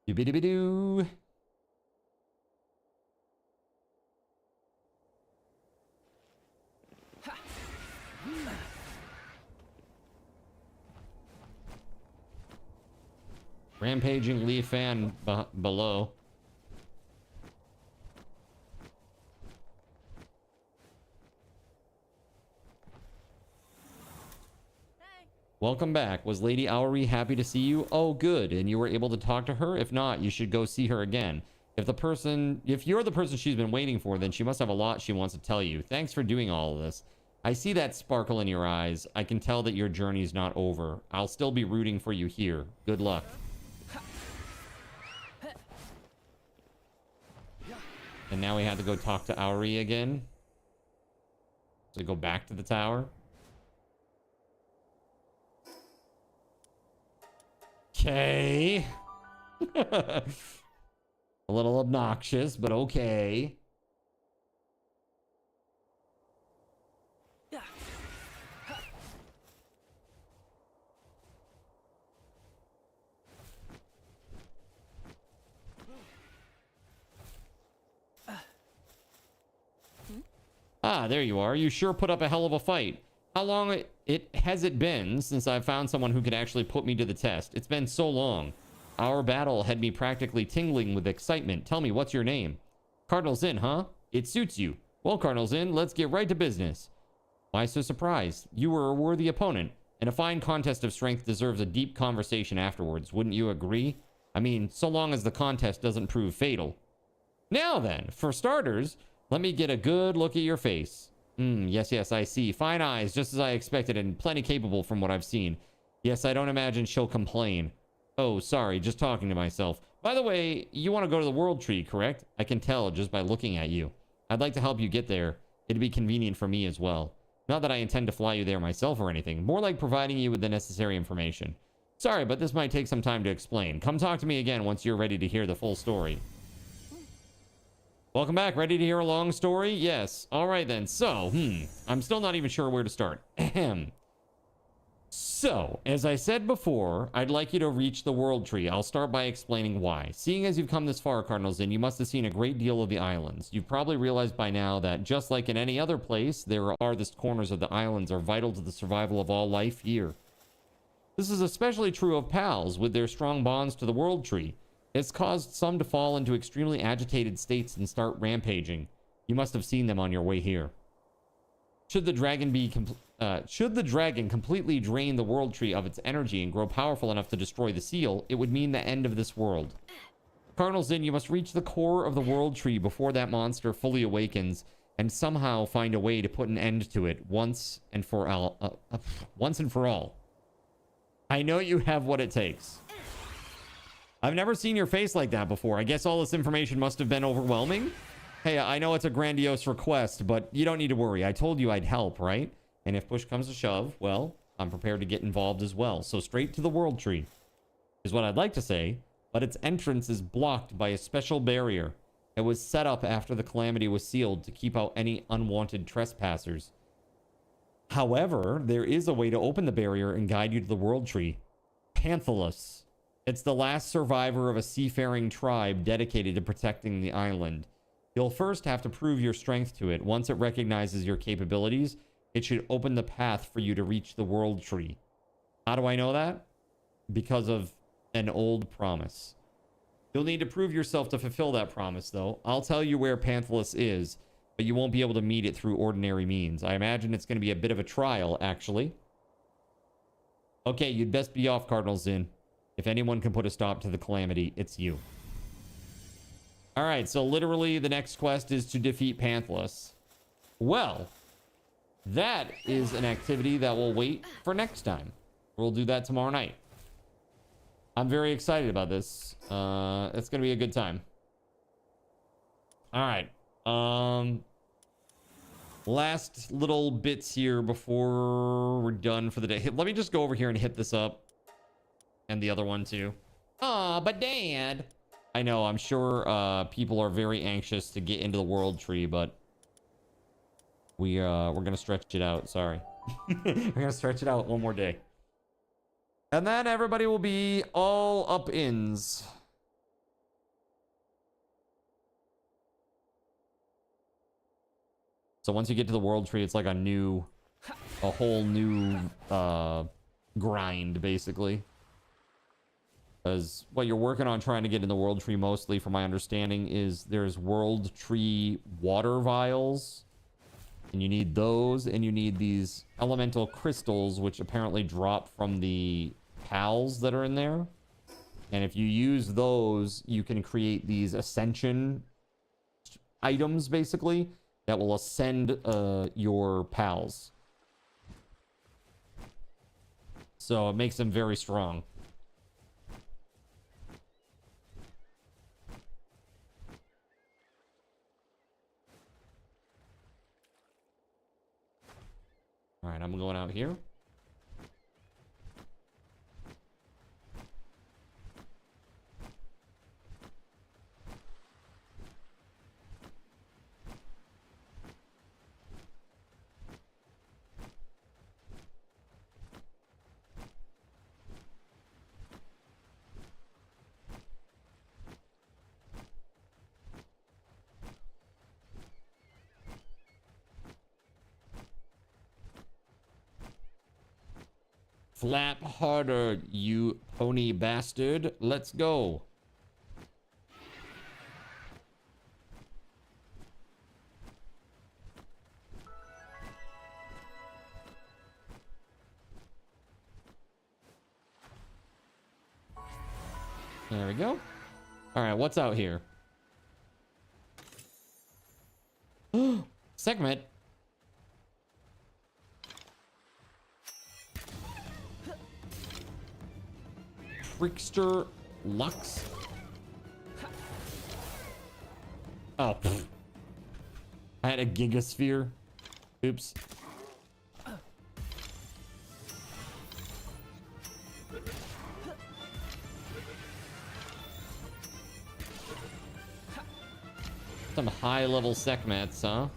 Speaker 1: Doobie-doobie-doo. Rampaging Lee fan below. Welcome back. Was Lady Owry happy to see you? Oh, good. And you were able to talk to her? If not, you should go see her again. If you're the person she's been waiting for, then she must have a lot she wants to tell you. Thanks for doing all of this. I see that sparkle in your eyes. I can tell that your journey's not over. I'll still be rooting for you here. Good luck. And now we have to go talk to Owry again. So go back to the tower. Okay. A little obnoxious, but okay. Ah, there you are. You sure put up a hell of a fight. How long has it been since I've found someone who could actually put me to the test? It's been so long. Our battle had me practically tingling with excitement. Tell me, what's your name? Cardinal Zin, huh? It suits you. Well, Cardinal Zin, let's get right to business. Why so surprised? You were a worthy opponent, and a fine contest of strength deserves a deep conversation afterwards. Wouldn't you agree? I mean, so long as the contest doesn't prove fatal. Now then, for starters, let me get a good look at your face. Yes, I see. Fine eyes, just as I expected, and plenty capable from what I've seen. Yes, I don't imagine she'll complain. Oh, sorry, just talking to myself. By the way, you want to go to the World Tree, correct? I can tell just by looking at you. I'd like to help you get there. It'd be convenient for me as well. Not that I intend to fly you there myself or anything. More like providing you with the necessary information. Sorry, but this might take some time to explain. Come talk to me again once you're ready to hear the full story. Welcome back. Ready to hear a long story? Yes. All right then. So, I'm still not even sure where to start. Ahem. So, as I said before, I'd like you to reach the World Tree. I'll start by explaining why. Seeing as you've come this far, Cardinal Zin, you must have seen a great deal of the islands. You've probably realized by now that just like in any other place, the farthest corners of the islands are vital to the survival of all life here. This is especially true of pals with their strong bonds to the World Tree. It's caused some to fall into extremely agitated states and start rampaging. You must have seen them on your way here. Should the dragon be Should the dragon completely drain the world tree of its energy and grow powerful enough to destroy the seal, it would mean the end of this world. Cardinal Zin, you must reach the core of the world tree before that monster fully awakens and somehow find a way to put an end to it once and for all. I know you have what it takes. I've never seen your face like that before. I guess all this information must have been overwhelming. Hey, I know it's a grandiose request, but you don't need to worry. I told you I'd help, right? And if push comes to shove, well, I'm prepared to get involved as well. So straight to the world tree is what I'd like to say, but its entrance is blocked by a special barrier. It was set up after the calamity was sealed to keep out any unwanted trespassers. However, there is a way to open the barrier and guide you to the world tree. Panthalus. It's the last survivor of a seafaring tribe dedicated to protecting the island. You'll first have to prove your strength to it. Once it recognizes your capabilities, it should open the path for you to reach the world tree. How do I know that? Because of an old promise. You'll need to prove yourself to fulfill that promise, though. I'll tell you where Panthalus is, but you won't be able to meet it through ordinary means. I imagine it's going to be a bit of a trial, actually. Okay, you'd best be off, Cardinal Zin. If anyone can put a stop to the calamity, it's you. All right, so literally the next quest is to defeat Panthalus. Well, that is an activity that will wait for next time. We'll do that tomorrow night. I'm very excited about this. It's going to be a good time. All right. Last little bits here before we're done for the day. Let me just go over here and hit this up. And the other one too. Aw, but Dad. I know, I'm sure people are very anxious to get into the world tree, but we're gonna stretch it out. Sorry. We're gonna stretch it out one more day. And then everybody will be all up ins. So once you get to the world tree, it's like a whole new grind, basically. Because what you're working on trying to get in the world tree mostly, from my understanding, is there's world tree water vials. And you need those, and you need these elemental crystals, which apparently drop from the pals that are in there. And if you use those, you can create these ascension items, basically, that will ascend your pals. So it makes them very strong. All right, I'm going out here. Flap harder, you pony bastard. Let's go. There we go. All right, what's out here? Segment. Trickster Lux. Oh, pfft. I had a gigasphere. Oops. Some high-level Sekhmets, huh?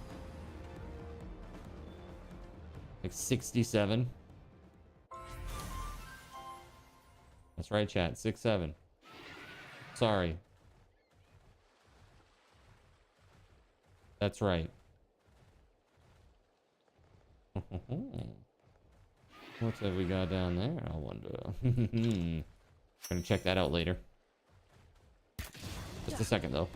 Speaker 1: Like 67. That's right, chat. 6-7. Sorry. That's right. What have we got down there? I wonder. Gonna check that out later. Just a second, though.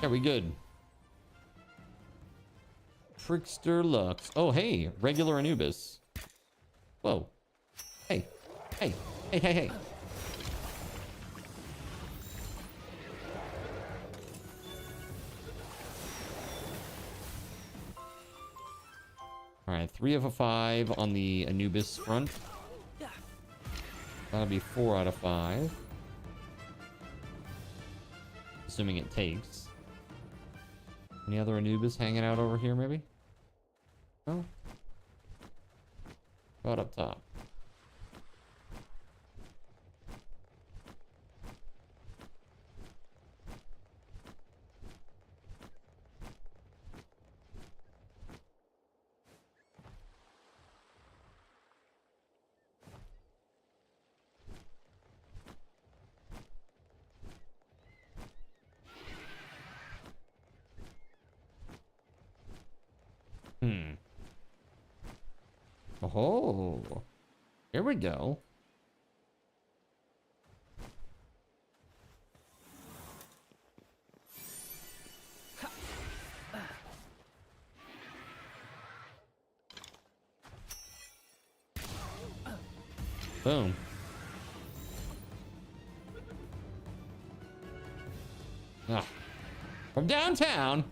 Speaker 1: Yeah, we good. Trickster Lux. Oh, hey, regular Anubis. Whoa. Hey, hey, hey, hey, hey. All right, 3 of a 5 on the Anubis front. That'll be 4 out of 5. Assuming it takes. Any other Anubis hanging out over here, maybe? No? How about up top? Oh, here we go. Boom. Ah. From downtown.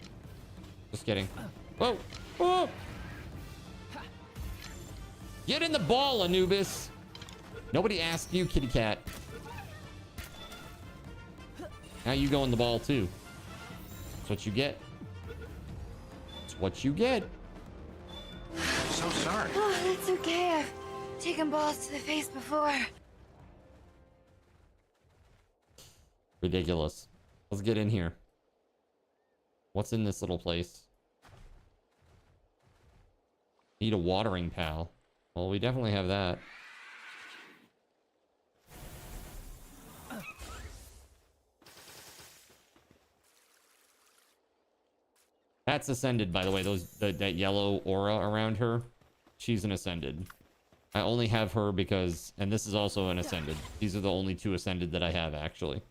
Speaker 1: Just kidding. Whoa. Whoa. Get in the ball, Anubis. Nobody asked you, kitty cat. Now you go in the ball, too. That's what you get. That's what you get.
Speaker 15: So sorry.
Speaker 16: Oh, that's okay. I've taken balls to the face before.
Speaker 1: Ridiculous. Let's get in here. What's in this little place? Need a watering pal. Well, we definitely have that. That's Ascended, by the way. That yellow aura around her. She's an Ascended. I only have her because... And this is also an Ascended. These are the only 2 Ascended that I have, actually.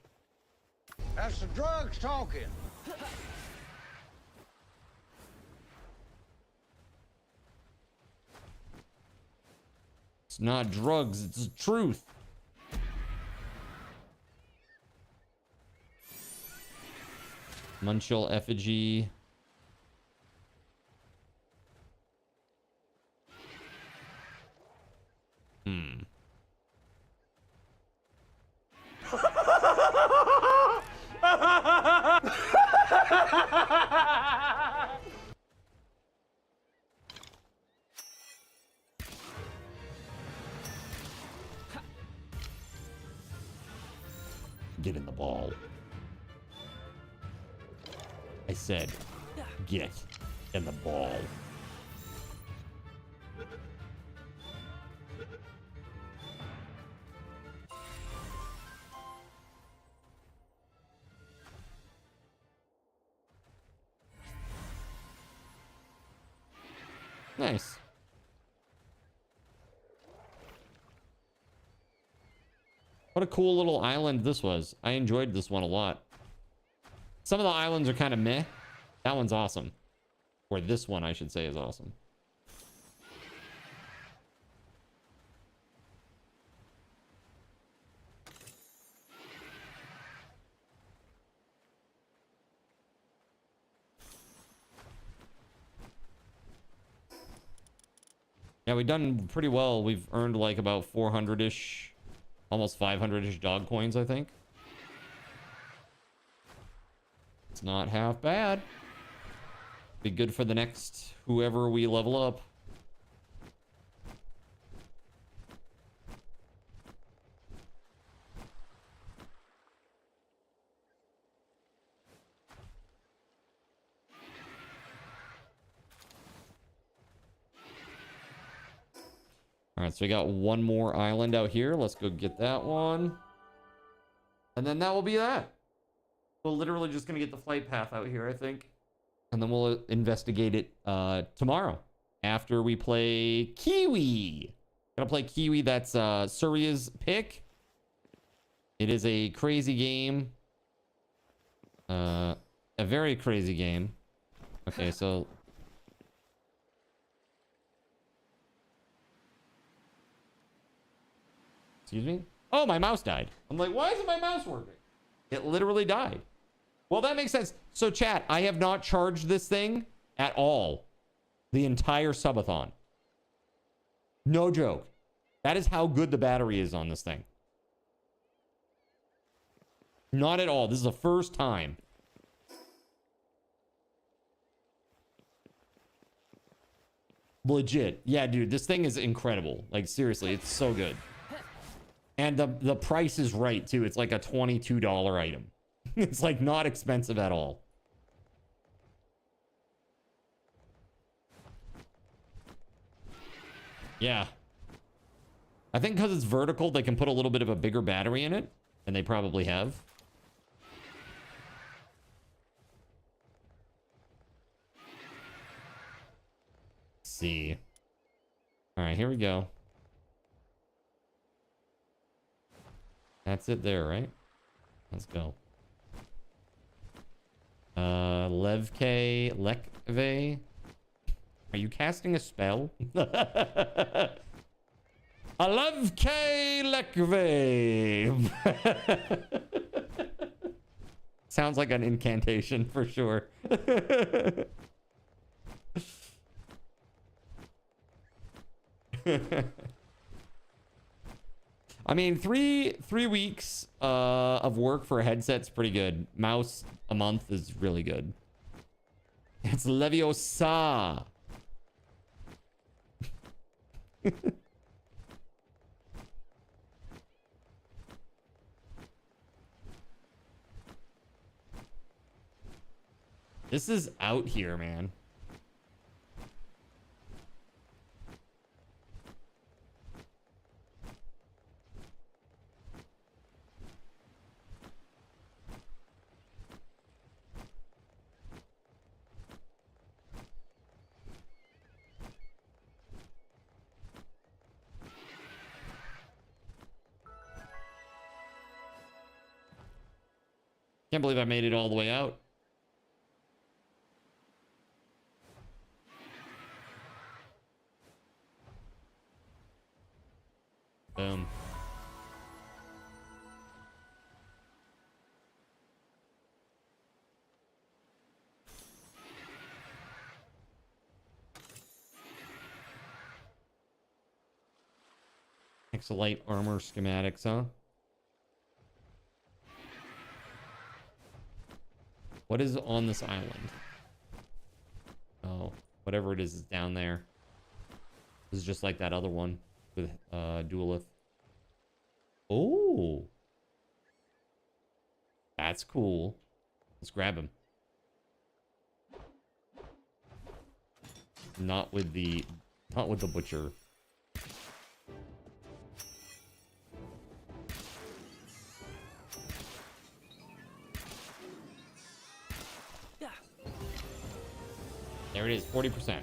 Speaker 15: That's the drugs talking.
Speaker 1: It's not drugs, it's the truth. Munchel effigy. Get in the ball. I said, get in the ball. Nice. What a cool little island this was. I enjoyed this one a lot. Some of the islands are kind of meh. That one's awesome. Or this one, I should say, is awesome. Yeah, we've done pretty well. We've earned like about 400-ish, almost 500-ish dog coins, I think. It's not half bad. Be good for the next whoever we level up. All right, so we got one more island out here. Let's go get that one. And then that will be that. We're literally just going to get the flight path out here, I think. And then we'll investigate it tomorrow after we play Kiwi. Gonna play Kiwi. That's Surya's pick. It is a crazy game. A very crazy game. Okay, so... Excuse me? Oh, my mouse died. I'm like, why isn't my mouse working? It literally died. Well, that makes sense. So, chat, I have not charged this thing at all. The entire subathon. No joke. That is how good the battery is on this thing. Not at all. This is the first time. Legit. Yeah, dude, this thing is incredible. Like, seriously, it's so good. And the price is right, too. It's like a $22 item. It's, like, not expensive at all. Yeah. I think because it's vertical, they can put a little bit of a bigger battery in it. And they probably have. Let's see. All right, here we go. That's it there, right? Let's go. Lekve. Are you casting a spell? Alevke Lekve. Sounds like an incantation for sure. I mean, three weeks of work for a headset's pretty good. Mouse a month is really good. It's Leviosa. This is out here, man. Can't believe I made it all the way out. Boom. Exolite armor schematics, huh? What is on this island? Oh, whatever it is down there. This is just like that other one with Duelith. Oh, that's cool. Let's grab him. Not with the butcher. There it is, 40%.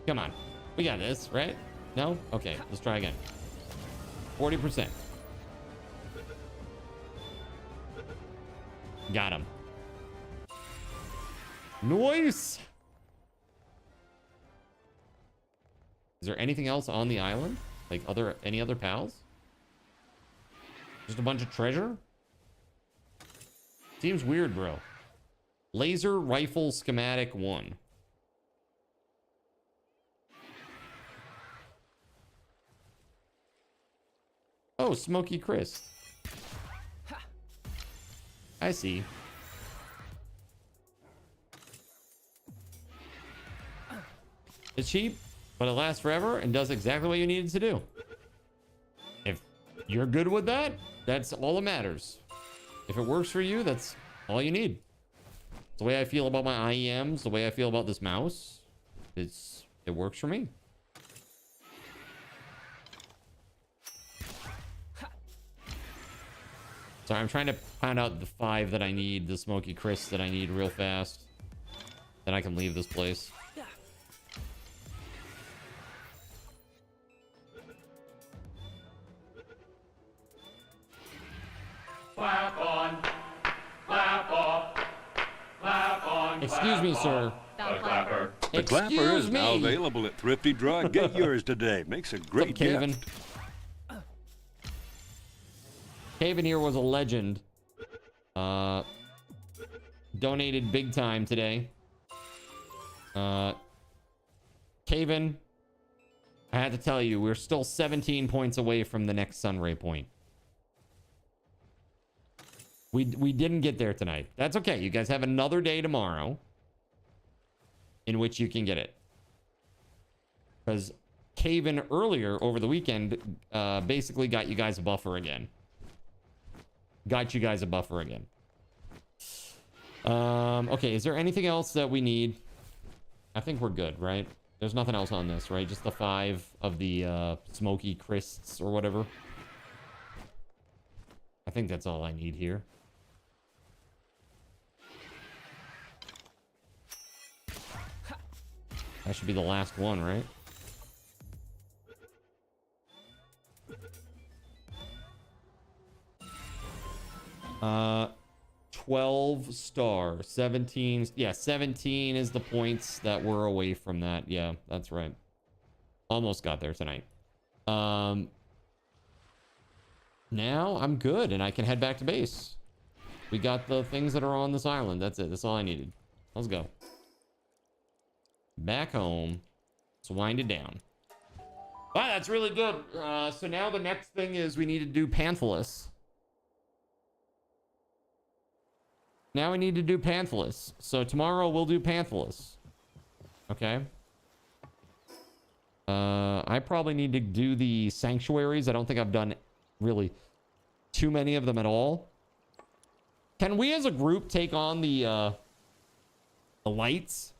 Speaker 1: Come on. We got this, right? No? Okay, let's try again. 40%. Got him. Nice! Is there anything else on the island? Like any other pals? Just a bunch of treasure? Seems weird, bro. Laser rifle schematic 1. Oh, Smoky Chris. I see. It's cheap, but it lasts forever and does exactly what you need it to do. If you're good with that, that's all that matters. If it works for you, that's all you need. The way I feel about my IEMs, the way I feel about this mouse, it works for me. Sorry, I'm trying to find out the 5 that I need, the Smoky Chris that I need real fast. Then I can leave this place.
Speaker 8: Clap on, clap off,
Speaker 1: Excuse me, sir.
Speaker 8: The clapper.
Speaker 9: The clapper is now available at Thrifty Draw. Get yours today. Makes a great
Speaker 1: Caven?
Speaker 9: gift.
Speaker 1: Caven here was a legend. Donated big time today. Caven, I had to tell you, we're still 17 points away from the next Sunray point. We didn't get there tonight. That's okay. You guys have another day tomorrow in which you can get it. Because Caven earlier over the weekend basically got you guys a buffer again. Okay, is there anything else that we need? I think we're good, right? There's nothing else on this, right? Just the 5 of the smoky crysts or whatever. I think that's all I need here. That should be the last one, right? 12 star, 17. Yeah, 17 is the points that we're away from that. Yeah, that's right. Almost got there tonight. Now I'm good and I can head back to base. We got the things that are on this island. That's it. That's all I needed. Let's go. Back home. Let's wind it down. Wow, that's really good. So now the next thing is we need to do Panthalus. Now we need to do Panthalus. So tomorrow we'll do Panthalus. Okay. I probably need to do the sanctuaries. I don't think I've done really too many of them at all. Can we as a group take on the lights?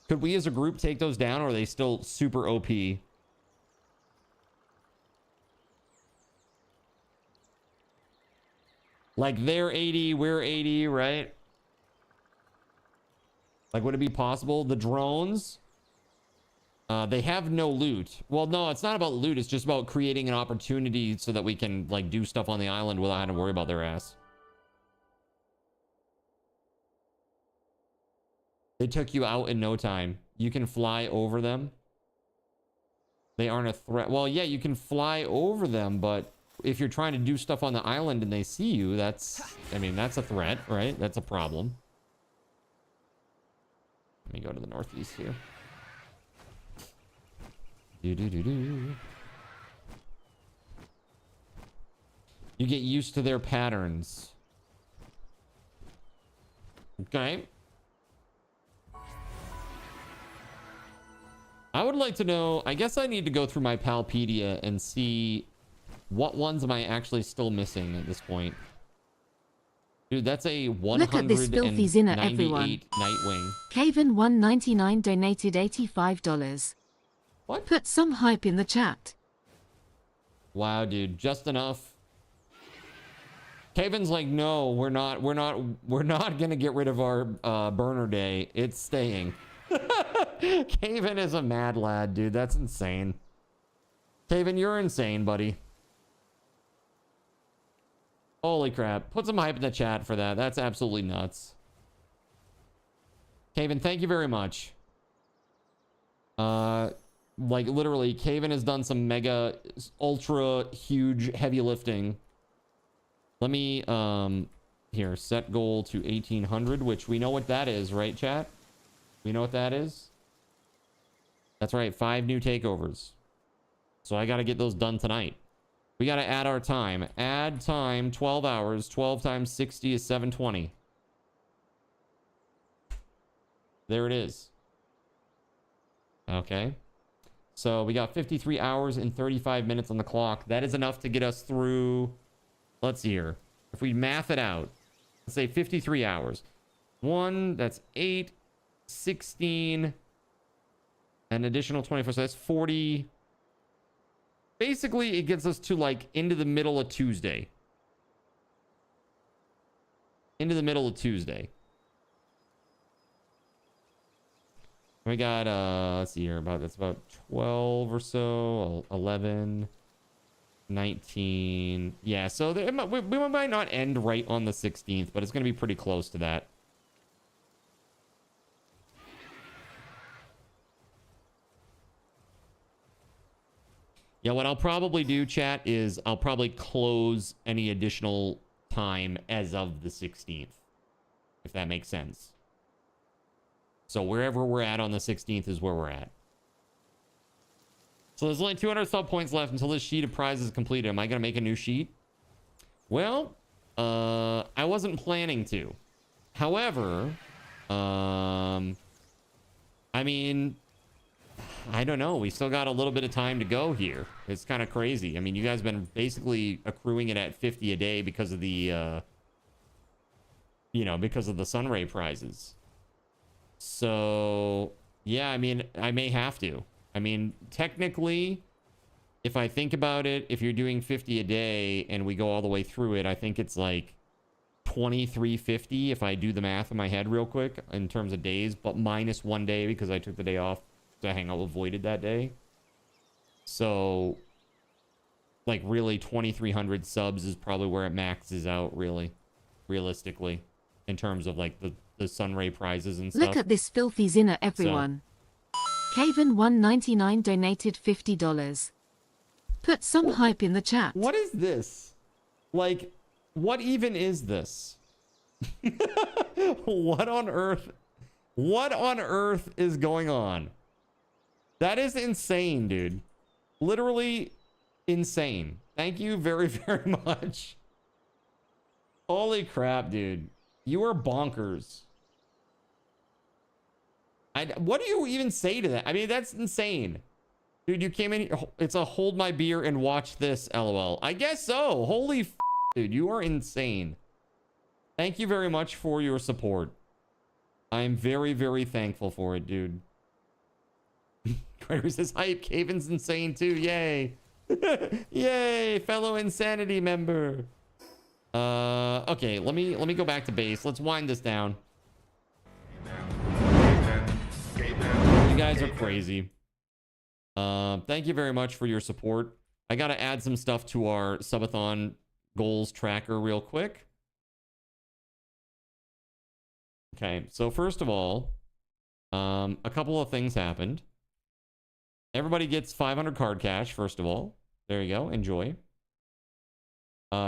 Speaker 1: Could we as a group take those down, or are they still super OP? Like they're 80, we're 80, right? Like, would it be possible? The drones, they have no loot. Well, no, it's not about loot. It's just about creating an opportunity so that we can like do stuff on the island without having to worry about their ass. They took you out in no time. You can fly over them. They aren't a threat. Well, yeah, you can fly over them, but if you're trying to do stuff on the island and they see you, that's, I mean, that's a threat, right? That's a problem. Let me go to the northeast here. You get used to their patterns. Okay. I would like to know, I guess I need to go through my Palpedia and see what ones am I actually still missing at this point. Dude, that's a 198
Speaker 17: Look at this filthy zinner, everyone.
Speaker 1: Nightwing.
Speaker 17: Caven199 donated $85.
Speaker 1: What?
Speaker 17: Put some hype in the chat.
Speaker 1: Wow, dude, just enough. Caven's like, no, we're not gonna get rid of our burner day. It's staying. Caven is a mad lad, dude. That's insane. Caven, you're insane, buddy. Holy crap. Put some hype in the chat for that. That's absolutely nuts. Caven, thank you very much. Like, literally, Caven has done some mega, ultra, huge, heavy lifting. Let me, here, set goal to 1800, which we know what that is, right, chat? We know what that is? That's right, 5 new takeovers. So I gotta get those done tonight. We gotta add our time. Add time, 12 hours. 12 times 60 is 720. There it is. Okay. So we got 53 hours and 35 minutes on the clock. That is enough to get us through, let's see here. If we math it out, let's say 53 hours. 1, that's 8, 16, an additional 24, so that's 40. Basically, it gets us to like into the middle of Tuesday. Into the middle of Tuesday. We got, let's see here, that's about 12 or so, 11, 19. Yeah, so we might not end right on the 16th, but it's going to be pretty close to that. Yeah, what I'll probably do, chat, is I'll probably close any additional time as of the 16th, if that makes sense. So wherever we're at on the 16th is where we're at. So there's only 200 sub points left until this sheet of prizes is completed. Am I going to make a new sheet? Well, I wasn't planning to. However, I mean, I don't know. We still got a little bit of time to go here. It's kind of crazy. I mean, you guys have been basically accruing it at 50 a day because of the, because of the Sunray prizes. So, yeah, I mean, I may have to. I mean, technically, if I think about it, if you're doing 50 a day and we go all the way through it, I think it's like 2350 if I do the math in my head real quick in terms of days, but minus 1 day because I took the day off to hang out with Voided that day. So, like, really 2300 subs is probably where it maxes out, really, realistically, in terms of like the Sunray prizes and stuff.
Speaker 17: Look at this filthy zinner, everyone. Caven199 donated $50. Put some hype in the chat.
Speaker 1: What is this? Like, what even is this? What on earth? What on earth is going on? That is insane, dude. Literally insane. Thank you very, very much. Holy crap, dude. You are bonkers. What do you even say to that? I mean, that's insane. Dude, you came in. It's a hold my beer and watch this, LOL. I guess so. Holy f, dude, you are insane. Thank you very much for your support. I am very, very thankful for it, dude. Kratos says hype. Caven's insane too. Yay. Yay, fellow insanity member. Okay, let me go back to base. Let's wind this down. You guys are crazy. Thank you very much for your support. I got to add some stuff to our subathon goals tracker real quick. Okay, so first of all, a couple of things happened. Everybody gets 500 card cash, first of all. There you go. Enjoy.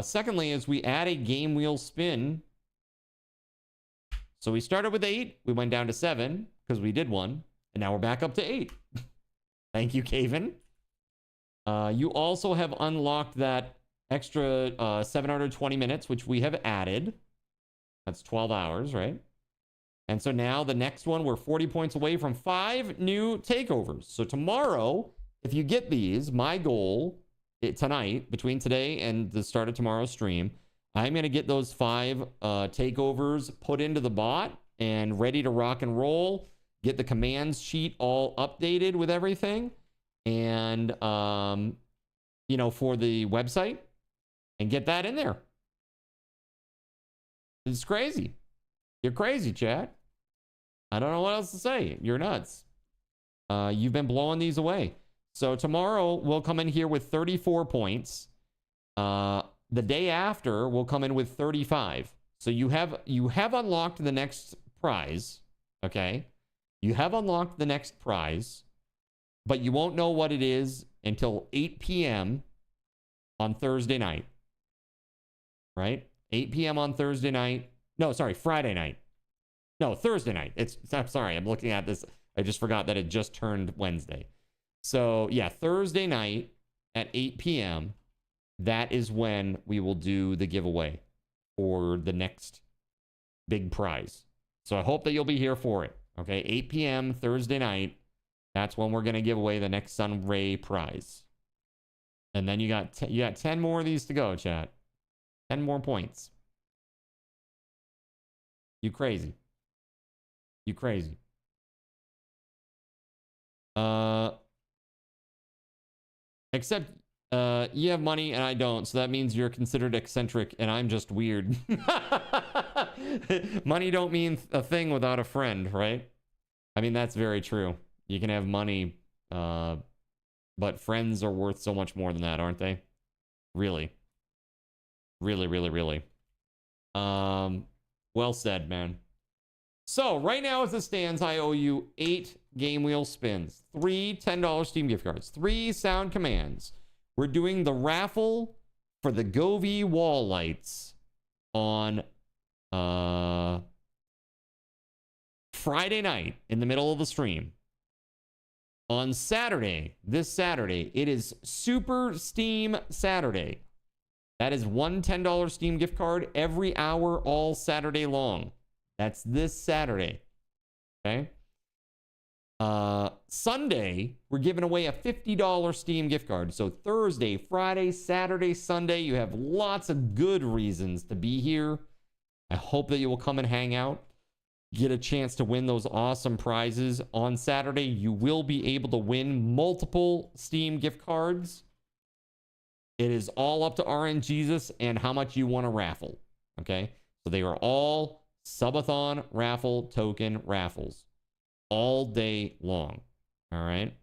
Speaker 1: Secondly, is we add a game wheel spin. So we started with 8. We went down to 7 because we did one. And now we're back up to 8. Thank you, Caven. You also have unlocked that extra 720 minutes, which we have added. That's 12 hours, right? And so now the next one, we're 40 points away from 5 new takeovers. So tomorrow, if you get these, my goal tonight, between today and the start of tomorrow's stream, I'm going to get those 5 takeovers put into the bot and ready to rock and roll. Get the commands sheet all updated with everything. And, for the website. And get that in there. It's crazy. You're crazy, chat. I don't know what else to say. You're nuts. You've been blowing these away. So tomorrow we'll come in here with 34 points. The day after we'll come in with 35. So you have unlocked the next prize. Okay. You have unlocked the next prize, but you won't know what it is until 8 p.m. on Thursday night. Right? 8 p.m. on Thursday night. No, sorry, Friday night. No, Thursday night. I'm sorry, I'm looking at this. I just forgot that it just turned Wednesday. So, yeah, Thursday night at 8 p.m., that is when we will do the giveaway for the next big prize. So I hope that you'll be here for it. Okay, 8 p.m. Thursday night. That's when we're going to give away the next Sunray prize. And then you got 10 more of these to go, chat. 10 more points. You crazy. You crazy. Except you have money and I don't, so that means you're considered eccentric and I'm just weird. Money don't mean a thing without a friend, right? I mean, that's very true. You can have money, but friends are worth so much more than that, aren't they? Really. Really, really, really. Well said, man. So, right now as it stands, I owe you 8 game wheel spins, 3 $10 Steam gift cards, 3 sound commands, We're doing the raffle for the Govee wall lights on Friday night in the middle of the stream. On Saturday, this Saturday, it is Super Steam Saturday. That is one $10 Steam gift card every hour all Saturday long. That's this Saturday. Okay? Sunday, we're giving away a $50 Steam gift card. So Thursday, Friday, Saturday, Sunday, you have lots of good reasons to be here. I hope that you will come and hang out. Get a chance to win those awesome prizes. On Saturday, you will be able to win multiple Steam gift cards. It is all up to RNGesus and how much you want to raffle. Okay? So they are all Subathon raffle token raffles. All day long. All right?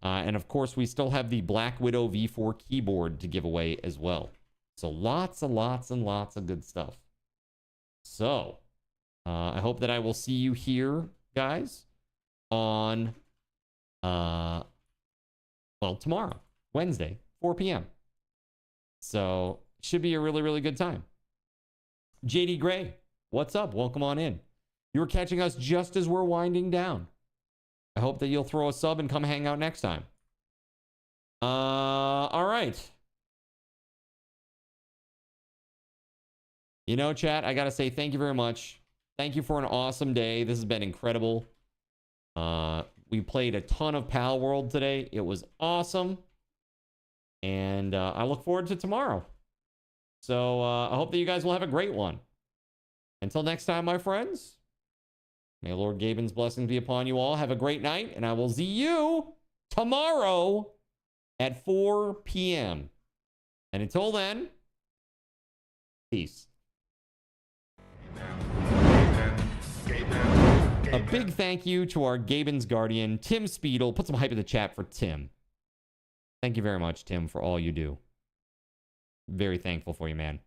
Speaker 1: And of course, we still have the Black Widow V4 keyboard to give away as well. So lots and lots and lots of good stuff. So, I hope that I will see you here, guys, on, well, tomorrow, Wednesday, 4 p.m. So, should be a really, really good time. JD Gray, what's up? Welcome on in. You're catching us just as we're winding down. I hope that you'll throw a sub and come hang out next time. All right. You know, chat, I got to say thank you very much. Thank you for an awesome day. This has been incredible. We played a ton of Pal World today. It was awesome. And I look forward to tomorrow. So I hope that you guys will have a great one. Until next time, my friends. May Lord Gaben's blessings be upon you all. Have a great night. And I will see you tomorrow at 4 p.m. And until then, peace. A big thank you to our Gaben's guardian, TimSpeedle. Put some hype in the chat for Tim. Thank you very much, Tim, for all you do. Very thankful for you, man.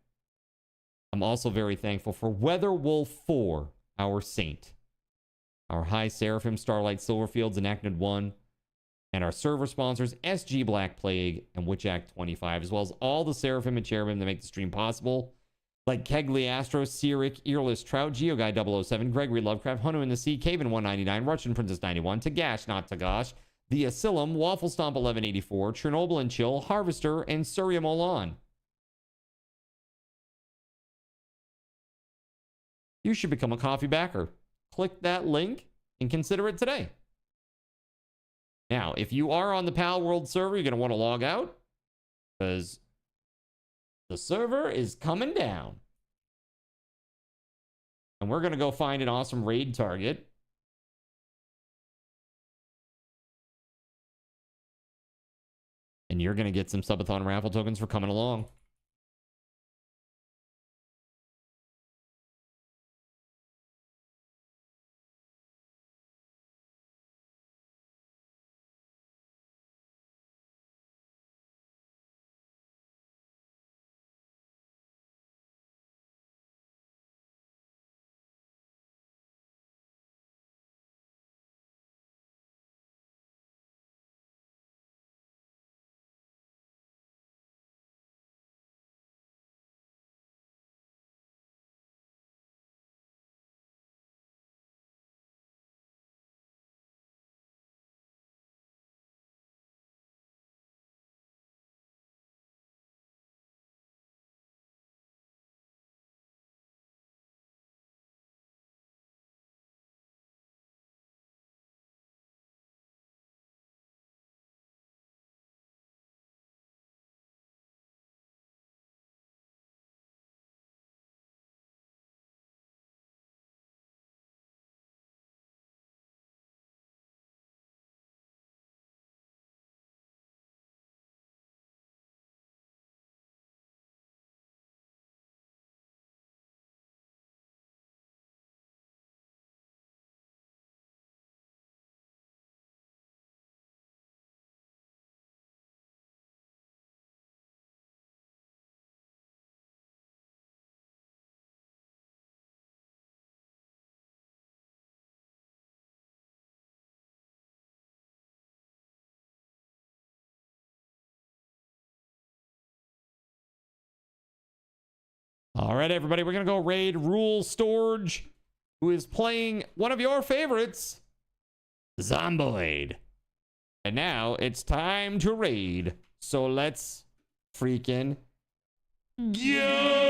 Speaker 1: I'm also very thankful for WeatherWolf4, our saint. Our High Seraphim, Starlight Silverfields, Enacted 1. And our server sponsors, SG Black Plague and Witch Act 25, as well as all the Seraphim and Cherubim that make the stream possible. Like Kegley Astro, Cyric, Earless Trout, GeoGuy 007, Gregory Lovecraft, Hunu in the Sea, Caven 199, Russian Princess 91, Tagash, not Tagash, The Asylum, Waffle Stomp 1184, Chernobyl and Chill, Harvester, and Surya Molan. You should become a coffee backer. Click that link and consider it today. Now, if you are on the Pal World server, you're going to want to log out because the server is coming down. And we're going to go find an awesome raid target. And you're going to get some Subathon raffle tokens for coming along. All right, everybody, we're going to go raid Rule Storage, who is playing one of your favorites, Zomboid. And now it's time to raid. So let's freaking go!